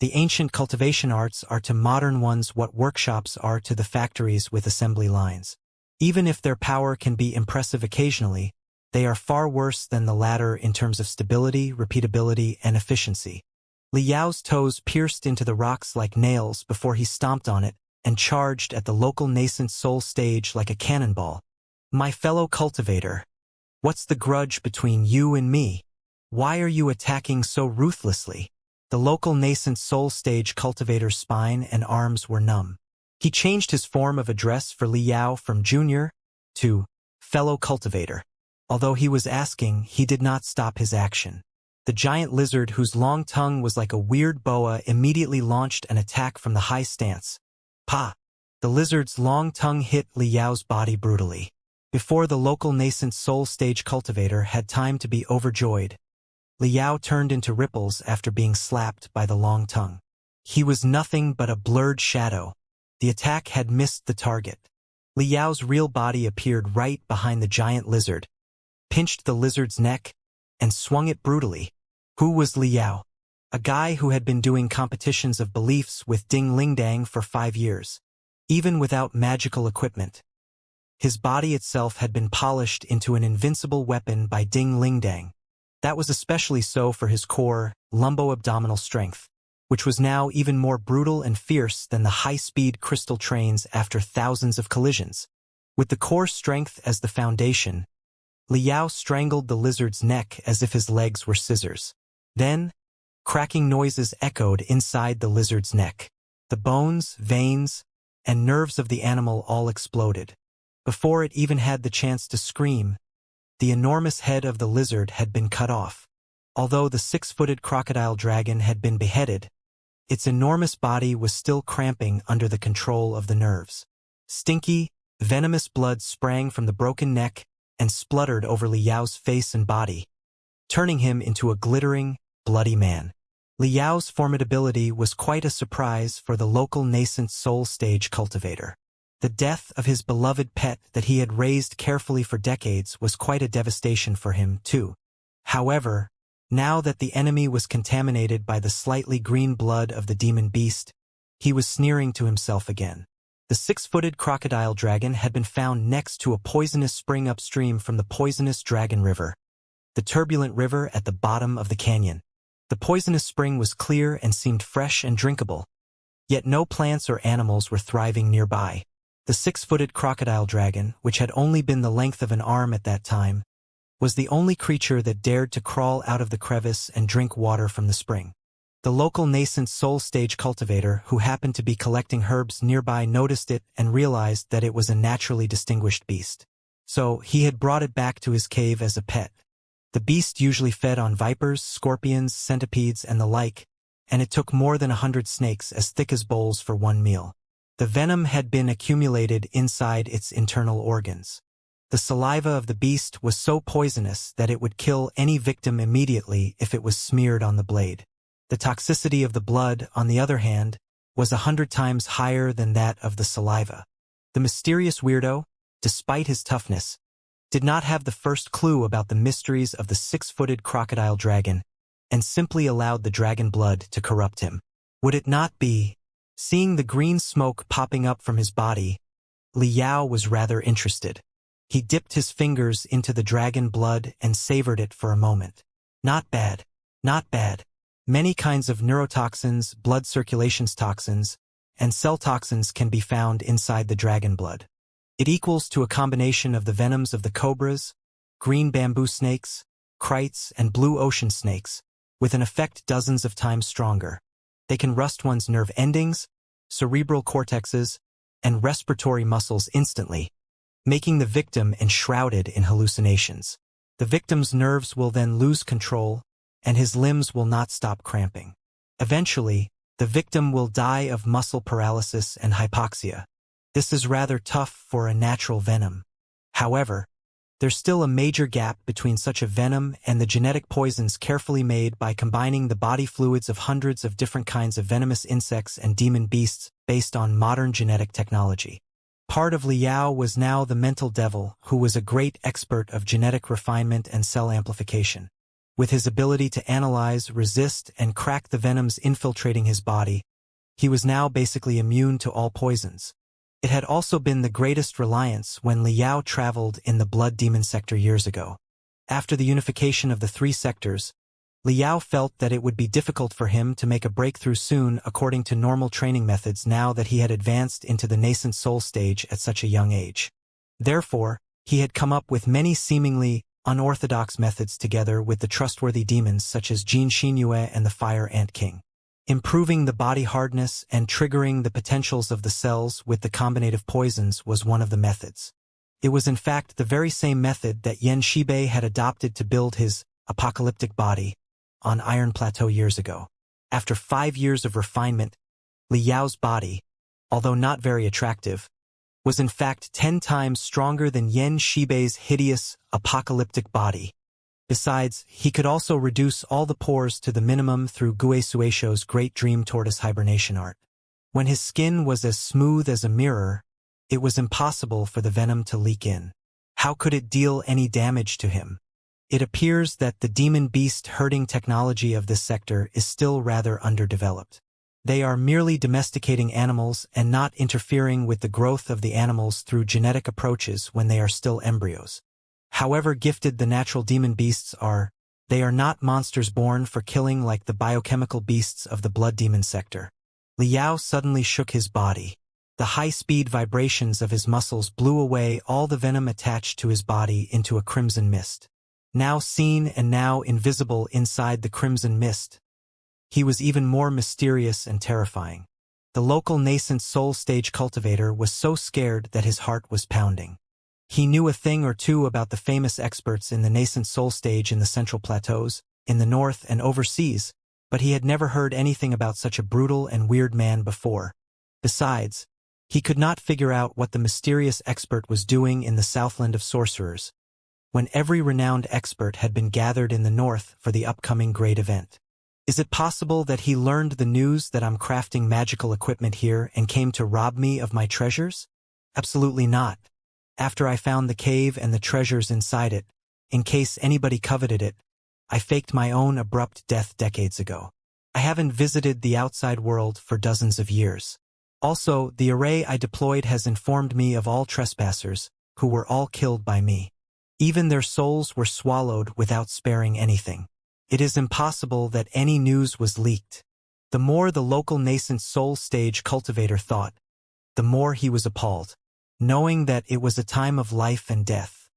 The ancient cultivation arts are to modern ones what workshops are to the factories with assembly lines. Even if their power can be impressive occasionally, they are far worse than the latter in terms of stability, repeatability, and efficiency. Liao's toes pierced into the rocks like nails before he stomped on it and charged at the local nascent soul stage like a cannonball. My fellow cultivator, what's the grudge between you and me? Why are you attacking so ruthlessly? The local nascent soul stage cultivator's spine and arms were numb. He changed his form of address for Liao from junior to fellow cultivator. Although he was asking, he did not stop his action. The giant lizard, whose long tongue was like a weird boa, immediately launched an attack from the high stance. Pa! The lizard's long tongue hit Liao's body brutally. Before the local nascent soul stage cultivator had time to be overjoyed, Liao turned into ripples after being slapped by the long tongue. He was nothing but a blurred shadow. The attack had missed the target. Liao's real body appeared right behind the giant lizard, pinched the lizard's neck, and swung it brutally. Who was Liao? A guy who had been doing competitions of beliefs with Ding Lingdang for 5 years, even without magical equipment. His body itself had been polished into an invincible weapon by Ding Lingdang. That was especially so for his core, lumbo-abdominal strength, which was now even more brutal and fierce than the high-speed crystal trains after thousands of collisions. With the core strength as the foundation, Liao strangled the lizard's neck as if his legs were scissors. Then, cracking noises echoed inside the lizard's neck. The bones, veins, and nerves of the animal all exploded. Before it even had the chance to scream, the enormous head of the lizard had been cut off. Although the 6-footed crocodile dragon had been beheaded, its enormous body was still cramping under the control of the nerves. Stinky, venomous blood sprang from the broken neck and spluttered over Liao's face and body, turning him into a glittering, bloody man. Liao's formidability was quite a surprise for the local nascent soul stage cultivator. The death of his beloved pet that he had raised carefully for decades was quite a devastation for him, too. However, now that the enemy was contaminated by the slightly green blood of the demon beast, he was sneering to himself again. The 6-footed crocodile dragon had been found next to a poisonous spring upstream from the poisonous Dragon River, the turbulent river at the bottom of the canyon. The poisonous spring was clear and seemed fresh and drinkable, yet no plants or animals were thriving nearby. The 6-footed crocodile dragon, which had only been the length of an arm at that time, was the only creature that dared to crawl out of the crevice and drink water from the spring. The local nascent soul stage cultivator who happened to be collecting herbs nearby noticed it and realized that it was a naturally distinguished beast. So he had brought it back to his cave as a pet. The beast usually fed on vipers, scorpions, centipedes, and the like, and it took more than 100 snakes as thick as bowls for one meal. The venom had been accumulated inside its internal organs. The saliva of the beast was so poisonous that it would kill any victim immediately if it was smeared on the blade. The toxicity of the blood, on the other hand, was 100 times higher than that of the saliva. The mysterious weirdo, despite his toughness, did not have the first clue about the mysteries of the 6-footed crocodile dragon, and simply allowed the dragon blood to corrupt him. Would it not be? Seeing the green smoke popping up from his body, Liao was rather interested. He dipped his fingers into the dragon blood and savored it for a moment. Not bad. Not bad. Many kinds of neurotoxins, blood circulations toxins, and cell toxins can be found inside the dragon blood. It equals to a combination of the venoms of the cobras, green bamboo snakes, krites, and blue ocean snakes, with an effect dozens of times stronger. They can rust one's nerve endings, cerebral cortexes, and respiratory muscles instantly, making the victim enshrouded in hallucinations. The victim's nerves will then lose control, and his limbs will not stop cramping. Eventually, the victim will die of muscle paralysis and hypoxia. This is rather tough for a natural venom. However, there's still a major gap between such a venom and the genetic poisons carefully made by combining the body fluids of hundreds of different kinds of venomous insects and demon beasts based on modern genetic technology. Part of Liao was now the mental devil, who was a great expert of genetic refinement and cell amplification. With his ability to analyze, resist, and crack the venoms infiltrating his body, he was now basically immune to all poisons. It had also been the greatest reliance when Liao traveled in the blood demon sector years ago. After the unification of the 3 sectors, Liao felt that it would be difficult for him to make a breakthrough soon according to normal training methods now that he had advanced into the nascent soul stage at such a young age. Therefore, he had come up with many seemingly unorthodox methods together with the trustworthy demons such as Xianxia and the Fire Ant King. Improving the body hardness and triggering the potentials of the cells with the combinative poisons was one of the methods. It was in fact the very same method that Xianxia had adopted to build his apocalyptic body on Iron Plateau years ago. After 5 years of refinement, Liao's body, although not very attractive, was in fact 10 times stronger than Xianxia's hideous, apocalyptic body. Besides, he could also reduce all the pores to the minimum through Gue Suesho's great dream tortoise hibernation art. When his skin was as smooth as a mirror, it was impossible for the venom to leak in. How could it deal any damage to him? It appears that the demon beast herding technology of this sector is still rather underdeveloped. They are merely domesticating animals and not interfering with the growth of the animals through genetic approaches when they are still embryos. However gifted the natural demon beasts are, They are not monsters born for killing like the biochemical beasts of the blood demon sector. Liao suddenly shook his body. The high-speed vibrations of his muscles blew away all the venom attached to his body into a crimson mist. Now seen and now invisible inside the crimson mist, he was even more mysterious and terrifying. The local nascent soul stage cultivator was so scared that his heart was pounding. He knew a thing or two about the famous experts in the nascent soul stage in the Central Plateaus, in the north and overseas, but he had never heard anything about such a brutal and weird man before. Besides, he could not figure out what the mysterious expert was doing in the Southland of Sorcerers, when every renowned expert had been gathered in the north for the upcoming great event. Is it possible that he learned the news that I'm crafting magical equipment here and came to rob me of my treasures? Absolutely not. After I found the cave and the treasures inside it, in case anybody coveted it, I faked my own abrupt death decades ago. I haven't visited the outside world for dozens of years. Also, the array I deployed has informed me of all trespassers, who were all killed by me. Even their souls were swallowed without sparing anything. It is impossible that any news was leaked. The more the local nascent soul stage cultivator thought, the more he was appalled, knowing that it was a time of life and death.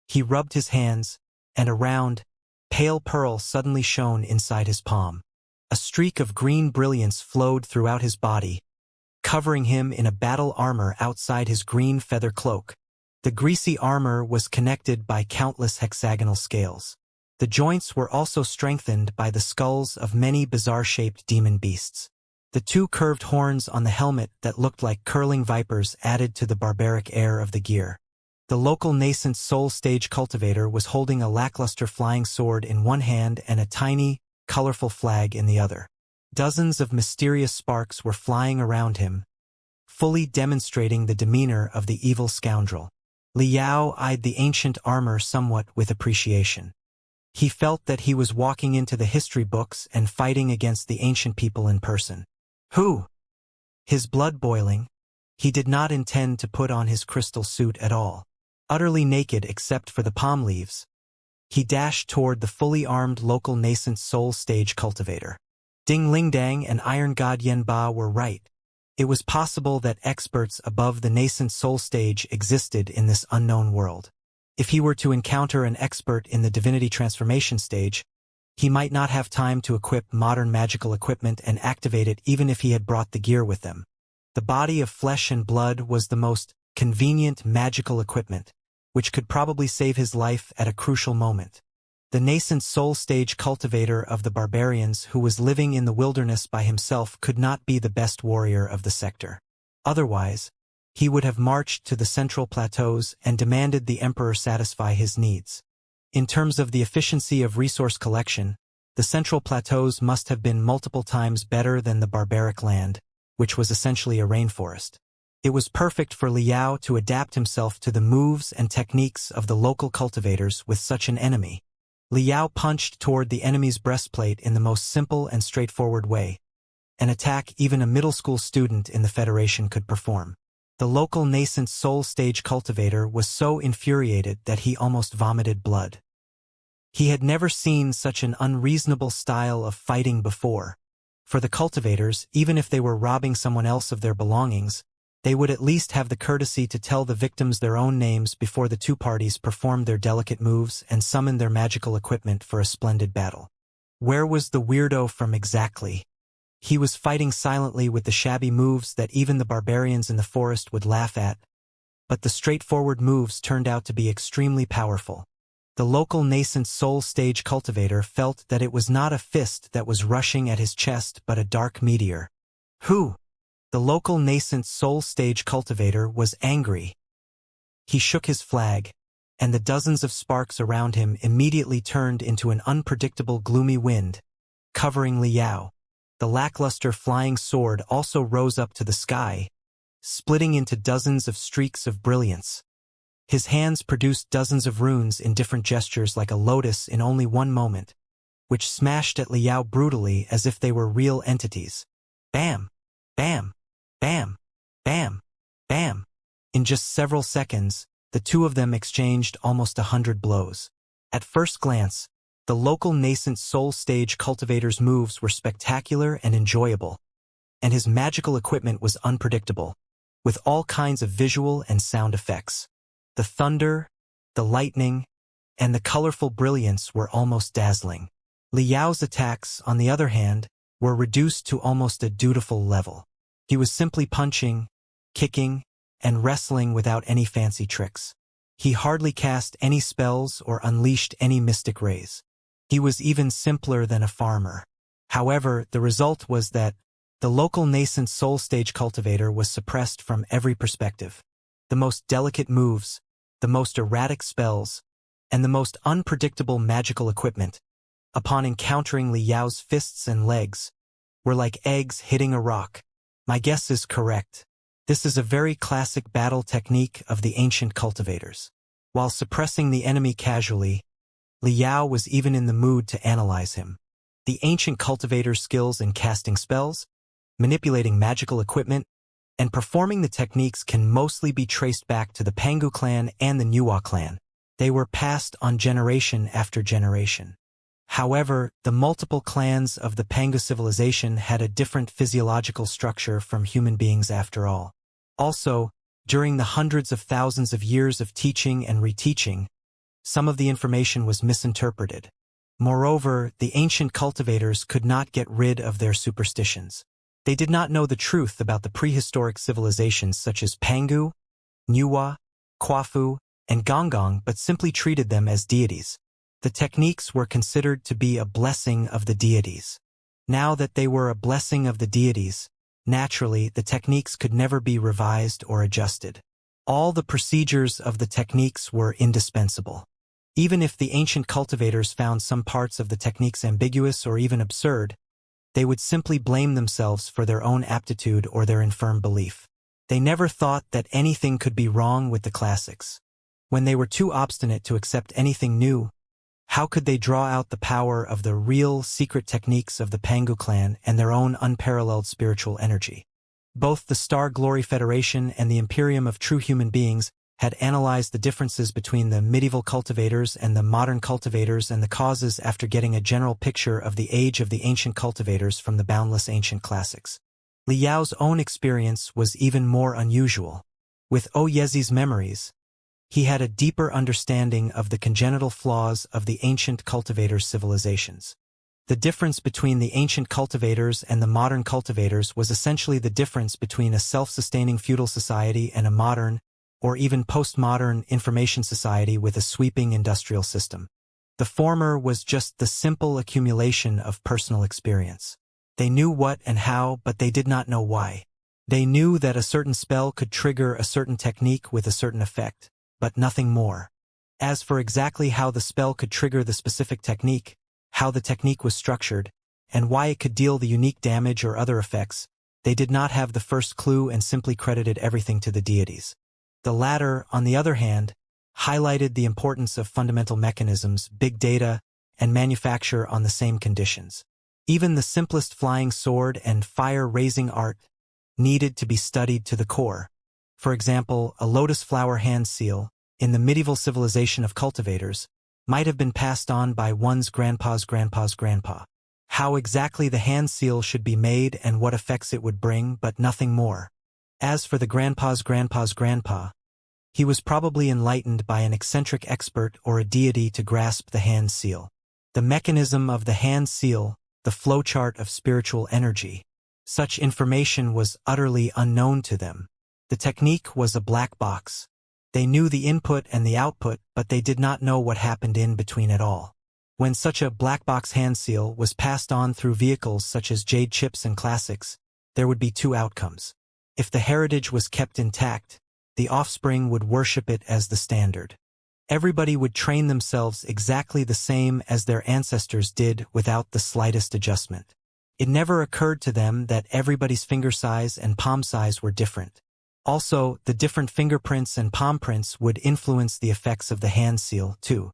He rubbed his hands, and a round, pale pearl suddenly shone inside his palm. A streak of green brilliance flowed throughout his body, covering him in a battle armor outside his green feather cloak. The greasy armor was connected by countless hexagonal scales. The joints were also strengthened by the skulls of many bizarre-shaped demon beasts. The two curved horns on the helmet that looked like curling vipers added to the barbaric air of the gear. The local nascent soul stage cultivator was holding a lackluster flying sword in one hand and a tiny, colorful flag in the other. Dozens of mysterious sparks were flying around him, fully demonstrating the demeanor of the evil scoundrel. Liao eyed the ancient armor somewhat with appreciation. He felt that he was walking into the history books and fighting against the ancient people in person. Who? His blood boiling, he did not intend to put on his crystal suit at all. Utterly naked except for the palm leaves, he dashed toward the fully armed local nascent soul stage cultivator. Ding Lingdang and Iron God Yenba were right. It was possible that experts above the nascent soul stage existed in this unknown world. If he were to encounter an expert in the divinity transformation stage, he might not have time to equip modern magical equipment and activate it even if he had brought the gear with them. The body of flesh and blood was the most convenient magical equipment, which could probably save his life at a crucial moment. The nascent soul stage cultivator of the barbarians who was living in the wilderness by himself could not be the best warrior of the sector. Otherwise, he would have marched to the central plateaus and demanded the emperor satisfy his needs. In terms of the efficiency of resource collection, the central plateaus must have been multiple times better than the barbaric land, which was essentially a rainforest. It was perfect for Liao to adapt himself to the moves and techniques of the local cultivators with such an enemy. Liao punched toward the enemy's breastplate in the most simple and straightforward way, an attack even a middle school student in the Federation could perform. The local nascent soul stage cultivator was so infuriated that he almost vomited blood. He had never seen such an unreasonable style of fighting before. For the cultivators, even if they were robbing someone else of their belongings, they would at least have the courtesy to tell the victims their own names before the two parties performed their delicate moves and summoned their magical equipment for a splendid battle. Where was the weirdo from exactly? He was fighting silently with the shabby moves that even the barbarians in the forest would laugh at, but the straightforward moves turned out to be extremely powerful. The local nascent soul stage cultivator felt that it was not a fist that was rushing at his chest but a dark meteor. Who? The local nascent soul stage cultivator was angry. He shook his flag, and the dozens of sparks around him immediately turned into an unpredictable gloomy wind, covering Liao. The lackluster flying sword also rose up to the sky, splitting into dozens of streaks of brilliance. His hands produced dozens of runes in different gestures like a lotus in only one moment, which smashed at Liao brutally as if they were real entities. Bam! Bam! Bam! Bam! Bam! In just several seconds, the two of them exchanged almost 100 blows. At first glance, The local nascent soul stage cultivator's moves were spectacular and enjoyable, and his magical equipment was unpredictable, with all kinds of visual and sound effects. The thunder, the lightning, and the colorful brilliance were almost dazzling. Liao's attacks, on the other hand, were reduced to almost a dutiful level. He was simply punching, kicking, and wrestling without any fancy tricks. He hardly cast any spells or unleashed any mystic rays. He was even simpler than a farmer. However, the result was that the local nascent soul stage cultivator was suppressed from every perspective. The most delicate moves, the most erratic spells, and the most unpredictable magical equipment, upon encountering Liao's fists and legs, were like eggs hitting a rock. My guess is correct. This is a very classic battle technique of the ancient cultivators. While suppressing the enemy casually, Liao was even in the mood to analyze him. The ancient cultivator's skills in casting spells, manipulating magical equipment, and performing the techniques can mostly be traced back to the Pangu clan and the Nuwa clan. They were passed on generation after generation. However, the multiple clans of the Pangu civilization had a different physiological structure from human beings after all. Also, during the hundreds of thousands of years of teaching and reteaching, some of the information was misinterpreted. Moreover, the ancient cultivators could not get rid of their superstitions. They did not know the truth about the prehistoric civilizations such as Pangu, Nuwa, Kwafu, and Gonggong, but simply treated them as deities. The techniques were considered to be a blessing of the deities. Now that they were a blessing of the deities, naturally, the techniques could never be revised or adjusted. All the procedures of the techniques were indispensable. Even if the ancient cultivators found some parts of the techniques ambiguous or even absurd, they would simply blame themselves for their own aptitude or their infirm belief. They never thought that anything could be wrong with the classics. When they were too obstinate to accept anything new, how could they draw out the power of the real secret techniques of the Pangu clan and their own unparalleled spiritual energy? Both the Star Glory Federation and the Imperium of True Human Beings had analyzed the differences between the medieval cultivators and the modern cultivators and the causes after getting a general picture of the age of the ancient cultivators from the boundless ancient classics. Liao's own experience was even more unusual. With Oyezi's memories, he had a deeper understanding of the congenital flaws of the ancient cultivators' civilizations. The difference between the ancient cultivators and the modern cultivators was essentially the difference between a self-sustaining feudal society and a modern, or even postmodern, information society with a sweeping industrial system. The former was just the simple accumulation of personal experience. They knew what and how, but they did not know why. They knew that a certain spell could trigger a certain technique with a certain effect, but nothing more. As for exactly how the spell could trigger the specific technique, how the technique was structured, and why it could deal the unique damage or other effects, they did not have the first clue and simply credited everything to the deities. The latter, on the other hand, highlighted the importance of fundamental mechanisms, big data, and manufacture on the same conditions. Even the simplest flying sword and fire-raising art needed to be studied to the core. For example, a lotus flower hand seal, in the medieval civilization of cultivators, might have been passed on by one's grandpa's grandpa's grandpa. How exactly the hand seal should be made and what effects it would bring, but nothing more. As for the grandpa's grandpa's grandpa, he was probably enlightened by an eccentric expert or a deity to grasp the hand seal. The mechanism of the hand seal, the flowchart of spiritual energy, such information was utterly unknown to them. The technique was a black box. They knew the input and the output, but they did not know what happened in between at all. When such a black box hand seal was passed on through vehicles such as jade chips and classics, there would be two outcomes. If the heritage was kept intact, the offspring would worship it as the standard. Everybody would train themselves exactly the same as their ancestors did without the slightest adjustment. It never occurred to them that everybody's finger size and palm size were different. Also, the different fingerprints and palm prints would influence the effects of the hand seal, too.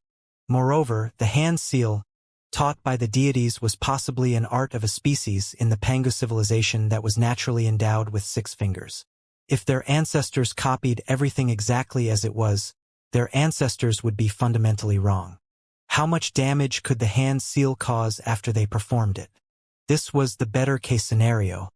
Moreover, the hand seal, taught by the deities, was possibly an art of a species in the Pangu civilization that was naturally endowed with 6 fingers. If their ancestors copied everything exactly as it was, their ancestors would be fundamentally wrong. How much damage could the hand seal cause after they performed it? This was the better-case scenario.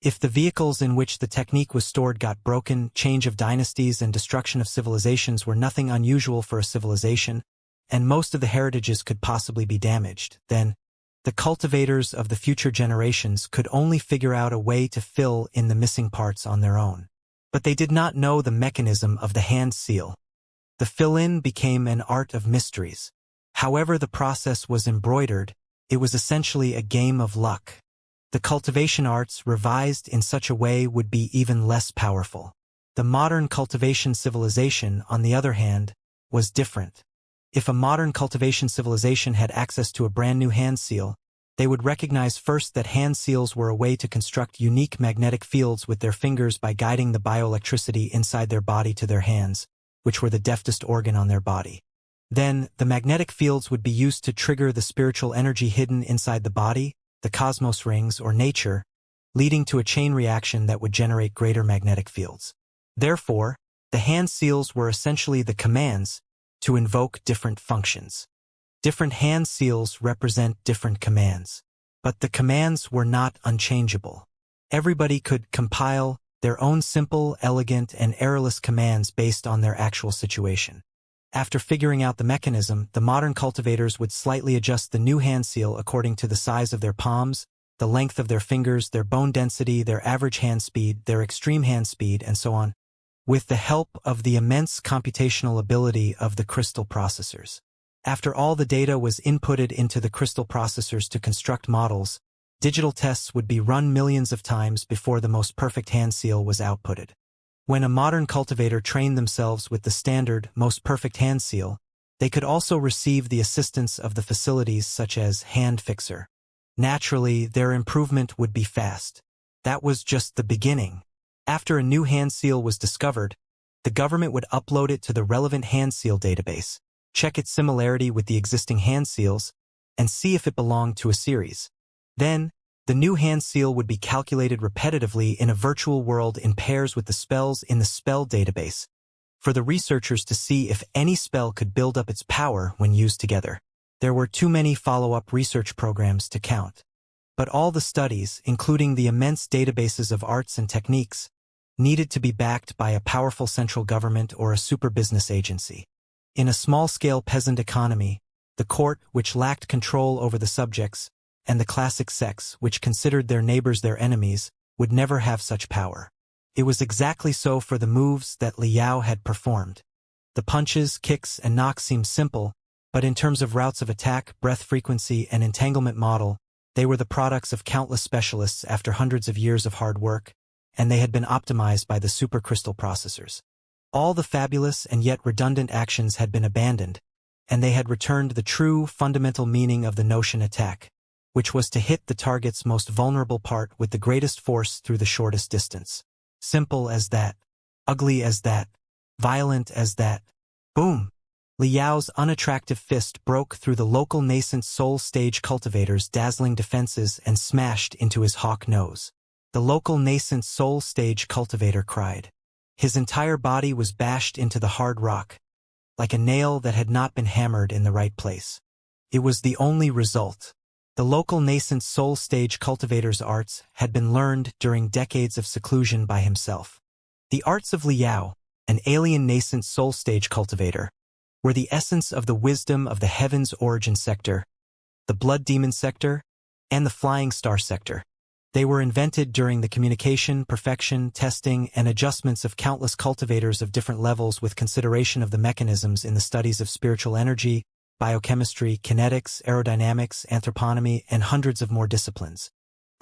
If the vehicles in which the technique was stored got broken, change of dynasties and destruction of civilizations were nothing unusual for a civilization, and most of the heritages could possibly be damaged, then the cultivators of the future generations could only figure out a way to fill in the missing parts on their own. But they did not know the mechanism of the hand seal. The fill-in became an art of mysteries. However the process was embroidered, it was essentially a game of luck. The cultivation arts revised in such a way would be even less powerful. The modern cultivation civilization, on the other hand, was different. If a modern cultivation civilization had access to a brand new hand seal, they would recognize first that hand seals were a way to construct unique magnetic fields with their fingers by guiding the bioelectricity inside their body to their hands, which were the deftest organ on their body. Then, the magnetic fields would be used to trigger the spiritual energy hidden inside the body, the cosmos rings, or nature, leading to a chain reaction that would generate greater magnetic fields. Therefore, the hand seals were essentially the commands to invoke different functions. Different hand seals represent different commands. But the commands were not unchangeable. Everybody could compile their own simple, elegant, and errorless commands based on their actual situation. After figuring out the mechanism, the modern cultivators would slightly adjust the new hand seal according to the size of their palms, the length of their fingers, their bone density, their average hand speed, their extreme hand speed, and so on, with the help of the immense computational ability of the crystal processors. After all the data was inputted into the crystal processors to construct models, digital tests would be run millions of times before the most perfect hand seal was outputted. When a modern cultivator trained themselves with the standard, most perfect hand seal, they could also receive the assistance of the facilities such as Hand Fixer. Naturally, their improvement would be fast. That was just the beginning. After a new hand seal was discovered, the government would upload it to the relevant hand seal database, check its similarity with the existing hand seals, and see if it belonged to a series. Then, the new hand seal would be calculated repetitively in a virtual world in pairs with the spells in the spell database, for the researchers to see if any spell could build up its power when used together. There were too many follow-up research programs to count. But all the studies, including the immense databases of arts and techniques, needed to be backed by a powerful central government or a super business agency. In a small-scale peasant economy, the court, which lacked control over the subjects, and the classic sex, which considered their neighbors their enemies, would never have such power. It was exactly so for the moves that Liao had performed. The punches, kicks, and knocks seemed simple, but in terms of routes of attack, breath frequency, and entanglement model, they were the products of countless specialists after hundreds of years of hard work, and they had been optimized by the supercrystal processors. All the fabulous and yet redundant actions had been abandoned, and they had returned the true, fundamental meaning of the notion attack, which was to hit the target's most vulnerable part with the greatest force through the shortest distance. Simple as that. Ugly as that. Violent as that. Boom! Liao's unattractive fist broke through the local nascent soul stage cultivator's dazzling defenses and smashed into his hawk nose. The local nascent soul stage cultivator cried. His entire body was bashed into the hard rock, like a nail that had not been hammered in the right place. It was the only result. The local nascent soul stage cultivator's arts had been learned during decades of seclusion by himself. The arts of Liao, an alien nascent soul stage cultivator, were the essence of the wisdom of the Heavens Origin sector, the Blood Demon sector, and the Flying Star sector. They were invented during the communication, perfection, testing, and adjustments of countless cultivators of different levels with consideration of the mechanisms in the studies of spiritual energy, biochemistry, kinetics, aerodynamics, anthroponomy, and hundreds of more disciplines.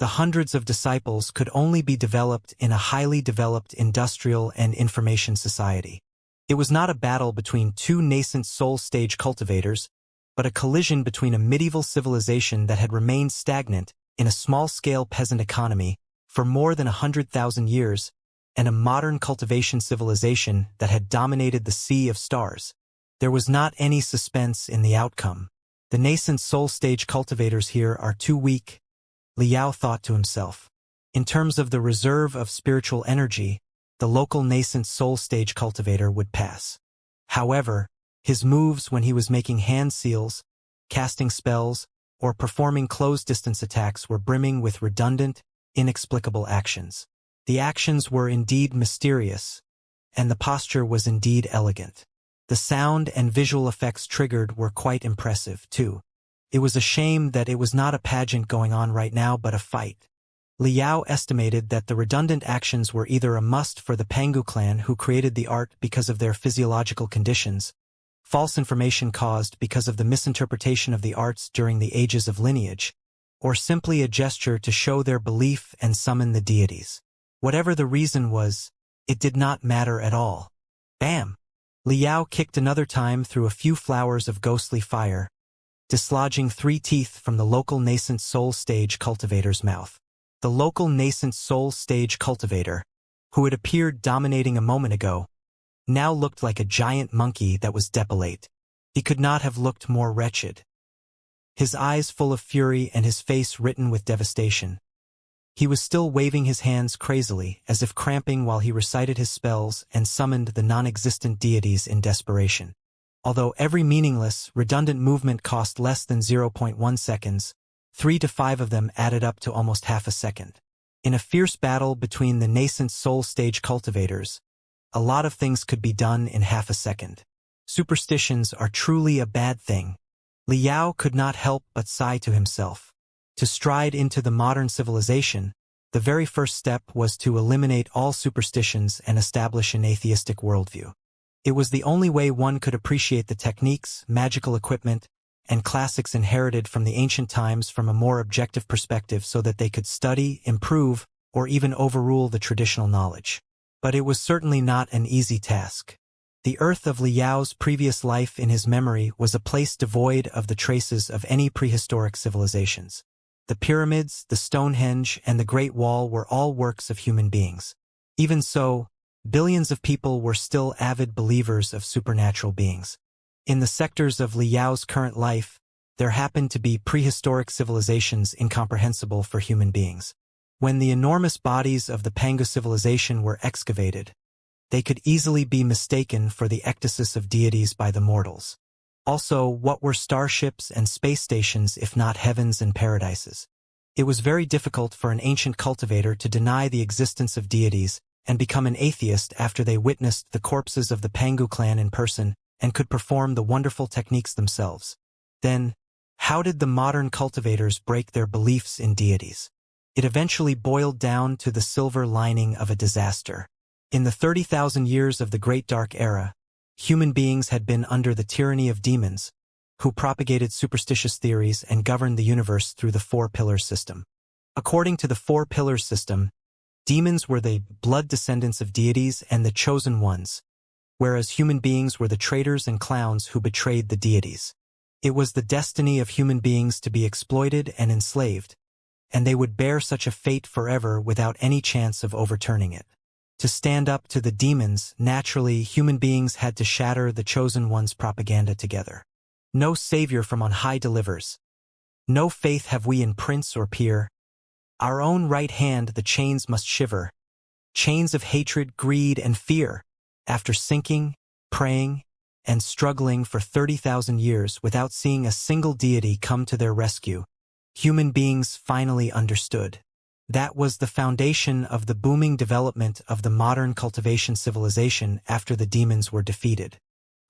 The hundreds of disciples could only be developed in a highly developed industrial and information society. It was not a battle between two nascent soul stage cultivators, but a collision between a medieval civilization that had remained stagnant in a small-scale peasant economy for more than 100,000 years and a modern cultivation civilization that had dominated the sea of stars. There was not any suspense in the outcome. The nascent soul stage cultivators here are too weak, Liao thought to himself. In terms of the reserve of spiritual energy, the local nascent soul stage cultivator would pass. However, his moves when he was making hand seals casting spells, or performing close-distance attacks were brimming with redundant, inexplicable actions. The actions were indeed mysterious, and the posture was indeed elegant. The sound and visual effects triggered were quite impressive, too. It was a shame that it was not a pageant going on right now but a fight. Liao estimated that the redundant actions were either a must for the Pangu clan who created the art because of their physiological conditions, false information caused because of the misinterpretation of the arts during the ages of lineage, or simply a gesture to show their belief and summon the deities. Whatever the reason was, it did not matter at all. Bam! Liao kicked another time through a few flowers of ghostly fire, dislodging 3 teeth from the local nascent soul stage cultivator's mouth. The local nascent soul stage cultivator, who had appeared dominating a moment ago, now looked like a giant monkey that was depilate. He could not have looked more wretched. His eyes full of fury and his face written with devastation. He was still waving his hands crazily, as if cramping while he recited his spells and summoned the non-existent deities in desperation. Although every meaningless, redundant movement cost less than 0.1 seconds, 3 to 5 of them added up to almost half a second. In a fierce battle between the nascent soul stage cultivators, a lot of things could be done in half a second. Superstitions are truly a bad thing. Liao could not help but sigh to himself. To stride into the modern civilization, the very first step was to eliminate all superstitions and establish an atheistic worldview. It was the only way one could appreciate the techniques, magical equipment, and classics inherited from the ancient times from a more objective perspective so that they could study, improve, or even overrule the traditional knowledge. But it was certainly not an easy task. The earth of Liao's previous life in his memory was a place devoid of the traces of any prehistoric civilizations. The pyramids, the Stonehenge, and the Great Wall were all works of human beings. Even so, billions of people were still avid believers of supernatural beings. In the sectors of Liao's current life, there happened to be prehistoric civilizations incomprehensible for human beings. When the enormous bodies of the Pangu civilization were excavated, they could easily be mistaken for the ectasis of deities by the mortals. Also, what were starships and space stations if not heavens and paradises? It was very difficult for an ancient cultivator to deny the existence of deities and become an atheist after they witnessed the corpses of the Pangu clan in person and could perform the wonderful techniques themselves. Then, how did the modern cultivators break their beliefs in deities? It eventually boiled down to the silver lining of a disaster. In the 30,000 years of the Great Dark Era, human beings had been under the tyranny of demons, who propagated superstitious theories and governed the universe through the 4-pillar system. According to the 4-pillar system, demons were the blood descendants of deities and the chosen ones, whereas human beings were the traitors and clowns who betrayed the deities. It was the destiny of human beings to be exploited and enslaved, and they would bear such a fate forever without any chance of overturning it. To stand up to the demons, naturally, human beings had to shatter the chosen one's propaganda together. No savior from on high delivers. No faith have we in prince or peer. Our own right hand the chains must shiver. Chains of hatred, greed, and fear. After sinking, praying, and struggling for 30,000 years without seeing a single deity come to their rescue, human beings finally understood. That was the foundation of the booming development of the modern cultivation civilization after the demons were defeated.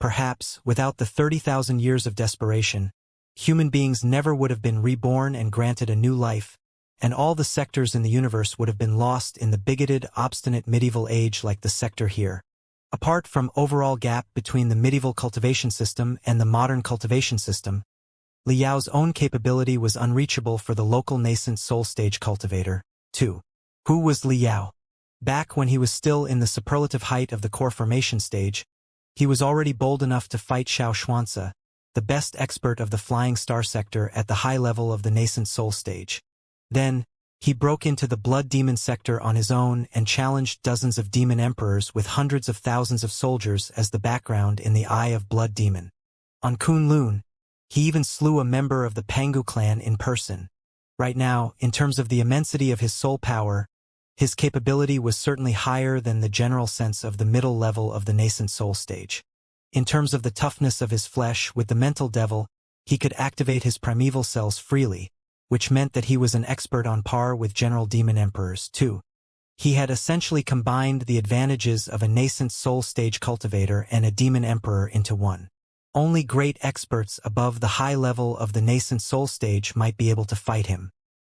Perhaps, without the 30,000 years of desperation, human beings never would have been reborn and granted a new life, and all the sectors in the universe would have been lost in the bigoted, obstinate medieval age like the sector here. Apart from overall gap between the medieval cultivation system and the modern cultivation system, Liao's own capability was unreachable for the local nascent soul stage cultivator, too. Who was Liao? Back when he was still in the superlative height of the core formation stage, he was already bold enough to fight Xianxia, the best expert of the flying star sector at the high level of the nascent soul stage. Then, he broke into the blood demon sector on his own and challenged dozens of demon emperors with hundreds of thousands of soldiers as the background in the eye of blood demon. On Kunlun, he even slew a member of the Pangu clan in person. Right now, in terms of the immensity of his soul power, his capability was certainly higher than the general sense of the middle level of the nascent soul stage. In terms of the toughness of his flesh with the mental devil, he could activate his primeval cells freely, which meant that he was an expert on par with general demon emperors, too. He had essentially combined the advantages of a nascent soul stage cultivator and a demon emperor into one. Only great experts above the high level of the nascent soul stage might be able to fight him.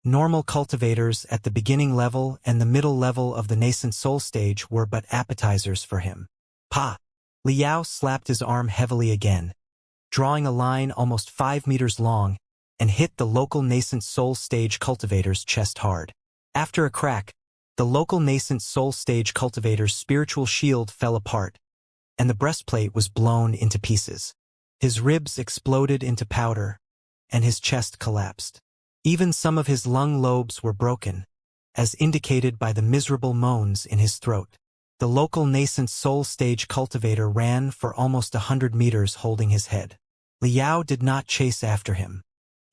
Normal cultivators at the beginning level and the middle level of the nascent soul stage were but appetizers for him. Pa! Liao slapped his arm heavily again, drawing a line almost 5 meters long, and hit the local nascent soul stage cultivator's chest hard. After a crack, the local nascent soul stage cultivator's spiritual shield fell apart, and the breastplate was blown into pieces. His ribs exploded into powder, and his chest collapsed. Even some of his lung lobes were broken, as indicated by the miserable moans in his throat. The local nascent soul stage cultivator ran for almost 100 meters holding his head. Liao did not chase after him.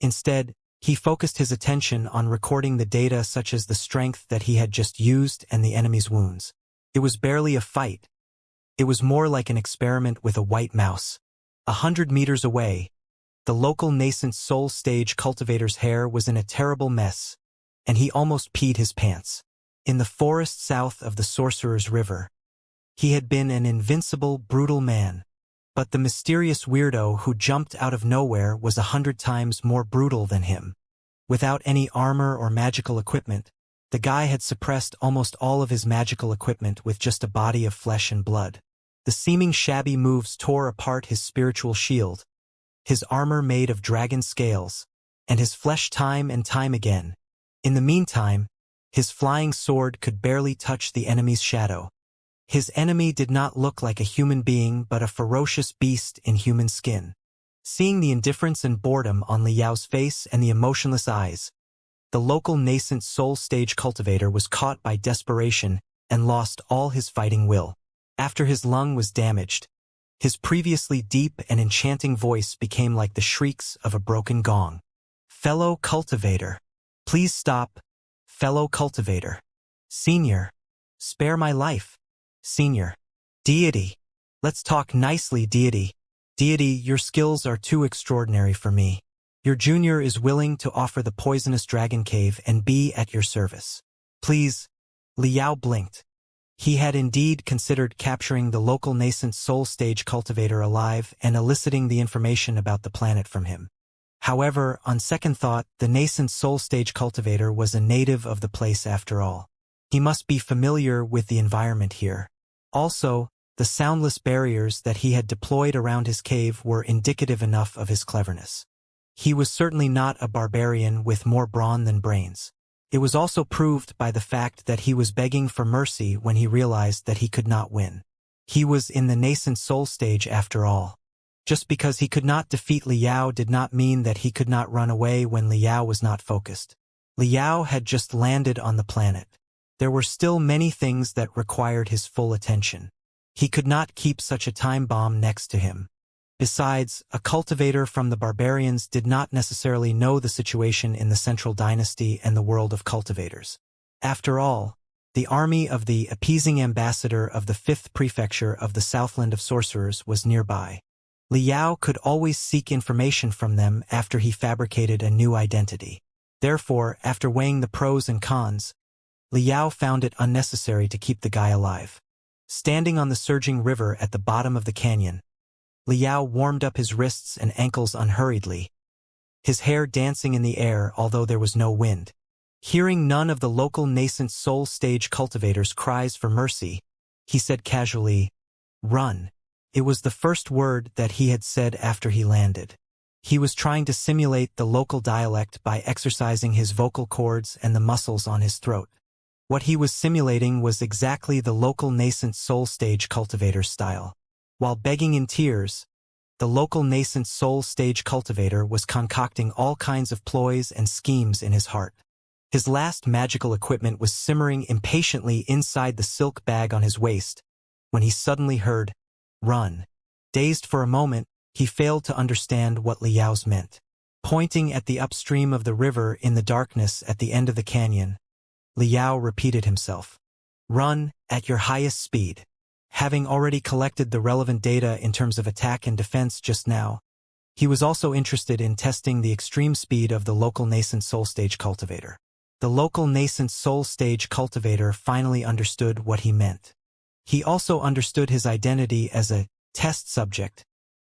Instead, he focused his attention on recording the data such as the strength that he had just used and the enemy's wounds. It was barely a fight. It was more like an experiment with a white mouse. 100 meters away, the local nascent soul stage cultivator's hair was in a terrible mess, and he almost peed his pants. In the forest south of the Sorcerer's River, he had been an invincible, brutal man. But the mysterious weirdo who jumped out of nowhere was 100 times more brutal than him. Without any armor or magical equipment, the guy had suppressed almost all of his magical equipment with just a body of flesh and blood. The seeming shabby moves tore apart his spiritual shield, his armor made of dragon scales, and his flesh time and time again. In the meantime, his flying sword could barely touch the enemy's shadow. His enemy did not look like a human being but a ferocious beast in human skin. Seeing the indifference and boredom on Liao's face and the emotionless eyes, the local nascent soul stage cultivator was caught by desperation and lost all his fighting will. After his lung was damaged, his previously deep and enchanting voice became like the shrieks of a broken gong. Fellow cultivator, please stop. Fellow cultivator. Senior, spare my life. Senior. Deity. Let's talk nicely, deity. Deity, your skills are too extraordinary for me. Your junior is willing to offer the poisonous dragon cave and be at your service. Please. Liao blinked. He had indeed considered capturing the local nascent soul stage cultivator alive and eliciting the information about the planet from him. However, on second thought, the nascent soul stage cultivator was a native of the place after all. He must be familiar with the environment here. Also, the soundless barriers that he had deployed around his cave were indicative enough of his cleverness. He was certainly not a barbarian with more brawn than brains. It was also proved by the fact that he was begging for mercy when he realized that he could not win. He was in the nascent soul stage after all. Just because he could not defeat Liao did not mean that he could not run away when Liao was not focused. Liao had just landed on the planet. There were still many things that required his full attention. He could not keep such a time bomb next to him. Besides, a cultivator from the barbarians did not necessarily know the situation in the Central Dynasty and the world of cultivators. After all, the army of the appeasing ambassador of the 5th prefecture of the Southland of Sorcerers was nearby. Liao could always seek information from them after he fabricated a new identity. Therefore, after weighing the pros and cons, Liao found it unnecessary to keep the guy alive. Standing on the surging river at the bottom of the canyon, Liao warmed up his wrists and ankles unhurriedly, his hair dancing in the air although there was no wind. Hearing none of the local nascent soul stage cultivators' cries for mercy, he said casually, "Run." It was the first word that he had said after he landed. He was trying to simulate the local dialect by exercising his vocal cords and the muscles on his throat. What he was simulating was exactly the local nascent soul stage cultivator style. While begging in tears, the local nascent soul stage cultivator was concocting all kinds of ploys and schemes in his heart. His last magical equipment was simmering impatiently inside the silk bag on his waist, when he suddenly heard, "Run." Dazed for a moment, he failed to understand what Liao's meant. Pointing at the upstream of the river in the darkness at the end of the canyon, Liao repeated himself, "Run at your highest speed." Having already collected the relevant data in terms of attack and defense just now, He was also interested in testing the extreme speed of the local nascent soul stage cultivator. The local nascent soul stage cultivator finally understood what he meant. He also understood his identity as a test subject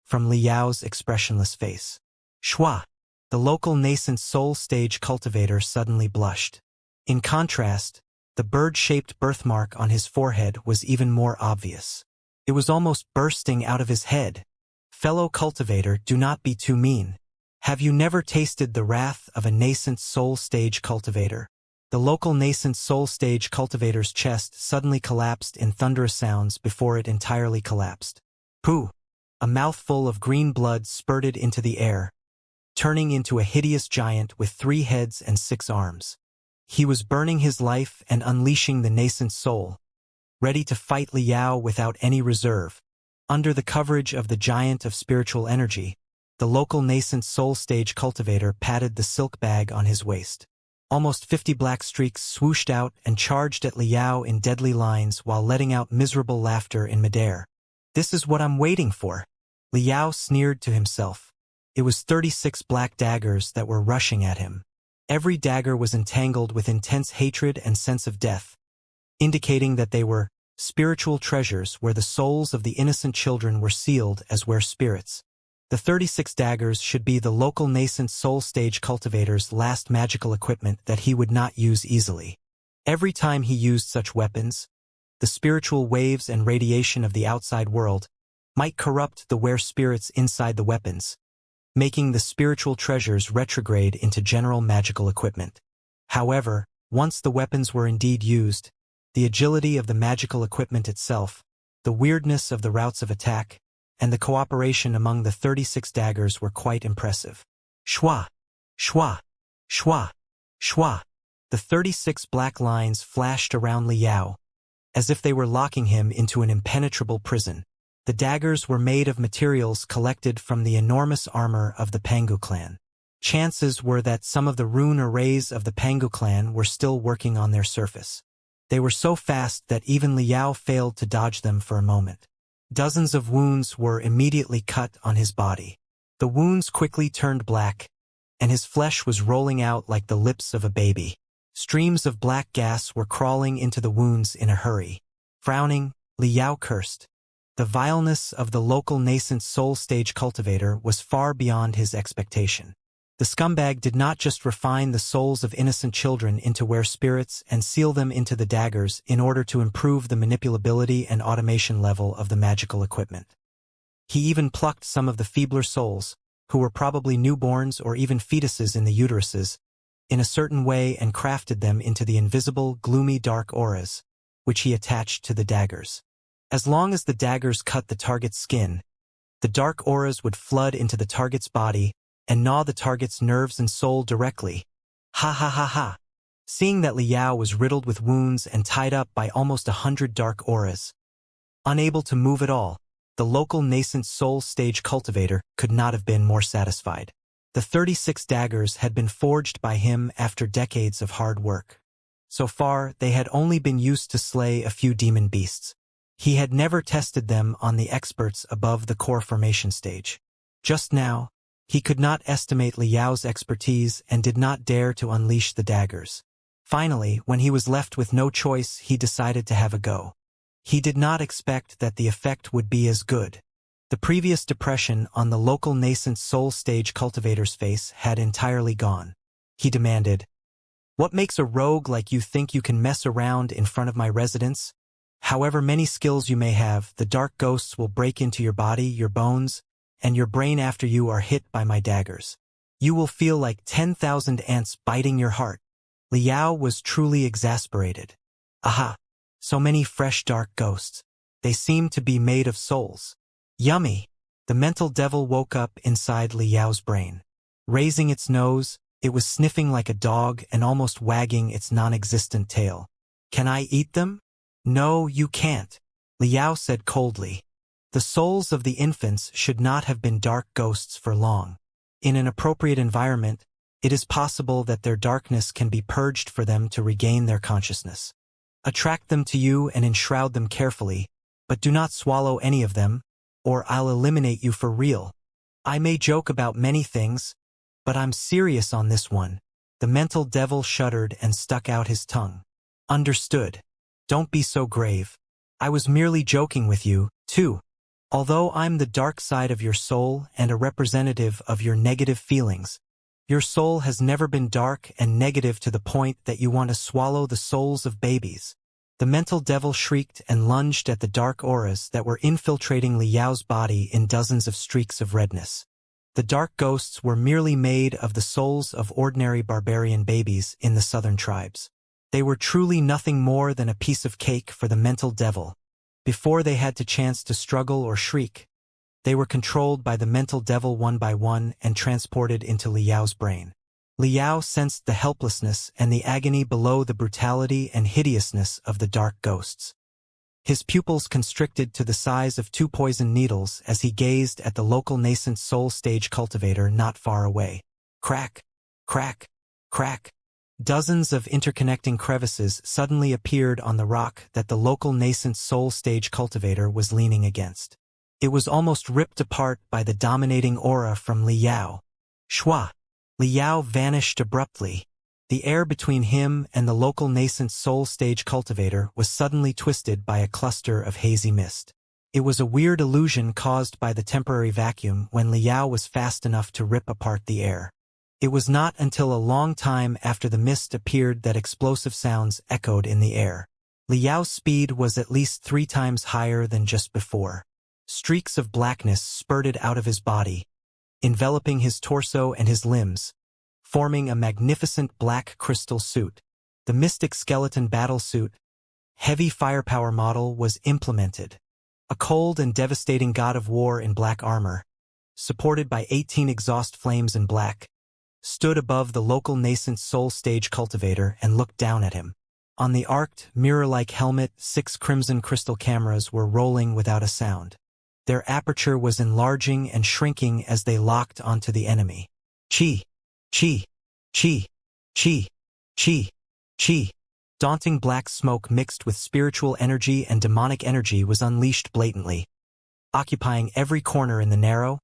from Liao's expressionless face. Shua! The local nascent soul stage cultivator suddenly blushed. In contrast, the bird-shaped birthmark on his forehead was even more obvious. It was almost bursting out of his head. Fellow cultivator, do not be too mean. Have you never tasted the wrath of a nascent soul stage cultivator? The local nascent soul stage cultivator's chest suddenly collapsed in thunderous sounds before it entirely collapsed. Pooh! A mouthful of green blood spurted into the air, turning into a hideous giant with 3 heads and 6 arms. He was burning his life and unleashing the nascent soul, ready to fight Liao without any reserve. Under the coverage of the giant of spiritual energy, the local nascent soul stage cultivator patted the silk bag on his waist. Almost 50 black streaks swooshed out and charged at Liao in deadly lines while letting out miserable laughter in midair. This is what I'm waiting for. Liao sneered to himself. It was 36 black daggers that were rushing at him. Every dagger was entangled with intense hatred and sense of death, indicating that they were spiritual treasures where the souls of the innocent children were sealed as were spirits. The 36 daggers should be the local nascent soul stage cultivator's last magical equipment that he would not use easily. Every time he used such weapons, the spiritual waves and radiation of the outside world might corrupt the were-spirits inside the weapons, making the spiritual treasures retrograde into general magical equipment. However, once the weapons were indeed used, the agility of the magical equipment itself, the weirdness of the routes of attack, and the cooperation among the 36 daggers were quite impressive. Shwa! Shwa! Shwa! Shwa! The 36 black lines flashed around Liao, as if they were locking him into an impenetrable prison. The daggers were made of materials collected from the enormous armor of the Pangu clan. Chances were that some of the rune arrays of the Pangu clan were still working on their surface. They were so fast that even Liao failed to dodge them for a moment. Dozens of wounds were immediately cut on his body. The wounds quickly turned black, and his flesh was rolling out like the lips of a baby. Streams of black gas were crawling into the wounds in a hurry. Frowning, Liao cursed. The vileness of the local nascent soul stage cultivator was far beyond his expectation. The scumbag did not just refine the souls of innocent children into were-spirits and seal them into the daggers in order to improve the manipulability and automation level of the magical equipment. He even plucked some of the feebler souls, who were probably newborns or even fetuses in the uteruses, in a certain way and crafted them into the invisible, gloomy dark auras, which he attached to the daggers. As long as the daggers cut the target's skin, the dark auras would flood into the target's body and gnaw the target's nerves and soul directly. Ha ha ha ha. Seeing that Liao was riddled with wounds and tied up by almost 100 dark auras, unable to move at all, the local nascent soul stage cultivator could not have been more satisfied. The 36 daggers had been forged by him after decades of hard work. So far, they had only been used to slay a few demon beasts. He had never tested them on the experts above the core formation stage. Just now, he could not estimate Liao's expertise and did not dare to unleash the daggers. Finally, when he was left with no choice, he decided to have a go. He did not expect that the effect would be as good. The previous depression on the local nascent soul stage cultivator's face had entirely gone. He demanded, "What makes a rogue like you think you can mess around in front of my residence? However many skills you may have, the dark ghosts will break into your body, your bones, and your brain after you are hit by my daggers. You will feel like 10,000 ants biting your heart." Liao was truly exasperated. Aha! So many fresh dark ghosts. They seemed to be made of souls. Yummy! The mental devil woke up inside Liao's brain. Raising its nose, it was sniffing like a dog and almost wagging its non-existent tail. "Can I eat them?" "No, you can't," Liao said coldly. The souls of the infants should not have been dark ghosts for long. In an appropriate environment, it is possible that their darkness can be purged for them to regain their consciousness. Attract them to you and enshroud them carefully, but do not swallow any of them, or I'll eliminate you for real. I may joke about many things, but I'm serious on this one. The mental devil shuddered and stuck out his tongue. Understood. Don't be so grave. I was merely joking with you, too. Although I'm the dark side of your soul and a representative of your negative feelings, your soul has never been dark and negative to the point that you want to swallow the souls of babies. The mental devil shrieked and lunged at the dark auras that were infiltrating Liao's body in dozens of streaks of redness. The dark ghosts were merely made of the souls of ordinary barbarian babies in the southern tribes. They were truly nothing more than a piece of cake for the mental devil. Before they had the chance to struggle or shriek, they were controlled by the mental devil one by one and transported into Liao's brain. Liao sensed the helplessness and the agony below the brutality and hideousness of the dark ghosts. His pupils constricted to the size of 2 poison needles as he gazed at the local nascent soul stage cultivator not far away. Crack, crack, crack. Dozens of interconnecting crevices suddenly appeared on the rock that the local nascent soul stage cultivator was leaning against. It was almost ripped apart by the dominating aura from Liao. Shua! Liao vanished abruptly. The air between him and the local nascent soul stage cultivator was suddenly twisted by a cluster of hazy mist. It was a weird illusion caused by the temporary vacuum when Liao was fast enough to rip apart the air. It was not until a long time after the mist appeared that explosive sounds echoed in the air. Liao's speed was at least 3 times higher than just before. Streaks of blackness spurted out of his body, enveloping his torso and his limbs, forming a magnificent black crystal suit. The mystic skeleton battle suit, heavy firepower model, was implemented. A cold and devastating god of war in black armor, supported by 18 exhaust flames in black, stood above the local nascent soul stage cultivator and looked down at him. On the arced, mirror-like helmet, 6 crimson crystal cameras were rolling without a sound. Their aperture was enlarging and shrinking as they locked onto the enemy. Chi! Chi! Chi! Chi! Chi! Chi! Daunting black smoke mixed with spiritual energy and demonic energy was unleashed blatantly, occupying every corner in the narrow,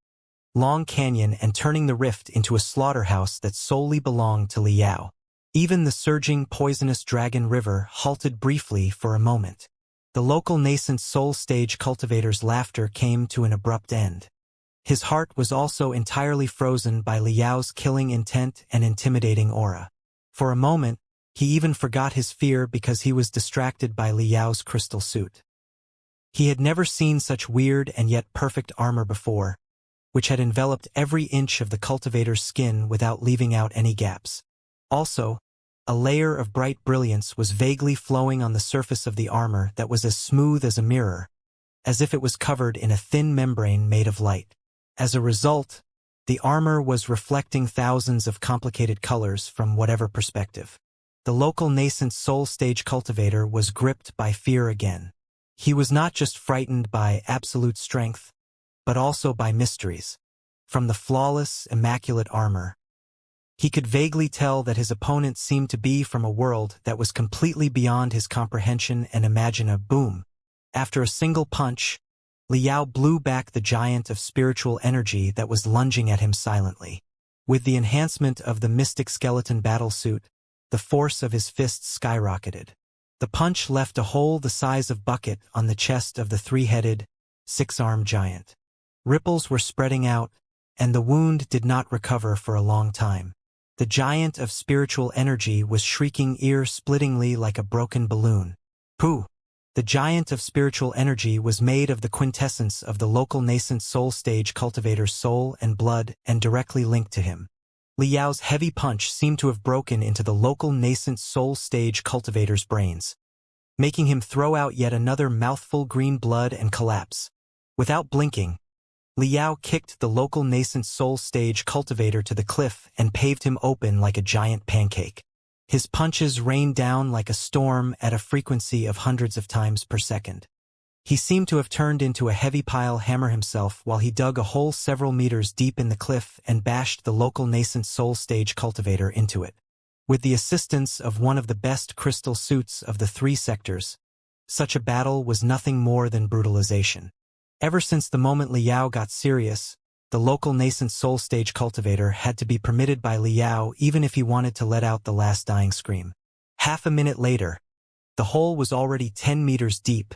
long canyon and turning the rift into a slaughterhouse that solely belonged to Liao. Even the surging, poisonous dragon river halted briefly for a moment. The local nascent soul stage cultivator's laughter came to an abrupt end. His heart was also entirely frozen by Liao's killing intent and intimidating aura. For a moment, he even forgot his fear because he was distracted by Liao's crystal suit. He had never seen such weird and yet perfect armor before, which had enveloped every inch of the cultivator's skin without leaving out any gaps. Also, a layer of bright brilliance was vaguely flowing on the surface of the armor that was as smooth as a mirror, as if it was covered in a thin membrane made of light. As a result, the armor was reflecting thousands of complicated colors from whatever perspective. The local nascent soul stage cultivator was gripped by fear again. He was not just frightened by absolute strength, but also by mysteries. From the flawless, immaculate armor, he could vaguely tell that his opponent seemed to be from a world that was completely beyond his comprehension and imagine a boom. After a single punch, Liao blew back the giant of spiritual energy that was lunging at him silently. With the enhancement of the mystic skeleton battlesuit, the force of his fists skyrocketed. The punch left a hole the size of bucket on the chest of the 3-headed, 6-armed giant. Ripples were spreading out, and the wound did not recover for a long time. The giant of spiritual energy was shrieking ear-splittingly like a broken balloon. Pooh! The giant of spiritual energy was made of the quintessence of the local nascent soul stage cultivator's soul and blood and directly linked to him. Liao's heavy punch seemed to have broken into the local nascent soul stage cultivator's brains, making him throw out yet another mouthful green blood and collapse. Without blinking, Liao kicked the local nascent soul stage cultivator to the cliff and paved him open like a giant pancake. His punches rained down like a storm at a frequency of hundreds of times per second. He seemed to have turned into a heavy pile hammer himself while he dug a hole several meters deep in the cliff and bashed the local nascent soul stage cultivator into it. With the assistance of one of the best crystal suits of the 3 sectors, such a battle was nothing more than brutalization. Ever since the moment Liao got serious, the local nascent soul stage cultivator had to be permitted by Liao even if he wanted to let out the last dying scream. Half a minute later, the hole was already 10 meters deep,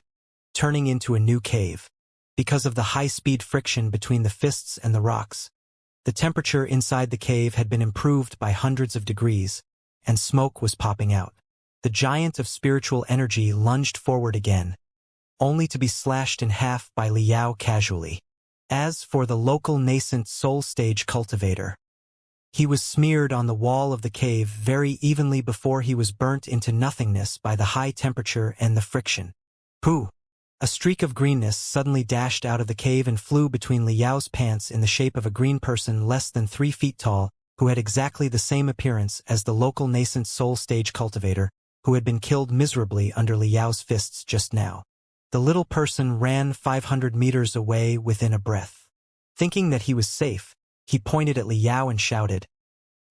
turning into a new cave. Because of the high-speed friction between the fists and the rocks, the temperature inside the cave had been improved by hundreds of degrees, and smoke was popping out. The giant of spiritual energy lunged forward again, only to be slashed in half by Liao casually. As for the local nascent soul stage cultivator, he was smeared on the wall of the cave very evenly before he was burnt into nothingness by the high temperature and the friction. Pooh! A streak of greenness suddenly dashed out of the cave and flew between Liao's pants in the shape of a green person less than 3 feet tall, who had exactly the same appearance as the local nascent soul stage cultivator, who had been killed miserably under Liao's fists just now. The little person ran 500 meters away within a breath. Thinking that he was safe, he pointed at Liao and shouted,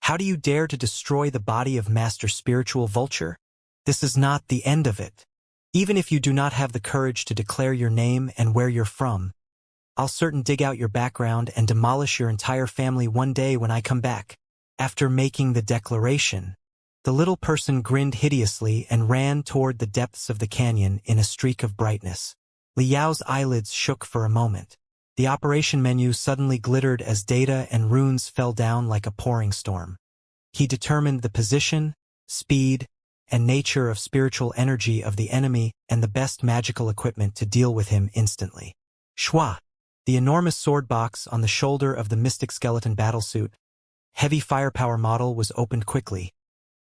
"How do you dare to destroy the body of Master Spiritual Vulture? This is not the end of it. Even if you do not have the courage to declare your name and where you're from, I'll certain dig out your background and demolish your entire family one day when I come back." After making the declaration, the little person grinned hideously and ran toward the depths of the canyon in a streak of brightness. Liao's eyelids shook for a moment. The operation menu suddenly glittered as data and runes fell down like a pouring storm. He determined the position, speed, and nature of spiritual energy of the enemy and the best magical equipment to deal with him instantly. Shwa! The enormous sword box on the shoulder of the mystic skeleton battlesuit, heavy firepower model was opened quickly,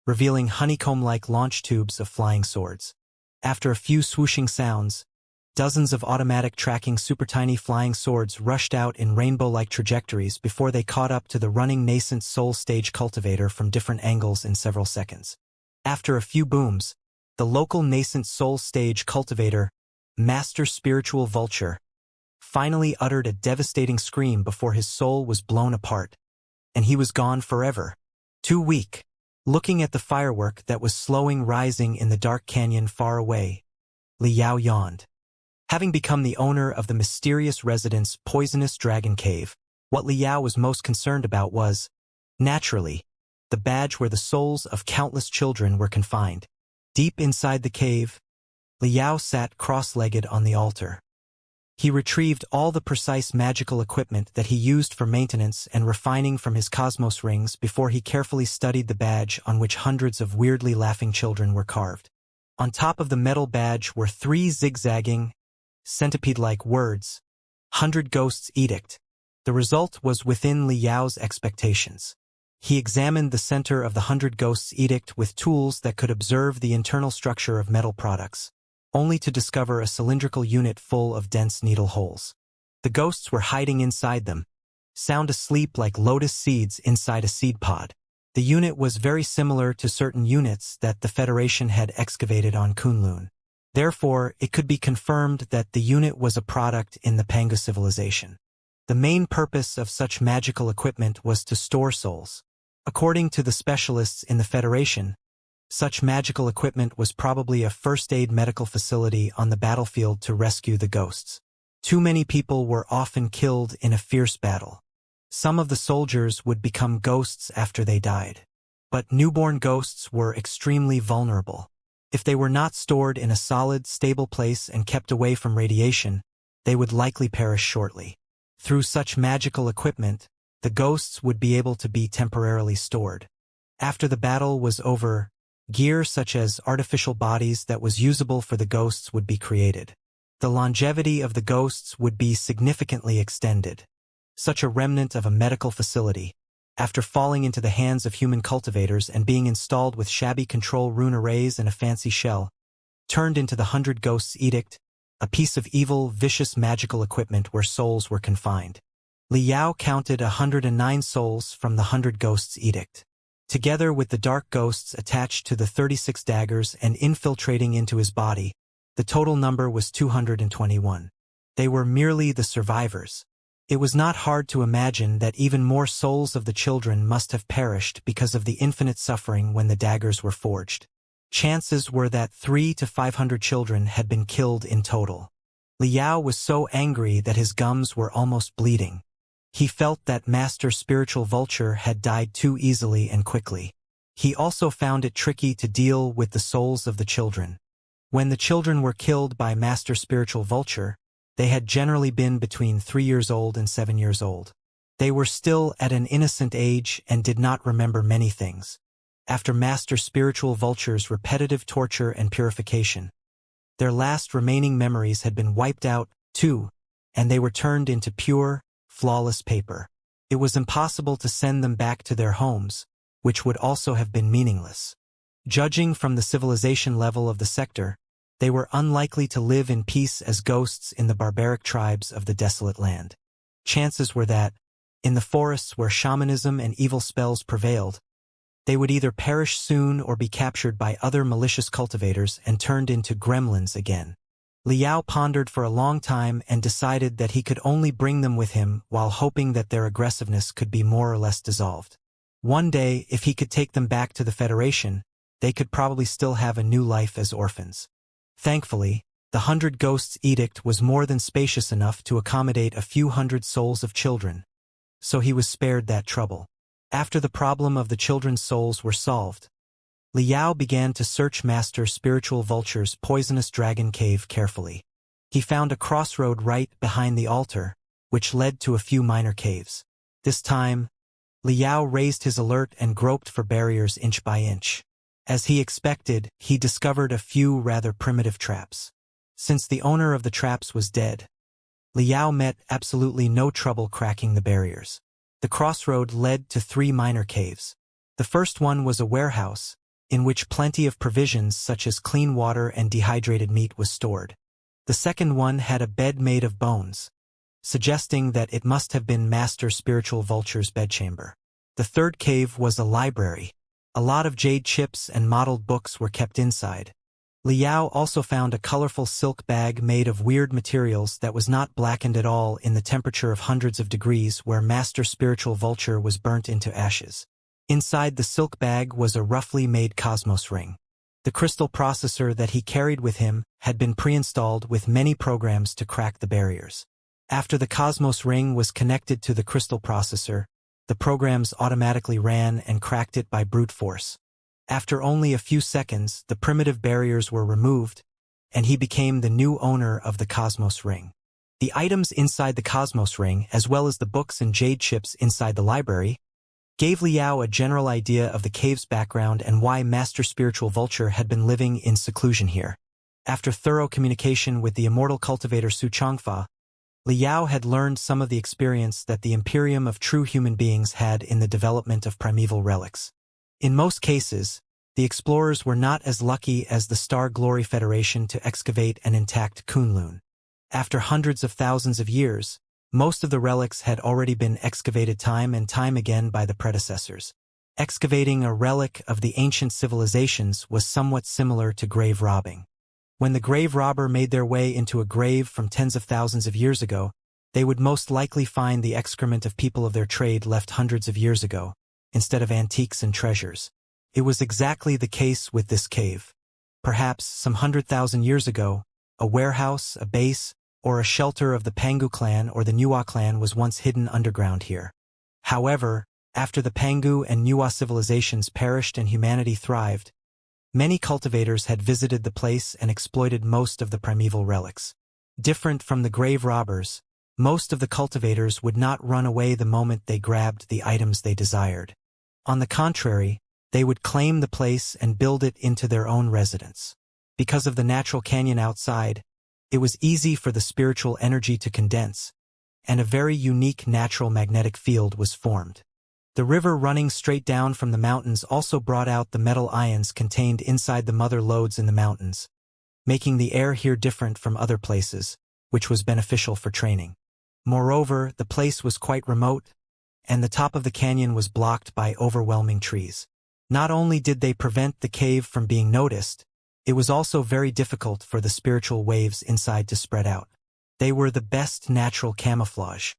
revealing honeycomb-like launch tubes of flying swords. After a few swooshing sounds, dozens of automatic tracking super tiny flying swords rushed out in rainbow-like trajectories before they caught up to the running nascent soul stage cultivator from different angles in several seconds. After a few booms, the local nascent soul stage cultivator, Master Spiritual Vulture, finally uttered a devastating scream before his soul was blown apart, and he was gone forever. Too weak. Looking at the firework that was slowing rising in the dark canyon far away, Liao yawned. Having become the owner of the mysterious resident's poisonous dragon cave, what Liao was most concerned about was, naturally, the badge where the souls of countless children were confined. Deep inside the cave, Liao sat cross-legged on the altar. He retrieved all the precise magical equipment that he used for maintenance and refining from his cosmos rings before he carefully studied the badge on which hundreds of weirdly laughing children were carved. On top of the metal badge were 3 zigzagging, centipede-like words, "100 Ghosts Edict." The result was within Liao's expectations. He examined the center of the 100 Ghosts Edict with tools that could observe the internal structure of metal products, only to discover a cylindrical unit full of dense needle holes. The ghosts were hiding inside them, sound asleep like lotus seeds inside a seed pod. The unit was very similar to certain units that the Federation had excavated on Kunlun. Therefore, it could be confirmed that the unit was a product in the Pangu civilization. The main purpose of such magical equipment was to store souls. According to the specialists in the Federation, such magical equipment was probably a first-aid medical facility on the battlefield to rescue the ghosts. Too many people were often killed in a fierce battle. Some of the soldiers would become ghosts after they died. But newborn ghosts were extremely vulnerable. If they were not stored in a solid, stable place and kept away from radiation, they would likely perish shortly. Through such magical equipment, the ghosts would be able to be temporarily stored. After the battle was over, gear such as artificial bodies that was usable for the ghosts would be created. The longevity of the ghosts would be significantly extended. Such a remnant of a medical facility, after falling into the hands of human cultivators and being installed with shabby control rune arrays and a fancy shell, turned into the 100 Ghosts Edict, a piece of evil, vicious magical equipment where souls were confined. Liao counted 109 souls from the 100 Ghosts Edict. Together with the dark ghosts attached to the 36 daggers and infiltrating into his body, the total number was 221. They were merely the survivors. It was not hard to imagine that even more souls of the children must have perished because of the infinite suffering when the daggers were forged. Chances were that 300 to 500 children had been killed in total. Liao was so angry that his gums were almost bleeding. He felt that Master Spiritual Vulture had died too easily and quickly. He also found it tricky to deal with the souls of the children. When the children were killed by Master Spiritual Vulture, they had generally been between 3 years old and 7 years old. They were still at an innocent age and did not remember many things. After Master Spiritual Vulture's repetitive torture and purification, their last remaining memories had been wiped out, too, and they were turned into pure, flawless paper. It was impossible to send them back to their homes, which would also have been meaningless. Judging from the civilization level of the sector, they were unlikely to live in peace as ghosts in the barbaric tribes of the desolate land. Chances were that, in the forests where shamanism and evil spells prevailed, they would either perish soon or be captured by other malicious cultivators and turned into gremlins again. Liao pondered for a long time and decided that he could only bring them with him while hoping that their aggressiveness could be more or less dissolved. One day, if he could take them back to the Federation, they could probably still have a new life as orphans. Thankfully, the 100 Ghosts Edict was more than spacious enough to accommodate a few hundred souls of children, so he was spared that trouble. After the problem of the children's souls were solved, Liao began to search Master Spiritual Vulture's poisonous dragon cave carefully. He found a crossroad right behind the altar, which led to a few minor caves. This time, Liao raised his alert and groped for barriers inch by inch. As he expected, he discovered a few rather primitive traps. Since the owner of the traps was dead, Liao met absolutely no trouble cracking the barriers. The crossroad led to 3 minor caves. The first one was a warehouse, in which plenty of provisions such as clean water and dehydrated meat was stored. The second one had a bed made of bones, suggesting that it must have been Master Spiritual Vulture's bedchamber. The third cave was a library. A lot of jade chips and modeled books were kept inside. Liao also found a colorful silk bag made of weird materials that was not blackened at all in the temperature of hundreds of degrees where Master Spiritual Vulture was burnt into ashes. Inside the silk bag was a roughly made Cosmos ring. The crystal processor that he carried with him had been pre-installed with many programs to crack the barriers. After the Cosmos ring was connected to the crystal processor, the programs automatically ran and cracked it by brute force. After only a few seconds, the primitive barriers were removed, and he became the new owner of the Cosmos ring. The items inside the Cosmos ring, as well as the books and jade chips inside the library, gave Liao a general idea of the cave's background and why Master Spiritual Vulture had been living in seclusion here. After thorough communication with the immortal cultivator Xianxia, Liao had learned some of the experience that the Imperium of true human beings had in the development of primeval relics. In most cases, the explorers were not as lucky as the Star Glory Federation to excavate an intact Kunlun. After hundreds of thousands of years, most of the relics had already been excavated time and time again by the predecessors. Excavating a relic of the ancient civilizations was somewhat similar to grave robbing. When the grave robber made their way into a grave from tens of thousands of years ago, they would most likely find the excrement of people of their trade left hundreds of years ago, instead of antiques and treasures. It was exactly the case with this cave. Perhaps some 100,000 years ago, a warehouse, a base, or a shelter of the Pangu clan or the Nuwa clan was once hidden underground here. However, after the Pangu and Nuwa civilizations perished and humanity thrived, many cultivators had visited the place and exploited most of the primeval relics. Different from the grave robbers, most of the cultivators would not run away the moment they grabbed the items they desired. On the contrary, they would claim the place and build it into their own residence. Because of the natural canyon outside, it was easy for the spiritual energy to condense, and a very unique natural magnetic field was formed. The river running straight down from the mountains also brought out the metal ions contained inside the mother lodes in the mountains, making the air here different from other places, which was beneficial for training. Moreover, the place was quite remote, and the top of the canyon was blocked by overwhelming trees. Not only did they prevent the cave from being noticed, it was also very difficult for the spiritual waves inside to spread out. They were the best natural camouflage.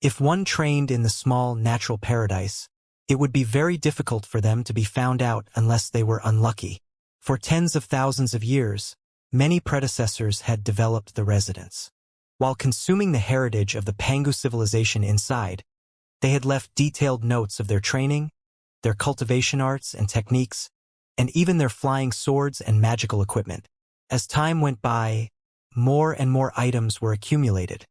If one trained in the small natural paradise, it would be very difficult for them to be found out unless they were unlucky. For tens of thousands of years, many predecessors had developed the residence. While consuming the heritage of the Pangu civilization inside, They had left detailed notes of their training, their cultivation arts and techniques, and even their flying swords and magical equipment. As time went by, more and more items were accumulated,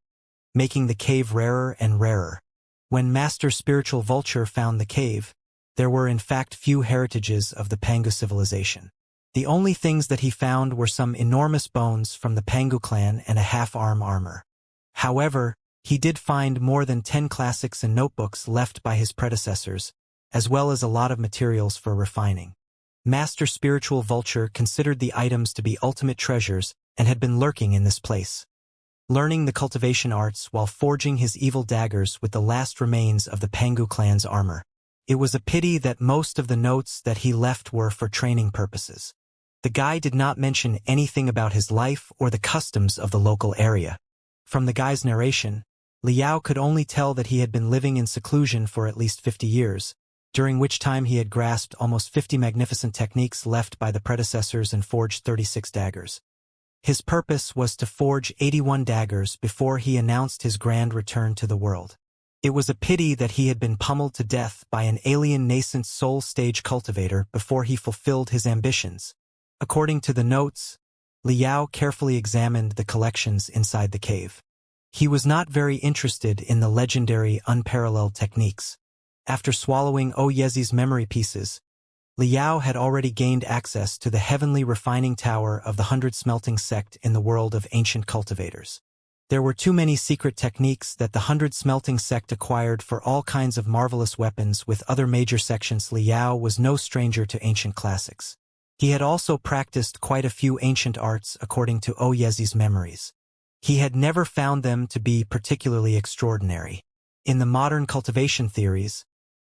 making the cave rarer and rarer. When Master Spiritual Vulture found the cave, there were in fact few heritages of the Pangu civilization. The only things that he found were some enormous bones from the Pangu clan and a half-arm armor. However, he did find more than 10 classics and notebooks left by his predecessors, as well as a lot of materials for refining. Master Spiritual Vulture considered the items to be ultimate treasures and had been lurking in this place, learning the cultivation arts while forging his evil daggers with the last remains of the Pangu clan's armor. It was a pity that most of the notes that he left were for training purposes. The guy did not mention anything about his life or the customs of the local area. From the guy's narration, Liao could only tell that he had been living in seclusion for at least 50 years, during which time he had grasped almost 50 magnificent techniques left by the predecessors and forged 36 daggers. His purpose was to forge 81 daggers before he announced his grand return to the world. It was a pity that he had been pummeled to death by an alien nascent soul stage cultivator before he fulfilled his ambitions. According to the notes, Liao carefully examined the collections inside the cave. He was not very interested in the legendary unparalleled techniques. After swallowing Oyezi's memory pieces, Liao had already gained access to the heavenly refining tower of the 100 smelting sect in the world of ancient cultivators. There were too many secret techniques that the 100 smelting sect acquired for all kinds of marvelous weapons with other major sections. Liao was no stranger to ancient classics. He had also practiced quite a few ancient arts according to Oyezi's memories. He had never found them to be particularly extraordinary. In the modern cultivation theories,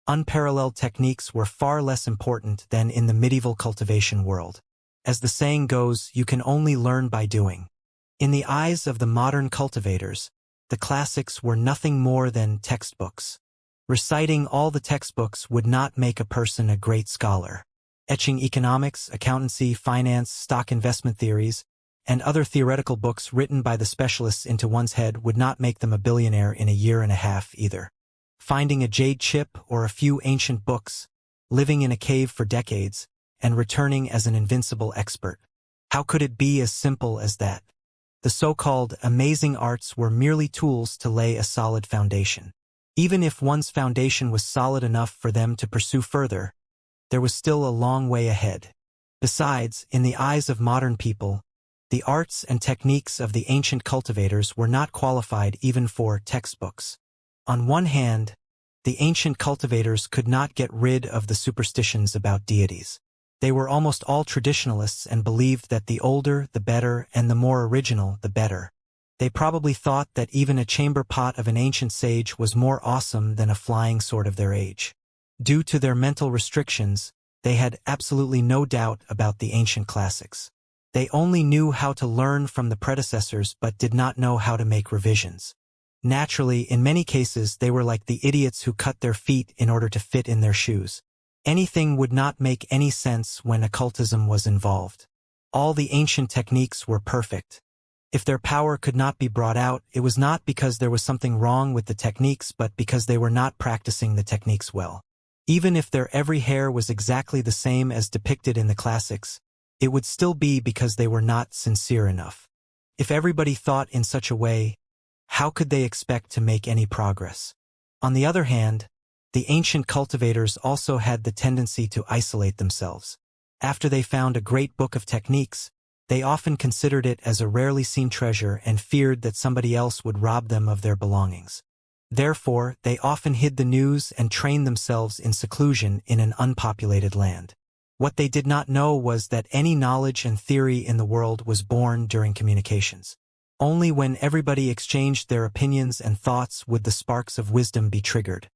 unparalleled techniques were far less important than in the medieval cultivation world. As the saying goes, you can only learn by doing. In the eyes of the modern cultivators, the classics were nothing more than textbooks. Reciting all the textbooks would not make a person a great scholar. Etching economics, accountancy, finance, stock investment theories, and other theoretical books written by the specialists into one's head would not make them a billionaire in a year and a half either. Finding a jade chip or a few ancient books, living in a cave for decades, and returning as an invincible expert. How could it be as simple as that? The so-called amazing arts were merely tools to lay a solid foundation. Even if one's foundation was solid enough for them to pursue further, there was still a long way ahead. Besides, in the eyes of modern people, the arts and techniques of the ancient cultivators were not qualified even for textbooks. On one hand, the ancient cultivators could not get rid of the superstitions about deities. They were almost all traditionalists and believed that the older, the better, and the more original, the better. They probably thought that even a chamber pot of an ancient sage was more awesome than a flying sword of their age. Due to their mental restrictions, they had absolutely no doubt about the ancient classics. They only knew how to learn from the predecessors but did not know how to make revisions. Naturally, in many cases they were like the idiots who cut their feet in order to fit in their shoes. Anything would not make any sense when occultism was involved. All the ancient techniques were perfect. If their power could not be brought out, it was not because there was something wrong with the techniques but because they were not practicing the techniques well. Even if their every hair was exactly the same as depicted in the classics, it would still be because they were not sincere enough. If everybody thought in such a way, how could they expect to make any progress? On the other hand, the ancient cultivators also had the tendency to isolate themselves. After they found a great book of techniques, they often considered it as a rarely seen treasure and feared that somebody else would rob them of their belongings. Therefore, they often hid the news and trained themselves in seclusion in an unpopulated land. What they did not know was that any knowledge and theory in the world was born during communications. Only when everybody exchanged their opinions and thoughts would the sparks of wisdom be triggered.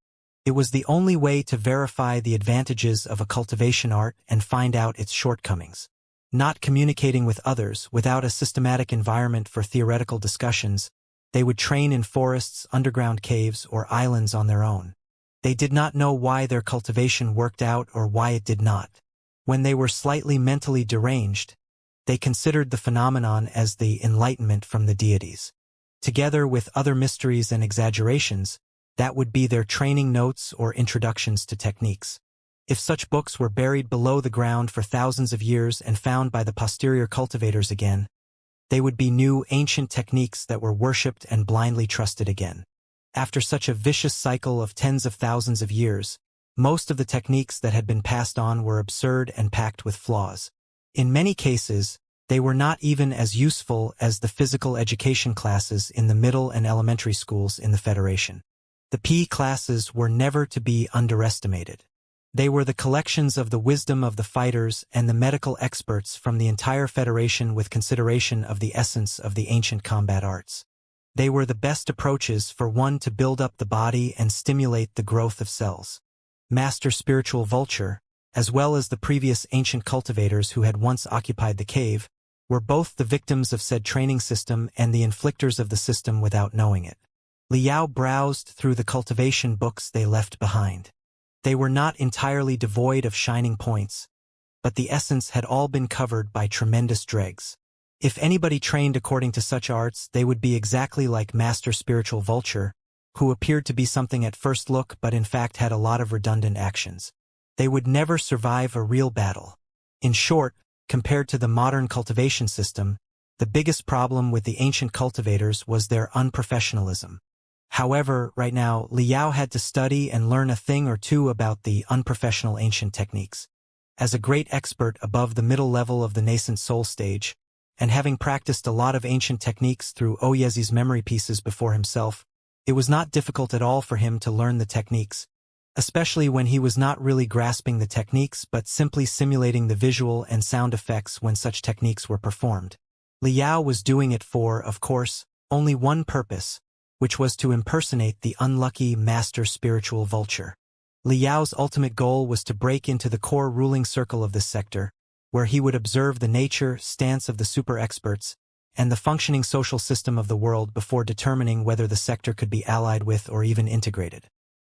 It was the only way to verify the advantages of a cultivation art and find out its shortcomings. Not communicating with others without a systematic environment for theoretical discussions, they would train in forests, underground caves, or islands on their own. They did not know why their cultivation worked out or why it did not. When they were slightly mentally deranged, they considered the phenomenon as the enlightenment from the deities. Together with other mysteries and exaggerations, that would be their training notes or introductions to techniques. If such books were buried below the ground for thousands of years and found by the posterior cultivators again, they would be new ancient techniques that were worshipped and blindly trusted again. After such a vicious cycle of tens of thousands of years, most of the techniques that had been passed on were absurd and packed with flaws. In many cases, they were not even as useful as the physical education classes in the middle and elementary schools in the Federation. The P classes were never to be underestimated. They were the collections of the wisdom of the fighters and the medical experts from the entire Federation with consideration of the essence of the ancient combat arts. They were the best approaches for one to build up the body and stimulate the growth of cells. Master Spiritual Vulture, as well as the previous ancient cultivators who had once occupied the cave, were both the victims of said training system and the inflictors of the system without knowing it. Liao browsed through the cultivation books they left behind. They were not entirely devoid of shining points, but the essence had all been covered by tremendous dregs. If anybody trained according to such arts, they would be exactly like Master Spiritual Vulture, who appeared to be something at first look but in fact had a lot of redundant actions. They would never survive a real battle. In short, compared to the modern cultivation system, the biggest problem with the ancient cultivators was their unprofessionalism. However, right now, Liao had to study and learn a thing or two about the unprofessional ancient techniques. As a great expert above the middle level of the nascent soul stage, and having practiced a lot of ancient techniques through Oyezi's memory pieces before himself, it was not difficult at all for him to learn the techniques, especially when he was not really grasping the techniques but simply simulating the visual and sound effects when such techniques were performed. Liao was doing it for, of course, only one purpose, which was to impersonate the unlucky Master Spiritual Vulture. Liao's ultimate goal was to break into the core ruling circle of this sector, where he would observe the nature, stance of the super-experts, and the functioning social system of the world before determining whether the sector could be allied with or even integrated.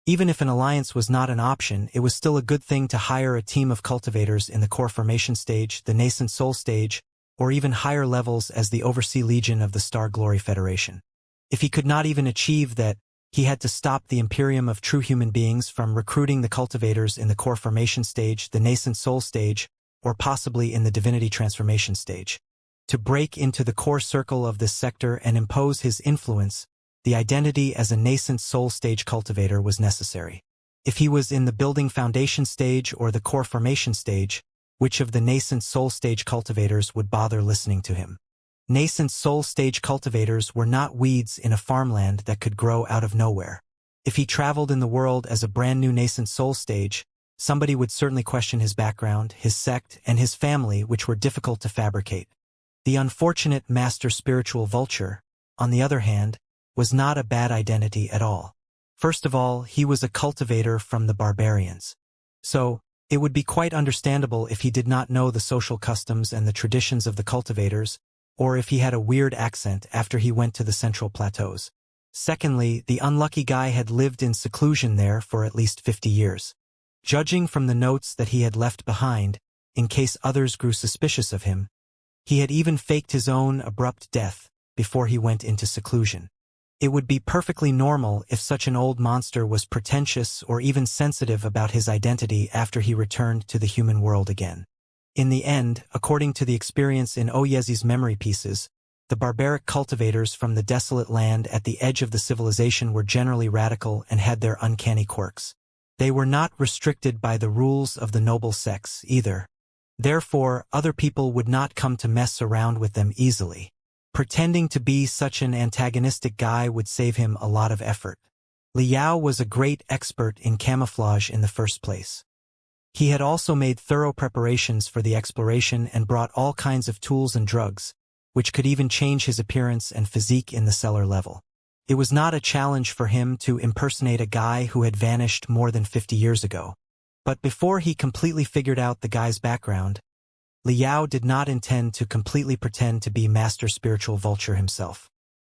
Even if an alliance was not an option, it was still a good thing to hire a team of cultivators in the core formation stage, the nascent soul stage, or even higher levels as the Oversea Legion of the Star Glory Federation. If he could not even achieve that, he had to stop the Imperium of true human beings from recruiting the cultivators in the core formation stage, the nascent soul stage, or possibly in the divinity transformation stage. To break into the core circle of this sector and impose his influence, the identity as a nascent soul stage cultivator was necessary. If he was in the building foundation stage or the core formation stage, which of the nascent soul stage cultivators would bother listening to him? Nascent soul stage cultivators were not weeds in a farmland that could grow out of nowhere. If he traveled in the world as a brand new nascent soul stage, somebody would certainly question his background, his sect, and his family, which were difficult to fabricate. The unfortunate Master Spiritual Vulture, on the other hand, was not a bad identity at all. First of all, he was a cultivator from the barbarians. So, it would be quite understandable if he did not know the social customs and the traditions of the cultivators, or if he had a weird accent after he went to the Central Plateaus. Secondly, the unlucky guy had lived in seclusion there for at least 50 years. Judging from the notes that he had left behind, in case others grew suspicious of him, he had even faked his own abrupt death before he went into seclusion. It would be perfectly normal if such an old monster was pretentious or even sensitive about his identity after he returned to the human world again. In the end, according to the experience in Oyezi's memory pieces, the barbaric cultivators from the desolate land at the edge of the civilization were generally radical and had their uncanny quirks. They were not restricted by the rules of the noble sex either. Therefore, other people would not come to mess around with them easily. Pretending to be such an antagonistic guy would save him a lot of effort. Liao was a great expert in camouflage in the first place. He had also made thorough preparations for the exploration and brought all kinds of tools and drugs, which could even change his appearance and physique in the cellar level. It was not a challenge for him to impersonate a guy who had vanished more than 50 years ago. But before he completely figured out the guy's background, Liao did not intend to completely pretend to be Master Spiritual Vulture himself.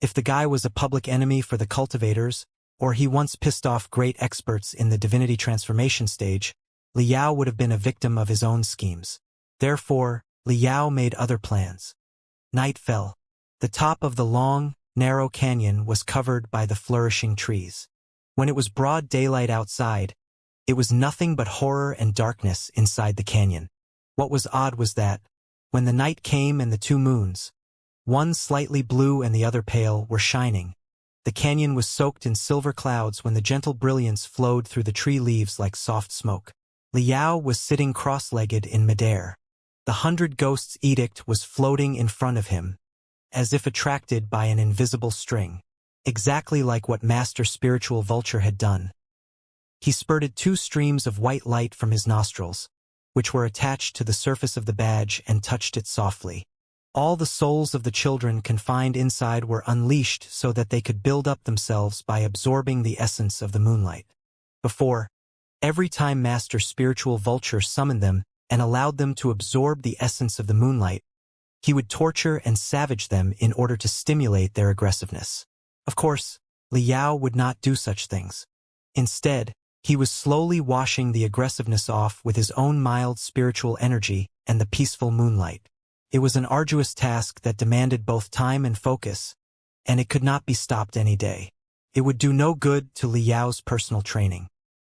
If the guy was a public enemy for the cultivators, or he once pissed off great experts in the divinity transformation stage, Liao would have been a victim of his own schemes. Therefore, Liao made other plans. Night fell. The top of the long, narrow canyon was covered by the flourishing trees. When it was broad daylight outside, it was nothing but horror and darkness inside the canyon. What was odd was that, when the night came and the two moons, one slightly blue and the other pale, were shining, the canyon was soaked in silver clouds when the gentle brilliance flowed through the tree leaves like soft smoke. Liao was sitting cross-legged in midair. The 100 Ghosts edict was floating in front of him, as if attracted by an invisible string, exactly like what Master Spiritual Vulture had done. He spurted 2 streams of white light from his nostrils, which were attached to the surface of the badge, and touched it softly. All the souls of the children confined inside were unleashed so that they could build up themselves by absorbing the essence of the moonlight. Before, every time Master Spiritual Vulture summoned them and allowed them to absorb the essence of the moonlight, he would torture and savage them in order to stimulate their aggressiveness. Of course, Liao would not do such things. Instead, he was slowly washing the aggressiveness off with his own mild spiritual energy and the peaceful moonlight. It was an arduous task that demanded both time and focus, and it could not be stopped any day. It would do no good to Liao's personal training.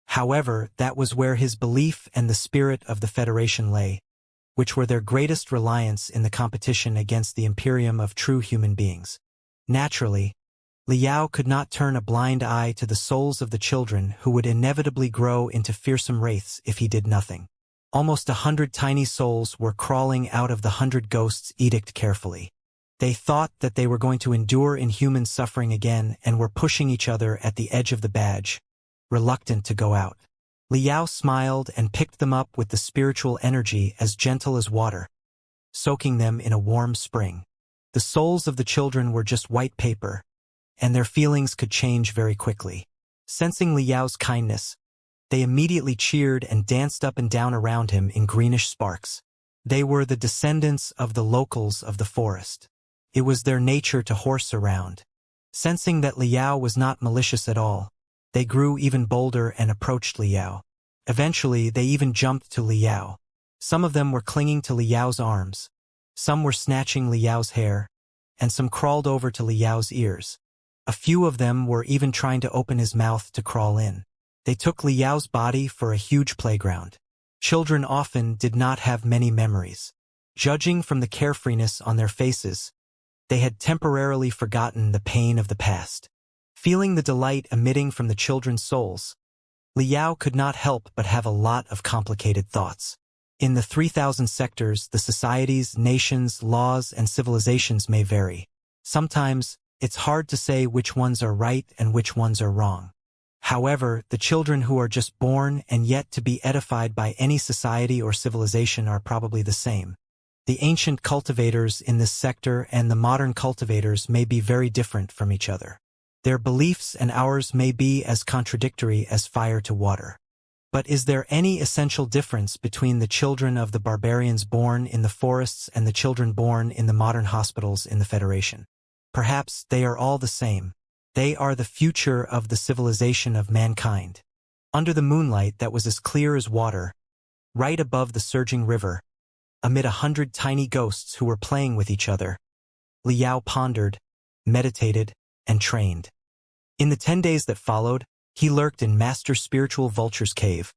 However, that was where his belief and the spirit of the Federation lay, which were their greatest reliance in the competition against the Imperium of true human beings. Naturally, Liao could not turn a blind eye to the souls of the children who would inevitably grow into fearsome wraiths if he did nothing. Almost 100 tiny souls were crawling out of the 100 Ghosts edict carefully. They thought that they were going to endure inhuman suffering again and were pushing each other at the edge of the badge, reluctant to go out. Liao smiled and picked them up with the spiritual energy as gentle as water, soaking them in a warm spring. The souls of the children were just white paper, and their feelings could change very quickly. Sensing Liao's kindness, they immediately cheered and danced up and down around him in greenish sparks. They were the descendants of the locals of the forest. It was their nature to horse around. Sensing that Liao was not malicious at all, they grew even bolder and approached Liao. Eventually, they even jumped to Liao. Some of them were clinging to Liao's arms, some were snatching Liao's hair, and some crawled over to Liao's ears. A few of them were even trying to open his mouth to crawl in. They took Liao's body for a huge playground. Children often did not have many memories. Judging from the carefreeness on their faces, they had temporarily forgotten the pain of the past. Feeling the delight emitting from the children's souls, Liao could not help but have a lot of complicated thoughts. In the 3,000 sectors, the societies, nations, laws, and civilizations may vary. Sometimes, it's hard to say which ones are right and which ones are wrong. However, the children who are just born and yet to be edified by any society or civilization are probably the same. The ancient cultivators in this sector and the modern cultivators may be very different from each other. Their beliefs and ours may be as contradictory as fire to water. But is there any essential difference between the children of the barbarians born in the forests and the children born in the modern hospitals in the Federation? Perhaps they are all the same. They are the future of the civilization of mankind. Under the moonlight that was as clear as water, right above the surging river, amid 100 tiny ghosts who were playing with each other, Liao pondered, meditated, and trained. In the 10 days that followed, he lurked in Master Spiritual Vulture's cave,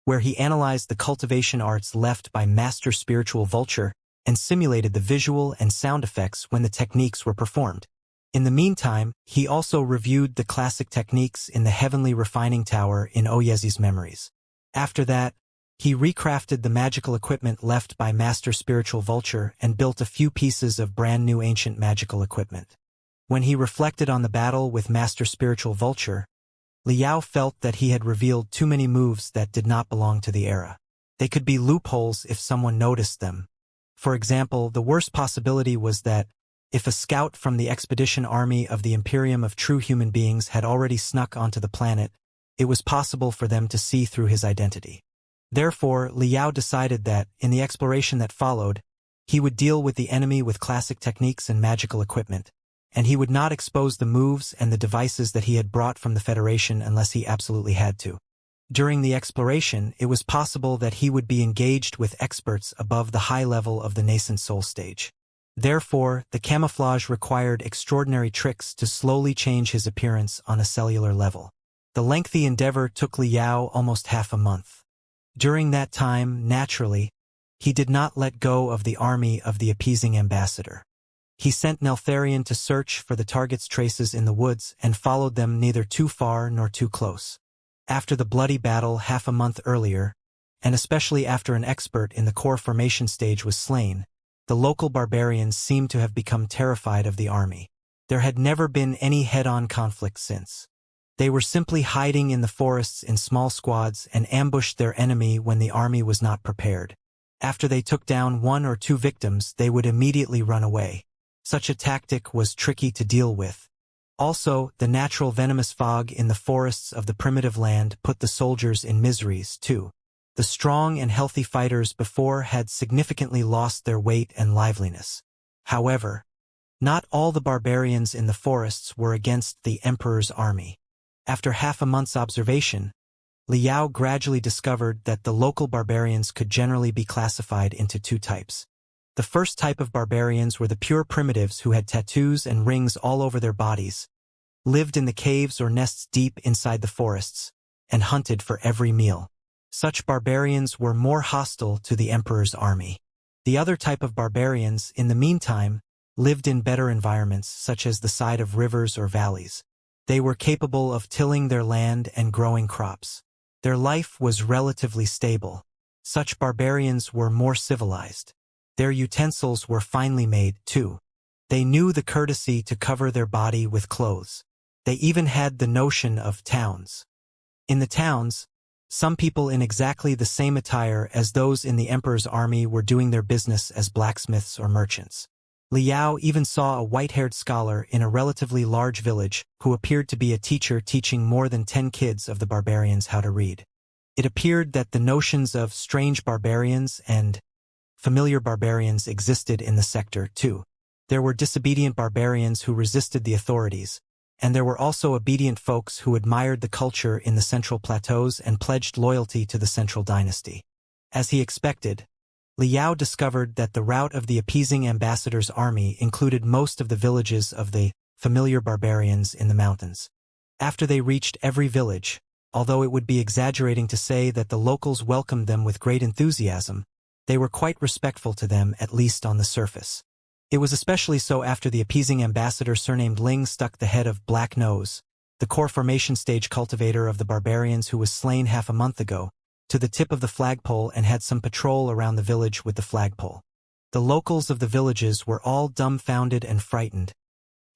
where he analyzed the cultivation arts left by Master Spiritual Vulture and simulated the visual and sound effects when the techniques were performed. In the meantime, he also reviewed the classic techniques in the Heavenly Refining Tower in Oyezi's memories. After that, he recrafted the magical equipment left by Master Spiritual Vulture and built a few pieces of brand new ancient magical equipment. When he reflected on the battle with Master Spiritual Vulture, Liao felt that he had revealed too many moves that did not belong to the era. They could be loopholes if someone noticed them. For example, the worst possibility was that, if a scout from the expedition army of the Imperium of true human beings had already snuck onto the planet, it was possible for them to see through his identity. Therefore, Liao decided that, in the exploration that followed, he would deal with the enemy with classic techniques and magical equipment, and he would not expose the moves and the devices that he had brought from the Federation unless he absolutely had to. During the exploration, it was possible that he would be engaged with experts above the high level of the nascent soul stage. Therefore, the camouflage required extraordinary tricks to slowly change his appearance on a cellular level. The lengthy endeavor took Liao almost half a month. During that time, naturally, he did not let go of the army of the appeasing ambassador. He sent Neltharion to search for the target's traces in the woods and followed them neither too far nor too close. After the bloody battle half a month earlier, and especially after an expert in the core formation stage was slain, the local barbarians seemed to have become terrified of the army. There had never been any head-on conflict since. They were simply hiding in the forests in small squads and ambushed their enemy when the army was not prepared. After they took down one or two victims, they would immediately run away. Such a tactic was tricky to deal with. Also, the natural venomous fog in the forests of the primitive land put the soldiers in miseries, too. The strong and healthy fighters before had significantly lost their weight and liveliness. However, not all the barbarians in the forests were against the emperor's army. After half a month's observation, Liao gradually discovered that the local barbarians could generally be classified into two types. The first type of barbarians were the pure primitives who had tattoos and rings all over their bodies, lived in the caves or nests deep inside the forests, and hunted for every meal. Such barbarians were more hostile to the emperor's army. The other type of barbarians, in the meantime, lived in better environments such as the side of rivers or valleys. They were capable of tilling their land and growing crops. Their life was relatively stable. Such barbarians were more civilized. Their utensils were finely made, too. They knew the courtesy to cover their body with clothes. They even had the notion of towns. In the towns, some people in exactly the same attire as those in the emperor's army were doing their business as blacksmiths or merchants. Liao even saw a white-haired scholar in a relatively large village who appeared to be a teacher teaching more than 10 kids of the barbarians how to read. It appeared that the notions of strange barbarians and familiar barbarians existed in the sector, too. There were disobedient barbarians who resisted the authorities, and there were also obedient folks who admired the culture in the central plateaus and pledged loyalty to the central dynasty. As he expected, Liao discovered that the route of the appeasing ambassador's army included most of the villages of the familiar barbarians in the mountains. After they reached every village, although it would be exaggerating to say that the locals welcomed them with great enthusiasm, they were quite respectful to them, at least on the surface. It was especially so after the appeasing ambassador surnamed Ling stuck the head of Black Nose, the core formation stage cultivator of the barbarians who was slain half a month ago, to the tip of the flagpole and had some patrol around the village with the flagpole. The locals of the villages were all dumbfounded and frightened,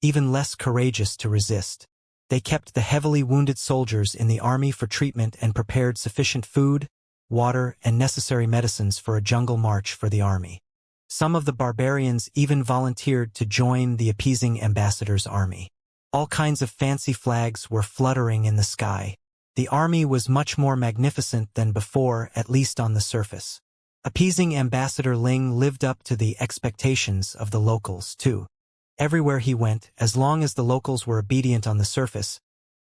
even less courageous to resist. They kept the heavily wounded soldiers in the army for treatment and prepared sufficient food, water, and necessary medicines for a jungle march for the army. Some of the barbarians even volunteered to join the appeasing ambassador's army. All kinds of fancy flags were fluttering in the sky. The army was much more magnificent than before, at least on the surface. Appeasing Ambassador Ling lived up to the expectations of the locals, too. Everywhere he went, as long as the locals were obedient on the surface,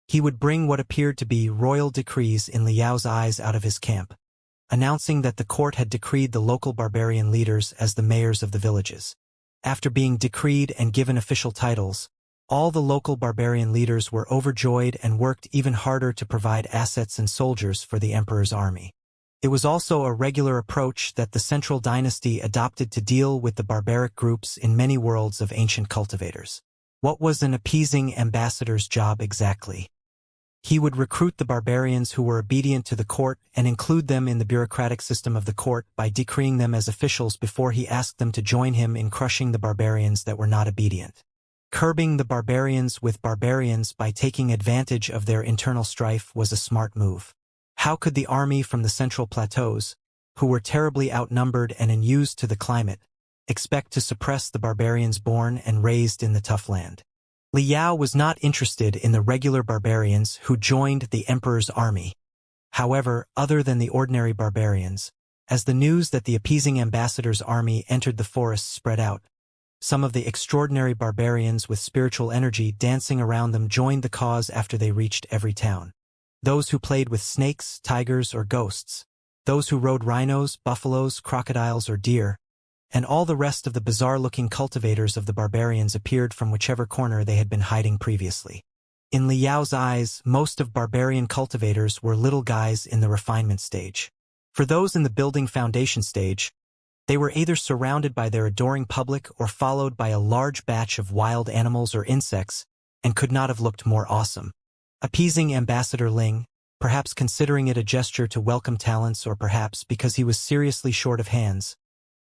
he would bring what appeared to be royal decrees in Liao's eyes out of his camp, announcing that the court had decreed the local barbarian leaders as the mayors of the villages. After being decreed and given official titles, all the local barbarian leaders were overjoyed and worked even harder to provide assets and soldiers for the emperor's army. It was also a regular approach that the central dynasty adopted to deal with the barbaric groups in many worlds of ancient cultivators. What was an appeasing ambassador's job exactly? He would recruit the barbarians who were obedient to the court and include them in the bureaucratic system of the court by decreeing them as officials before he asked them to join him in crushing the barbarians that were not obedient. Curbing the barbarians with barbarians by taking advantage of their internal strife was a smart move. How could the army from the central plateaus, who were terribly outnumbered and unused to the climate, expect to suppress the barbarians born and raised in the tough land? Liao was not interested in the regular barbarians who joined the emperor's army. However, other than the ordinary barbarians, as the news that the appeasing ambassador's army entered the forests spread out, some of the extraordinary barbarians with spiritual energy dancing around them joined the cause after they reached every town. Those who played with snakes, tigers, or ghosts, those who rode rhinos, buffaloes, crocodiles, or deer, and all the rest of the bizarre-looking cultivators of the barbarians appeared from whichever corner they had been hiding previously. In Liao's eyes, most of barbarian cultivators were little guys in the refinement stage. For those in the building foundation stage, they were either surrounded by their adoring public or followed by a large batch of wild animals or insects, and could not have looked more awesome. Appeasing Ambassador Ling, perhaps considering it a gesture to welcome talents or perhaps because he was seriously short of hands,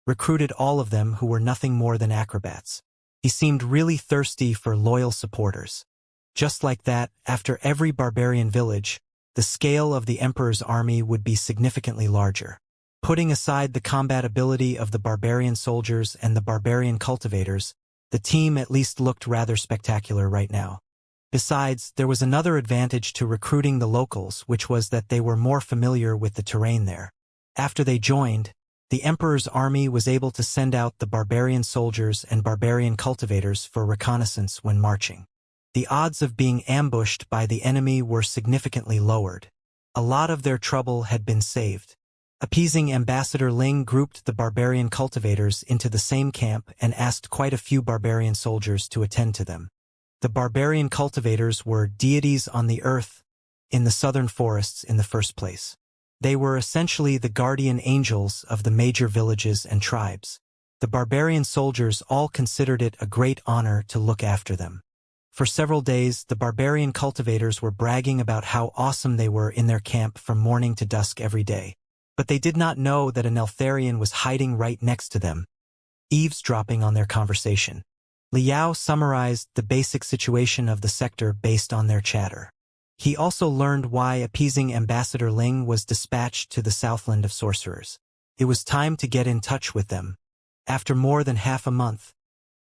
recruited all of them who were nothing more than acrobats. He seemed really thirsty for loyal supporters. Just like that, after every barbarian village, the scale of the Emperor's army would be significantly larger. Putting aside the combat ability of the barbarian soldiers and the barbarian cultivators, the team at least looked rather spectacular right now. Besides, there was another advantage to recruiting the locals, which was that they were more familiar with the terrain there. After they joined, the Emperor's army was able to send out the barbarian soldiers and barbarian cultivators for reconnaissance when marching. The odds of being ambushed by the enemy were significantly lowered. A lot of their trouble had been saved. Appeasing Ambassador Ling grouped the barbarian cultivators into the same camp and asked quite a few barbarian soldiers to attend to them. The barbarian cultivators were deities on the earth in the southern forests in the first place. They were essentially the guardian angels of the major villages and tribes. The barbarian soldiers all considered it a great honor to look after them. For several days, the barbarian cultivators were bragging about how awesome they were in their camp from morning to dusk every day. But they did not know that an Eltharian was hiding right next to them, eavesdropping on their conversation. Liao summarized the basic situation of the sector based on their chatter. He also learned why appeasing Ambassador Ling was dispatched to the Southland of Sorcerers. It was time to get in touch with them. After more than half a month,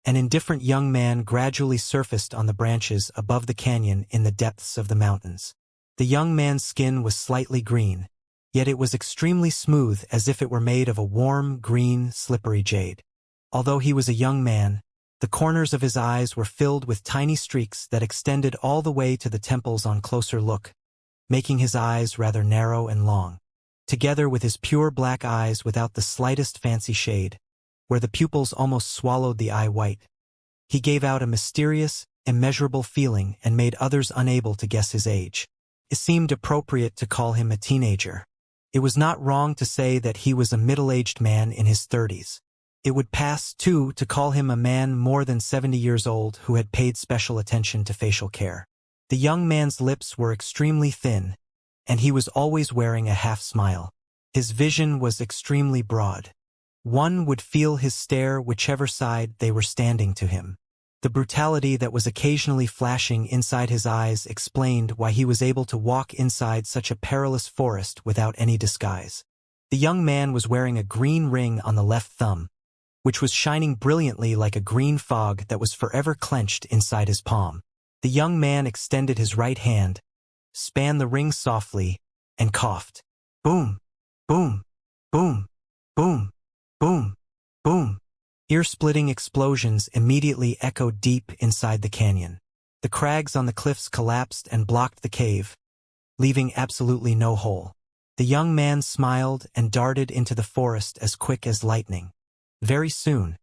an indifferent young man gradually surfaced on the branches above the canyon in the depths of the mountains. The young man's skin was slightly green, yet it was extremely smooth as if it were made of a warm, green, slippery jade. Although he was a young man, the corners of his eyes were filled with tiny streaks that extended all the way to the temples on closer look, making his eyes rather narrow and long. Together with his pure black eyes without the slightest fancy shade, where the pupils almost swallowed the eye white, he gave out a mysterious, immeasurable feeling and made others unable to guess his age. It seemed appropriate to call him a teenager. It was not wrong to say that he was a middle-aged man in his 30s. It would pass, too, to call him a man more than 70 years old who had paid special attention to facial care. The young man's lips were extremely thin, and he was always wearing a half-smile. His vision was extremely broad. One would feel his stare whichever side they were standing to him. The brutality that was occasionally flashing inside his eyes explained why he was able to walk inside such a perilous forest without any disguise. The young man was wearing a green ring on the left thumb, which was shining brilliantly like a green fog that was forever clenched inside his palm. The young man extended his right hand, span the ring softly, and coughed. Boom, boom, boom, boom, boom, boom. Ear-splitting explosions immediately echoed deep inside the canyon. The crags on the cliffs collapsed and blocked the cave, leaving absolutely no hole. The young man smiled and darted into the forest as quick as lightning. Very soon,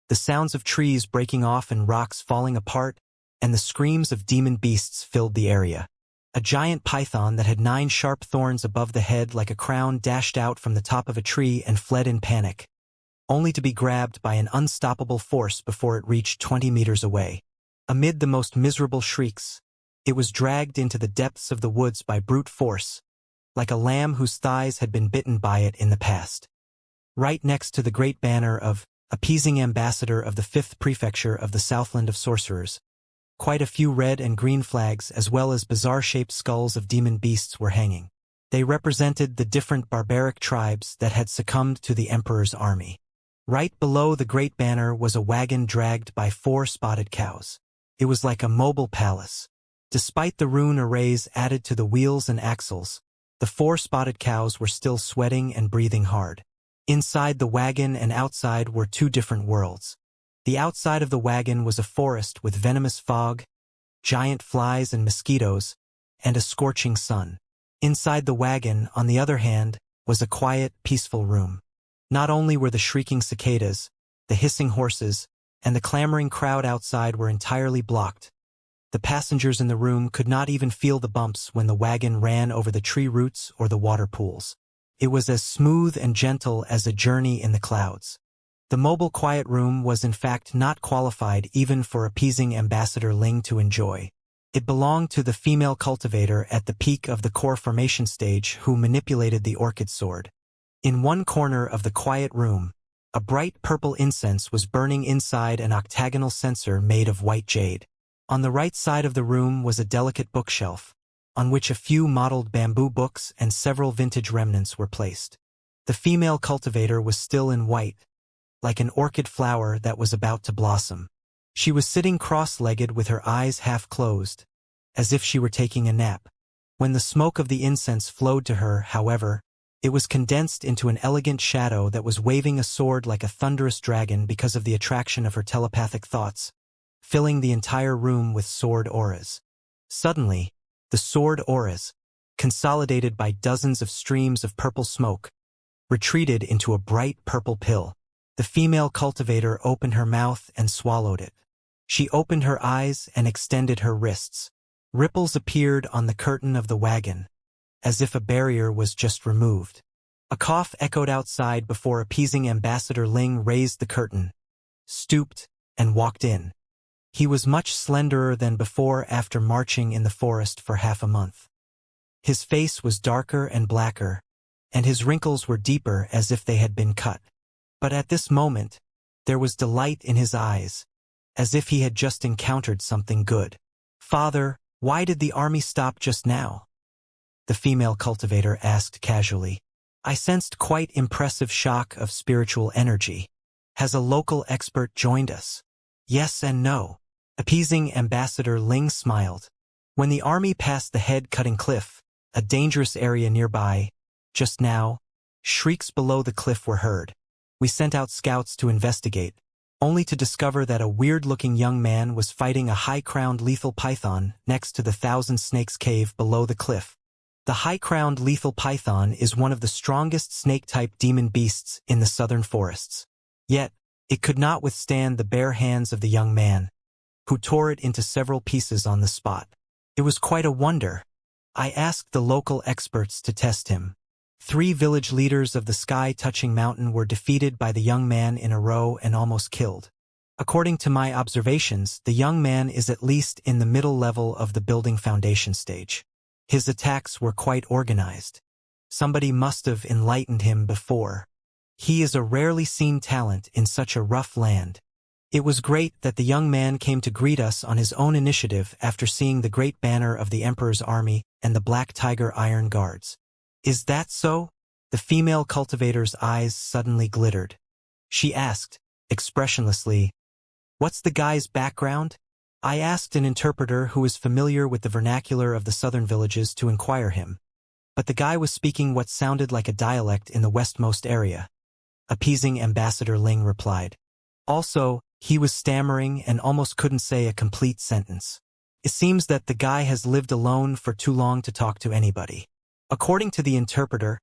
the sounds of trees breaking off and rocks falling apart and the screams of demon beasts filled the area. A giant python that had 9 sharp thorns above the head like a crown dashed out from the top of a tree and fled in panic, only to be grabbed by an unstoppable force before it reached 20 meters away. Amid the most miserable shrieks, it was dragged into the depths of the woods by brute force, like a lamb whose thighs had been bitten by it in the past. Right next to the great banner of Appeasing Ambassador of the 5th Prefecture of the Southland of Sorcerers, quite a few red and green flags as well as bizarre-shaped skulls of demon beasts were hanging. They represented the different barbaric tribes that had succumbed to the Emperor's army. Right below the great banner was a wagon dragged by 4 spotted cows. It was like a mobile palace. Despite the rune arrays added to the wheels and axles, the 4 spotted cows were still sweating and breathing hard. Inside the wagon and outside were 2 different worlds. The outside of the wagon was a forest with venomous fog, giant flies and mosquitoes, and a scorching sun. Inside the wagon, on the other hand, was a quiet, peaceful room. Not only were the shrieking cicadas, the hissing horses, and the clamoring crowd outside were entirely blocked, The passengers in the room could not even feel the bumps when the wagon ran over the tree roots or the water pools. It was as smooth and gentle as a journey in the clouds. The mobile quiet room was in fact not qualified even for appeasing Ambassador Ling to enjoy. It belonged to the female cultivator at the peak of the core formation stage who manipulated the orchid sword. In one corner of the quiet room, a bright purple incense was burning inside an octagonal censer made of white jade. On the right side of the room was a delicate bookshelf, on which a few mottled bamboo books and several vintage remnants were placed. The female cultivator was still in white, like an orchid flower that was about to blossom. She was sitting cross-legged with her eyes half closed, as if she were taking a nap. When the smoke of the incense flowed to her, however, it was condensed into an elegant shadow that was waving a sword like a thunderous dragon because of the attraction of her telepathic thoughts, filling the entire room with sword auras. Suddenly, the sword auras, consolidated by dozens of streams of purple smoke, retreated into a bright purple pill. The female cultivator opened her mouth and swallowed it. She opened her eyes and extended her wrists. Ripples appeared on the curtain of the wagon, as if a barrier was just removed. A cough echoed outside before appeasing Ambassador Ling raised the curtain, stooped, and walked in. He was much slenderer than before after marching in the forest for half a month. His face was darker and blacker, and his wrinkles were deeper as if they had been cut. But at this moment, there was delight in his eyes, as if he had just encountered something good. "Father, why did the army stop just now?" the female cultivator asked casually. "I sensed quite impressive shock of spiritual energy. Has a local expert joined us?" "Yes and no." Appeasing Ambassador Ling smiled. "When the army passed the head-cutting cliff, a dangerous area nearby, just now, shrieks below the cliff were heard. We sent out scouts to investigate, only to discover that a weird-looking young man was fighting a high-crowned lethal python next to the Thousand Snakes cave below the cliff. The high-crowned lethal python is one of the strongest snake-type demon beasts in the southern forests. Yet, it could not withstand the bare hands of the young man, who tore it into several pieces on the spot. It was quite a wonder. I asked the local experts to test him. 3 village leaders of the sky-touching mountain were defeated by the young man in a row and almost killed. According to my observations, the young man is at least in the middle level of the building foundation stage. His attacks were quite organized. Somebody must have enlightened him before. He is a rarely seen talent in such a rough land. It was great that the young man came to greet us on his own initiative after seeing the great banner of the Emperor's army and the Black Tiger Iron Guards. Is that so? The female cultivator's eyes suddenly glittered. She asked, expressionlessly, "What's the guy's background?" I asked an interpreter who was familiar with the vernacular of the southern villages to inquire him, but the guy was speaking what sounded like a dialect in the westmost area. Appeasing Ambassador Ling replied. Also, he was stammering and almost couldn't say a complete sentence. It seems that the guy has lived alone for too long to talk to anybody. According to the interpreter,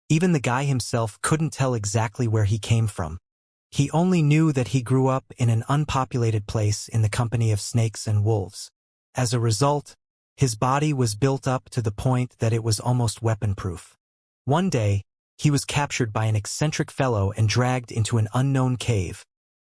even the guy himself couldn't tell exactly where he came from. He only knew that he grew up in an unpopulated place in the company of snakes and wolves. As a result, his body was built up to the point that it was almost weapon-proof. One day, he was captured by an eccentric fellow and dragged into an unknown cave,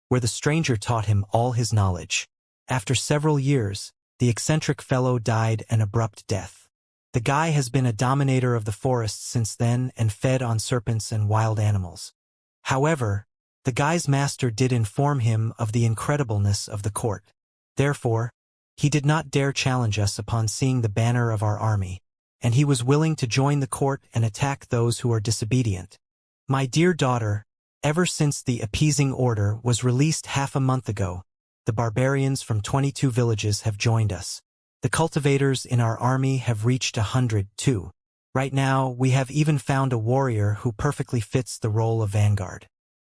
where the stranger taught him all his knowledge. After several years, the eccentric fellow died an abrupt death. The guy has been a dominator of the forest since then and fed on serpents and wild animals. However, the guy's master did inform him of the incredibleness of the court. Therefore, he did not dare challenge us upon seeing the banner of our army, and he was willing to join the court and attack those who are disobedient. My dear daughter, ever since the appeasing order was released half a month ago, the barbarians from 22 villages have joined us. The cultivators in our army have reached 100 too. Right now, we have even found a warrior who perfectly fits the role of vanguard.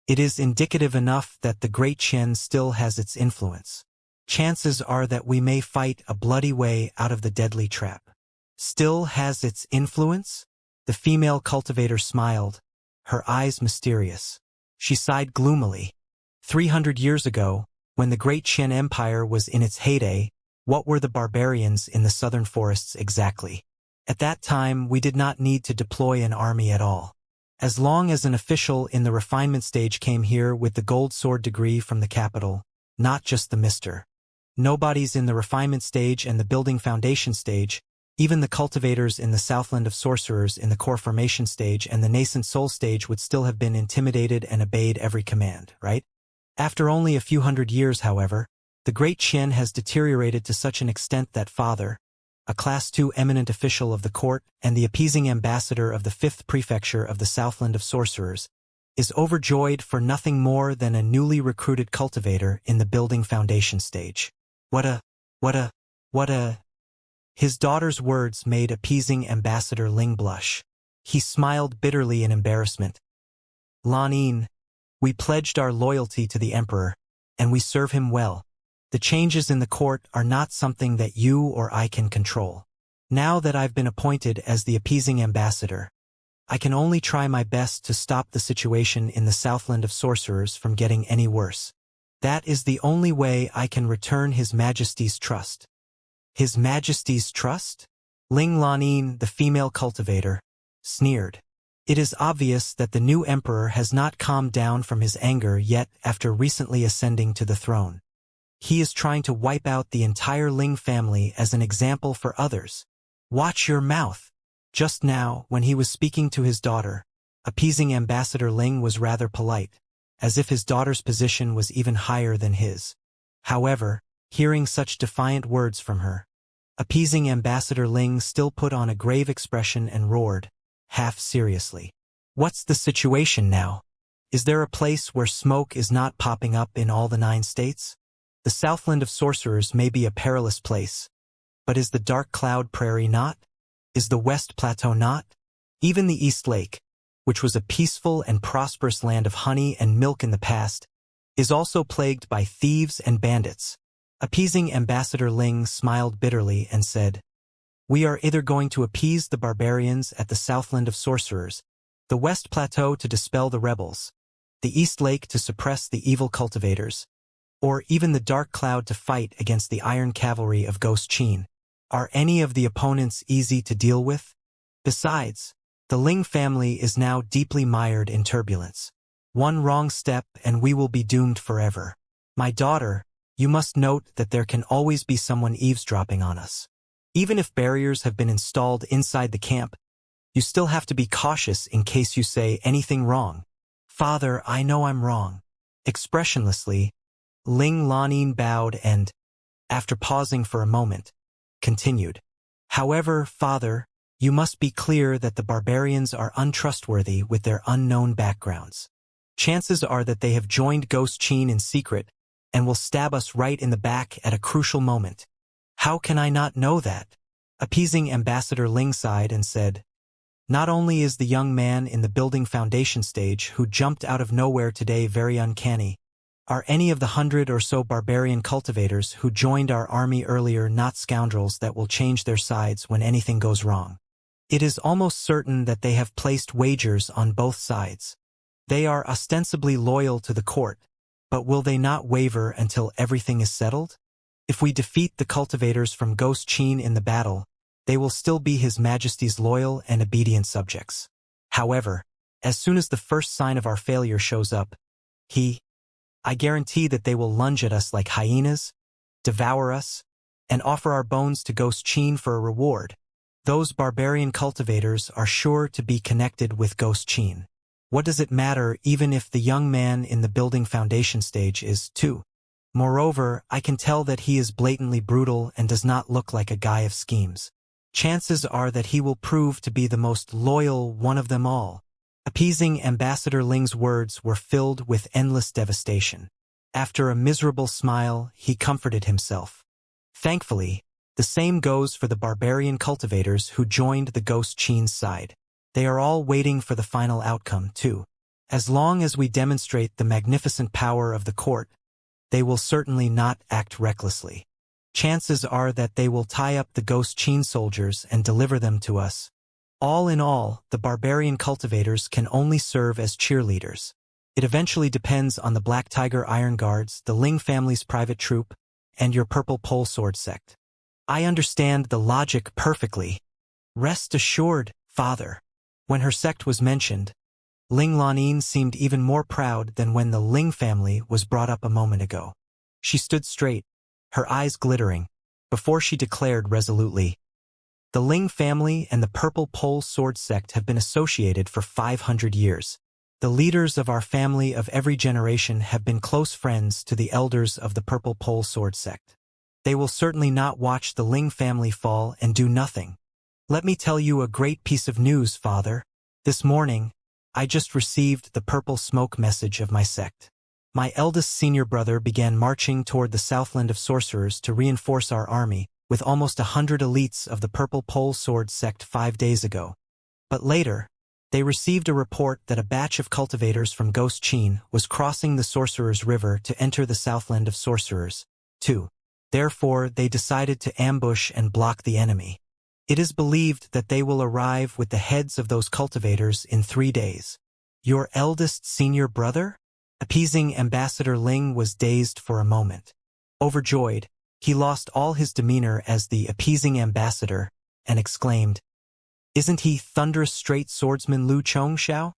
It is indicative enough that the Great Qian still has its influence. Chances are that we may fight a bloody way out of the deadly trap. Still has its influence? The female cultivator smiled, her eyes mysterious. She sighed gloomily. 300 years ago, when the Great Qian Empire was in its heyday, What were the barbarians in the southern forests exactly? At that time, we did not need to deploy an army at all. As long as an official in the refinement stage came here with the gold sword degree from the capital, not just the Mr. Nobodies in the refinement stage and the building foundation stage, even the cultivators in the southland of sorcerers in the core formation stage and the nascent soul stage would still have been intimidated and obeyed every command, right? After only a few hundred years, however, the great Qian has deteriorated to such an extent that Father, a Class II eminent official of the court and the appeasing ambassador of the 5th prefecture of the southland of sorcerers, is overjoyed for nothing more than a newly recruited cultivator in the building foundation stage. What a... His daughter's words made appeasing Ambassador Ling blush. He smiled bitterly in embarrassment. Lanin, we pledged our loyalty to the Emperor, and we serve him well. The changes in the court are not something that you or I can control. Now that I've been appointed as the appeasing ambassador, I can only try my best to stop the situation in the southland of sorcerers from getting any worse. That is the only way I can return His Majesty's trust. His Majesty's trust? Ling Lanin, the female cultivator, sneered. It is obvious that the new emperor has not calmed down from his anger yet after recently ascending to the throne. He is trying to wipe out the entire Ling family as an example for others. Watch your mouth. Just now, when he was speaking to his daughter, appeasing Ambassador Ling was rather polite, as if his daughter's position was even higher than his. However, hearing such defiant words from her, appeasing Ambassador Ling still put on a grave expression and roared, half seriously. What's the situation now? Is there a place where smoke is not popping up in all the 9 states? The southland of sorcerers may be a perilous place, but is the dark cloud prairie not? Is the West Plateau not? Even the East Lake, which was a peaceful and prosperous land of honey and milk in the past, is also plagued by thieves and bandits. Appeasing Ambassador Ling smiled bitterly and said, we are either going to appease the barbarians at the southland of sorcerers, the West Plateau to dispel the rebels, the East Lake to suppress the evil cultivators, or even the Dark Cloud to fight against the iron cavalry of Ghost Qin. Are any of the opponents easy to deal with? Besides, the Ling family is now deeply mired in turbulence. One wrong step and we will be doomed forever. My daughter, you must note that there can always be someone eavesdropping on us. Even if barriers have been installed inside the camp, you still have to be cautious in case you say anything wrong. Father, I know I'm wrong. Expressionlessly, Ling Lanin bowed and, after pausing for a moment, continued. However, Father, you must be clear that the barbarians are untrustworthy with their unknown backgrounds. Chances are that they have joined Ghost Qin in secret and will stab us right in the back at a crucial moment. How can I not know that? Appeasing Ambassador Ling sighed and said, not only is the young man in the building foundation stage who jumped out of nowhere today very uncanny, are any of the 100 or so barbarian cultivators who joined our army earlier not scoundrels that will change their sides when anything goes wrong. It is almost certain that they have placed wagers on both sides. They are ostensibly loyal to the court, but will they not waver until everything is settled? If we defeat the cultivators from Ghost Qin in the battle, they will still be His Majesty's loyal and obedient subjects. However, as soon as the first sign of our failure shows up, I guarantee that they will lunge at us like hyenas, devour us, and offer our bones to Ghost Qin for a reward. Those barbarian cultivators are sure to be connected with Ghost Qin. What does it matter even if the young man in the building foundation stage is too? Moreover, I can tell that he is blatantly brutal and does not look like a guy of schemes. Chances are that he will prove to be the most loyal one of them all. Appeasing Ambassador Ling's words were filled with endless devastation. After a miserable smile, he comforted himself. Thankfully, the same goes for the barbarian cultivators who joined the Ghost Qin's side. They are all waiting for the final outcome, too. As long as we demonstrate the magnificent power of the court, they will certainly not act recklessly. Chances are that they will tie up the Ghost Qin soldiers and deliver them to us. All in all, the barbarian cultivators can only serve as cheerleaders. It eventually depends on the Black Tiger Iron Guards, the Ling family's private troop, and your purple pole sword sect. I understand the logic perfectly. Rest assured, father. When her sect was mentioned, Ling Lanin seemed even more proud than when the Ling family was brought up a moment ago. She stood straight, her eyes glittering, before she declared resolutely, "The Ling family and the Purple Pole Sword Sect have been associated for 500 years. The leaders of our family of every generation have been close friends to the elders of the Purple Pole Sword Sect. They will certainly not watch the Ling family fall and do nothing. Let me tell you a great piece of news, father. This morning, I just received the purple smoke message of my sect. My eldest senior brother began marching toward the Southland of Sorcerers to reinforce our army, with almost 100 elites of the Purple Pole Sword Sect 5 days ago. But later, they received a report that a batch of cultivators from Ghost Chin was crossing the Sorcerers' River to enter the Southland of Sorcerers, too. Therefore, they decided to ambush and block the enemy. It is believed that they will arrive with the heads of those cultivators in 3 days. Your eldest senior brother?" Appeasing Ambassador Ling was dazed for a moment. Overjoyed, he lost all his demeanor as the appeasing ambassador, and exclaimed, "Isn't he thunderous straight swordsman Lu Chongxiao?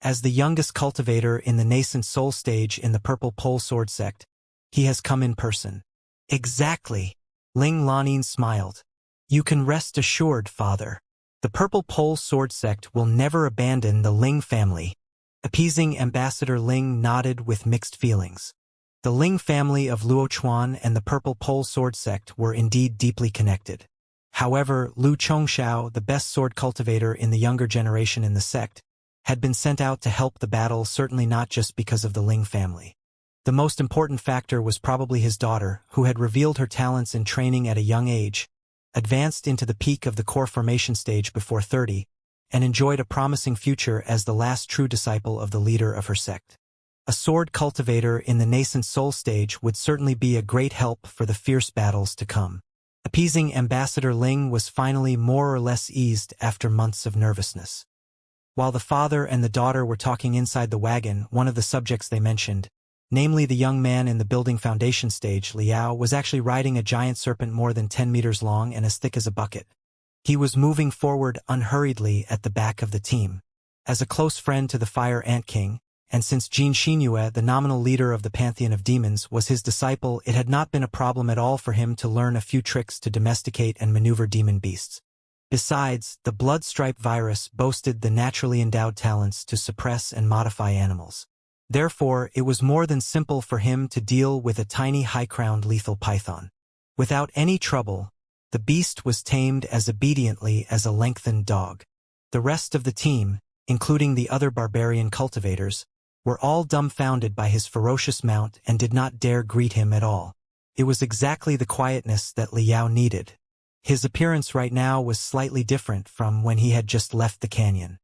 As the youngest cultivator in the nascent soul stage in the Purple Pole Sword Sect, he has come in person." "Exactly," Ling Lanin smiled. "You can rest assured, father. The Purple Pole Sword Sect will never abandon the Ling family." Appeasing Ambassador Ling nodded with mixed feelings. The Ling family of Luochuan and the Purple Pole Sword Sect were indeed deeply connected. However, Lu Chongxiao, the best sword cultivator in the younger generation in the sect, had been sent out to help the battle, certainly not just because of the Ling family. The most important factor was probably his daughter, who had revealed her talents in training at a young age, advanced into the peak of the core formation stage before 30, and enjoyed a promising future as the last true disciple of the leader of her sect. A sword cultivator in the nascent soul stage would certainly be a great help for the fierce battles to come. Appeasing Ambassador Ling was finally more or less eased after months of nervousness. While the father and the daughter were talking inside the wagon, one of the subjects they mentioned, namely the young man in the building foundation stage, Liao, was actually riding a giant serpent more than 10 meters long and as thick as a bucket. He was moving forward unhurriedly at the back of the team. As a close friend to the Fire Ant King, and since Xianxia, the nominal leader of the Pantheon of Demons, was his disciple, it had not been a problem at all for him to learn a few tricks to domesticate and maneuver demon beasts. Besides, the blood-stripe virus boasted the naturally endowed talents to suppress and modify animals. Therefore, it was more than simple for him to deal with a tiny high-crowned lethal python. Without any trouble, the beast was tamed as obediently as a lengthened dog. The rest of the team, including the other barbarian cultivators, were all dumbfounded by his ferocious mount and did not dare greet him at all. It was exactly the quietness that Liao needed. His appearance right now was slightly different from when he had just left the canyon.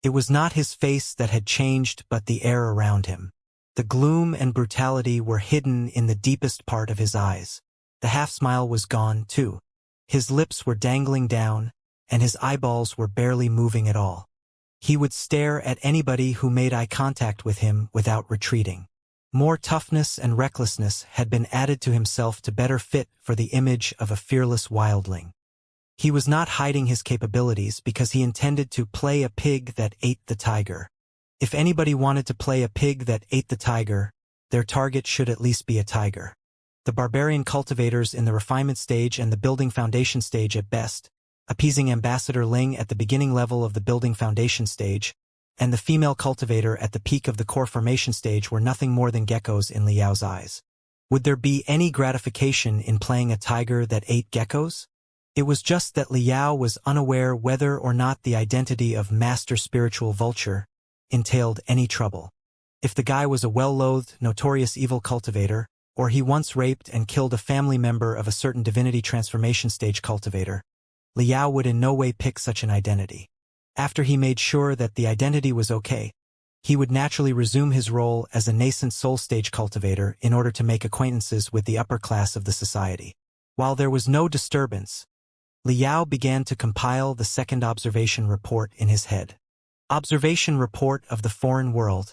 It was not his face that had changed but the air around him. The gloom and brutality were hidden in the deepest part of his eyes. The half-smile was gone, too. His lips were dangling down, and his eyeballs were barely moving at all. He would stare at anybody who made eye contact with him without retreating. More toughness and recklessness had been added to himself to better fit for the image of a fearless wildling. He was not hiding his capabilities because he intended to play a pig that ate the tiger. If anybody wanted to play a pig that ate the tiger, their target should at least be a tiger. The barbarian cultivators in the refinement stage and the building foundation stage at best, appeasing Ambassador Ling at the beginning level of the building foundation stage, and the female cultivator at the peak of the core formation stage were nothing more than geckos in Liao's eyes. Would there be any gratification in playing a tiger that ate geckos? It was just that Liao was unaware whether or not the identity of Master Spiritual Vulture entailed any trouble. If the guy was a well-loathed, notorious evil cultivator, or he once raped and killed a family member of a certain divinity transformation stage cultivator, Liao would in no way pick such an identity. After he made sure that the identity was okay, he would naturally resume his role as a nascent soul stage cultivator in order to make acquaintances with the upper class of the society. While there was no disturbance, Liao began to compile the second observation report in his head. Observation Report of the Foreign World,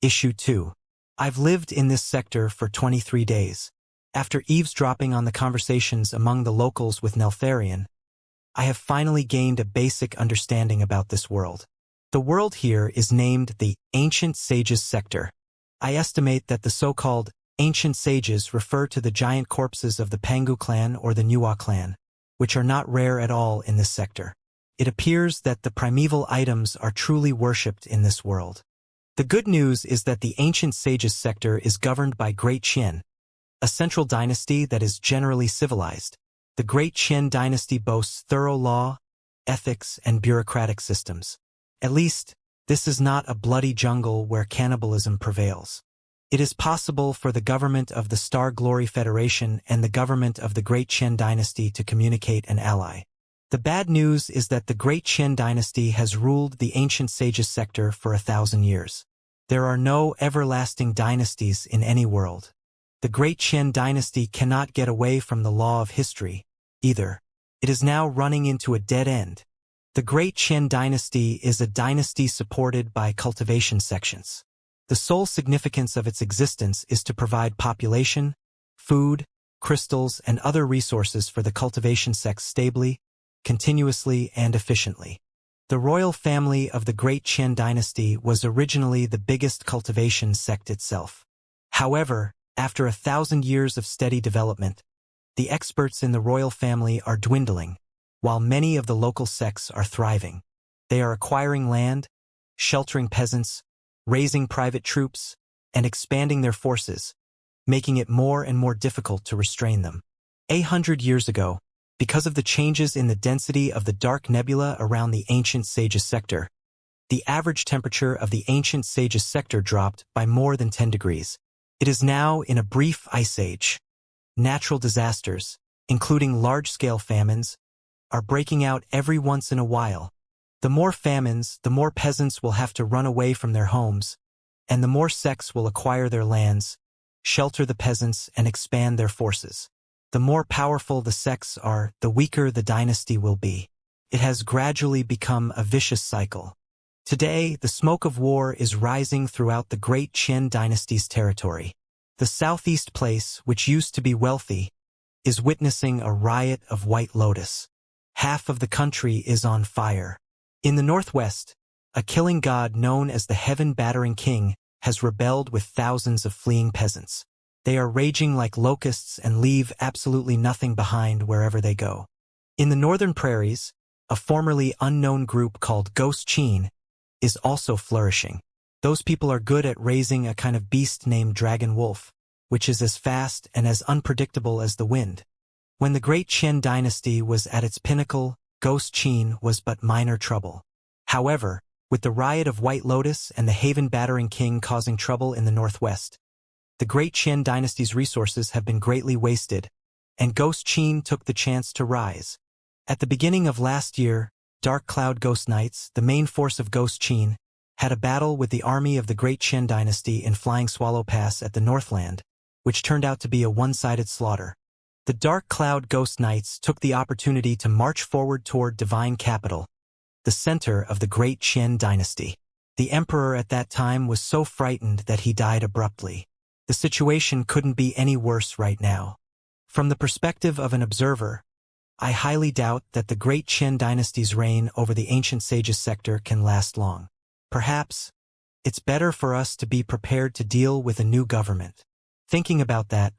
Issue 2. I've lived in this sector for 23 days. After eavesdropping on the conversations among the locals with Neltharion, I have finally gained a basic understanding about this world. The world here is named the Ancient Sages Sector. I estimate that the so-called Ancient Sages refer to the giant corpses of the Pangu clan or the Nuwa clan, which are not rare at all in this sector. It appears that the primeval items are truly worshipped in this world. The good news is that the Ancient Sages sector is governed by Great Qian, a central dynasty that is generally civilized. The Great Qian dynasty boasts thorough law, ethics, and bureaucratic systems. At least, this is not a bloody jungle where cannibalism prevails. It is possible for the government of the Star Glory Federation and the government of the Great Qian dynasty to communicate and ally. The bad news is that the Great Qian dynasty has ruled the Ancient Sages sector for 1,000 years. There are no everlasting dynasties in any world. The Great Qian dynasty cannot get away from the law of history, either. It is now running into a dead end. The Great Qian dynasty is a dynasty supported by cultivation sections. The sole significance of its existence is to provide population, food, crystals, and other resources for the cultivation sects stably, continuously, and efficiently. The royal family of the Great Qian dynasty was originally the biggest cultivation sect itself. However, after 1,000 years of steady development, the experts in the royal family are dwindling, while many of the local sects are thriving. They are acquiring land, sheltering peasants, raising private troops, and expanding their forces, making it more and more difficult to restrain them. 100 years ago, because of the changes in the density of the dark nebula around the Ancient Sages sector, the average temperature of the Ancient Sages sector dropped by more than 10 degrees. It is now in a brief ice age. Natural disasters, including large-scale famines, are breaking out every once in a while. The more famines, the more peasants will have to run away from their homes, and the more sects will acquire their lands, shelter the peasants, and expand their forces. The more powerful the sects are, the weaker the dynasty will be. It has gradually become a vicious cycle. Today, the smoke of war is rising throughout the Great Qian dynasty's territory. The southeast place, which used to be wealthy, is witnessing a riot of White Lotus. Half of the country is on fire. In the northwest, a killing god known as the Heaven-Battering King has rebelled with thousands of fleeing peasants. They are raging like locusts and leave absolutely nothing behind wherever they go. In the northern prairies, a formerly unknown group called Ghost Qin is also flourishing. Those people are good at raising a kind of beast named Dragon Wolf, which is as fast and as unpredictable as the wind. When the Great Qian dynasty was at its pinnacle, Ghost Qin was but minor trouble. However, with the riot of White Lotus and the Haven-Battering King causing trouble in the northwest, the Great Qian dynasty's resources have been greatly wasted, and Ghost Qin took the chance to rise. At the beginning of last year, Dark Cloud Ghost Knights, the main force of Ghost Qin, had a battle with the army of the Great Qian dynasty in Flying Swallow Pass at the Northland, which turned out to be a one-sided slaughter. The Dark Cloud Ghost Knights took the opportunity to march forward toward Divine Capital, the center of the Great Qian dynasty. The emperor at that time was so frightened that he died abruptly. The situation couldn't be any worse right now. From the perspective of an observer, I highly doubt that the Great Qian dynasty's reign over the Ancient Sages sector can last long. Perhaps, it's better for us to be prepared to deal with a new government. Thinking about that,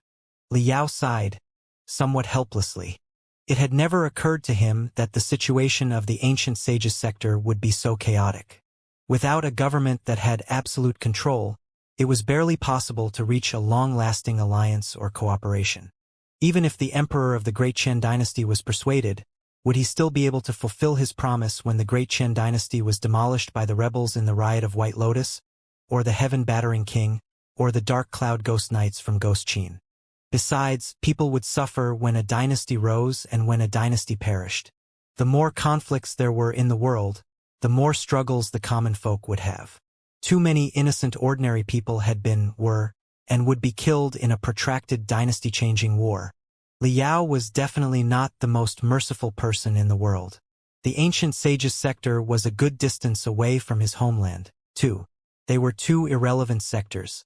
Liao sighed, somewhat helplessly. It had never occurred to him that the situation of the Ancient Sages sector would be so chaotic. Without a government that had absolute control, it was barely possible to reach a long-lasting alliance or cooperation. Even if the emperor of the Great Qian dynasty was persuaded, would he still be able to fulfill his promise when the Great Qian dynasty was demolished by the rebels in the riot of White Lotus, or the Heaven-Battering King, or the Dark Cloud Ghost Knights from Ghost Qin? Besides, people would suffer when a dynasty rose and when a dynasty perished. The more conflicts there were in the world, the more struggles the common folk would have. Too many innocent ordinary people had been, were, and would be killed in a protracted dynasty-changing war. Liao was definitely not the most merciful person in the world. The Ancient Sages sector was a good distance away from his homeland, too. They were two irrelevant sectors.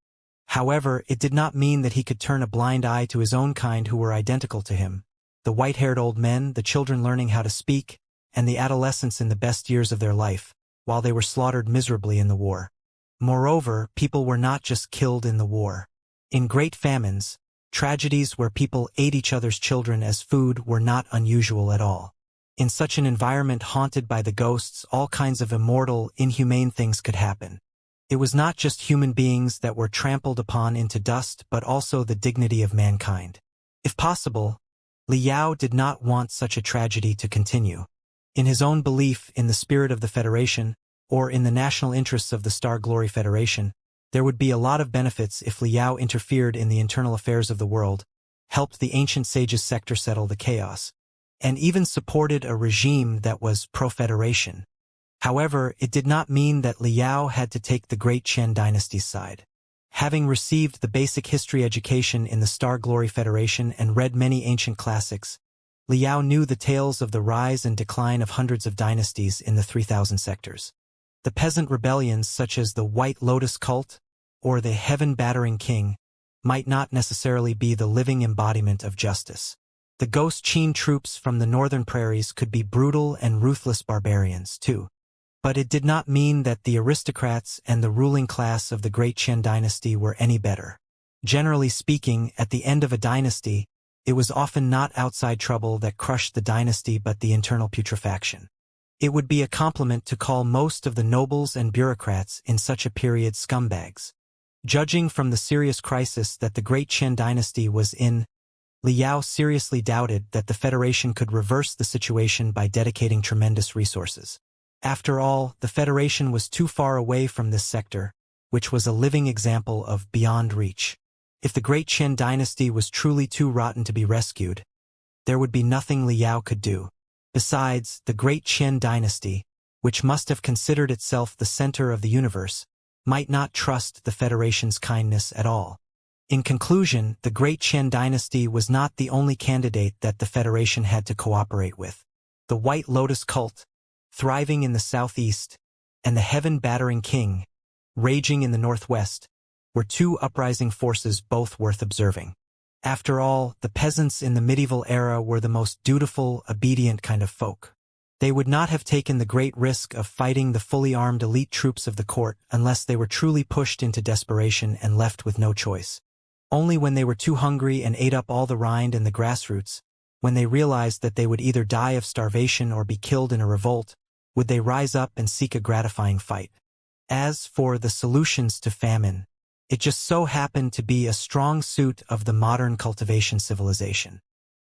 However, it did not mean that he could turn a blind eye to his own kind who were identical to him. The white-haired old men, the children learning how to speak, and the adolescents in the best years of their life, while they were slaughtered miserably in the war. Moreover, people were not just killed in the war. In great famines, tragedies where people ate each other's children as food were not unusual at all. In such an environment haunted by the ghosts, all kinds of immoral, inhumane things could happen. It was not just human beings that were trampled upon into dust, but also the dignity of mankind. If possible, Liao did not want such a tragedy to continue. In his own belief in the spirit of the Federation, or in the national interests of the Star Glory Federation, there would be a lot of benefits if Liao interfered in the internal affairs of the world, helped the ancient sages' sector settle the chaos, and even supported a regime that was pro-Federation. However, it did not mean that Liao had to take the great Qian dynasty's side. Having received the basic history education in the Star Glory Federation and read many ancient classics, Liao knew the tales of the rise and decline of hundreds of dynasties in the 3,000 sectors. The peasant rebellions such as the White Lotus cult or the Heaven-battering king might not necessarily be the living embodiment of justice. The ghost Qin troops from the northern prairies could be brutal and ruthless barbarians, too. But it did not mean that the aristocrats and the ruling class of the great Qian dynasty were any better. Generally speaking, at the end of a dynasty, it was often not outside trouble that crushed the dynasty but the internal putrefaction. It would be a compliment to call most of the nobles and bureaucrats in such a period scumbags. Judging from the serious crisis that the great Qian dynasty was in, Liao seriously doubted that the Federation could reverse the situation by dedicating tremendous resources. After all, the Federation was too far away from this sector, which was a living example of beyond reach. If the great Qian dynasty was truly too rotten to be rescued, there would be nothing Liao could do. Besides, the great Qian dynasty, which must have considered itself the center of the universe, might not trust the Federation's kindness at all. In conclusion, the great Qian dynasty was not the only candidate that the Federation had to cooperate with. The White Lotus cult, thriving in the southeast, and the Heaven-battering king, raging in the northwest, were two uprising forces both worth observing. After all, the peasants in the medieval era were the most dutiful, obedient kind of folk. They would not have taken the great risk of fighting the fully armed elite troops of the court unless they were truly pushed into desperation and left with no choice. Only when they were too hungry and ate up all the rind and the grassroots, when they realized that they would either die of starvation or be killed in a revolt, would they rise up and seek a gratifying fight. As for the solutions to famine, it just so happened to be a strong suit of the modern cultivation civilization.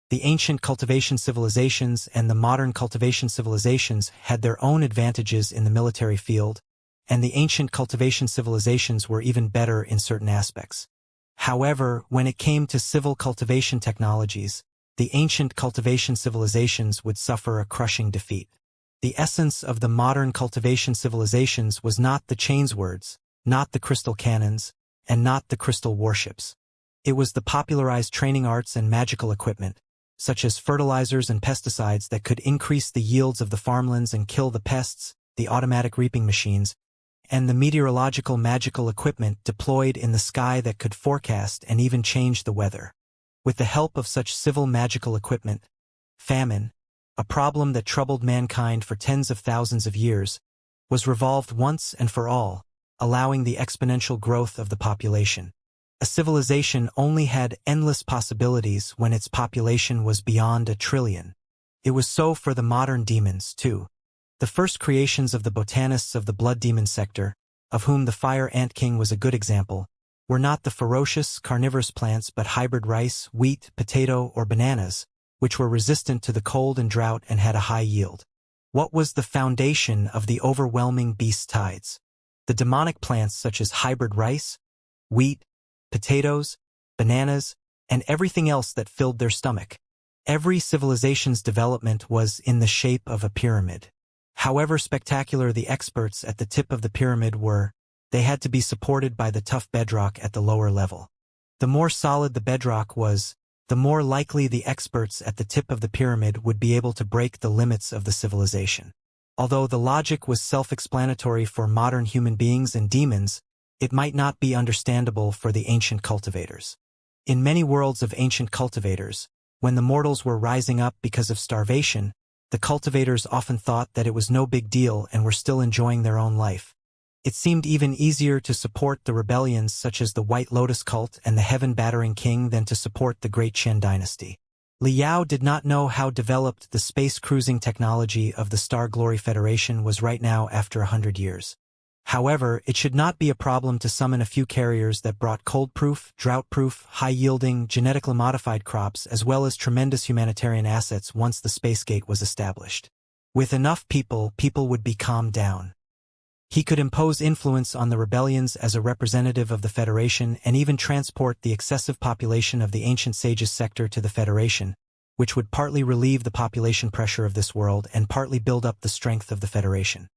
The ancient cultivation civilizations and the modern cultivation civilizations had their own advantages in the military field, and the ancient cultivation civilizations were even better in certain aspects. However, when it came to civil cultivation technologies, the ancient cultivation civilizations would suffer a crushing defeat. The essence of the modern cultivation civilizations was not the chainswords, not the crystal cannons, and not the crystal warships. It was the popularized training arts and magical equipment, such as fertilizers and pesticides that could increase the yields of the farmlands and kill the pests, the automatic reaping machines, and the meteorological magical equipment deployed in the sky that could forecast and even change the weather. With the help of such civil magical equipment, famine, a problem that troubled mankind for tens of thousands of years, was resolved once and for all, allowing the exponential growth of the population. A civilization only had endless possibilities when its population was beyond 1 trillion. It was so for the modern demons, too. The first creations of the botanists of the blood demon sector, of whom the fire ant king was a good example, were not the ferocious, carnivorous plants but hybrid rice, wheat, potato, or bananas, which were resistant to the cold and drought and had a high yield. What was the foundation of the overwhelming beast tides? The demonic plants such as hybrid rice, wheat, potatoes, bananas, and everything else that filled their stomach. Every civilization's development was in the shape of a pyramid. However spectacular the experts at the tip of the pyramid were, they had to be supported by the tough bedrock at the lower level. The more solid the bedrock was, the more likely the experts at the tip of the pyramid would be able to break the limits of the civilization. Although the logic was self-explanatory for modern human beings and demons, it might not be understandable for the ancient cultivators. In many worlds of ancient cultivators, when the mortals were rising up because of starvation, the cultivators often thought that it was no big deal and were still enjoying their own life. It seemed even easier to support the rebellions such as the White Lotus cult and the Heaven-Battering King than to support the Great Qin dynasty. Liao did not know how developed the space cruising technology of the Star Glory Federation was right now after 100 years. However, it should not be a problem to summon a few carriers that brought cold-proof, drought-proof, high-yielding, genetically modified crops as well as tremendous humanitarian assets once the space gate was established. With enough people would be calmed down. He could impose influence on the rebellions as a representative of the Federation and even transport the excessive population of the ancient sages sector to the Federation, which would partly relieve the population pressure of this world and partly build up the strength of the Federation.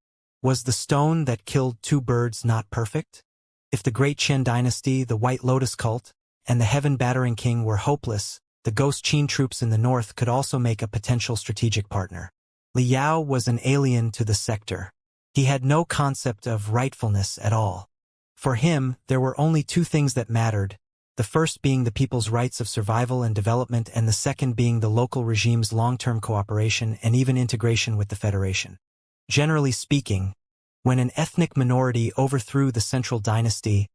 Was the stone that killed two birds not perfect? If the Great Qin dynasty, the White Lotus cult, and the Heaven-Battering King were hopeless, the Ghost Qin troops in the north could also make a potential strategic partner. Liao was an alien to the sector. He had no concept of rightfulness at all. For him, there were only two things that mattered, the first being the people's rights of survival and development and the second being the local regime's long-term cooperation and even integration with the Federation. Generally speaking, when an ethnic minority overthrew the central dynasty,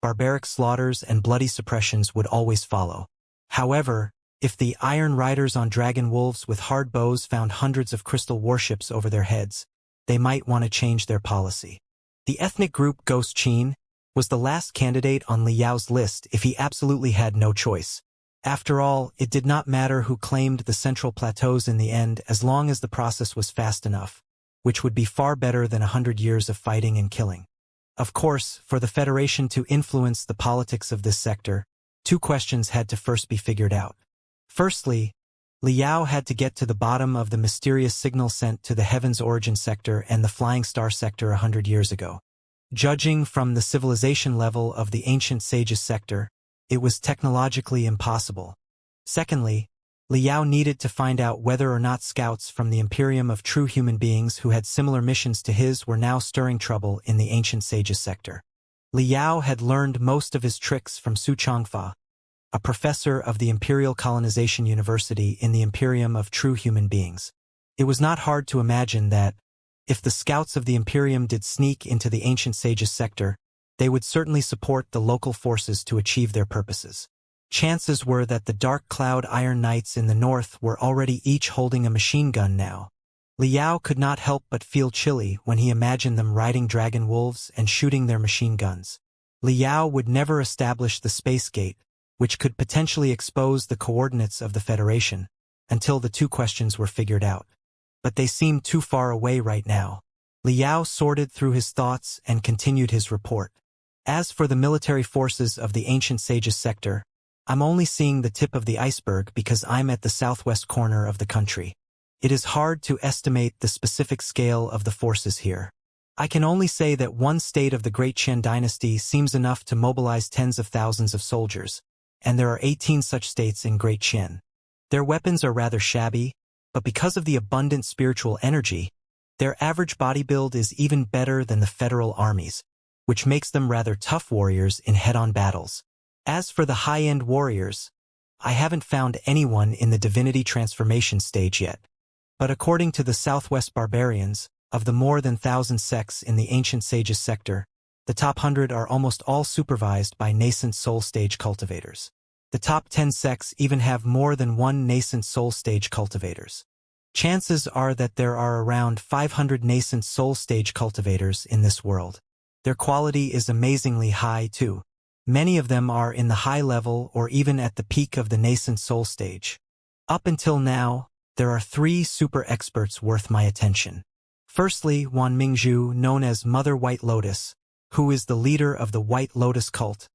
barbaric slaughters and bloody suppressions would always follow. However, if the Iron Riders on dragon wolves with hard bows found hundreds of crystal warships over their heads, they might want to change their policy. The ethnic group Ghost Qin was the last candidate on Liao's list if he absolutely had no choice. After all, it did not matter who claimed the central plateaus in the end as long as the process was fast enough, which would be far better than 100 years of fighting and killing. Of course, for the Federation to influence the politics of this sector, two questions had to first be figured out. Firstly, Liao had to get to the bottom of the mysterious signal sent to the Heaven's Origin sector and the Flying Star sector 100 years ago. Judging from the civilization level of the ancient sages sector, it was technologically impossible. Secondly, Liao needed to find out whether or not scouts from the Imperium of true human beings who had similar missions to his were now stirring trouble in the ancient sages sector. Liao had learned most of his tricks from Su Changfa, a professor of the Imperial Colonization University in the Imperium of True Human Beings. It was not hard to imagine that, if the scouts of the Imperium did sneak into the ancient sages sector, they would certainly support the local forces to achieve their purposes. Chances were that the Dark Cloud Iron Knights in the north were already each holding a machine gun now. Liao could not help but feel chilly when he imagined them riding dragon wolves and shooting their machine guns. Liao would never establish the space gate, which could potentially expose the coordinates of the Federation, until the two questions were figured out. But they seemed too far away right now. Liao sorted through his thoughts and continued his report. As for the military forces of the ancient sages sector, I'm only seeing the tip of the iceberg because I'm at the southwest corner of the country. It is hard to estimate the specific scale of the forces here. I can only say that one state of the Great Qin dynasty seems enough to mobilize tens of thousands of soldiers, and there are 18 such states in Great Qin. Their weapons are rather shabby, but because of the abundant spiritual energy, their average body build is even better than the federal armies, which makes them rather tough warriors in head-on battles. As for the high-end warriors, I haven't found anyone in the divinity transformation stage yet. But according to the Southwest Barbarians, of the more than 1,000 sects in the ancient sages sector, the top 100 are almost all supervised by nascent soul stage cultivators. The top 10 sects even have more than one nascent soul stage cultivators. Chances are that there are around 500 nascent soul stage cultivators in this world. Their quality is amazingly high too. Many of them are in the high level or even at the peak of the nascent soul stage. Up until now, there are 3 super experts worth my attention. Firstly, Wan Mingzhu, known as Mother White Lotus, who is the leader of the White Lotus cult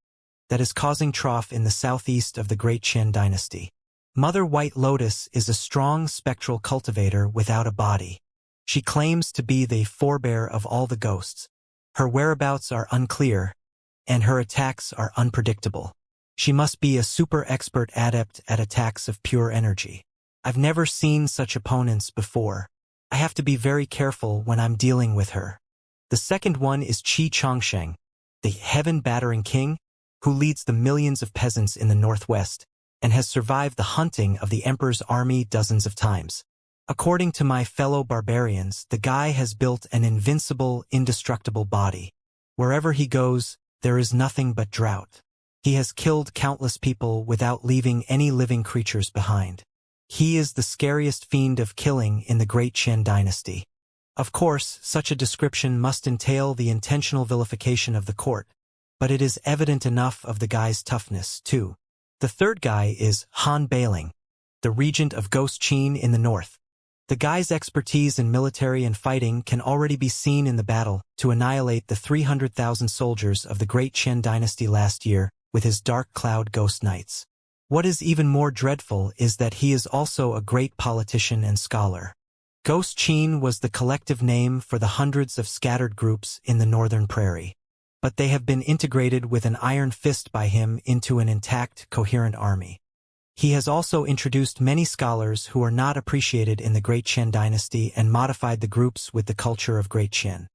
that is causing trough in the southeast of the Great Qin dynasty. Mother White Lotus is a strong spectral cultivator without a body. She claims to be the forebear of all the ghosts. Her whereabouts are unclear, and her attacks are unpredictable. She must be a super expert adept at attacks of pure energy. I've never seen such opponents before. I have to be very careful when I'm dealing with her. The second one is Qi Chongsheng, the heaven-battering king, who leads the millions of peasants in the northwest, and has survived the hunting of the emperor's army dozens of times. According to my fellow barbarians, the guy has built an invincible, indestructible body. Wherever he goes, there is nothing but drought. He has killed countless people without leaving any living creatures behind. He is the scariest fiend of killing in the Great Qian dynasty. Of course, such a description must entail the intentional vilification of the court, but it is evident enough of the guy's toughness, too. The third guy is Han Bailing, the regent of Ghost Qin in the north. The guy's expertise in military and fighting can already be seen in the battle to annihilate the 300,000 soldiers of the Great Qian dynasty last year with his Dark Cloud Ghost Knights. What is even more dreadful is that he is also a great politician and scholar. Ghost Qin was the collective name for the hundreds of scattered groups in the northern prairie. But they have been integrated with an iron fist by him into an intact, coherent army. He has also introduced many scholars who are not appreciated in the Great Qian dynasty and modified the groups with the culture of Great Qian.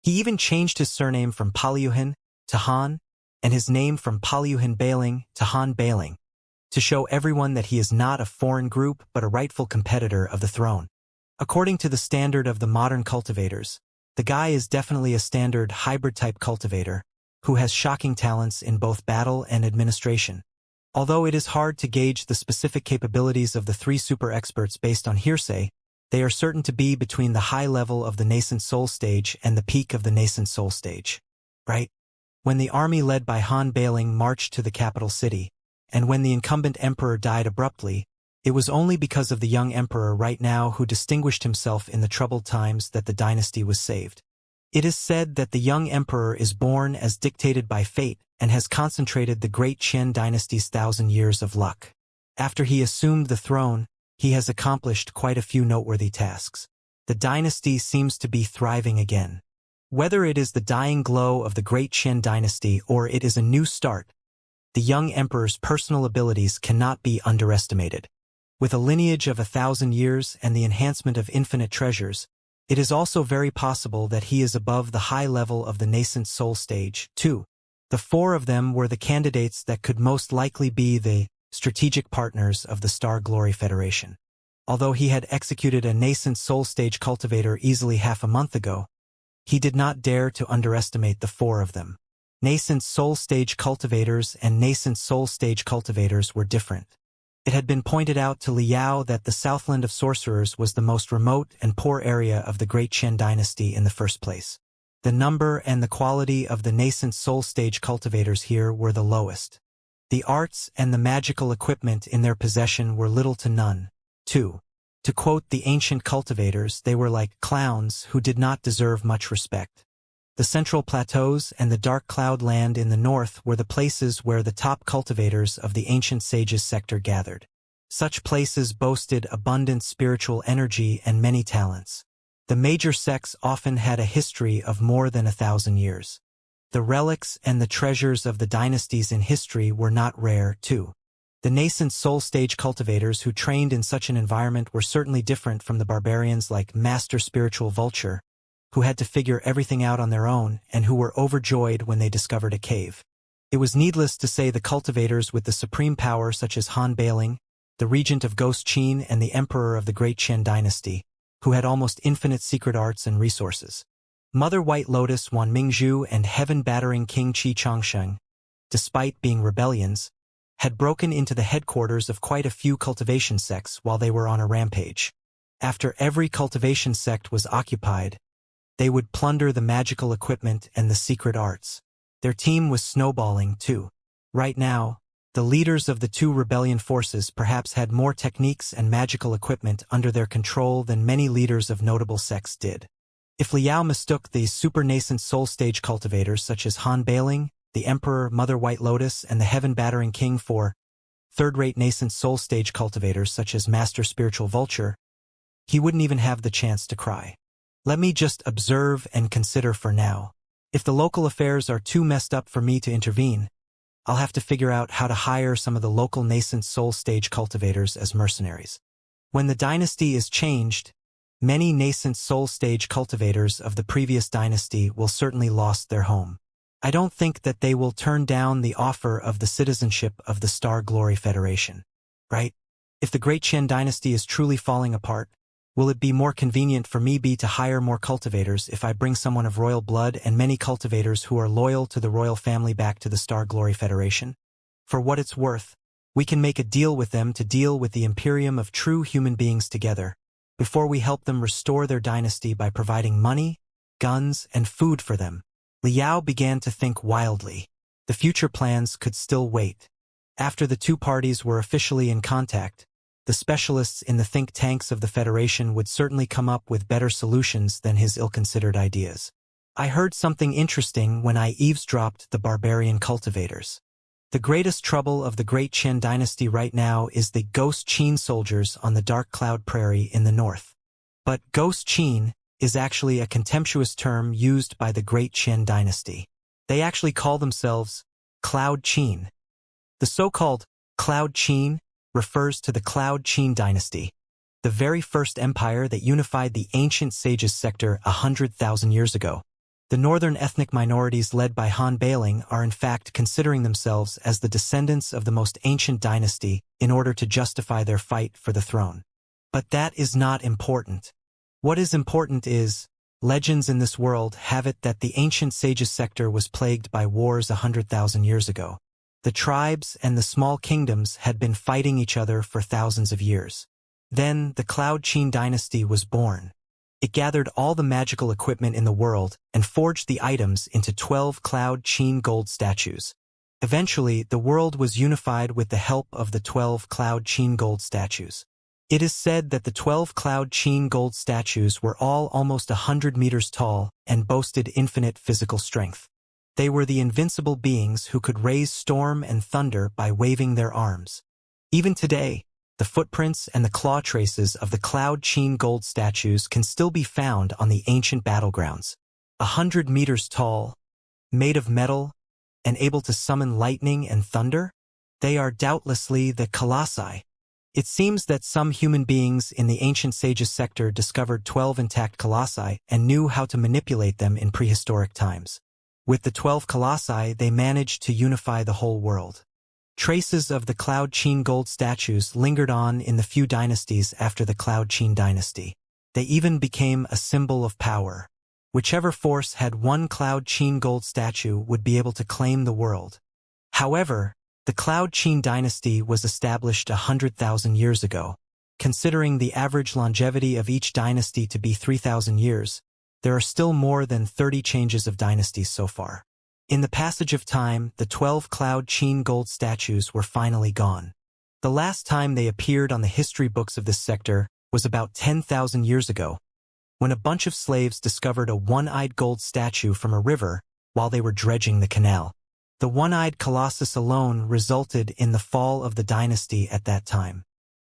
He even changed his surname from Polyuhan to Han, and his name from Polyuhan Bailing to Han Bailing, to show everyone that he is not a foreign group but a rightful competitor of the throne. According to the standard of the modern cultivators, the guy is definitely a standard hybrid-type cultivator, who has shocking talents in both battle and administration. Although it is hard to gauge the specific capabilities of the three super experts based on hearsay, they are certain to be between the high level of the nascent soul stage and the peak of the nascent soul stage. Right? When the army led by Han Bailing marched to the capital city, and when the incumbent emperor died abruptly, it was only because of the young emperor right now who distinguished himself in the troubled times that the dynasty was saved. It is said that the young emperor is born as dictated by fate and has concentrated the Great Qian dynasty's 1,000 years of luck. After he assumed the throne, he has accomplished quite a few noteworthy tasks. The dynasty seems to be thriving again. Whether it is the dying glow of the Great Qian dynasty or it is a new start, the young emperor's personal abilities cannot be underestimated. With a lineage of 1,000 years and the enhancement of infinite treasures, it is also very possible that he is above the high level of the nascent soul stage, too. The four of them were the candidates that could most likely be the strategic partners of the Star Glory Federation. Although he had executed a nascent soul stage cultivator easily half a month ago, he did not dare to underestimate the four of them. Nascent soul stage cultivators and nascent soul stage cultivators were different. It had been pointed out to Liao that the Southland of Sorcerers was the most remote and poor area of the Great Qian dynasty in the first place. The number and the quality of the nascent soul stage cultivators here were the lowest. The arts and the magical equipment in their possession were little to none, too. To quote the ancient cultivators, they were like clowns who did not deserve much respect. The Central Plateaus and the Dark Cloud Land in the north were the places where the top cultivators of the ancient sages sector gathered. Such places boasted abundant spiritual energy and many talents. The major sects often had a history of more than 1,000 years. The relics and the treasures of the dynasties in history were not rare, too. The nascent soul stage cultivators who trained in such an environment were certainly different from the barbarians like Master Spiritual Vulture, who had to figure everything out on their own and who were overjoyed when they discovered a cave. It was needless to say the cultivators with the supreme power such as Han Bailing, the regent of Ghost Qin and the emperor of the Great Qian dynasty, who had almost infinite secret arts and resources. Mother White Lotus Wan Mingzhu and heaven-battering King Qi Changsheng, despite being rebellions, had broken into the headquarters of quite a few cultivation sects while they were on a rampage. After every cultivation sect was occupied, they would plunder the magical equipment and the secret arts. Their team was snowballing, too. Right now, the leaders of the two rebellion forces perhaps had more techniques and magical equipment under their control than many leaders of notable sects did. If Liao mistook the super-nascent soul stage cultivators such as Han Bailing, the Emperor, Mother White Lotus, and the Heaven-Battering King for third-rate nascent soul stage cultivators such as Master Spiritual Vulture, he wouldn't even have the chance to cry. Let me just observe and consider for now. If the local affairs are too messed up for me to intervene, I'll have to figure out how to hire some of the local nascent soul stage cultivators as mercenaries. When the dynasty is changed, many nascent soul stage cultivators of the previous dynasty will certainly lost their home. I don't think that they will turn down the offer of the citizenship of the Star Glory Federation. Right? If the Great Qian dynasty is truly falling apart, will it be more convenient for me to hire more cultivators if I bring someone of royal blood and many cultivators who are loyal to the royal family back to the Star Glory Federation? For what it's worth, we can make a deal with them to deal with the Imperium of true human beings together, before we help them restore their dynasty by providing money, guns, and food for them. Liao began to think wildly. The future plans could still wait. After the two parties were officially in contact, the specialists in the think tanks of the Federation would certainly come up with better solutions than his ill-considered ideas. I heard something interesting when I eavesdropped the barbarian cultivators. The greatest trouble of the Great Qian dynasty right now is the Ghost Qin soldiers on the Dark Cloud Prairie in the north. But Ghost Qin is actually a contemptuous term used by the Great Qian dynasty. They actually call themselves Cloud Qin. The so-called Cloud Qin refers to the Cloud Qin dynasty, the very first empire that unified the ancient sages sector 100,000 years ago. The northern ethnic minorities led by Han Bailing are in fact considering themselves as the descendants of the most ancient dynasty in order to justify their fight for the throne. But that is not important. What is important is, legends in this world have it that the ancient sages sector was plagued by wars 100,000 years ago. The tribes and the small kingdoms had been fighting each other for thousands of years. Then the Cloud Qin dynasty was born. It gathered all the magical equipment in the world and forged the items into 12 Cloud Qin gold statues. Eventually, the world was unified with the help of the 12 Cloud Qin gold statues. It is said that the 12 Cloud Qin gold statues were all almost 100 meters tall and boasted infinite physical strength. They were the invincible beings who could raise storm and thunder by waving their arms. Even today, the footprints and the claw traces of the Cloud Qin gold statues can still be found on the ancient battlegrounds. 100 meters tall, made of metal, and able to summon lightning and thunder? They are doubtlessly the colossi. It seems that some human beings in the ancient sages sector discovered 12 intact colossi and knew how to manipulate them in prehistoric times. With the 12 colossi, they managed to unify the whole world. Traces of the Cloud Qin gold statues lingered on in the few dynasties after the Cloud Qin dynasty. They even became a symbol of power. Whichever force had one Cloud Qin gold statue would be able to claim the world. However, the Cloud Qin dynasty was established 100,000 years ago. Considering the average longevity of each dynasty to be 3,000 years, there are still more than 30 changes of dynasties so far. In the passage of time, the 12 Cloud Qin gold statues were finally gone. The last time they appeared on the history books of this sector was about 10,000 years ago, when a bunch of slaves discovered a one-eyed gold statue from a river while they were dredging the canal. The one-eyed colossus alone resulted in the fall of the dynasty at that time.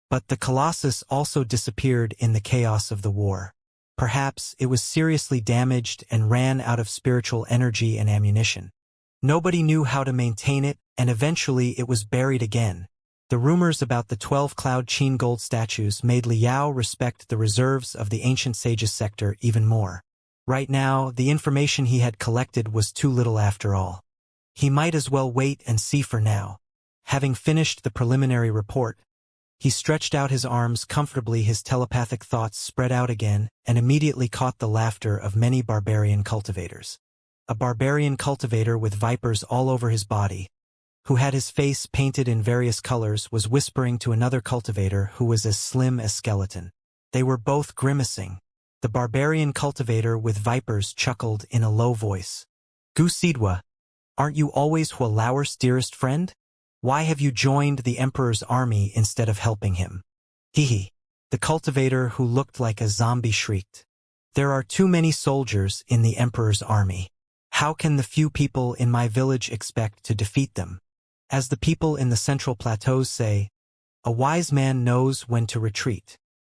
But the colossus also disappeared in the chaos of the war. Perhaps it was seriously damaged and ran out of spiritual energy and ammunition. Nobody knew how to maintain it, and eventually it was buried again. The rumors about the 12 Cloud Qin gold statues made Liao respect the reserves of the ancient sages sector even more. Right now, the information he had collected was too little after all. He might as well wait and see for now. Having finished the preliminary report, he stretched out his arms comfortably, his telepathic thoughts spread out again, and immediately caught the laughter of many barbarian cultivators. A barbarian cultivator with vipers all over his body, who had his face painted in various colors, was whispering to another cultivator who was as slim as skeleton. They were both grimacing. The barbarian cultivator with vipers chuckled in a low voice. "Gu Sidwa, aren't you always Hualao's dearest friend? Why have you joined the Emperor's army instead of helping him?" "Hee." The cultivator who looked like a zombie shrieked. "There are too many soldiers in the Emperor's army. How can the few people in my village expect to defeat them? As the people in the Central Plateaus say, a wise man knows when to retreat.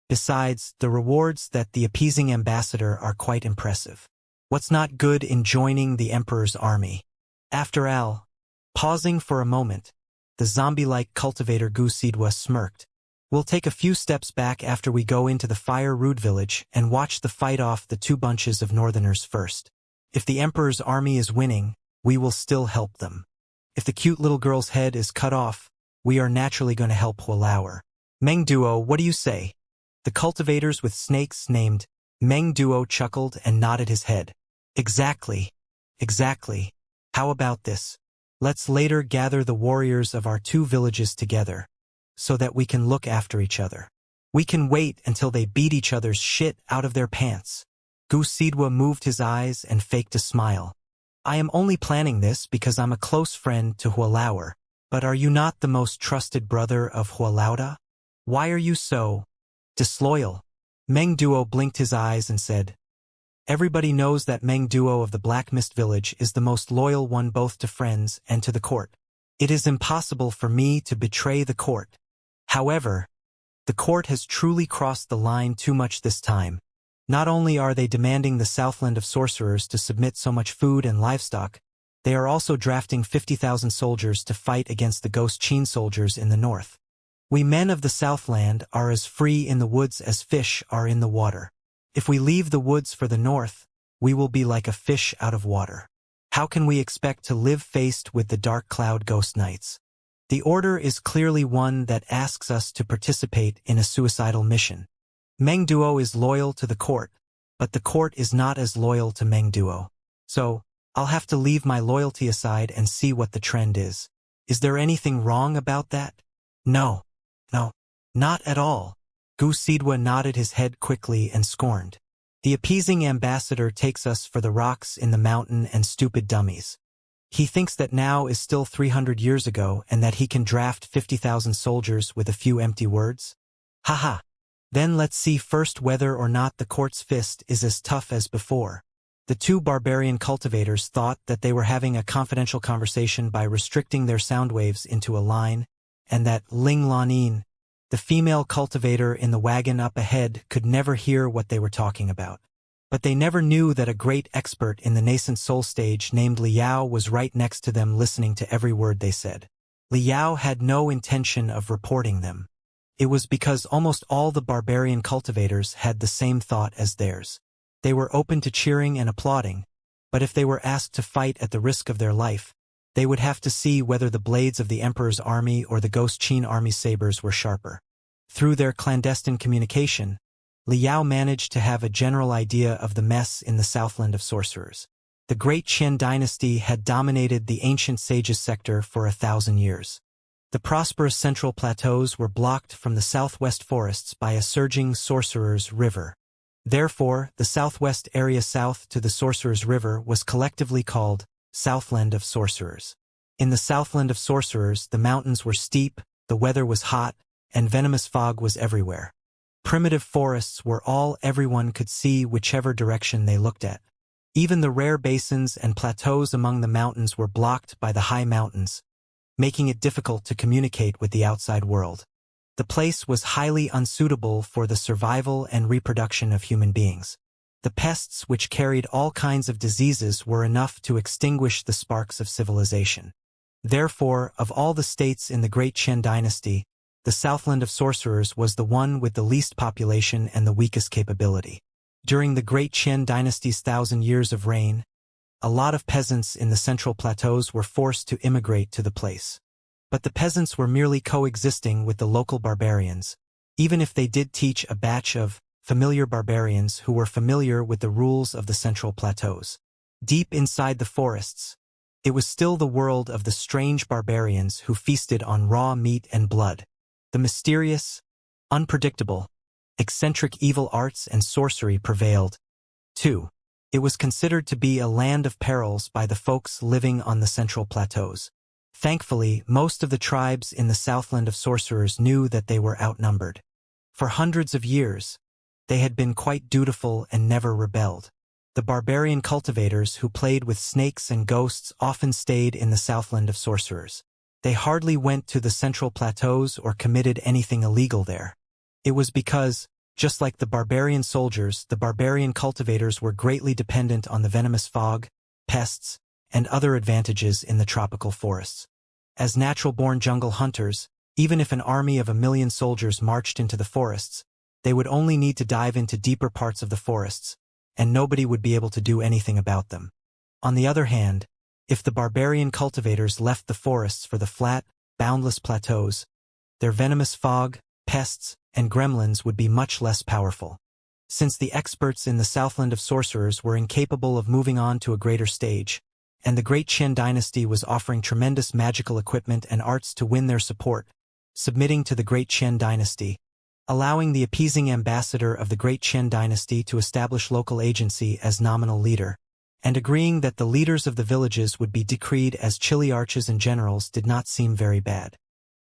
Besides, the rewards that the appeasing ambassador are quite impressive. What's not good in joining the Emperor's army? After all." Pausing for a moment, the zombie-like cultivator Gu Sidwa smirked. "We'll take a few steps back after we go into the Fire Rood village and watch the fight off the two bunches of northerners first. If the Emperor's army is winning, we will still help them. If the cute little girl's head is cut off, we are naturally going to help Huolauer. Meng Duo, what do you say? The cultivators with snakes named Meng Duo chuckled and nodded his head. Exactly. Exactly. How about this? Let's later gather the warriors of our two villages together, so that we can look after each other. We can wait until they beat each other's shit out of their pants. Gu Sidwa moved his eyes and faked a smile. I am only planning this because I'm a close friend to Huolauer, but are you not the most trusted brother of Huolauda? Why are you so disloyal? Meng Duo blinked his eyes and said, Everybody knows that Meng Duo of the Black Mist Village is the most loyal one both to friends and to the court. It is impossible for me to betray the court. However, the court has truly crossed the line too much this time. Not only are they demanding the Southland of Sorcerers to submit so much food and livestock, they are also drafting 50,000 soldiers to fight against the Ghost Qin soldiers in the north. We men of the Southland are as free in the woods as fish are in the water. If we leave the woods for the north, we will be like a fish out of water. How can we expect to live faced with the dark cloud ghost knights? The order is clearly one that asks us to participate in a suicidal mission. Meng Duo is loyal to the court, but the court is not as loyal to Meng Duo. So, I'll have to leave my loyalty aside and see what the trend is. Is there anything wrong about that? No, not at all. Gu Sidwa nodded his head quickly and scorned. The appeasing ambassador takes us for the rocks in the mountain and stupid dummies. He thinks that now is still 300 years ago and that he can draft 50,000 soldiers with a few empty words? Haha. Then let's see first whether or not the court's fist is as tough as before. The two barbarian cultivators thought that they were having a confidential conversation by restricting their sound waves into a line, and that Ling Lanin, the female cultivator in the wagon up ahead, could never hear what they were talking about. But they never knew that a great expert in the nascent soul stage named Liao was right next to them listening to every word they said. Liao had no intention of reporting them. It was because almost all the barbarian cultivators had the same thought as theirs. They were open to cheering and applauding, but if they were asked to fight at the risk of their life, they would have to see whether the blades of the Emperor's army or the Ghost Qin army's sabers were sharper. Through their clandestine communication, Liao managed to have a general idea of the mess in the Southland of Sorcerers. The Great Qian dynasty had dominated the ancient sages sector for 1,000 years. The prosperous central plateaus were blocked from the southwest forests by a surging Sorcerers' River. Therefore, the southwest area south to the Sorcerers' River was collectively called Southland of Sorcerers. In the Southland of Sorcerers, the mountains were steep, the weather was hot, and venomous fog was everywhere. Primitive forests were all everyone could see whichever direction they looked at. Even the rare basins and plateaus among the mountains were blocked by the high mountains, making it difficult to communicate with the outside world. The place was highly unsuitable for the survival and reproduction of human beings. The pests which carried all kinds of diseases were enough to extinguish the sparks of civilization. Therefore, of all the states in the Great Qian dynasty, the Southland of Sorcerers was the one with the least population and the weakest capability. During the Great Qian dynasty's 1,000 years of reign, a lot of peasants in the central plateaus were forced to immigrate to the place. But the peasants were merely coexisting with the local barbarians, even if they did teach a batch of familiar barbarians who were familiar with the rules of the central plateaus. Deep inside the forests, it was still the world of the strange barbarians who feasted on raw meat and blood. The mysterious, unpredictable, eccentric evil arts and sorcery prevailed. 2. It was considered to be a land of perils by the folks living on the central plateaus. Thankfully, most of the tribes in the Southland of Sorcerers knew that they were outnumbered. For hundreds of years, they had been quite dutiful and never rebelled. The barbarian cultivators who played with snakes and ghosts often stayed in the Southland of Sorcerers. They hardly went to the central plateaus or committed anything illegal there. It was because, just like the barbarian soldiers, the barbarian cultivators were greatly dependent on the venomous fog, pests, and other advantages in the tropical forests. As natural-born jungle hunters, even if an army of 1,000,000 soldiers marched into the forests, they would only need to dive into deeper parts of the forests, and nobody would be able to do anything about them. On the other hand, If the barbarian cultivators left the forests for the flat, boundless plateaus, their venomous fog, pests, and gremlins would be much less powerful. Since the experts in the Southland of Sorcerers were incapable of moving on to a greater stage, and the Great Qian dynasty was offering tremendous magical equipment and arts to win their support, submitting to the Great Qian dynasty, allowing the appeasing ambassador of the Great Qian dynasty to establish local agency as nominal leader, and agreeing that the leaders of the villages would be decreed as chiliarchs and generals did not seem very bad.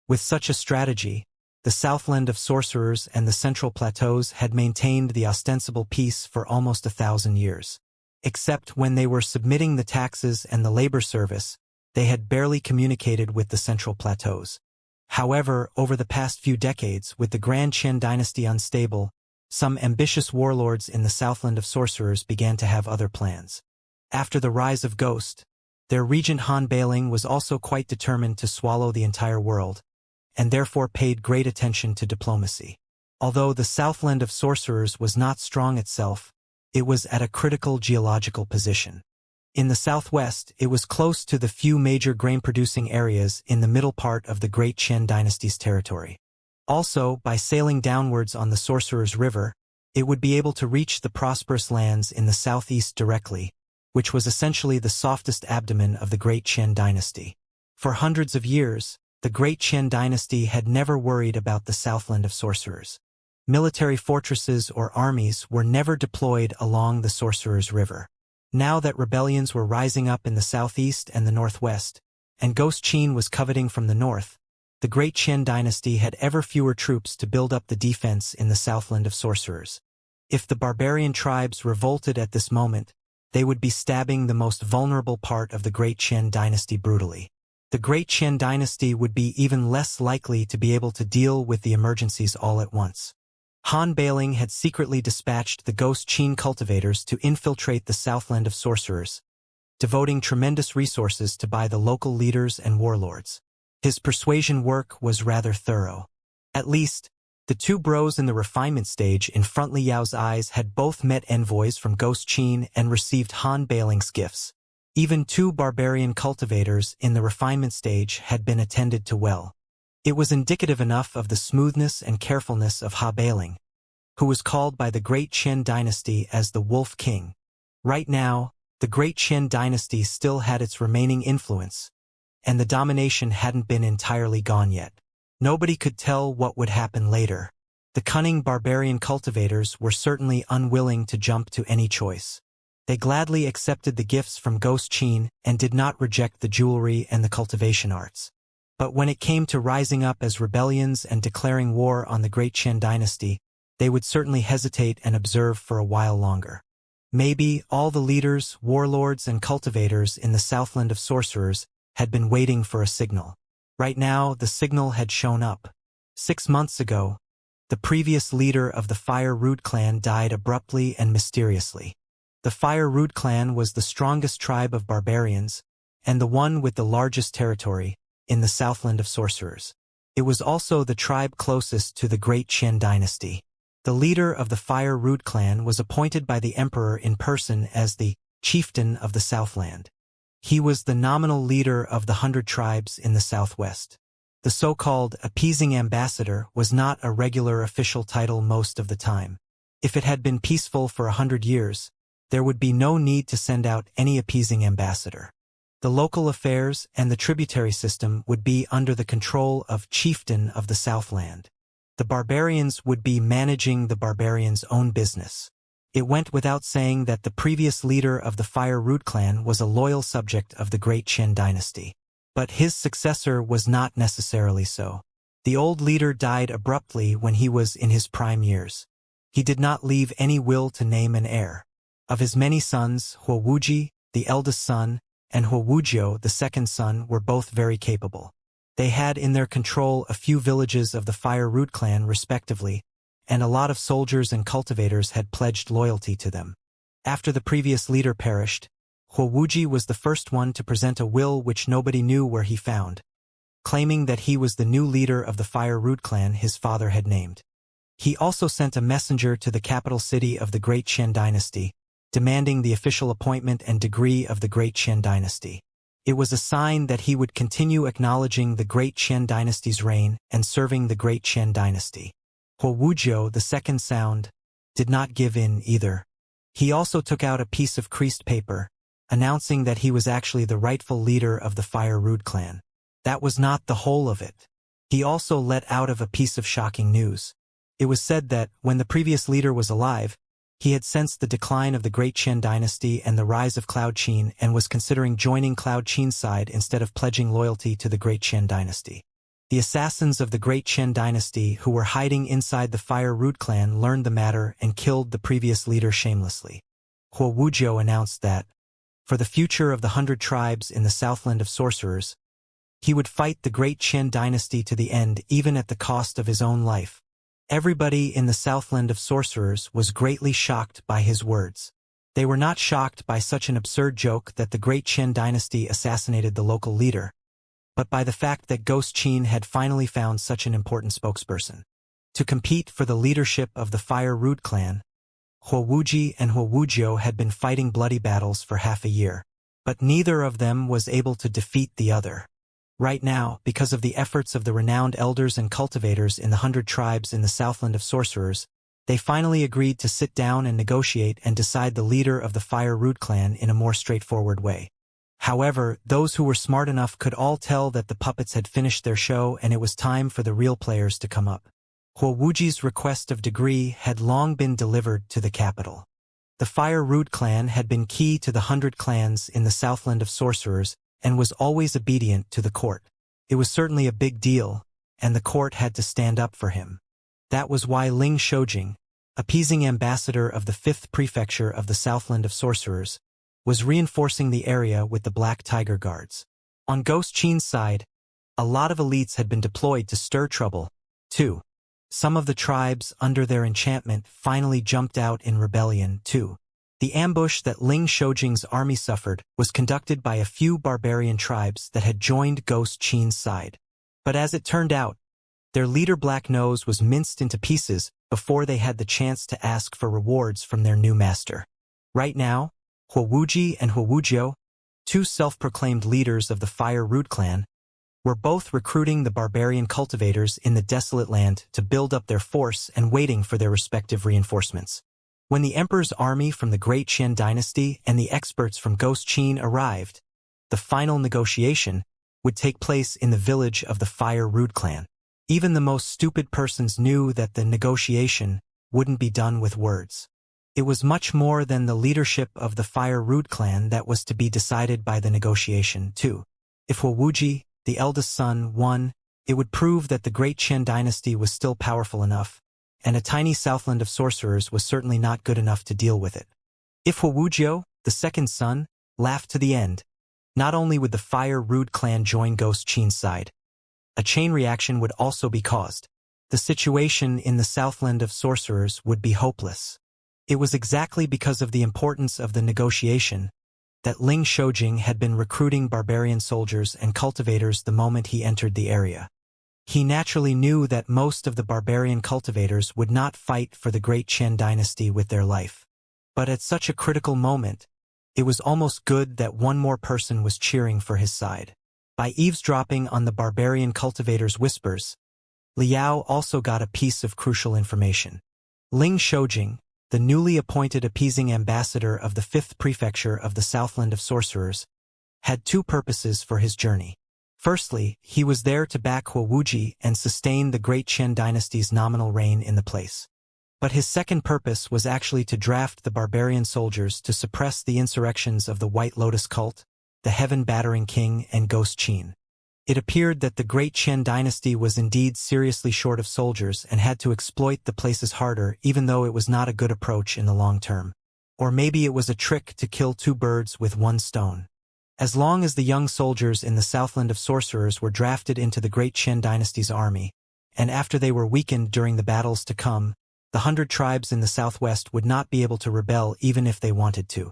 With such a strategy, the Southland of Sorcerers and the Central Plateaus had maintained the ostensible peace for almost 1,000 years. Except when they were submitting the taxes and the labor service, they had barely communicated with the Central Plateaus. However, over the past few decades, with the Grand Qian dynasty unstable, some ambitious warlords in the Southland of Sorcerers began to have other plans. After the rise of Ghost, their regent Han Bailing was also quite determined to swallow the entire world, and therefore paid great attention to diplomacy. Although the Southland of Sorcerers was not strong itself, it was at a critical geological position. In the southwest, it was close to the few major grain-producing areas in the middle part of the Great Qian dynasty's territory. Also, by sailing downwards on the Sorcerer's River, it would be able to reach the prosperous lands in the southeast directly, which was essentially the softest abdomen of the Great Qian dynasty. For hundreds of years, the Great Qian dynasty had never worried about the Southland of Sorcerers. Military fortresses or armies were never deployed along the Sorcerer's River. Now that rebellions were rising up in the southeast and the northwest, and Ghost Qin was coveting from the north, the Great Qian dynasty had ever fewer troops to build up the defense in the Southland of Sorcerers. If the barbarian tribes revolted at this moment, they would be stabbing the most vulnerable part of the Great Qian dynasty brutally. The Great Qian dynasty would be even less likely to be able to deal with the emergencies all at once. Han Bailing had secretly dispatched the Ghost Qin cultivators to infiltrate the Southland of Sorcerers, devoting tremendous resources to buy the local leaders and warlords. His persuasion work was rather thorough. At least, the two bros in the refinement stage in Front Li Yao's eyes had both met envoys from Ghost Qin and received Han Bailing's gifts. Even two barbarian cultivators in the refinement stage had been attended to well. It was indicative enough of the smoothness and carefulness of Ha Bailing, who was called by the Great Qian dynasty as the Wolf King. Right now, the Great Qian dynasty still had its remaining influence, and the domination hadn't been entirely gone yet. Nobody could tell what would happen later. The cunning barbarian cultivators were certainly unwilling to jump to any choice. They gladly accepted the gifts from Ghost Qin and did not reject the jewelry and the cultivation arts. But when it came to rising up as rebellions and declaring war on the Great Qian dynasty, they would certainly hesitate and observe for a while longer. Maybe all the leaders, warlords, and cultivators in the Southland of Sorcerers had been waiting for a signal. Right now, the signal had shown up. 6 months ago, the previous leader of the Fire Root clan died abruptly and mysteriously. The Fire Root clan was the strongest tribe of barbarians, and the one with the largest territory, in the Southland of Sorcerers. It was also the tribe closest to the Great Qian dynasty. The leader of the Fire Root clan was appointed by the emperor in person as the chieftain of the Southland. He was the nominal leader of the 100 tribes in the southwest. The so-called appeasing ambassador was not a regular official title most of the time. If it had been peaceful for 100 years, there would be no need to send out any appeasing ambassador. The local affairs and the tributary system would be under the control of chieftain of the Southland. The barbarians would be managing the barbarians' own business. It went without saying that the previous leader of the Fire Root clan was a loyal subject of the Great Qian dynasty. But his successor was not necessarily so. The old leader died abruptly when he was in his prime years. He did not leave any will to name an heir. Of his many sons, Huo Wuji, the eldest son, and Huo Wujiu, the second son, were both very capable. They had in their control a few villages of the Fire Root clan respectively, and a lot of soldiers and cultivators had pledged loyalty to them. After the previous leader perished, Huo Wuji was the first one to present a will which nobody knew where he found, claiming that he was the new leader of the Fire Root clan his father had named. He also sent a messenger to the capital city of the Great Qian dynasty, demanding the official appointment and degree of the Great Qian dynasty. It was a sign that he would continue acknowledging the Great Qian dynasty's reign and serving the Great Qian dynasty. Wuxia, the second sound, did not give in either. He also took out a piece of creased paper, announcing that he was actually the rightful leader of the Fire Rood clan. That was not the whole of it. He also let out of a piece of shocking news. It was said that, when the previous leader was alive, he had sensed the decline of the Great Qian dynasty and the rise of Cloud Qin and was considering joining Cloud Qin's side instead of pledging loyalty to the Great Qian dynasty. The assassins of the Great Qian dynasty who were hiding inside the Fire Rood clan learned the matter and killed the previous leader shamelessly. Wuxia announced that, for the future of the 100 tribes in the Southland of Sorcerers, he would fight the Great Qian dynasty to the end even at the cost of his own life. Everybody in the Southland of Sorcerers was greatly shocked by his words. They were not shocked by such an absurd joke that the Great Qian dynasty assassinated the local leader, but by the fact that Ghost Qin had finally found such an important spokesperson. To compete for the leadership of the Fire Rood clan, Wuxia and Wuxia had been fighting bloody battles for half a year, but neither of them was able to defeat the other. Right now, because of the efforts of the renowned elders and cultivators in the 100 tribes in the Southland of Sorcerers, they finally agreed to sit down and negotiate and decide the leader of the Fire Rood clan in a more straightforward way. However, those who were smart enough could all tell that the puppets had finished their show and it was time for the real players to come up. Wuxia's request of degree had long been delivered to the capital. The Fire Rood clan had been key to the 100 clans in the Southland of Sorcerers and was always obedient to the court. It was certainly a big deal, and the court had to stand up for him. That was why Ling Shoujing, appeasing ambassador of the 5th prefecture of the Southland of Sorcerers, was reinforcing the area with the Black Tiger Guards. On Ghost Qin's side, a lot of elites had been deployed to stir trouble, too. Some of the tribes under their enchantment finally jumped out in rebellion, too. The ambush that Ling Shoujing's army suffered was conducted by a few barbarian tribes that had joined Ghost Qin's side. But as it turned out, their leader Black Nose was minced into pieces before they had the chance to ask for rewards from their new master. Right now, Wuxia and Wuxia, two self-proclaimed leaders of the Fire Rood clan, were both recruiting the barbarian cultivators in the desolate land to build up their force and waiting for their respective reinforcements. When the Emperor's army from the Great Qian dynasty and the experts from Ghost Qin arrived, the final negotiation would take place in the village of the Fire Rood clan. Even the most stupid persons knew that the negotiation wouldn't be done with words. It was much more than the leadership of the Fire Rood clan that was to be decided by the negotiation, too. If Wuxia, the eldest son, won, it would prove that the Great Qian dynasty was still powerful enough, and a tiny Southland of Sorcerers was certainly not good enough to deal with it. If Wuxia, the second son, laughed to the end, not only would the Fire Rood clan join Ghost Qin's side, a chain reaction would also be caused. The situation in the Southland of Sorcerers would be hopeless. It was exactly because of the importance of the negotiation that Ling Shoujing had been recruiting barbarian soldiers and cultivators the moment he entered the area. He naturally knew that most of the barbarian cultivators would not fight for the Great Qian dynasty with their life. But at such a critical moment, it was almost good that one more person was cheering for his side. By eavesdropping on the barbarian cultivators' whispers, Liao also got a piece of crucial information. Ling Shoujing, the newly appointed appeasing ambassador of the 5th prefecture of the Southland of Sorcerers, had two purposes for his journey. Firstly, he was there to back Wuxia and sustain the Great Qian dynasty's nominal reign in the place. But his second purpose was actually to draft the barbarian soldiers to suppress the insurrections of the White Lotus cult, the Heaven Battering King, and Ghost Qin. It appeared that the Great Qian dynasty was indeed seriously short of soldiers and had to exploit the places harder, even though it was not a good approach in the long term. Or maybe it was a trick to kill two birds with one stone. As long as the young soldiers in the Southland of Sorcerers were drafted into the Great Qian dynasty's army, and after they were weakened during the battles to come, the 100 tribes in the southwest would not be able to rebel even if they wanted to.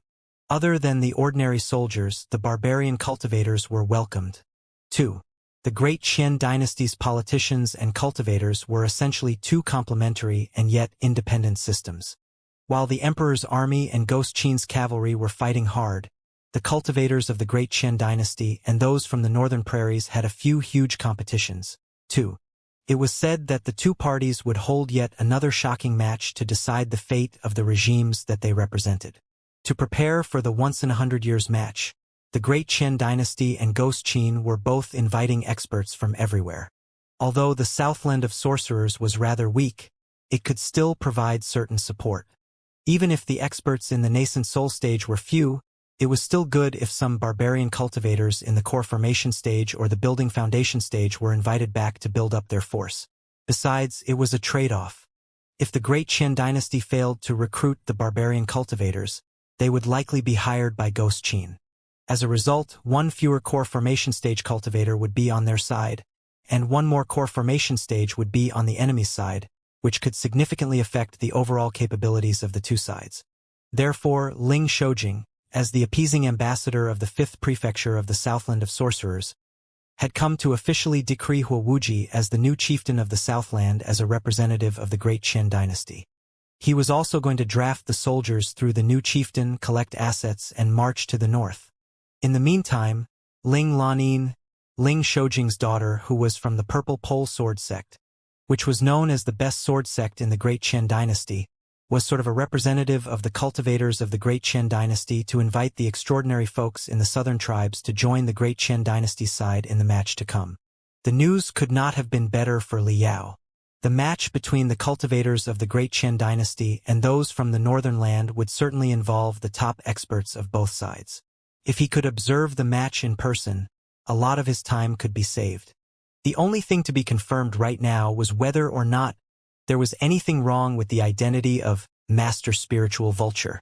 Other than the ordinary soldiers, the barbarian cultivators were welcomed. 2. The Great Qian dynasty's politicians and cultivators were essentially two complementary and yet independent systems. While the Emperor's army and Ghost Qin's cavalry were fighting hard, The cultivators of the Great Qian dynasty and those from the northern prairies had a few huge competitions, too. It was said that the two parties would hold yet another shocking match to decide the fate of the regimes that they represented. To prepare for the once-in-a-hundred-years match, the Great Qian dynasty and Ghost Qin were both inviting experts from everywhere. Although the Southland of Sorcerers was rather weak, it could still provide certain support. Even if the experts in the nascent soul stage were few, it was still good if some barbarian cultivators in the core formation stage or the building foundation stage were invited back to build up their force. Besides, it was a trade-off. If the Great Qian dynasty failed to recruit the barbarian cultivators, they would likely be hired by Ghost Qin. As a result, one fewer core formation stage cultivator would be on their side, and one more core formation stage would be on the enemy's side, which could significantly affect the overall capabilities of the two sides. Therefore, Ling Shoujing, as the appeasing ambassador of the 5th prefecture of the Southland of Sorcerers, had come to officially decree Wuxia as the new chieftain of the Southland as a representative of the Great Qian dynasty. He was also going to draft the soldiers through the new chieftain, collect assets, and march to the north. In the meantime, Ling Lanin, Ling Shoujing's daughter, who was from the Purple Pole Sword sect, which was known as the best sword sect in the Great Qian dynasty, was sort of a representative of the cultivators of the Great Qian dynasty to invite the extraordinary folks in the southern tribes to join the Great Qian dynasty's side in the match to come. The news could not have been better for Liao. The match between the cultivators of the Great Qian dynasty and those from the northern land would certainly involve the top experts of both sides. If he could observe the match in person, a lot of his time could be saved. The only thing to be confirmed right now was whether or not there was anything wrong with the identity of Master Spiritual Vulture.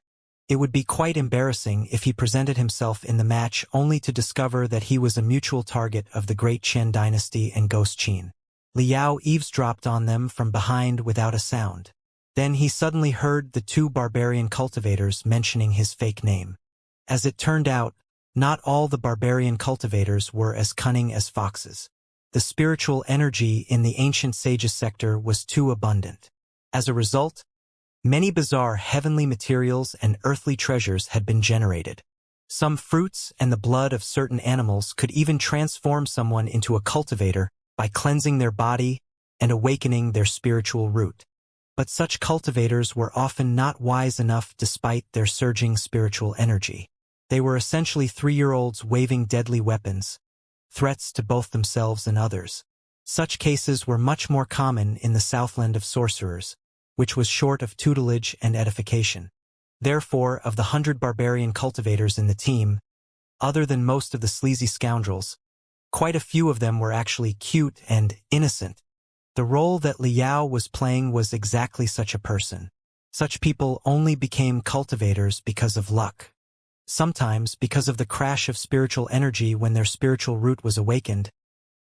It would be quite embarrassing if he presented himself in the match only to discover that he was a mutual target of the Great Qian dynasty and Ghost Qin. Liao eavesdropped on them from behind without a sound. Then he suddenly heard the two barbarian cultivators mentioning his fake name. As it turned out, not all the barbarian cultivators were as cunning as foxes. The spiritual energy in the ancient sages sector was too abundant. As a result, many bizarre heavenly materials and earthly treasures had been generated. Some fruits and the blood of certain animals could even transform someone into a cultivator by cleansing their body and awakening their spiritual root. But such cultivators were often not wise enough despite their surging spiritual energy. They were essentially 3-year-olds waving deadly weapons, threats to both themselves and others. Such cases were much more common in the Southland of Sorcerers, which was short of tutelage and edification. Therefore, of the 100 barbarian cultivators in the team, other than most of the sleazy scoundrels, quite a few of them were actually cute and innocent. The role that Liao was playing was exactly such a person. Such people only became cultivators because of luck. Sometimes, because of the crash of spiritual energy when their spiritual root was awakened,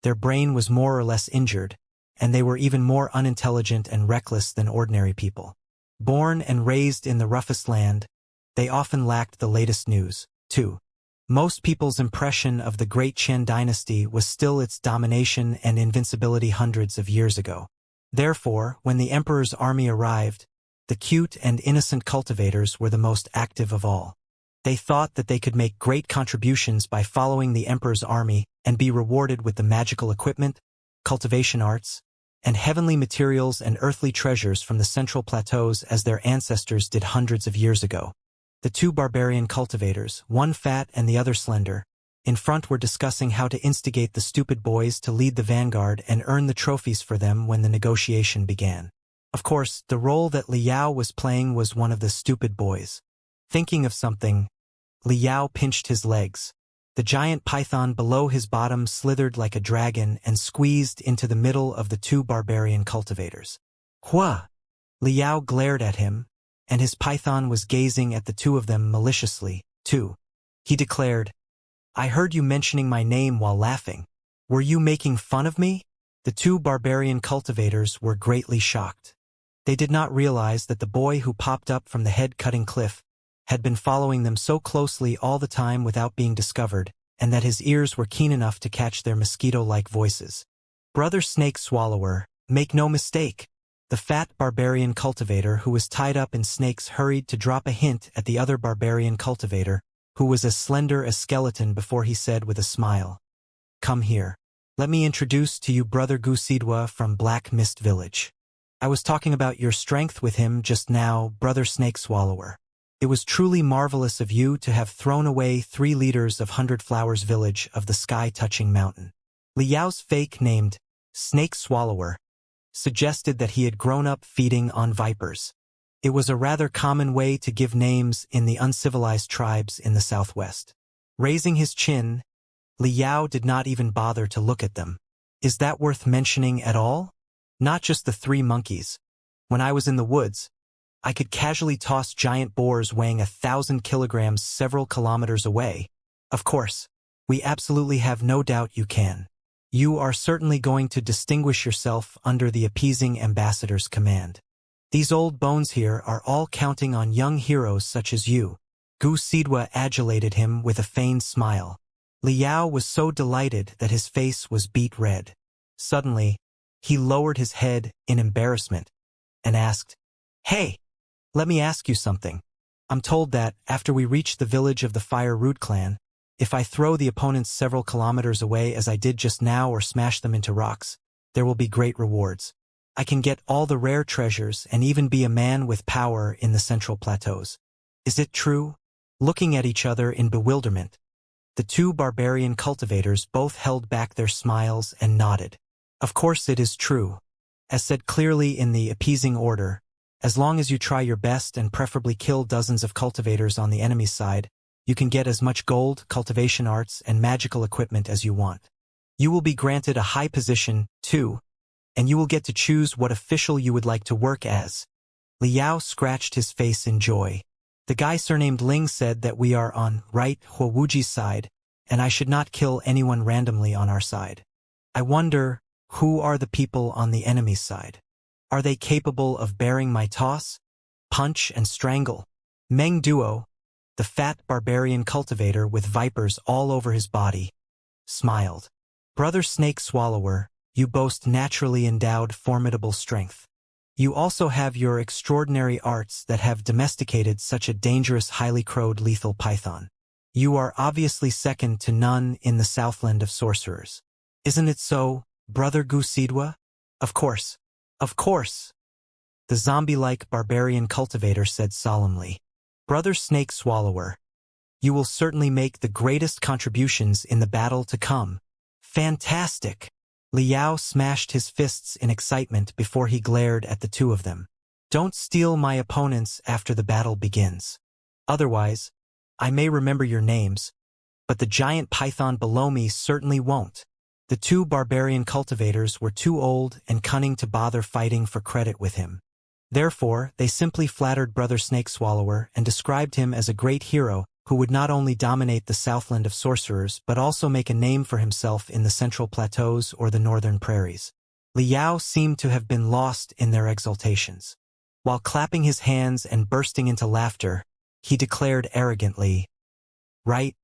their brain was more or less injured, and they were even more unintelligent and reckless than ordinary people. Born and raised in the roughest land, they often lacked the latest news, too. Most people's impression of the Great Qian dynasty was still its domination and invincibility hundreds of years ago. Therefore, when the emperor's army arrived, the cute and innocent cultivators were the most active of all. They thought that they could make great contributions by following the emperor's army and be rewarded with the magical equipment, cultivation arts, and heavenly materials and earthly treasures from the central plateaus as their ancestors did hundreds of years ago. The two barbarian cultivators, one fat and the other slender, in front were discussing how to instigate the stupid boys to lead the vanguard and earn the trophies for them when the negotiation began. Of course, the role that Liao was playing was one of the stupid boys. Thinking of something, Liao pinched his legs. The giant python below his bottom slithered like a dragon and squeezed into the middle of the two barbarian cultivators. Hua! Liao glared at him, and his python was gazing at the two of them maliciously, too. He declared, "I heard you mentioning my name while laughing. Were you making fun of me?" The two barbarian cultivators were greatly shocked. They did not realize that the boy who popped up from the head-cutting cliff had been following them so closely all the time without being discovered, and that his ears were keen enough to catch their mosquito-like voices. "Brother Snake Swallower, make no mistake." The fat barbarian cultivator who was tied up in snakes hurried to drop a hint at the other barbarian cultivator, who was as slender as skeleton before he said with a smile, "Come here. Let me introduce to you Brother Gusidwa from Black Mist Village. I was talking about your strength with him just now, Brother Snake Swallower. It was truly marvelous of you to have thrown away 3 leaders of 100 Flowers village of the sky-touching mountain." Liao's fake named Snake Swallower suggested that he had grown up feeding on vipers. It was a rather common way to give names in the uncivilized tribes in the southwest. Raising his chin, Liao did not even bother to look at them. "Is that worth mentioning at all? Not just the 3 monkeys. When I was in the woods, I could casually toss giant boars weighing 1,000 kilograms several kilometers away. Of course, we absolutely have no doubt you can. You are certainly going to distinguish yourself under the appeasing ambassador's command. These old bones here are all counting on young heroes such as you." Gu Sidwa adulated him with a feigned smile. Liao was so delighted that his face was beet red. Suddenly, he lowered his head in embarrassment and asked, "Hey, let me ask you something. I'm told that, after we reach the village of the Fire Root clan, if I throw the opponents several kilometers away as I did just now or smash them into rocks, there will be great rewards. I can get all the rare treasures and even be a man with power in the Central Plateaus. Is it true?" Looking at each other in bewilderment, the 2 barbarian cultivators both held back their smiles and nodded. "Of course it is true. As said clearly in the appeasing order, as long as you try your best and preferably kill dozens of cultivators on the enemy's side, you can get as much gold, cultivation arts, and magical equipment as you want. You will be granted a high position, too, and you will get to choose what official you would like to work as." Liao scratched his face in joy. "The guy surnamed Ling said that we are on right Huowuji's side, and I should not kill anyone randomly on our side. I wonder, who are the people on the enemy's side? Are they capable of bearing my toss, punch, and strangle?" Meng Duo, the fat barbarian cultivator with vipers all over his body, smiled. "Brother Snake Swallower, you boast naturally endowed formidable strength. You also have your extraordinary arts that have domesticated such a dangerous highly crowed lethal python. You are obviously second to none in the Southland of sorcerers. Isn't it so, Brother Gusidwa?" "Of course. Of course," the zombie-like barbarian cultivator said solemnly. "Brother Snake Swallower, you will certainly make the greatest contributions in the battle to come." "Fantastic!" Liao smashed his fists in excitement before he glared at the 2 of them. "Don't steal my opponents after the battle begins. Otherwise, I may remember your names, but the giant python below me certainly won't." The 2 barbarian cultivators were too old and cunning to bother fighting for credit with him. Therefore, they simply flattered Brother Snake Swallower and described him as a great hero who would not only dominate the Southland of sorcerers but also make a name for himself in the Central Plateaus or the Northern Prairies. Liao seemed to have been lost in their exultations. While clapping his hands and bursting into laughter, he declared arrogantly, "Right,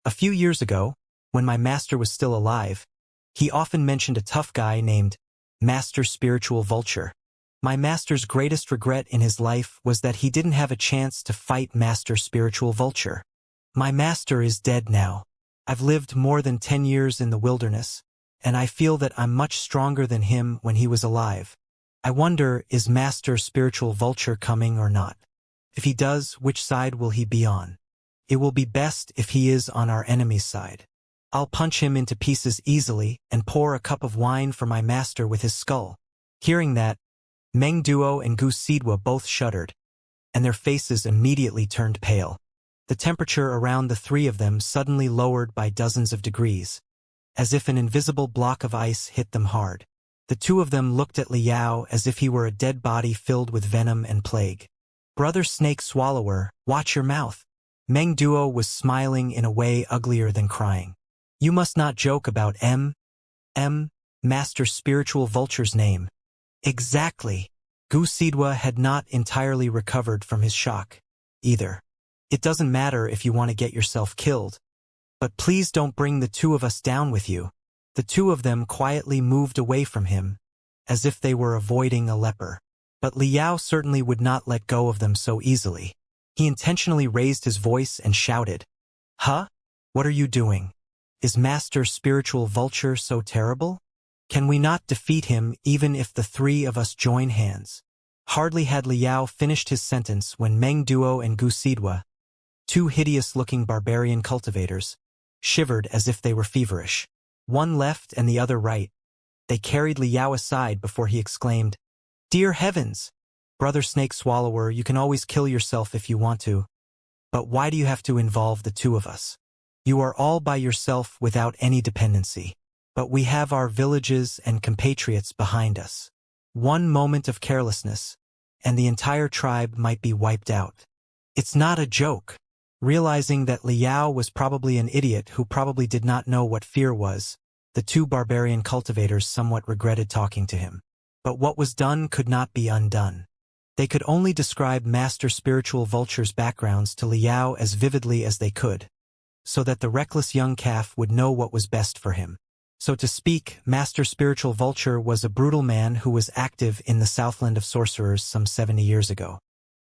a few years ago, when my master was still alive, he often mentioned a tough guy named Master Spiritual Vulture. My master's greatest regret in his life was that he didn't have a chance to fight Master Spiritual Vulture. My master is dead now. I've lived more than 10 years in the wilderness, and I feel that I'm much stronger than him when he was alive. I wonder, is Master Spiritual Vulture coming or not? If he does, which side will he be on? It will be best if he is on our enemy's side. I'll punch him into pieces easily and pour a cup of wine for my master with his skull." Hearing that, Meng Duo and Gu Sidwa both shuddered, and their faces immediately turned pale. The temperature around the 3 of them suddenly lowered by dozens of degrees, as if an invisible block of ice hit them hard. The 2 of them looked at Liao as if he were a dead body filled with venom and plague. "Brother Snake Swallower, watch your mouth." Meng Duo was smiling in a way uglier than crying. "You must not joke about Master Spiritual Vulture's name." "Exactly." Gu Sidwa had not entirely recovered from his shock, either. "It doesn't matter if you want to get yourself killed, but please don't bring the 2 of us down with you." The 2 of them quietly moved away from him, as if they were avoiding a leper. But Liao certainly would not let go of them so easily. He intentionally raised his voice and shouted, Huh? What are you doing? Is Master Spiritual Vulture so terrible? Can we not defeat him even if the three of us join hands? Hardly had Liao finished his sentence when Meng Duo and Gu Sidwa, two hideous-looking barbarian cultivators, shivered as if they were feverish. One left and the other right. They carried Liao aside before he exclaimed, "Dear heavens! Brother Snake Swallower, you can always kill yourself if you want to. But why do you have to involve the two of us? You are all by yourself without any dependency. But we have our villages and compatriots behind us. One moment of carelessness, and the entire tribe might be wiped out. It's not a joke." Realizing that Liao was probably an idiot who probably did not know what fear was, the two barbarian cultivators somewhat regretted talking to him. But what was done could not be undone. They could only describe Master Spiritual Vulture's backgrounds to Liao as vividly as they could, so that the reckless young calf would know what was best for him. So to speak, Master Spiritual Vulture was a brutal man who was active in the Southland of Sorcerers some 70 years ago.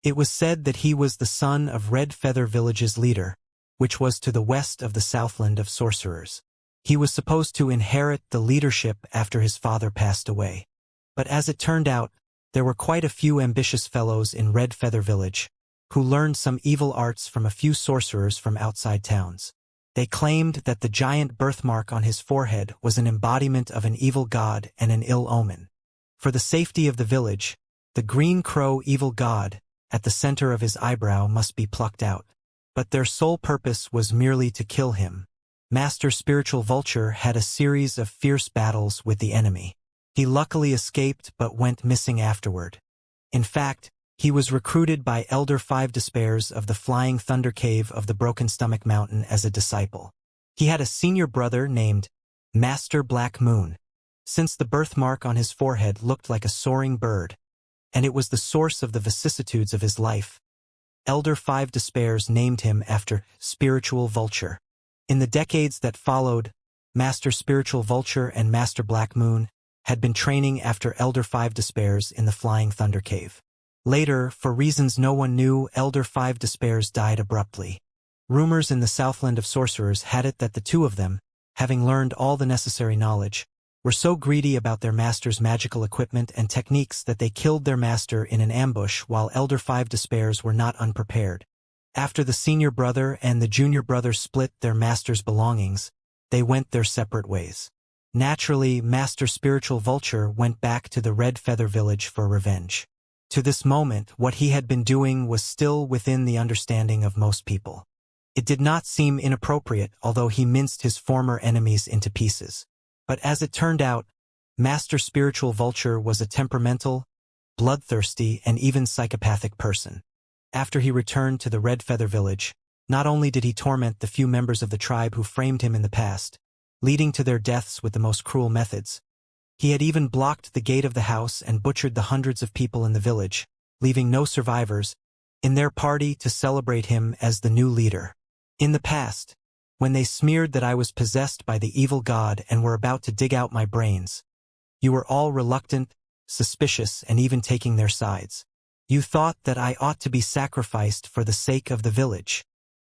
It was said that he was the son of Red Feather Village's leader, which was to the west of the Southland of Sorcerers. He was supposed to inherit the leadership after his father passed away. But as it turned out, there were quite a few ambitious fellows in Red Feather Village, who learned some evil arts from a few sorcerers from outside towns. They claimed that the giant birthmark on his forehead was an embodiment of an evil god and an ill omen. For the safety of the village, the green crow evil god, at the center of his eyebrow, must be plucked out. But their sole purpose was merely to kill him. Master Spiritual Vulture had a series of fierce battles with the enemy. He luckily escaped but went missing afterward. In fact, he was recruited by Elder Five Despairs of the Flying Thunder Cave of the Broken Stomach Mountain as a disciple. He had a senior brother named Master Black Moon, since the birthmark on his forehead looked like a soaring bird, and it was the source of the vicissitudes of his life. Elder Five Despairs named him after Spiritual Vulture. In the decades that followed, Master Spiritual Vulture and Master Black Moon had been training after Elder Five Despairs in the Flying Thunder Cave. Later, for reasons no one knew, Elder Five Despairs died abruptly. Rumors in the Southland of Sorcerers had it that the two of them, having learned all the necessary knowledge, were so greedy about their master's magical equipment and techniques that they killed their master in an ambush while Elder Five Despairs were not unprepared. After the senior brother and the junior brother split their master's belongings, they went their separate ways. Naturally, Master Spiritual Vulture went back to the Red Feather Village for revenge. To this moment, what he had been doing was still within the understanding of most people. It did not seem inappropriate, although he minced his former enemies into pieces. But as it turned out, Master Spiritual Vulture was a temperamental, bloodthirsty, and even psychopathic person. After he returned to the Red Feather Village, not only did he torment the few members of the tribe who framed him in the past, leading to their deaths with the most cruel methods, he had even blocked the gate of the house and butchered the hundreds of people in the village, leaving no survivors, in their party to celebrate him as the new leader. In the past, when they smeared that I was possessed by the evil god and were about to dig out my brains, you were all reluctant, suspicious, and even taking their sides. You thought that I ought to be sacrificed for the sake of the village.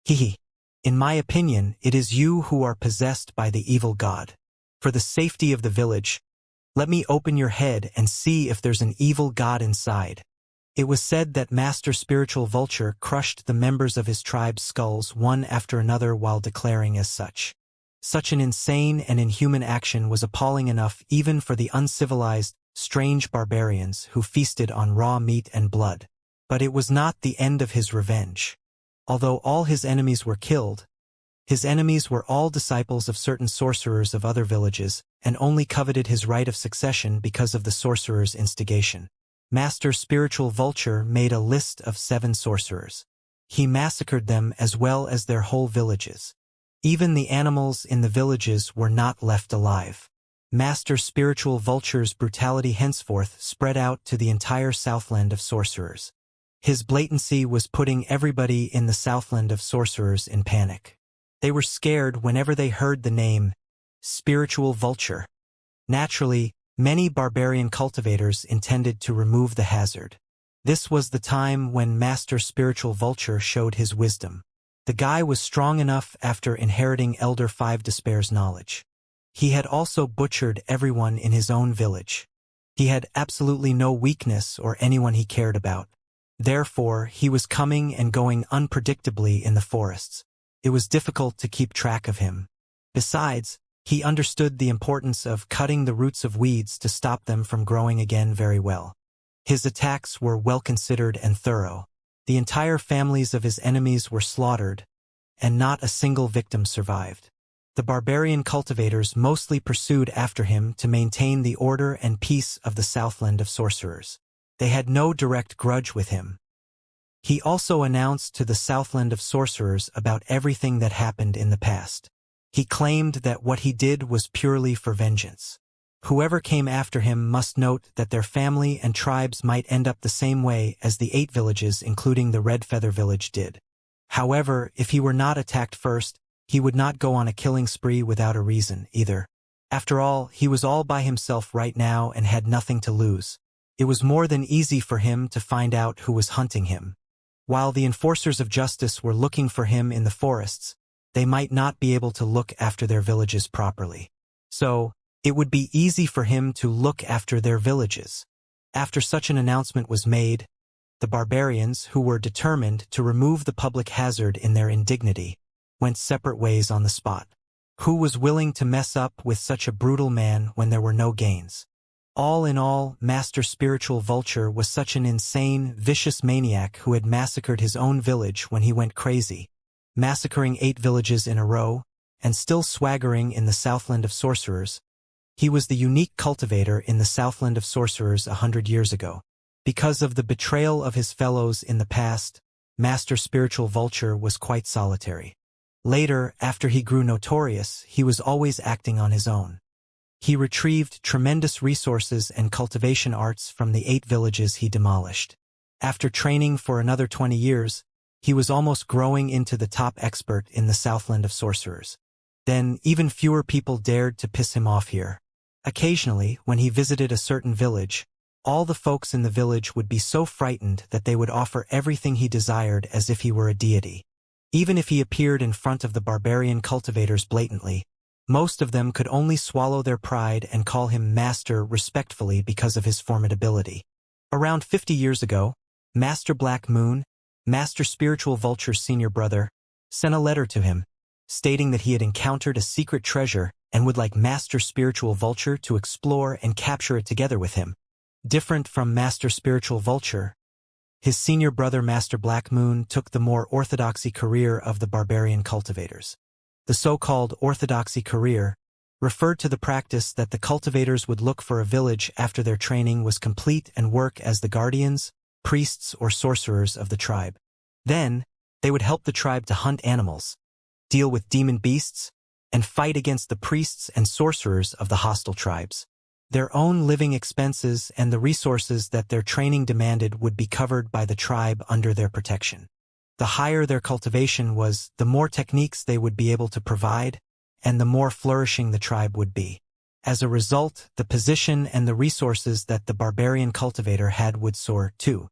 Hehe. In my opinion, it is you who are possessed by the evil god. For the safety of the village, let me open your head and see if there's an evil god inside. It was said that Master Spiritual Vulture crushed the members of his tribe's skulls one after another while declaring as such. Such an insane and inhuman action was appalling enough even for the uncivilized, strange barbarians who feasted on raw meat and blood. But it was not the end of his revenge. Although all his enemies were killed, his enemies were all disciples of certain sorcerers of other villages and only coveted his right of succession because of the sorcerer's instigation. Master Spiritual Vulture made a list of 7 sorcerers. He massacred them as well as their whole villages. Even the animals in the villages were not left alive. Master Spiritual Vulture's brutality henceforth spread out to the entire Southland of Sorcerers. His blatancy was putting everybody in the Southland of Sorcerers in panic. They were scared whenever they heard the name Spiritual Vulture. Naturally, many barbarian cultivators intended to remove the hazard. This was the time when Master Spiritual Vulture showed his wisdom. The guy was strong enough after inheriting Elder Five Despair's knowledge. He had also butchered everyone in his own village. He had absolutely no weakness or anyone he cared about. Therefore, he was coming and going unpredictably in the forests. It was difficult to keep track of him. Besides, he understood the importance of cutting the roots of weeds to stop them from growing again very well. His attacks were well considered and thorough. The entire families of his enemies were slaughtered, and not a single victim survived. The barbarian cultivators mostly pursued after him to maintain the order and peace of the Southland of Sorcerers. They had no direct grudge with him. He also announced to the Southland of Sorcerers about everything that happened in the past. He claimed that what he did was purely for vengeance. Whoever came after him must note that their family and tribes might end up the same way as the 8 villages, including the Red Feather village, did. However, if he were not attacked first, he would not go on a killing spree without a reason, either. After all, he was all by himself right now and had nothing to lose. It was more than easy for him to find out who was hunting him. While the enforcers of justice were looking for him in the forests, they might not be able to look after their villages properly. So, it would be easy for him to look after their villages. After such an announcement was made, the barbarians, who were determined to remove the public hazard in their indignity, went separate ways on the spot. Who was willing to mess up with such a brutal man when there were no gains? All in all, Master Spiritual Vulture was such an insane, vicious maniac who had massacred his own village when he went crazy, massacring 8 villages in a row, and still swaggering in the Southland of Sorcerers. He was the unique cultivator in the Southland of Sorcerers 100 years ago. Because of the betrayal of his fellows in the past, Master Spiritual Vulture was quite solitary. Later, after he grew notorious, he was always acting on his own. He retrieved tremendous resources and cultivation arts from the 8 villages he demolished. After training for another 20 years, he was almost growing into the top expert in the Southland of Sorcerers. Then, even fewer people dared to piss him off here. Occasionally, when he visited a certain village, all the folks in the village would be so frightened that they would offer everything he desired as if he were a deity. Even if he appeared in front of the barbarian cultivators blatantly, most of them could only swallow their pride and call him master respectfully because of his formidability. Around 50 years ago, Master Black Moon, Master Spiritual Vulture's senior brother, sent a letter to him, stating that he had encountered a secret treasure and would like Master Spiritual Vulture to explore and capture it together with him. Different from Master Spiritual Vulture, his senior brother Master Black Moon took the more orthodoxy career of the barbarian cultivators. The so-called orthodoxy career referred to the practice that the cultivators would look for a village after their training was complete and work as the guardians, priests, or sorcerers of the tribe. Then, they would help the tribe to hunt animals, deal with demon beasts, and fight against the priests and sorcerers of the hostile tribes. Their own living expenses and the resources that their training demanded would be covered by the tribe under their protection. The higher their cultivation was, the more techniques they would be able to provide, and the more flourishing the tribe would be. As a result, the position and the resources that the barbarian cultivator had would soar too.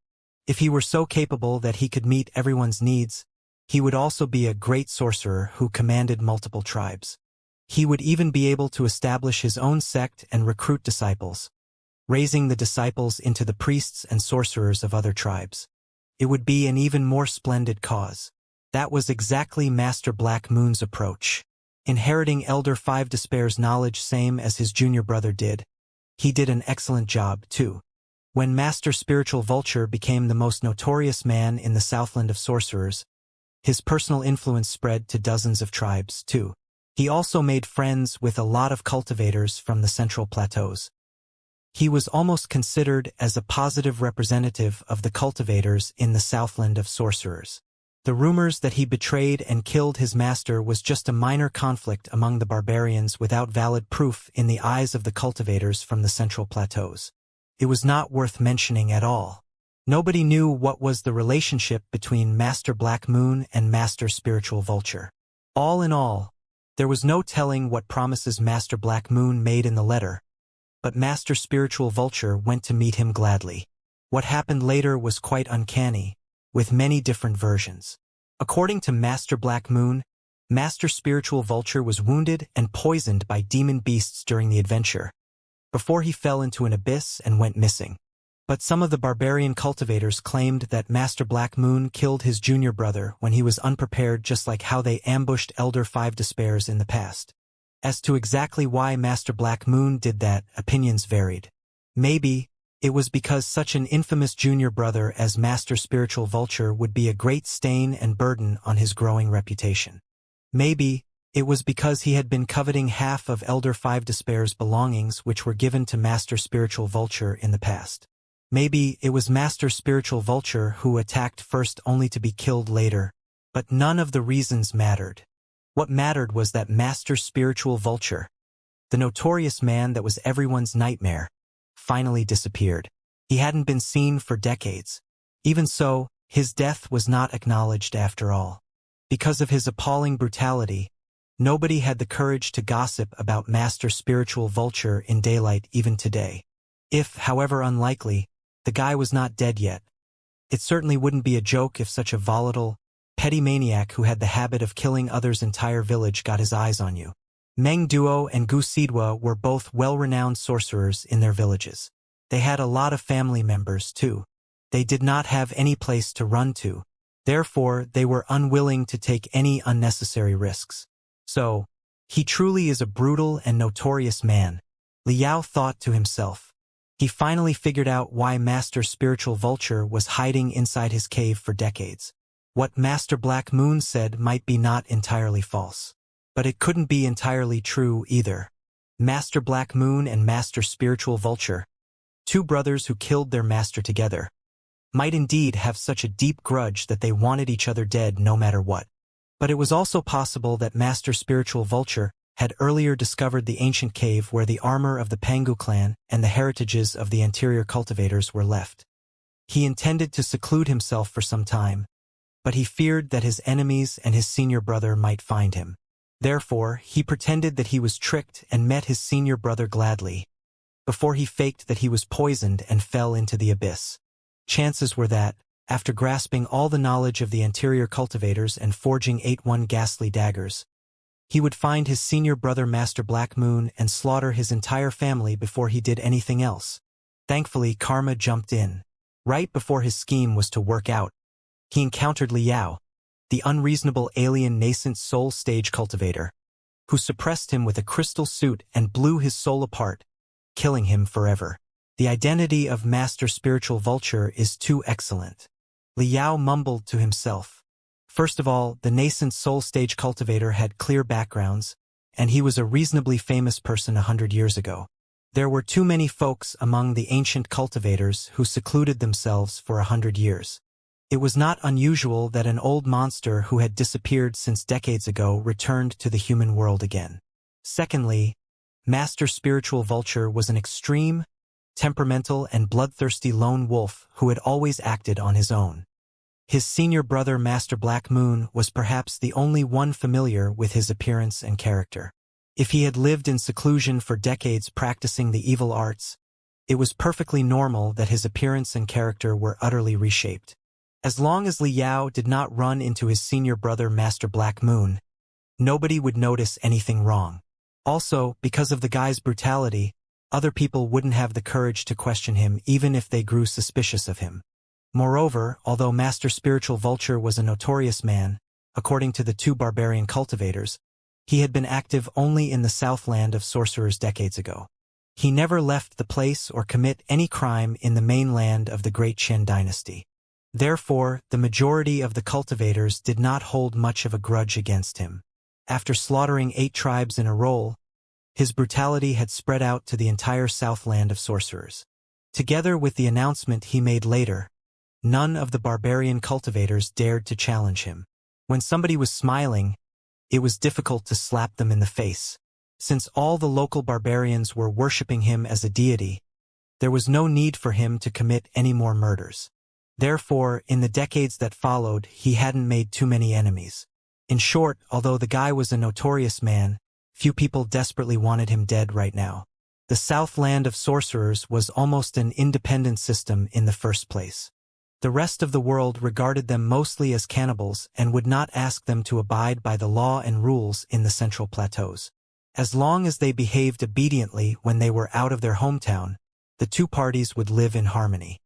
If he were so capable that he could meet everyone's needs, he would also be a great sorcerer who commanded multiple tribes. He would even be able to establish his own sect and recruit disciples, raising the disciples into the priests and sorcerers of other tribes. It would be an even more splendid cause. That was exactly Master Black Moon's approach. Inheriting Elder Five Despair's knowledge same as his junior brother did, he did an excellent job, too. When Master Spiritual Vulture became the most notorious man in the Southland of Sorcerers, his personal influence spread to dozens of tribes, too. He also made friends with a lot of cultivators from the Central Plateaus. He was almost considered as a positive representative of the cultivators in the Southland of Sorcerers. The rumors that he betrayed and killed his master was just a minor conflict among the barbarians without valid proof in the eyes of the cultivators from the Central Plateaus. It was not worth mentioning at all. Nobody knew what was the relationship between Master Black Moon and Master Spiritual Vulture. All in all, there was no telling what promises Master Black Moon made in the letter, but Master Spiritual Vulture went to meet him gladly. What happened later was quite uncanny, with many different versions. According to Master Black Moon, Master Spiritual Vulture was wounded and poisoned by demon beasts during the adventure, before he fell into an abyss and went missing. But some of the barbarian cultivators claimed that Master Black Moon killed his junior brother when he was unprepared, just like how they ambushed Elder Five Despairs in the past. As to exactly why Master Black Moon did that, opinions varied. Maybe it was because such an infamous junior brother as Master Spiritual Vulture would be a great stain and burden on his growing reputation. Maybe it was because he had been coveting half of Elder Five Despair's belongings, which were given to Master Spiritual Vulture in the past. Maybe it was Master Spiritual Vulture who attacked first only to be killed later, but none of the reasons mattered. What mattered was that Master Spiritual Vulture, the notorious man that was everyone's nightmare, finally disappeared. He hadn't been seen for decades. Even so, his death was not acknowledged after all. Because of his appalling brutality, nobody had the courage to gossip about Master Spiritual Vulture in daylight even today. If, however unlikely, the guy was not dead yet, it certainly wouldn't be a joke if such a volatile, petty maniac who had the habit of killing others' entire village got his eyes on you. Meng Duo and Gu Sidwa were both well-renowned sorcerers in their villages. They had a lot of family members, too. They did not have any place to run to. Therefore, they were unwilling to take any unnecessary risks. So, he truly is a brutal and notorious man, Liao thought to himself. He finally figured out why Master Spiritual Vulture was hiding inside his cave for decades. What Master Black Moon said might be not entirely false. But it couldn't be entirely true either. Master Black Moon and Master Spiritual Vulture, two brothers who killed their master together, might indeed have such a deep grudge that they wanted each other dead no matter what. But it was also possible that Master Spiritual Vulture had earlier discovered the ancient cave where the armor of the Pangu clan and the heritages of the anterior cultivators were left. He intended to seclude himself for some time, but he feared that his enemies and his senior brother might find him. Therefore, he pretended that he was tricked and met his senior brother gladly, before he faked that he was poisoned and fell into the abyss. Chances were that, after grasping all the knowledge of the anterior cultivators and forging 8-1 ghastly daggers, he would find his senior brother Master Black Moon and slaughter his entire family before he did anything else. Thankfully, karma jumped in. Right before his scheme was to work out, he encountered Liao, the unreasonable alien nascent soul stage cultivator, who suppressed him with a crystal suit and blew his soul apart, killing him forever. The identity of Master Spiritual Vulture is too excellent. Liao mumbled to himself. First of all, the nascent soul stage cultivator had clear backgrounds, and he was a reasonably famous person 100 years ago. There were too many folks among the ancient cultivators who secluded themselves for 100 years. It was not unusual that an old monster who had disappeared since decades ago returned to the human world again. Secondly, Master Spiritual Vulture was an extreme, temperamental and bloodthirsty lone wolf who had always acted on his own. His senior brother Master Black Moon was perhaps the only one familiar with his appearance and character. If he had lived in seclusion for decades practicing the evil arts, it was perfectly normal that his appearance and character were utterly reshaped. As long as Liao did not run into his senior brother Master Black Moon, nobody would notice anything wrong. Also, because of the guy's brutality, other people wouldn't have the courage to question him even if they grew suspicious of him. Moreover, although Master Spiritual Vulture was a notorious man, according to the two barbarian cultivators, he had been active only in the Southland of Sorcerers decades ago. He never left the place or commit any crime in the mainland of the Great Qin dynasty. Therefore, the majority of the cultivators did not hold much of a grudge against him. After slaughtering 8 tribes in a row, his brutality had spread out to the entire Southland of Sorcerers. Together with the announcement he made later, none of the barbarian cultivators dared to challenge him. When somebody was smiling, it was difficult to slap them in the face. Since all the local barbarians were worshipping him as a deity, there was no need for him to commit any more murders. Therefore, in the decades that followed, he hadn't made too many enemies. In short, although the guy was a notorious man, few people desperately wanted him dead right now. The Southland of Sorcerers was almost an independent system in the first place. The rest of the world regarded them mostly as cannibals and would not ask them to abide by the law and rules in the Central Plateaus. As long as they behaved obediently when they were out of their hometown, the two parties would live in harmony.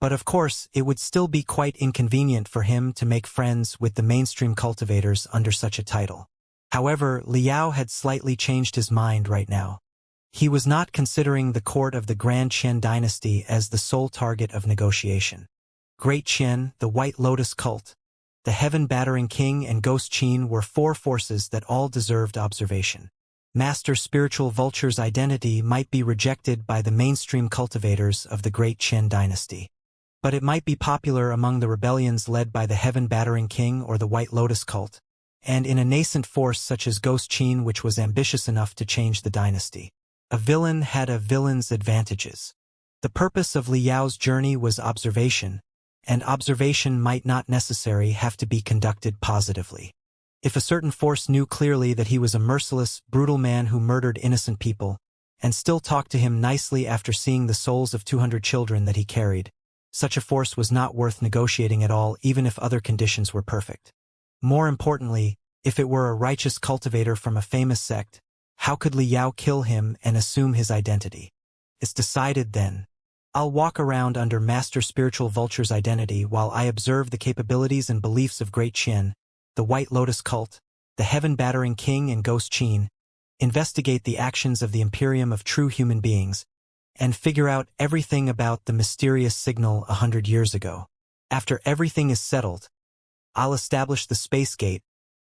But of course, it would still be quite inconvenient for him to make friends with the mainstream cultivators under such a title. However, Liao had slightly changed his mind right now. He was not considering the court of the Grand Qian dynasty as the sole target of negotiation. Great Qian, the White Lotus cult, the Heaven-Battering King and Ghost Qin were four forces that all deserved observation. Master Spiritual Vulture's identity might be rejected by the mainstream cultivators of the Great Qian dynasty. But it might be popular among the rebellions led by the Heaven-Battering King or the White Lotus cult, and in a nascent force such as Ghost Qin which was ambitious enough to change the dynasty. A villain had a villain's advantages. The purpose of Liao's journey was observation, and observation might not necessarily have to be conducted positively. If a certain force knew clearly that he was a merciless, brutal man who murdered innocent people, and still talked to him nicely after seeing the souls of 200 children that he carried, such a force was not worth negotiating at all even if other conditions were perfect. More importantly, if it were a righteous cultivator from a famous sect, how could Liao kill him and assume his identity? It's decided then. I'll walk around under Master Spiritual Vulture's identity while I observe the capabilities and beliefs of Great Qian, the White Lotus cult, the Heaven-Battering King and Ghost Qin, investigate the actions of the Imperium of true human beings, and figure out everything about the mysterious signal 100 years ago. After everything is settled, I'll establish the Space Gate,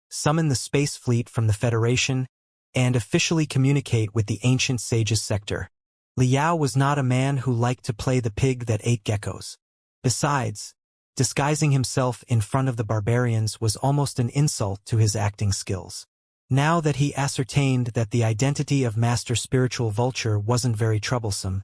summon the Space Fleet from the Federation, and officially communicate with the ancient sages sector. Liao was not a man who liked to play the pig that ate geckos. Besides, disguising himself in front of the barbarians was almost an insult to his acting skills. Now that he ascertained that the identity of Master Spiritual Vulture wasn't very troublesome,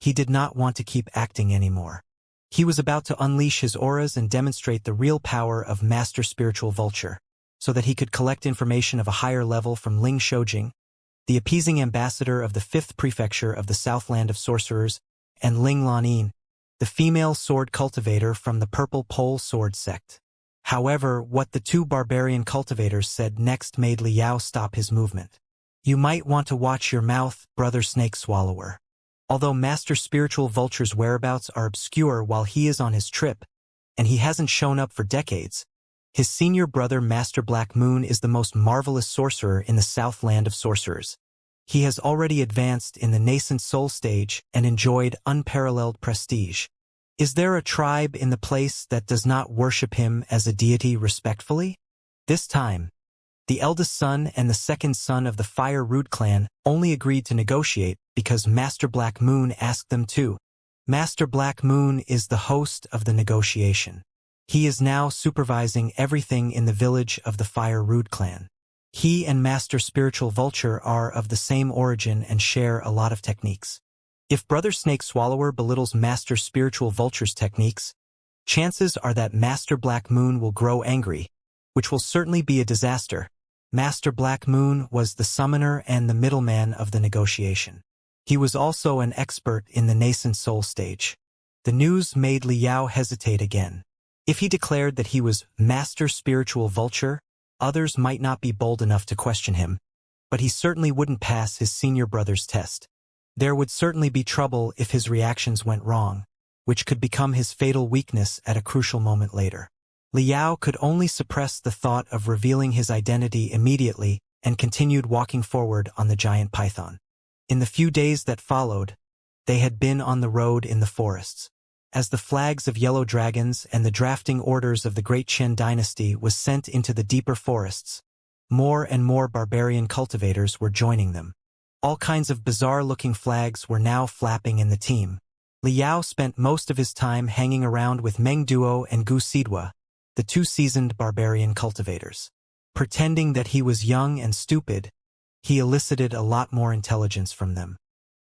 he did not want to keep acting anymore. He was about to unleash his auras and demonstrate the real power of Master Spiritual Vulture, so that he could collect information of a higher level from Ling Shoujing, the appeasing ambassador of the 5th prefecture of the Southland of Sorcerers, and Ling Lanin, the female sword cultivator from the Purple Pole Sword sect. However, what the two barbarian cultivators said next made Liao stop his movement. You might want to watch your mouth, brother Snake Swallower. Although Master Spiritual Vulture's whereabouts are obscure while he is on his trip, and he hasn't shown up for decades, his senior brother Master Black Moon is the most marvelous sorcerer in the Southland of Sorcerers. He has already advanced in the nascent soul stage and enjoyed unparalleled prestige. Is there a tribe in the place that does not worship him as a deity respectfully? This time, the eldest son and the second son of the Fire Root clan only agreed to negotiate because Master Black Moon asked them to. Master Black Moon is the host of the negotiation. He is now supervising everything in the village of the Fire Root clan. He and Master Spiritual Vulture are of the same origin and share a lot of techniques. If Brother Snake Swallower belittles Master Spiritual Vulture's techniques, chances are that Master Black Moon will grow angry, which will certainly be a disaster. Master Black Moon was the summoner and the middleman of the negotiation. He was also an expert in the nascent soul stage. The news made Liao hesitate again. If he declared that he was Master Spiritual Vulture, others might not be bold enough to question him, but he certainly wouldn't pass his senior brother's test. There would certainly be trouble if his reactions went wrong, which could become his fatal weakness at a crucial moment later. Liao could only suppress the thought of revealing his identity immediately and continued walking forward on the giant python. In the few days that followed, they had been on the road in the forests. As the flags of yellow dragons and the drafting orders of the Great Qian dynasty was sent into the deeper forests, more and more barbarian cultivators were joining them. All kinds of bizarre-looking flags were now flapping in the team. Liao spent most of his time hanging around with Meng Duo and Gu Sidua, the two seasoned barbarian cultivators. Pretending that he was young and stupid, he elicited a lot more intelligence from them.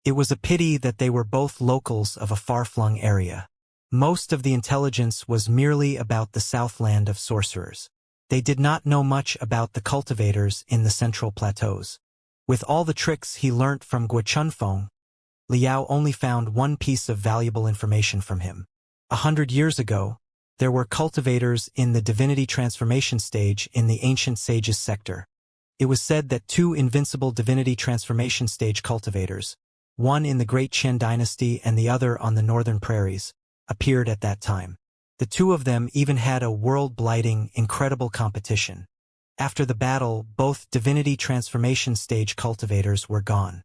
It was a pity that they were both locals of a far-flung area. Most of the intelligence was merely about the Southland of Sorcerers. They did not know much about the cultivators in the Central Plateaus. With all the tricks he learnt from Guo Chunfeng, Liao only found one piece of valuable information from him. 100 years ago, There were cultivators in the divinity transformation stage in the ancient sages sector. It was said that two invincible divinity transformation stage cultivators, one in the Great Qian dynasty and the other on the northern prairies, appeared at that time. The two of them even had a world-blighting, incredible competition. After the battle, both divinity transformation stage cultivators were gone.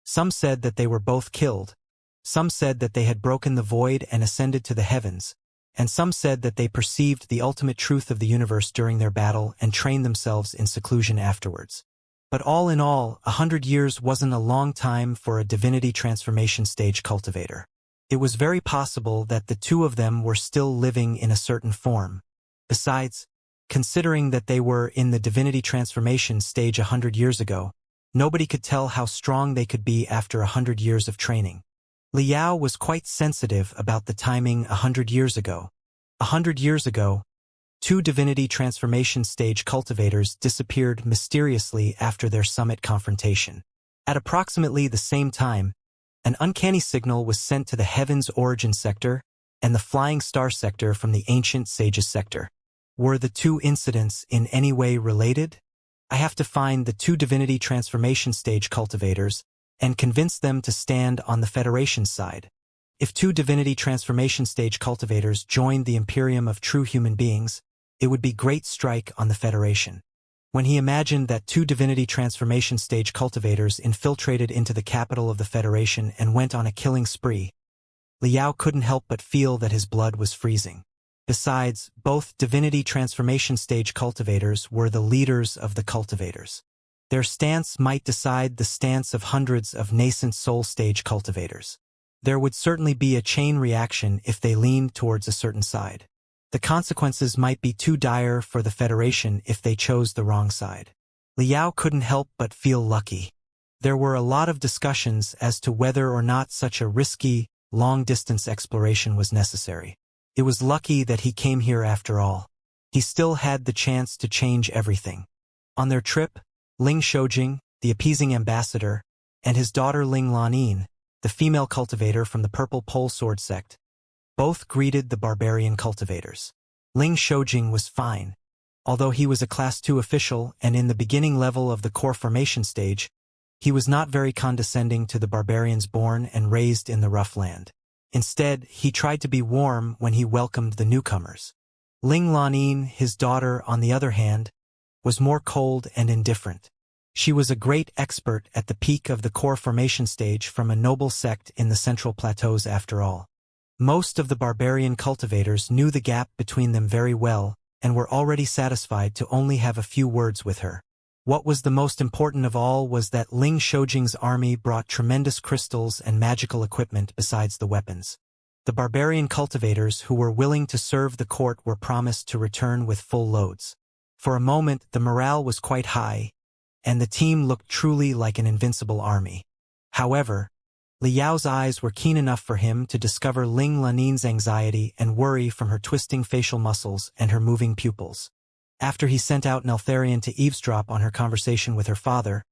Some said that they were both killed. Some said that they had broken the void and ascended to the heavens, and some said that they perceived the ultimate truth of the universe during their battle and trained themselves in seclusion afterwards. But all in all, 100 years wasn't a long time for a divinity transformation stage cultivator. It was very possible that the two of them were still living in a certain form. Besides, considering that they were in the divinity transformation stage 100 years ago, nobody could tell how strong they could be after 100 years of training. Liao was quite sensitive about the timing 100 years ago. 100 years ago, two divinity transformation stage cultivators disappeared mysteriously after their summit confrontation. At approximately the same time, an uncanny signal was sent to the Heavens Origin sector and the Flying Star sector from the Ancient Sages sector. Were the two incidents in any way related? I have to find the two divinity transformation stage cultivators and convince them to stand on the Federation's side. If two divinity transformation stage cultivators joined the Imperium of true human beings, it would be great strike on the Federation. When he imagined that two divinity transformation stage cultivators infiltrated into the capital of the Federation and went on a killing spree, Liao couldn't help but feel that his blood was freezing. Besides, both divinity transformation stage cultivators were the leaders of the cultivators. Their stance might decide the stance of hundreds of nascent soul stage cultivators. There would certainly be a chain reaction if they leaned towards a certain side. The consequences might be too dire for the Federation if they chose the wrong side. Liao couldn't help but feel lucky. There were a lot of discussions as to whether or not such a risky, long-distance exploration was necessary. It was lucky that he came here after all. He still had the chance to change everything. On their trip, Ling Shoujing, the appeasing ambassador, and his daughter Ling Lanin, the female cultivator from the Purple Pole Sword sect, both greeted the barbarian cultivators. Ling Shoujing was fine. Although he was a Class 2 official and in the beginning level of the core formation stage, he was not very condescending to the barbarians born and raised in the rough land. Instead, he tried to be warm when he welcomed the newcomers. Ling Lanin, his daughter, on the other hand, was more cold and indifferent. She was a great expert at the peak of the core formation stage from a noble sect in the Central Plateaus after all. Most of the barbarian cultivators knew the gap between them very well and were already satisfied to only have a few words with her. What was the most important of all was that Ling Shoujing's army brought tremendous crystals and magical equipment besides the weapons. The barbarian cultivators who were willing to serve the court were promised to return with full loads. For a moment, the morale was quite high, and the team looked truly like an invincible army. However, Liao's eyes were keen enough for him to discover Ling Lanin's anxiety and worry from her twisting facial muscles and her moving pupils. After he sent out Neltharion to eavesdrop on her conversation with her father,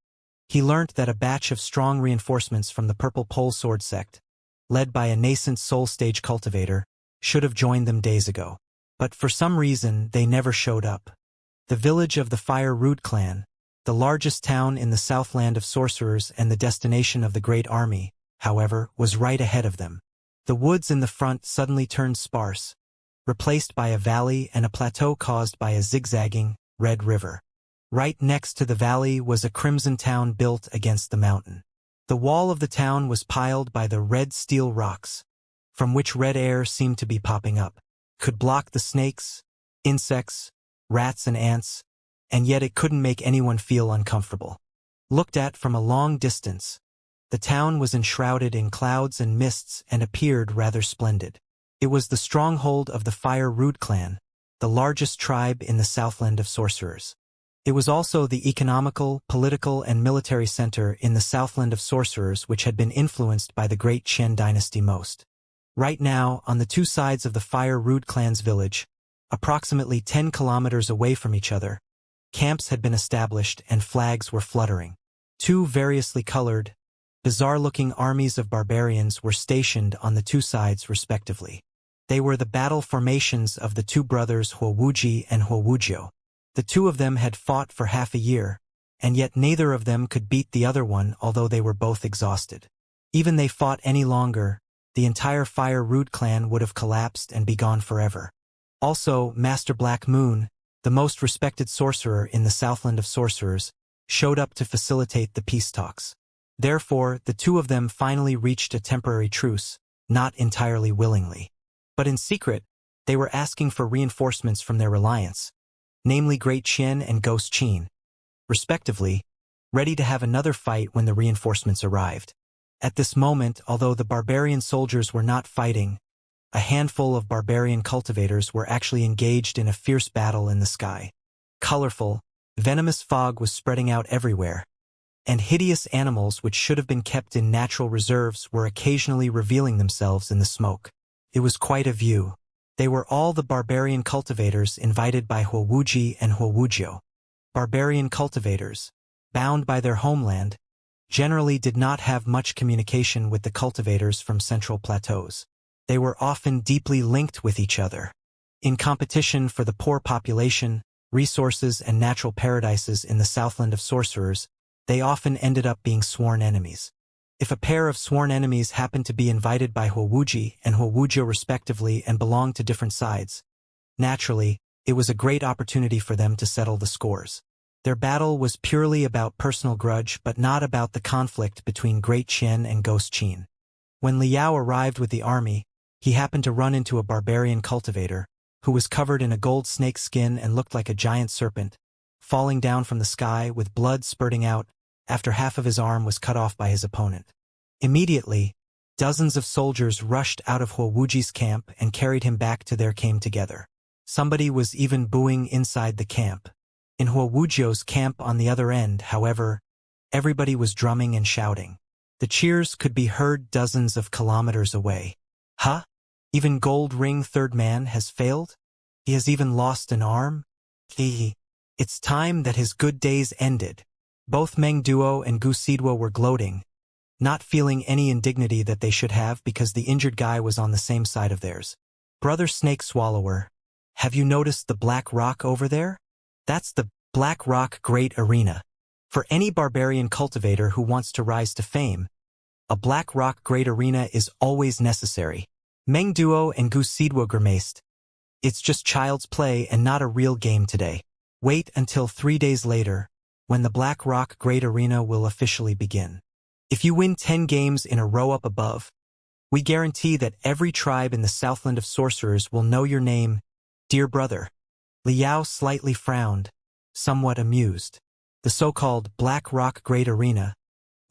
he learnt that a batch of strong reinforcements from the Purple Pole Sword sect, led by a nascent soul stage cultivator, should have joined them days ago. But for some reason, they never showed up. The village of the Fire Rood clan, the largest town in the Southland of Sorcerers and the destination of the Great Army, however, was right ahead of them. The woods in the front suddenly turned sparse, replaced by a valley and a plateau caused by a zigzagging, red river. Right next to the valley was a crimson town built against the mountain. The wall of the town was piled by the red steel rocks, from which red air seemed to be popping up, could block the snakes, insects, rats and ants, and yet it couldn't make anyone feel uncomfortable. Looked at from a long distance, the town was enshrouded in clouds and mists and appeared rather splendid. It was the stronghold of the Fire Rood clan, the largest tribe in the Southland of Sorcerers. It was also the economical, political, and military center in the Southland of Sorcerers which had been influenced by the Great Qian dynasty most. Right now, on the two sides of the Fire Rood clan's village, approximately 10 kilometers away from each other, camps had been established and flags were fluttering. Two variously colored, bizarre-looking armies of barbarians were stationed on the two sides respectively. They were the battle formations of the two brothers Huowuji and Huowujio. The two of them had fought for half a year, and yet neither of them could beat the other one, although they were both exhausted. Even they fought any longer, the entire Fire Root clan would have collapsed and be gone forever. Also, Master Black Moon, the most respected sorcerer in the Southland of Sorcerers, showed up to facilitate the peace talks. Therefore, the two of them finally reached a temporary truce, not entirely willingly. But in secret, they were asking for reinforcements from their alliance, namely Great Qian and Ghost Qin, respectively, ready to have another fight when the reinforcements arrived. At this moment, although the barbarian soldiers were not fighting, a handful of barbarian cultivators were actually engaged in a fierce battle in the sky. Colorful, venomous fog was spreading out everywhere, and hideous animals which should have been kept in natural reserves were occasionally revealing themselves in the smoke. It was quite a view. They were all the barbarian cultivators invited by Huowuji and Huowujio. Barbarian cultivators, bound by their homeland, generally did not have much communication with the cultivators from central plateaus. They were often deeply linked with each other. In competition for the poor population, resources, and natural paradises in the Southland of Sorcerers, they often ended up being sworn enemies. If a pair of sworn enemies happened to be invited by Huowuji and Huowujio respectively and belonged to different sides, naturally, it was a great opportunity for them to settle the scores. Their battle was purely about personal grudge but not about the conflict between Great Qian and Ghost Qin. When Liao arrived with the army, he happened to run into a barbarian cultivator, who was covered in a gold snake skin and looked like a giant serpent, falling down from the sky with blood spurting out after half of his arm was cut off by his opponent. Immediately, dozens of soldiers rushed out of Huowuji's camp and carried him back to their camp together. Somebody was even booing inside the camp. In Huowujio's camp on the other end, however, everybody was drumming and shouting. The cheers could be heard dozens of kilometers away. Huh? Even Gold Ring Third Man has failed? He has even lost an arm? It's time that his good days ended. Both Meng Duo and Gu Sidwo were gloating, not feeling any indignity that they should have because the injured guy was on the same side of theirs. Brother Snake Swallower, have you noticed the Black Rock over there? That's the Black Rock Great Arena. For any barbarian cultivator who wants to rise to fame, a Black Rock Great Arena is always necessary. Meng Duo and Gu Sidwo grimaced. It's just child's play and not a real game today. Wait until 3 days later, when the Black Rock Great Arena will officially begin. If you win 10 games in a row up above, we guarantee that every tribe in the Southland of Sorcerers will know your name, dear brother. Liao slightly frowned, somewhat amused. The so-called Black Rock Great Arena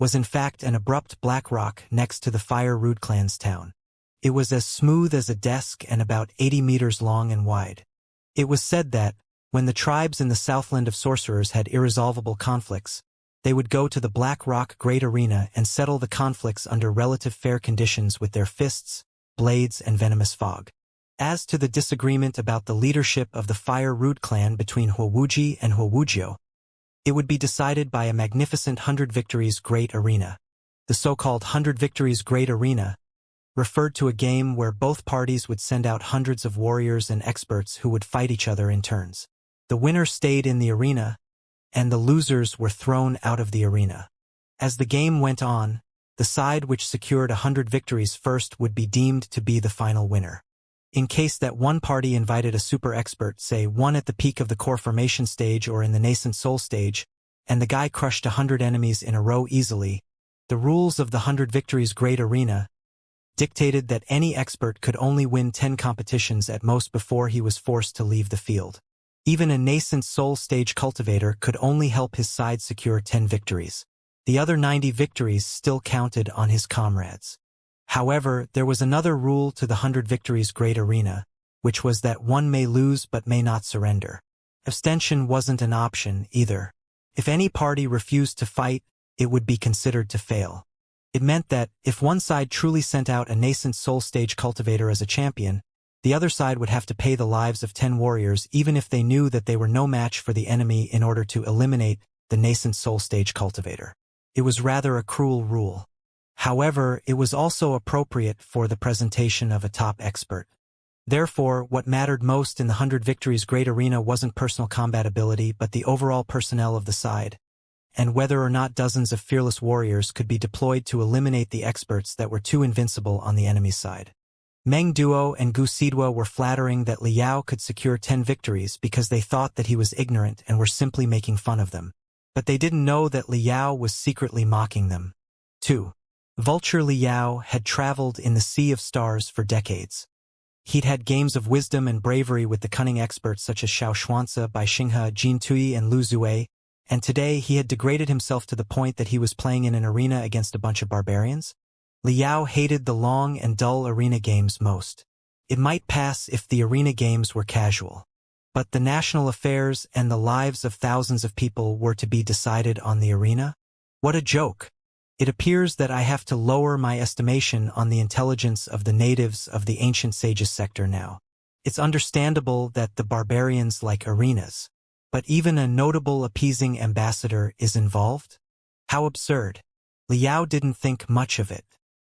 was in fact an abrupt black rock next to the Fire Root clan's town. It was as smooth as a desk and about 80 meters long and wide. It was said that, when the tribes in the Southland of Sorcerers had irresolvable conflicts, they would go to the Black Rock Great Arena and settle the conflicts under relative fair conditions with their fists, blades, and venomous fog. As to the disagreement about the leadership of the Fire Root clan between Huowuji and Huowujio, it would be decided by a magnificent 100 Victories Great Arena. The so-called 100 Victories Great Arena referred to a game where both parties would send out hundreds of warriors and experts who would fight each other in turns. The winner stayed in the arena, and the losers were thrown out of the arena. As the game went on, the side which secured 100 victories first would be deemed to be the final winner. In case that one party invited a super expert, say one at the peak of the core formation stage or in the nascent soul stage, and the guy crushed 100 enemies in a row easily, the rules of the 100 Victories Great Arena dictated that any expert could only win 10 competitions at most before he was forced to leave the field. Even a nascent soul stage cultivator could only help his side secure 10 victories. The other 90 victories still counted on his comrades. However, there was another rule to the 100 Victories Great Arena, which was that one may lose but may not surrender. Abstention wasn't an option, either. If any party refused to fight, it would be considered to fail. It meant that, if one side truly sent out a nascent soul stage cultivator as a champion, the other side would have to pay the lives of 10 warriors even if they knew that they were no match for the enemy in order to eliminate the nascent soul stage cultivator. It was rather a cruel rule. However, it was also appropriate for the presentation of a top expert. Therefore, what mattered most in the 100 Victories Great Arena wasn't personal combat ability but the overall personnel of the side, and whether or not dozens of fearless warriors could be deployed to eliminate the experts that were too invincible on the enemy's side. Meng Duo and Gu Sidua were flattering that Liao could secure 10 victories because they thought that he was ignorant and were simply making fun of them. But they didn't know that Liao was secretly mocking them. 2. Vulture Liao had traveled in the Sea of Stars for decades. He'd had games of wisdom and bravery with the cunning experts such as Xianxia, Bai Xinghe, Jin Tui, and Lu Zue, and today he had degraded himself to the point that he was playing in an arena against a bunch of barbarians. Liao hated the long and dull arena games most. It might pass if the arena games were casual. But the national affairs and the lives of thousands of people were to be decided on the arena? What a joke! It appears that I have to lower my estimation on the intelligence of the natives of the ancient sages sector now. It's understandable that the barbarians like arenas. But even a notable appeasing ambassador is involved? How absurd. Liao didn't think much of it.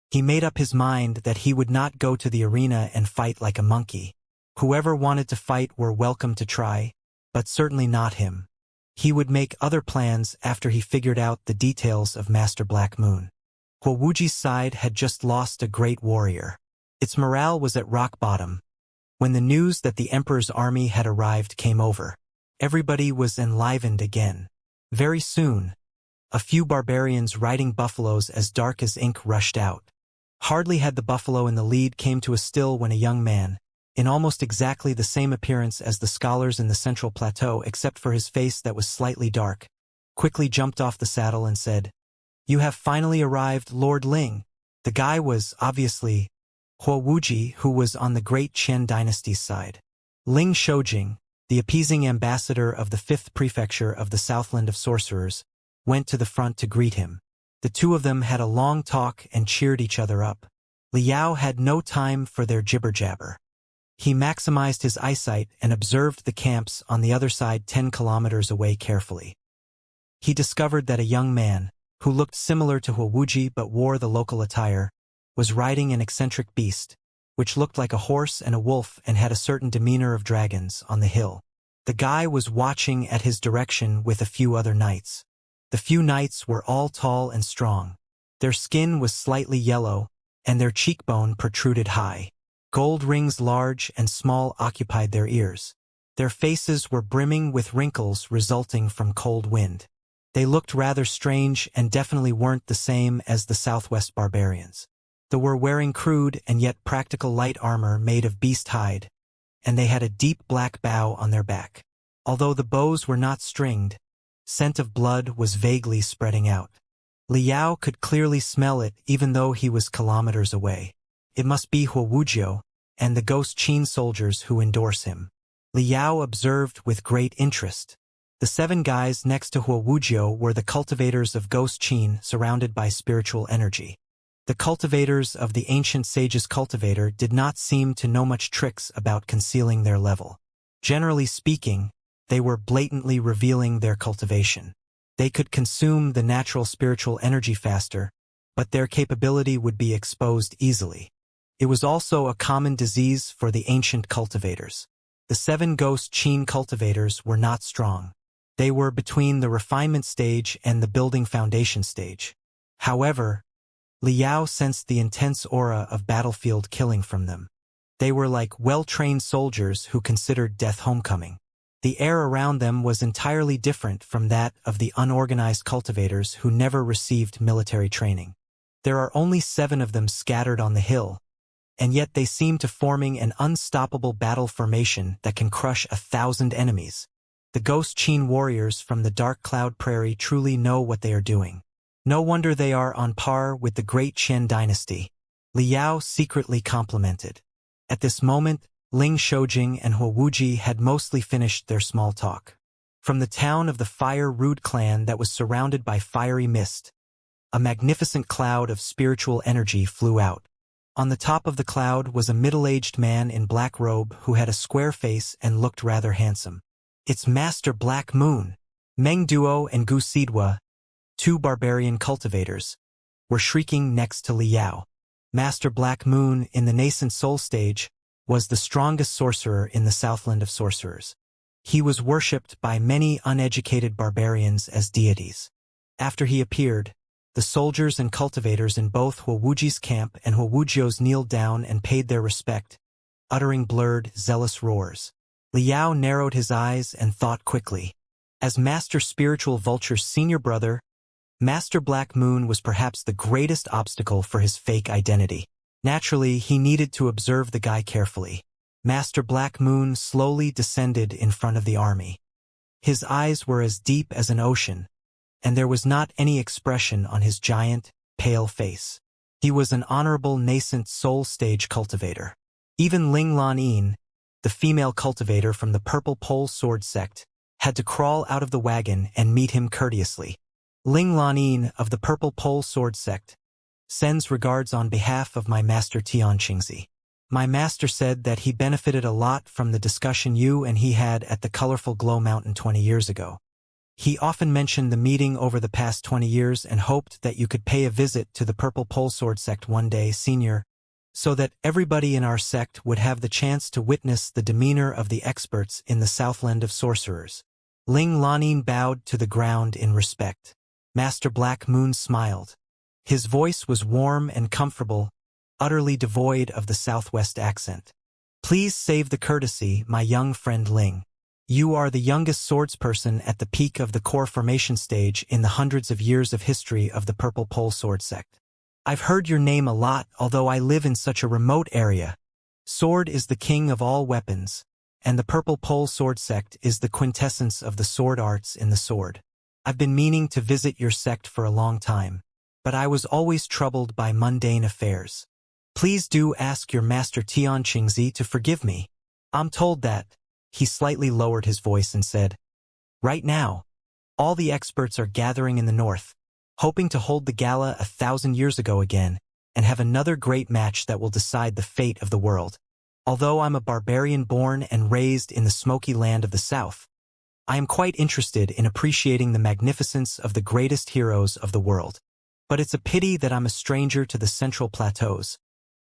He made up his mind that he would not go to the arena and fight like a monkey. Whoever wanted to fight were welcome to try, but certainly not him. He would make other plans after he figured out the details of Master Black Moon. Wuji's side had just lost a great warrior. Its morale was at rock bottom. When the news that the Emperor's army had arrived came over, everybody was enlivened again. Very soon, a few barbarians riding buffaloes as dark as ink rushed out. Hardly had the buffalo in the lead came to a still when a young man, in almost exactly the same appearance as the scholars in the central plateau except for his face that was slightly dark, quickly jumped off the saddle and said, "You have finally arrived, Lord Ling." The guy was, obviously, Wuji, who was on the great Qian dynasty's side. Ling Shoujing, the appeasing ambassador of the 5th prefecture of the Southland of Sorcerers, went to the front to greet him. The two of them had a long talk and cheered each other up. Liao had no time for their jibber-jabber. He maximized his eyesight and observed the camps on the other side 10 kilometers away carefully. He discovered that a young man, who looked similar to Wuji but wore the local attire, was riding an eccentric beast, which looked like a horse and a wolf and had a certain demeanor of dragons, on the hill. The guy was watching at his direction with a few other knights. The few knights were all tall and strong. Their skin was slightly yellow, and their cheekbone protruded high. Gold rings large and small occupied their ears. Their faces were brimming with wrinkles resulting from cold wind. They looked rather strange and definitely weren't the same as the Southwest barbarians. They were wearing crude and yet practical light armor made of beast hide, and they had a deep black bow on their back. Although the bows were not stringed, scent of blood was vaguely spreading out. Liao could clearly smell it even though he was kilometers away. It must be Wujiu and the ghost Qin soldiers who endorse him. Liao observed with great interest. The 7 guys next to Wujiu were the cultivators of ghost Qin surrounded by spiritual energy. The cultivators of the ancient sage's cultivator did not seem to know much tricks about concealing their level. Generally speaking, they were blatantly revealing their cultivation. They could consume the natural spiritual energy faster, but their capability would be exposed easily. It was also a common disease for the ancient cultivators. The 7 ghost Qin cultivators were not strong. They were between the refinement stage and the building foundation stage. However, Liao sensed the intense aura of battlefield killing from them. They were like well-trained soldiers who considered death homecoming. The air around them was entirely different from that of the unorganized cultivators who never received military training. There are only 7 of them scattered on the hill, and yet they seem to forming an unstoppable battle formation that can crush 1,000 enemies. The ghost Qin warriors from the Dark Cloud Prairie truly know what they are doing. No wonder they are on par with the great Qian dynasty. Liao secretly complimented. At this moment, Ling Shoujing and Wuji had mostly finished their small talk. From the town of the Fire Rude clan that was surrounded by fiery mist, a magnificent cloud of spiritual energy flew out. On the top of the cloud was a middle-aged man in black robe who had a square face and looked rather handsome. It's Master Black Moon. Meng Duo and Gu Sidua, 2 barbarian cultivators, were shrieking next to Liao. Master Black Moon, in the nascent soul stage, was the strongest sorcerer in the Southland of Sorcerers. He was worshipped by many uneducated barbarians as deities. After he appeared, the soldiers and cultivators in both Wuji's camp and Wujia's kneeled down and paid their respect, uttering blurred, zealous roars. Liao narrowed his eyes and thought quickly. As Master Spiritual Vulture's senior brother, Master Black Moon was perhaps the greatest obstacle for his fake identity. Naturally, he needed to observe the guy carefully. Master Black Moon slowly descended in front of the army. His eyes were as deep as an ocean, and there was not any expression on his giant, pale face. He was an honorable nascent soul stage cultivator. Even Ling Lan, the female cultivator from the Purple Pole Sword sect, had to crawl out of the wagon and meet him courteously. Ling Lan of the Purple Pole Sword sect sends regards on behalf of my master Xianxia. My master said that he benefited a lot from the discussion you and he had at the colorful Glow Mountain 20 years ago. He often mentioned the meeting over the past 20 years and hoped that you could pay a visit to the Purple Pole Sword sect one day, senior, so that everybody in our sect would have the chance to witness the demeanor of the experts in the Southland of Sorcerers. Ling Lan bowed to the ground in respect. Master Black Moon smiled. His voice was warm and comfortable, utterly devoid of the Southwest accent. Please save the courtesy, my young friend Ling. You are the youngest swordsperson at the peak of the core formation stage in the hundreds of years of history of the Purple Pole Sword sect. I've heard your name a lot, although I live in such a remote area. Sword is the king of all weapons, and the Purple Pole Sword sect is the quintessence of the sword arts in the sword. I've been meaning to visit your sect for a long time, but I was always troubled by mundane affairs. Please do ask your master Xianxia to forgive me. I'm told that. He slightly lowered his voice and said, right now, all the experts are gathering in the north, hoping to hold the gala 1,000 years ago again, and have another great match that will decide the fate of the world. Although I'm a barbarian born and raised in the smoky land of the south, I am quite interested in appreciating the magnificence of the greatest heroes of the world. But it's a pity that I'm a stranger to the central plateaus,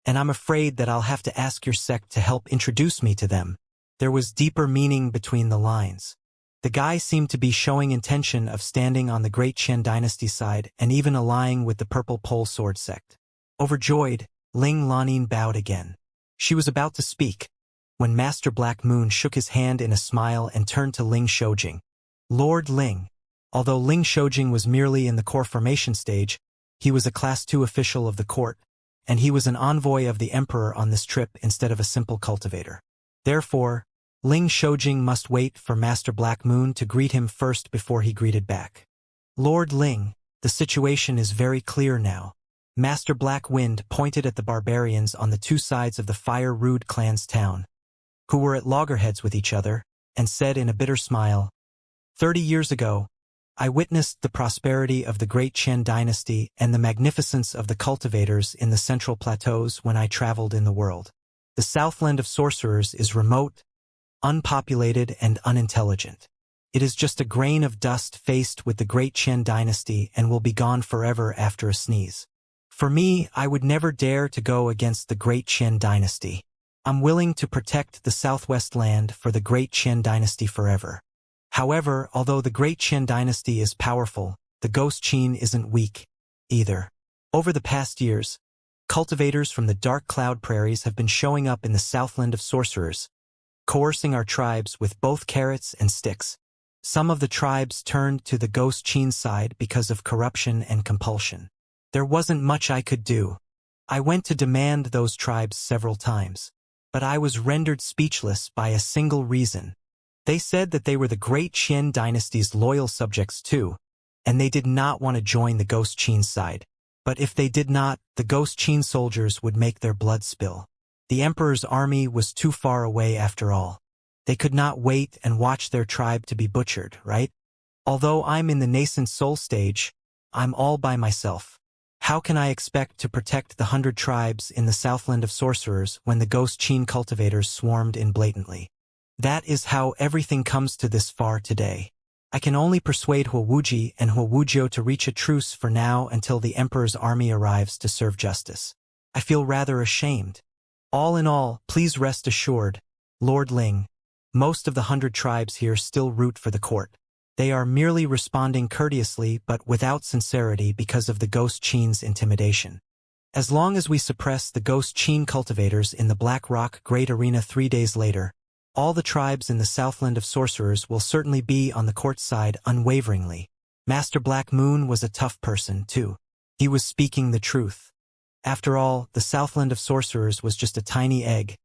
and I'm afraid that I'll have to ask your sect to help introduce me to them. There was deeper meaning between the lines. The guy seemed to be showing intention of standing on the Great Qian Dynasty side and even allying with the Purple Pole Sword sect. Overjoyed, Ling Lan bowed again. She was about to speak, when Master Black Moon shook his hand in a smile and turned to Ling Shoujing. Lord Ling. Although Ling Shoujing was merely in the core formation stage, he was a Class 2 official of the court, and he was an envoy of the Emperor on this trip instead of a simple cultivator. Therefore, Ling Shoujing must wait for Master Black Moon to greet him first before he greeted back. Lord Ling, the situation is very clear now. Master Black Wind pointed at the barbarians on the two sides of the Fire Rude clan's town, who were at loggerheads with each other, and said in a bitter smile, 30 years ago, I witnessed the prosperity of the Great Qian Dynasty and the magnificence of the cultivators in the Central Plateaus when I traveled in the world. The Southland of Sorcerers is remote, unpopulated, and unintelligent. It is just a grain of dust faced with the Great Qian Dynasty and will be gone forever after a sneeze. For me, I would never dare to go against the Great Qian Dynasty. I'm willing to protect the Southwest land for the Great Qian Dynasty forever. However, although the Great Qian Dynasty is powerful, the Ghost Qin isn't weak, either. Over the past years, cultivators from the Dark Cloud Prairies have been showing up in the Southland of Sorcerers, coercing our tribes with both carrots and sticks. Some of the tribes turned to the Ghost Qin side because of corruption and compulsion. There wasn't much I could do. I went to demand those tribes several times, but I was rendered speechless by a single reason. They said that they were the Great Qian Dynasty's loyal subjects too, and they did not want to join the Ghost Qin side. But if they did not, the Ghost Qin soldiers would make their blood spill. The Emperor's army was too far away after all. They could not wait and watch their tribe to be butchered, right? Although I'm in the nascent soul stage, I'm all by myself. How can I expect to protect the 100 tribes in the Southland of Sorcerers when the Ghost Qin cultivators swarmed in blatantly? That is how everything comes to this far today. I can only persuade Wuji and Wujiao to reach a truce for now until the Emperor's army arrives to serve justice. I feel rather ashamed. All in all, please rest assured, Lord Ling, most of the 100 tribes here still root for the court. They are merely responding courteously but without sincerity because of the Ghost Qin's intimidation. As long as we suppress the Ghost Qin cultivators in the Black Rock Great Arena 3 days later, all the tribes in the Southland of Sorcerers will certainly be on the court's side unwaveringly. Master Black Moon was a tough person, too. He was speaking the truth. After all, the Southland of Sorcerers was just a tiny egg,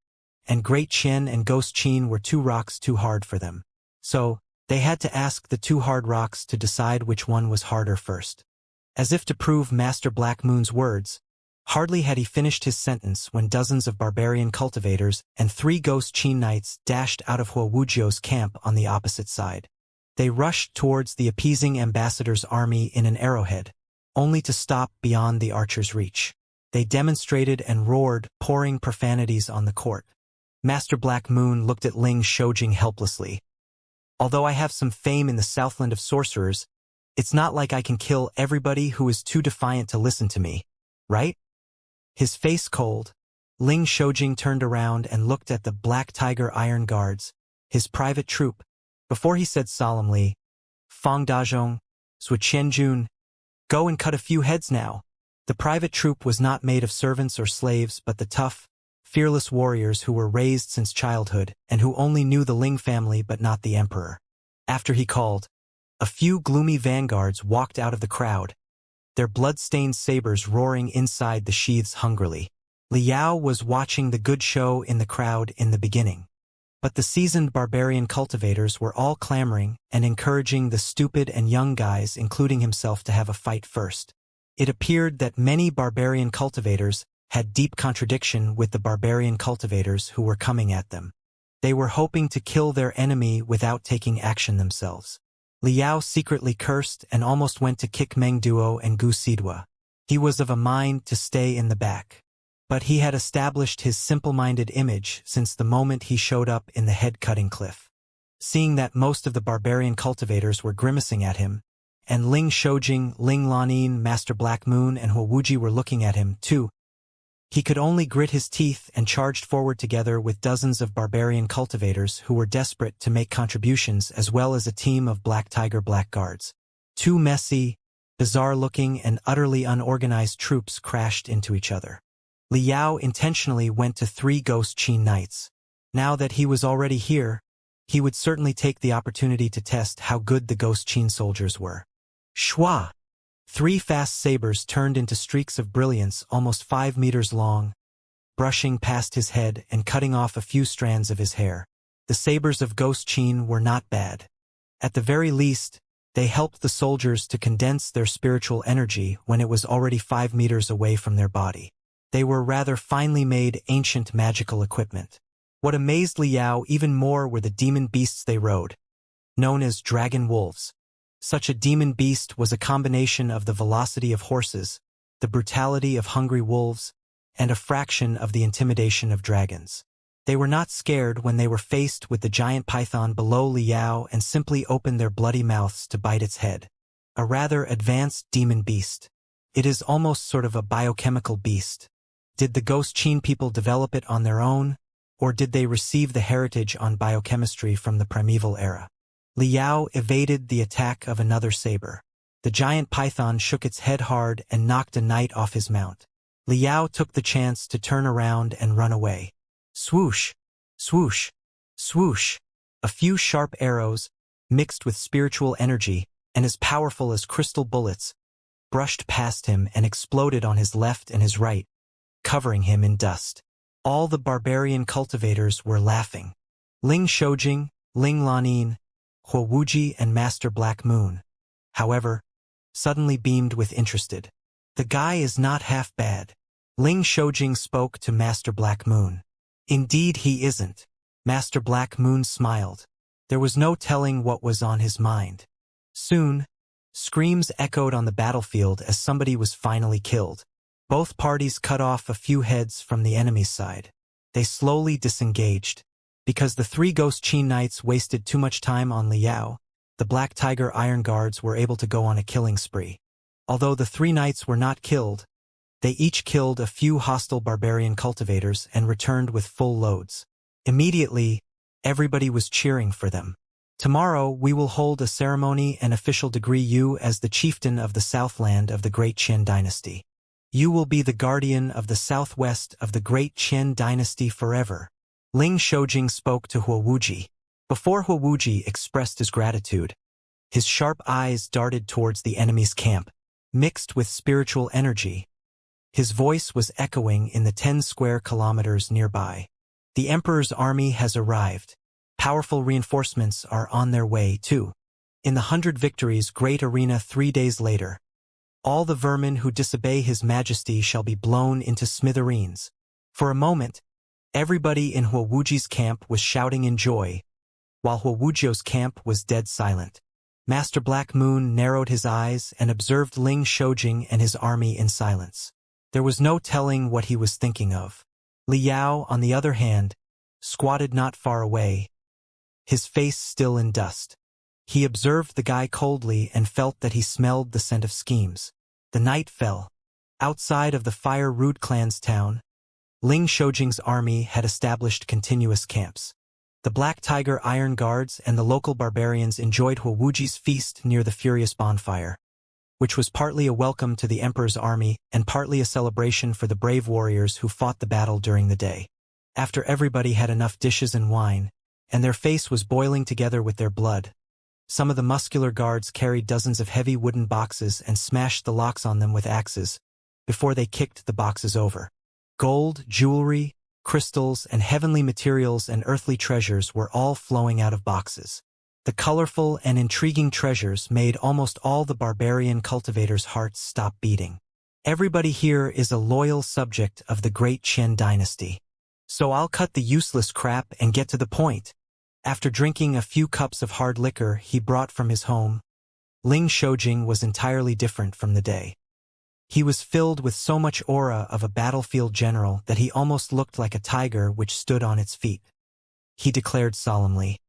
and Great Qian and Ghost Qin were 2 rocks too hard for them. So, they had to ask the 2 hard rocks to decide which one was harder first. As if to prove Master Black Moon's words, hardly had he finished his sentence when dozens of barbarian cultivators and 3 Ghost Qin knights dashed out of Wuxia's camp on the opposite side. They rushed towards the appeasing ambassador's army in an arrowhead, only to stop beyond the archer's reach. They demonstrated and roared, pouring profanities on the court. Master Black Moon looked at Ling Shoujing helplessly. Although I have some fame in the Southland of Sorcerers, it's not like I can kill everybody who is too defiant to listen to me, right? His face cold, Ling Shoujing turned around and looked at the Black Tiger Iron Guards, his private troop, before he said solemnly, Fang Dazhong, Suqianjun, go and cut a few heads now. The private troop was not made of servants or slaves but the tough, fearless warriors who were raised since childhood and who only knew the Ling family but not the emperor. After he called, a few gloomy vanguards walked out of the crowd, their blood-stained sabers roaring inside the sheaths hungrily. Liao was watching the good show in the crowd in the beginning. But the seasoned barbarian cultivators were all clamoring and encouraging the stupid and young guys, including himself, to have a fight first. It appeared that many barbarian cultivators had deep contradiction with the barbarian cultivators who were coming at them. They were hoping to kill their enemy without taking action themselves. Liao secretly cursed and almost went to kick Meng Duo and Gu Sidua. He was of a mind to stay in the back. But he had established his simple-minded image since the moment he showed up in the head-cutting cliff. Seeing that most of the barbarian cultivators were grimacing at him, and Ling Shoujing, Ling Lanin, Master Black Moon, and Wuxia were looking at him, too, he could only grit his teeth and charged forward together with dozens of barbarian cultivators who were desperate to make contributions, as well as a team of Black Tiger Blackguards. 2 messy, bizarre-looking, and utterly unorganized troops crashed into each other. Liao intentionally went to 3 Ghost Qin knights. Now that he was already here, he would certainly take the opportunity to test how good the Ghost Qin soldiers were. Shua! 3 fast sabers turned into streaks of brilliance almost 5 meters long, brushing past his head and cutting off a few strands of his hair. The sabers of Ghost Qin were not bad. At the very least, they helped the soldiers to condense their spiritual energy when it was already 5 meters away from their body. They were rather finely made ancient magical equipment. What amazed Liao even more were the demon beasts they rode, known as dragon wolves. Such a demon beast was a combination of the velocity of horses, the brutality of hungry wolves, and a fraction of the intimidation of dragons. They were not scared when they were faced with the giant python below Liao and simply opened their bloody mouths to bite its head. A rather advanced demon beast. It is almost sort of a biochemical beast. Did the Ghost Qin people develop it on their own, or did they receive the heritage on biochemistry from the primeval era? Liao evaded the attack of another saber. The giant python shook its head hard and knocked a knight off his mount. Liao took the chance to turn around and run away. Swoosh! Swoosh! Swoosh! A few sharp arrows, mixed with spiritual energy, and as powerful as crystal bullets, brushed past him and exploded on his left and his right, covering him in dust. All the barbarian cultivators were laughing. Ling Shoujing, Ling Lanin, Wuxia and Master Black Moon, however, suddenly beamed with interest. The guy is not half bad. Ling Shoujing spoke to Master Black Moon. Indeed he isn't. Master Black Moon smiled. There was no telling what was on his mind. Soon, screams echoed on the battlefield as somebody was finally killed. Both parties cut off a few heads from the enemy's side. They slowly disengaged. Because the 3 Ghost Qin knights wasted too much time on Liao, the Black Tiger Iron Guards were able to go on a killing spree. Although the 3 knights were not killed, They each killed a few hostile barbarian cultivators and returned with full loads. Immediately, everybody was cheering for them. Tomorrow we will hold a ceremony and official degree you as the chieftain of the Southland of the Great Qin Dynasty. You will be the guardian of the southwest of the Great Qin Dynasty forever. Ling Shoujing spoke to Huowuji. Before Huowuji expressed his gratitude, his sharp eyes darted towards the enemy's camp, mixed with spiritual energy. His voice was echoing in the 10 square kilometers nearby. The Emperor's army has arrived. Powerful reinforcements are on their way, too. In the 100 Victories Great Arena 3 days later, all the vermin who disobey His Majesty shall be blown into smithereens. For a moment, everybody in Huowuji's camp was shouting in joy, while Huowujio's camp was dead silent. Master Black Moon narrowed his eyes and observed Ling Shoujing and his army in silence. There was no telling what he was thinking of. Li Yao, on the other hand, squatted not far away, his face still in dust. He observed the guy coldly and felt that he smelled the scent of schemes. The night fell. Outside of the Fire Root clan's town, Ling Shoujing's army had established continuous camps. The Black Tiger Iron Guards and the local barbarians enjoyed Huowuji's feast near the furious bonfire, which was partly a welcome to the Emperor's army and partly a celebration for the brave warriors who fought the battle during the day. After everybody had enough dishes and wine, and their face was boiling together with their blood, some of the muscular guards carried dozens of heavy wooden boxes and smashed the locks on them with axes before they kicked the boxes over. Gold, jewelry, crystals, and heavenly materials and earthly treasures were all flowing out of boxes. The colorful and intriguing treasures made almost all the barbarian cultivators' hearts stop beating. Everybody here is a loyal subject of the Great Qin Dynasty. So I'll cut the useless crap and get to the point. After drinking a few cups of hard liquor he brought from his home, Ling Shoujing was entirely different from the day. He was filled with so much aura of a battlefield general that he almost looked like a tiger which stood on its feet. He declared solemnly,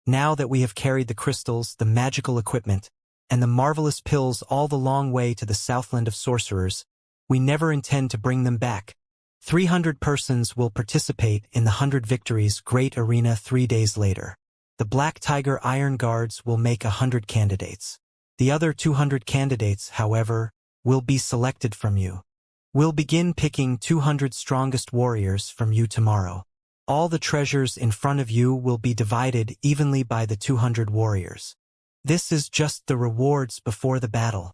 "Now that we have carried the crystals, the magical equipment, and the marvelous pills all the long way to the Southland of Sorcerers, we never intend to bring them back. 300 persons will participate in the 100 Victories Great Arena 3 days later. The Black Tiger Iron Guards will make 100 candidates. The other 200 candidates, however, will be selected from you. We'll begin picking 200 strongest warriors from you tomorrow. All the treasures in front of you will be divided evenly by the 200 warriors. This is just the rewards before the battle.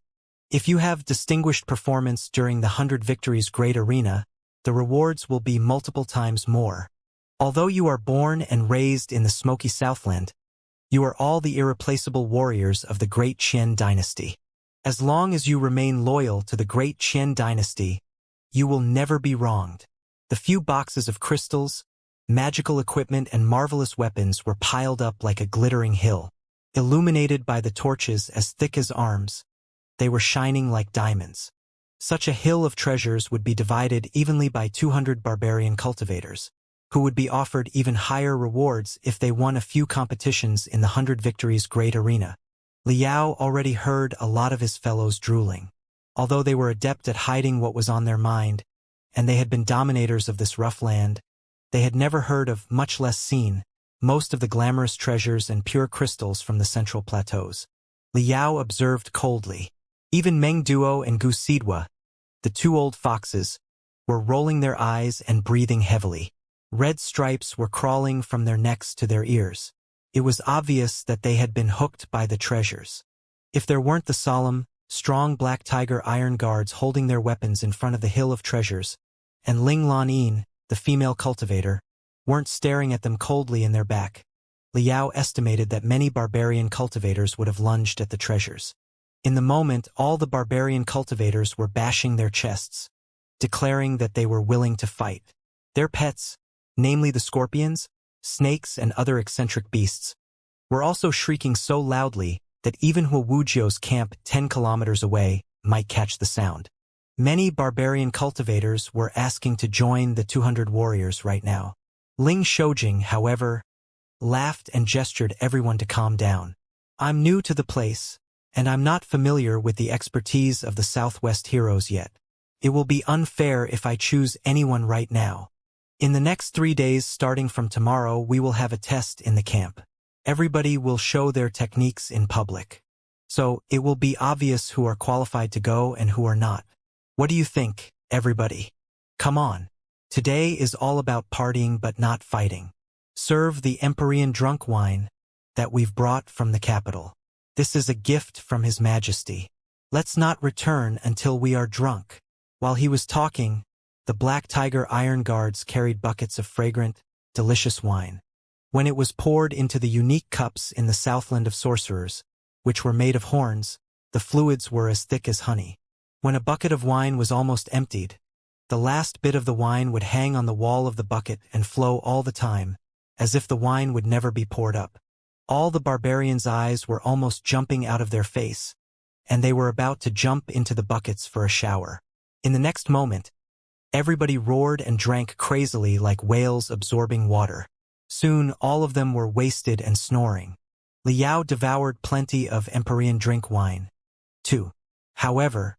If you have distinguished performance during the 100 Victories Great Arena, the rewards will be multiple times more. Although you are born and raised in the smoky Southland, you are all the irreplaceable warriors of the Great Qin Dynasty. As long as you remain loyal to the Great Qin Dynasty, you will never be wronged." The few boxes of crystals, magical equipment, and marvelous weapons were piled up like a glittering hill. Illuminated by the torches as thick as arms, they were shining like diamonds. Such a hill of treasures would be divided evenly by 200 barbarian cultivators, who would be offered even higher rewards if they won a few competitions in the 100 Victories Great Arena. Li Yao already heard a lot of his fellows drooling. Although they were adept at hiding what was on their mind, and they had been dominators of this rough land, they had never heard of, much less seen, most of the glamorous treasures and pure crystals from the central plateaus. Li Yao observed coldly. Even Meng Duo and Gu Sidwa, the 2 old foxes, were rolling their eyes and breathing heavily. Red stripes were crawling from their necks to their ears. It was obvious that they had been hooked by the treasures. If there weren't the solemn, strong Black Tiger Iron Guards holding their weapons in front of the hill of treasures, and Ling Lan, the female cultivator, weren't staring at them coldly in their back, Li Yao estimated that many barbarian cultivators would have lunged at the treasures. In the moment, all the barbarian cultivators were bashing their chests, declaring that they were willing to fight. Their pets, namely the scorpions, snakes, and other eccentric beasts, were also shrieking so loudly that even Huowujio's camp 10 kilometers away might catch the sound. Many barbarian cultivators were asking to join the 200 warriors right now. Ling Shoujing, however, laughed and gestured everyone to calm down. "I'm new to the place, and I'm not familiar with the expertise of the Southwest heroes yet. It will be unfair if I choose anyone right now. In the next 3 days starting from tomorrow we will have a test in the camp. Everybody will show their techniques in public. So, it will be obvious who are qualified to go and who are not. What do you think, everybody? Come on. Today is all about partying but not fighting. Serve the Empyrean drunk wine that we've brought from the capital. This is a gift from His Majesty. Let's not return until we are drunk. While he was talking, the Black Tiger Iron Guards carried buckets of fragrant, delicious wine. When it was poured into the unique cups in the Southland of Sorcerers, which were made of horns, the fluids were as thick as honey. When a bucket of wine was almost emptied, the last bit of the wine would hang on the wall of the bucket and flow all the time, as if the wine would never be poured up. All the barbarians' eyes were almost jumping out of their face, and they were about to jump into the buckets for a shower. In the next moment, everybody roared and drank crazily like whales absorbing water. Soon all of them were wasted and snoring. Liao devoured plenty of Empyrean drink wine, too. However,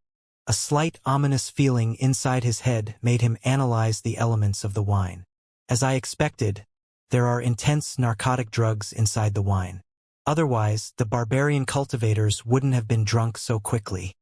a slight ominous feeling inside his head made him analyze the elements of the wine. As I expected, there are intense narcotic drugs inside the wine. Otherwise, the barbarian cultivators wouldn't have been drunk so quickly.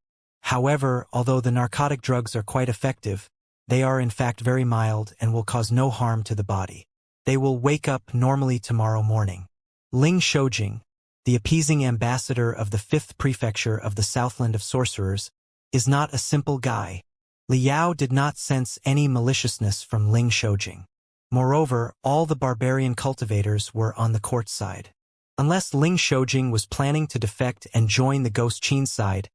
However, although the narcotic drugs are quite effective, they are in fact very mild and will cause no harm to the body. They will wake up normally tomorrow morning. Ling Shoujing, the appeasing ambassador of the 5th prefecture of the Southland of Sorcerers, is not a simple guy. Liao did not sense any maliciousness from Ling Shoujing. Moreover, all the barbarian cultivators were on the court side. Unless Ling Shoujing was planning to defect and join the Ghost Qin side,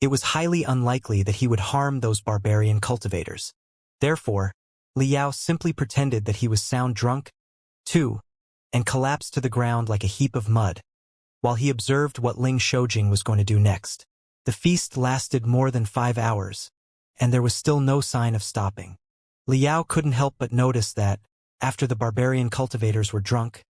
it was highly unlikely that he would harm those barbarian cultivators. Therefore, Liao simply pretended that he was sound drunk, too, and collapsed to the ground like a heap of mud, while he observed what Ling Shoujing was going to do next. The feast lasted more than 5 hours, and there was still no sign of stopping. Liao couldn't help but notice that, after the barbarian cultivators were drunk,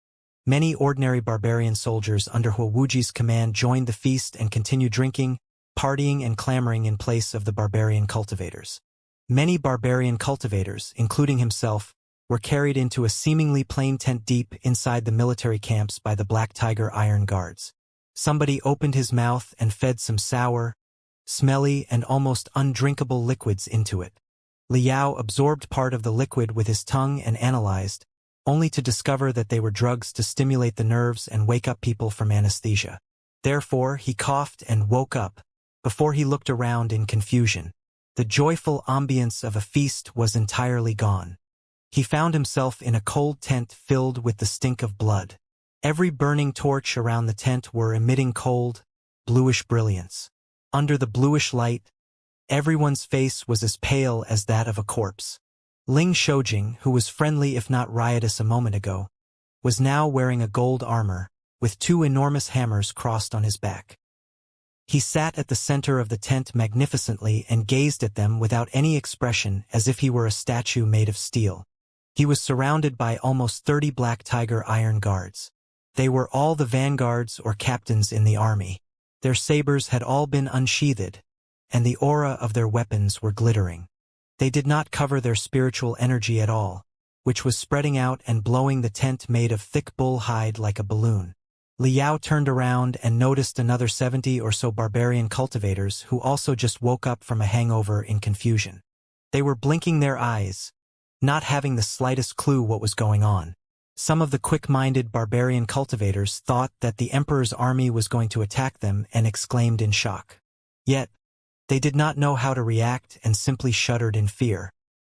many ordinary barbarian soldiers under Wuji's command joined the feast and continued drinking, partying and clamoring in place of the barbarian cultivators. Many barbarian cultivators, including himself, were carried into a seemingly plain tent deep inside the military camps by the Black Tiger Iron Guards. Somebody opened his mouth and fed some sour, smelly and almost undrinkable liquids into it. Liao absorbed part of the liquid with his tongue and analyzed, only to discover that they were drugs to stimulate the nerves and wake up people from anesthesia. Therefore, he coughed and woke up, before he looked around in confusion. The joyful ambience of a feast was entirely gone. He found himself in a cold tent filled with the stink of blood. Every burning torch around the tent were emitting cold, bluish brilliance. Under the bluish light, everyone's face was as pale as that of a corpse. Ling Shoujing, who was friendly if not riotous a moment ago, was now wearing a gold armor, with 2 enormous hammers crossed on his back. He sat at the center of the tent magnificently and gazed at them without any expression as if he were a statue made of steel. He was surrounded by almost 30 Black Tiger Iron Guards. They were all the vanguards or captains in the army. Their sabers had all been unsheathed, and the aura of their weapons were glittering. They did not cover their spiritual energy at all, which was spreading out and blowing the tent made of thick bull hide like a balloon. Liao turned around and noticed another 70 or so barbarian cultivators who also just woke up from a hangover in confusion. They were blinking their eyes, not having the slightest clue what was going on. Some of the quick-minded barbarian cultivators thought that the Emperor's army was going to attack them and exclaimed in shock. Yet, they did not know how to react and simply shuddered in fear.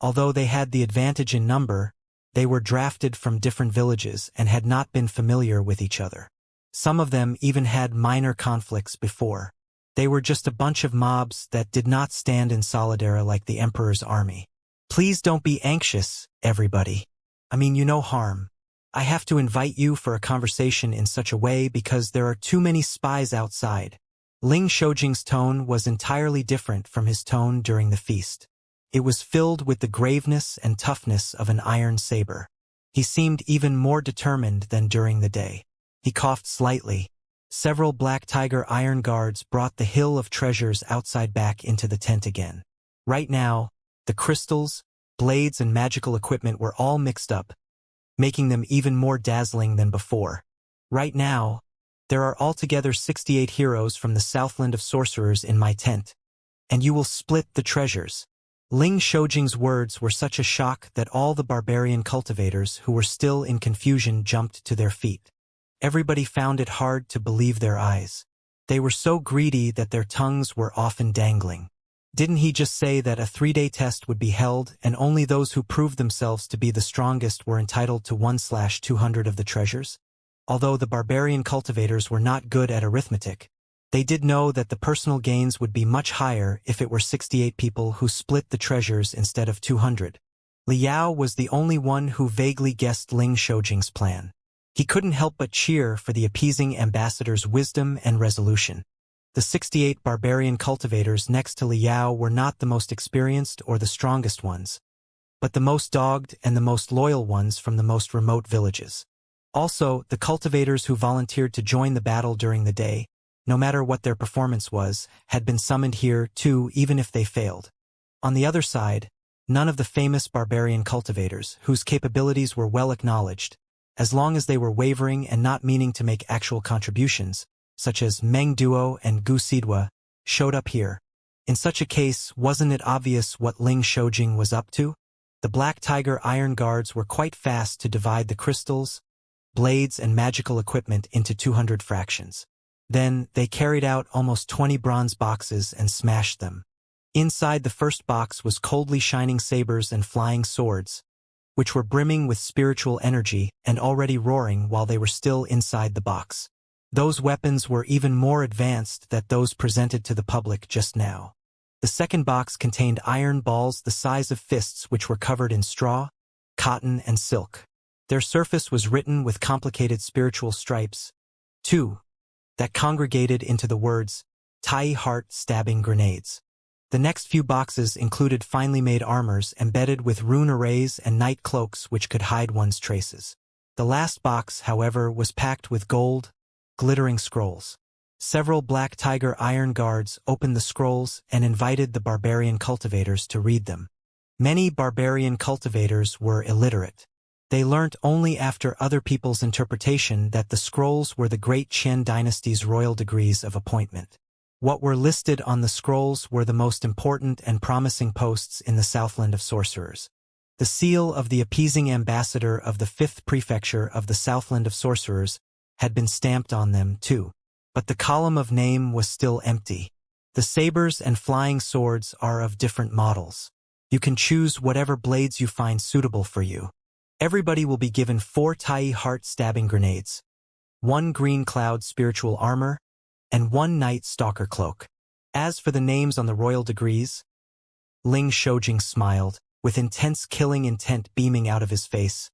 Although they had the advantage in number, they were drafted from different villages and had not been familiar with each other. Some of them even had minor conflicts before. They were just a bunch of mobs that did not stand in solidarity like the Emperor's army. Please don't be anxious, everybody. I mean you no harm. I have to invite you for a conversation in such a way because there are too many spies outside. Ling Shoujing's tone was entirely different from his tone during the feast. It was filled with the graveness and toughness of an iron saber. He seemed even more determined than during the day. He coughed slightly. Several Black Tiger Iron Guards brought the hill of treasures outside back into the tent again. Right now, The crystals, blades and magical equipment were all mixed up, making them even more dazzling than before. Right now, there are altogether 68 heroes from the Southland of Sorcerers in my tent, and you will split the treasures. Ling Shoujing's words were such a shock that all the barbarian cultivators who were still in confusion jumped to their feet. Everybody found it hard to believe their eyes. They were so greedy that their tongues were often dangling. Didn't he just say that a 3-day test would be held and only those who proved themselves to be the strongest were entitled to 1/200 of the treasures? Although the barbarian cultivators were not good at arithmetic, they did know that the personal gains would be much higher if it were 68 people who split the treasures instead of 200. Liao was the only one who vaguely guessed Ling Shoujing's plan. He couldn't help but cheer for the appeasing ambassador's wisdom and resolution. The 68 barbarian cultivators next to Liao were not the most experienced or the strongest ones, but the most dogged and the most loyal ones from the most remote villages. Also, the cultivators who volunteered to join the battle during the day, no matter what their performance was, had been summoned here too, even if they failed. On the other side, none of the famous barbarian cultivators, whose capabilities were well acknowledged, as long as they were wavering and not meaning to make actual contributions, such as Meng Duo and Gu Sidua, showed up here. In such a case, wasn't it obvious what Ling Shoujing was up to? The Black Tiger Iron Guards were quite fast to divide the crystals, blades and magical equipment into 200 fractions. Then, they carried out almost 20 bronze boxes and smashed them. Inside the first box was coldly shining sabers and flying swords, which were brimming with spiritual energy and already roaring while they were still inside the box. Those weapons were even more advanced than those presented to the public just now. The second box contained iron balls the size of fists which were covered in straw, cotton, and silk. Their surface was written with complicated spiritual stripes, too, that congregated into the words, Tai Heart Stabbing Grenades. The next few boxes included finely made armors embedded with rune arrays and night cloaks which could hide one's traces. The last box, however, was packed with gold, glittering scrolls. Several Black Tiger Iron Guards opened the scrolls and invited the barbarian cultivators to read them. Many barbarian cultivators were illiterate. They learnt only after other people's interpretation that the scrolls were the great Qian dynasty's royal degrees of appointment. What were listed on the scrolls were the most important and promising posts in the Southland of Sorcerers. The seal of the appeasing ambassador of the 5th prefecture of the Southland of Sorcerers had been stamped on them, too. But the column of name was still empty. The sabers and flying swords are of different models. You can choose whatever blades you find suitable for you. Everybody will be given 4 Tai Heart Stabbing Grenades, 1 Green Cloud Spiritual Armor, and 1 Night Stalker Cloak. As for the names on the royal degrees, Ling Shoujing smiled, with intense killing intent beaming out of his face.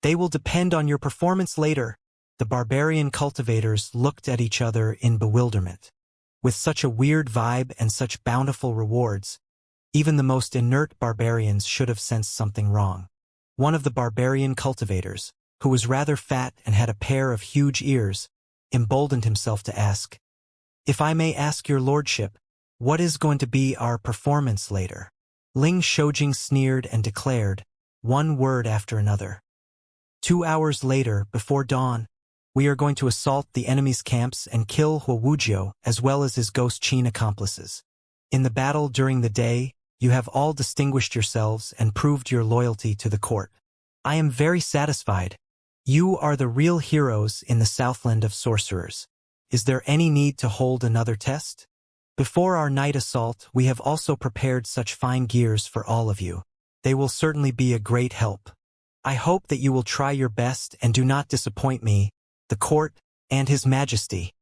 They will depend on your performance later. The barbarian cultivators looked at each other in bewilderment. With such a weird vibe and such bountiful rewards, even the most inert barbarians should have sensed something wrong. One of the barbarian cultivators, who was rather fat and had a pair of huge ears, emboldened himself to ask, "If I may ask your lordship, what is going to be our performance later?" Ling Shoujing sneered and declared, one word after another. 2 hours later, before dawn, we are going to assault the enemy's camps and kill Wuxia as well as his ghost Qin accomplices. In the battle during the day, you have all distinguished yourselves and proved your loyalty to the court. I am very satisfied. You are the real heroes in the Southland of Sorcerers. Is there any need to hold another test? Before our night assault, we have also prepared such fine gears for all of you. They will certainly be a great help. I hope that you will try your best and do not disappoint me, the court, and His Majesty.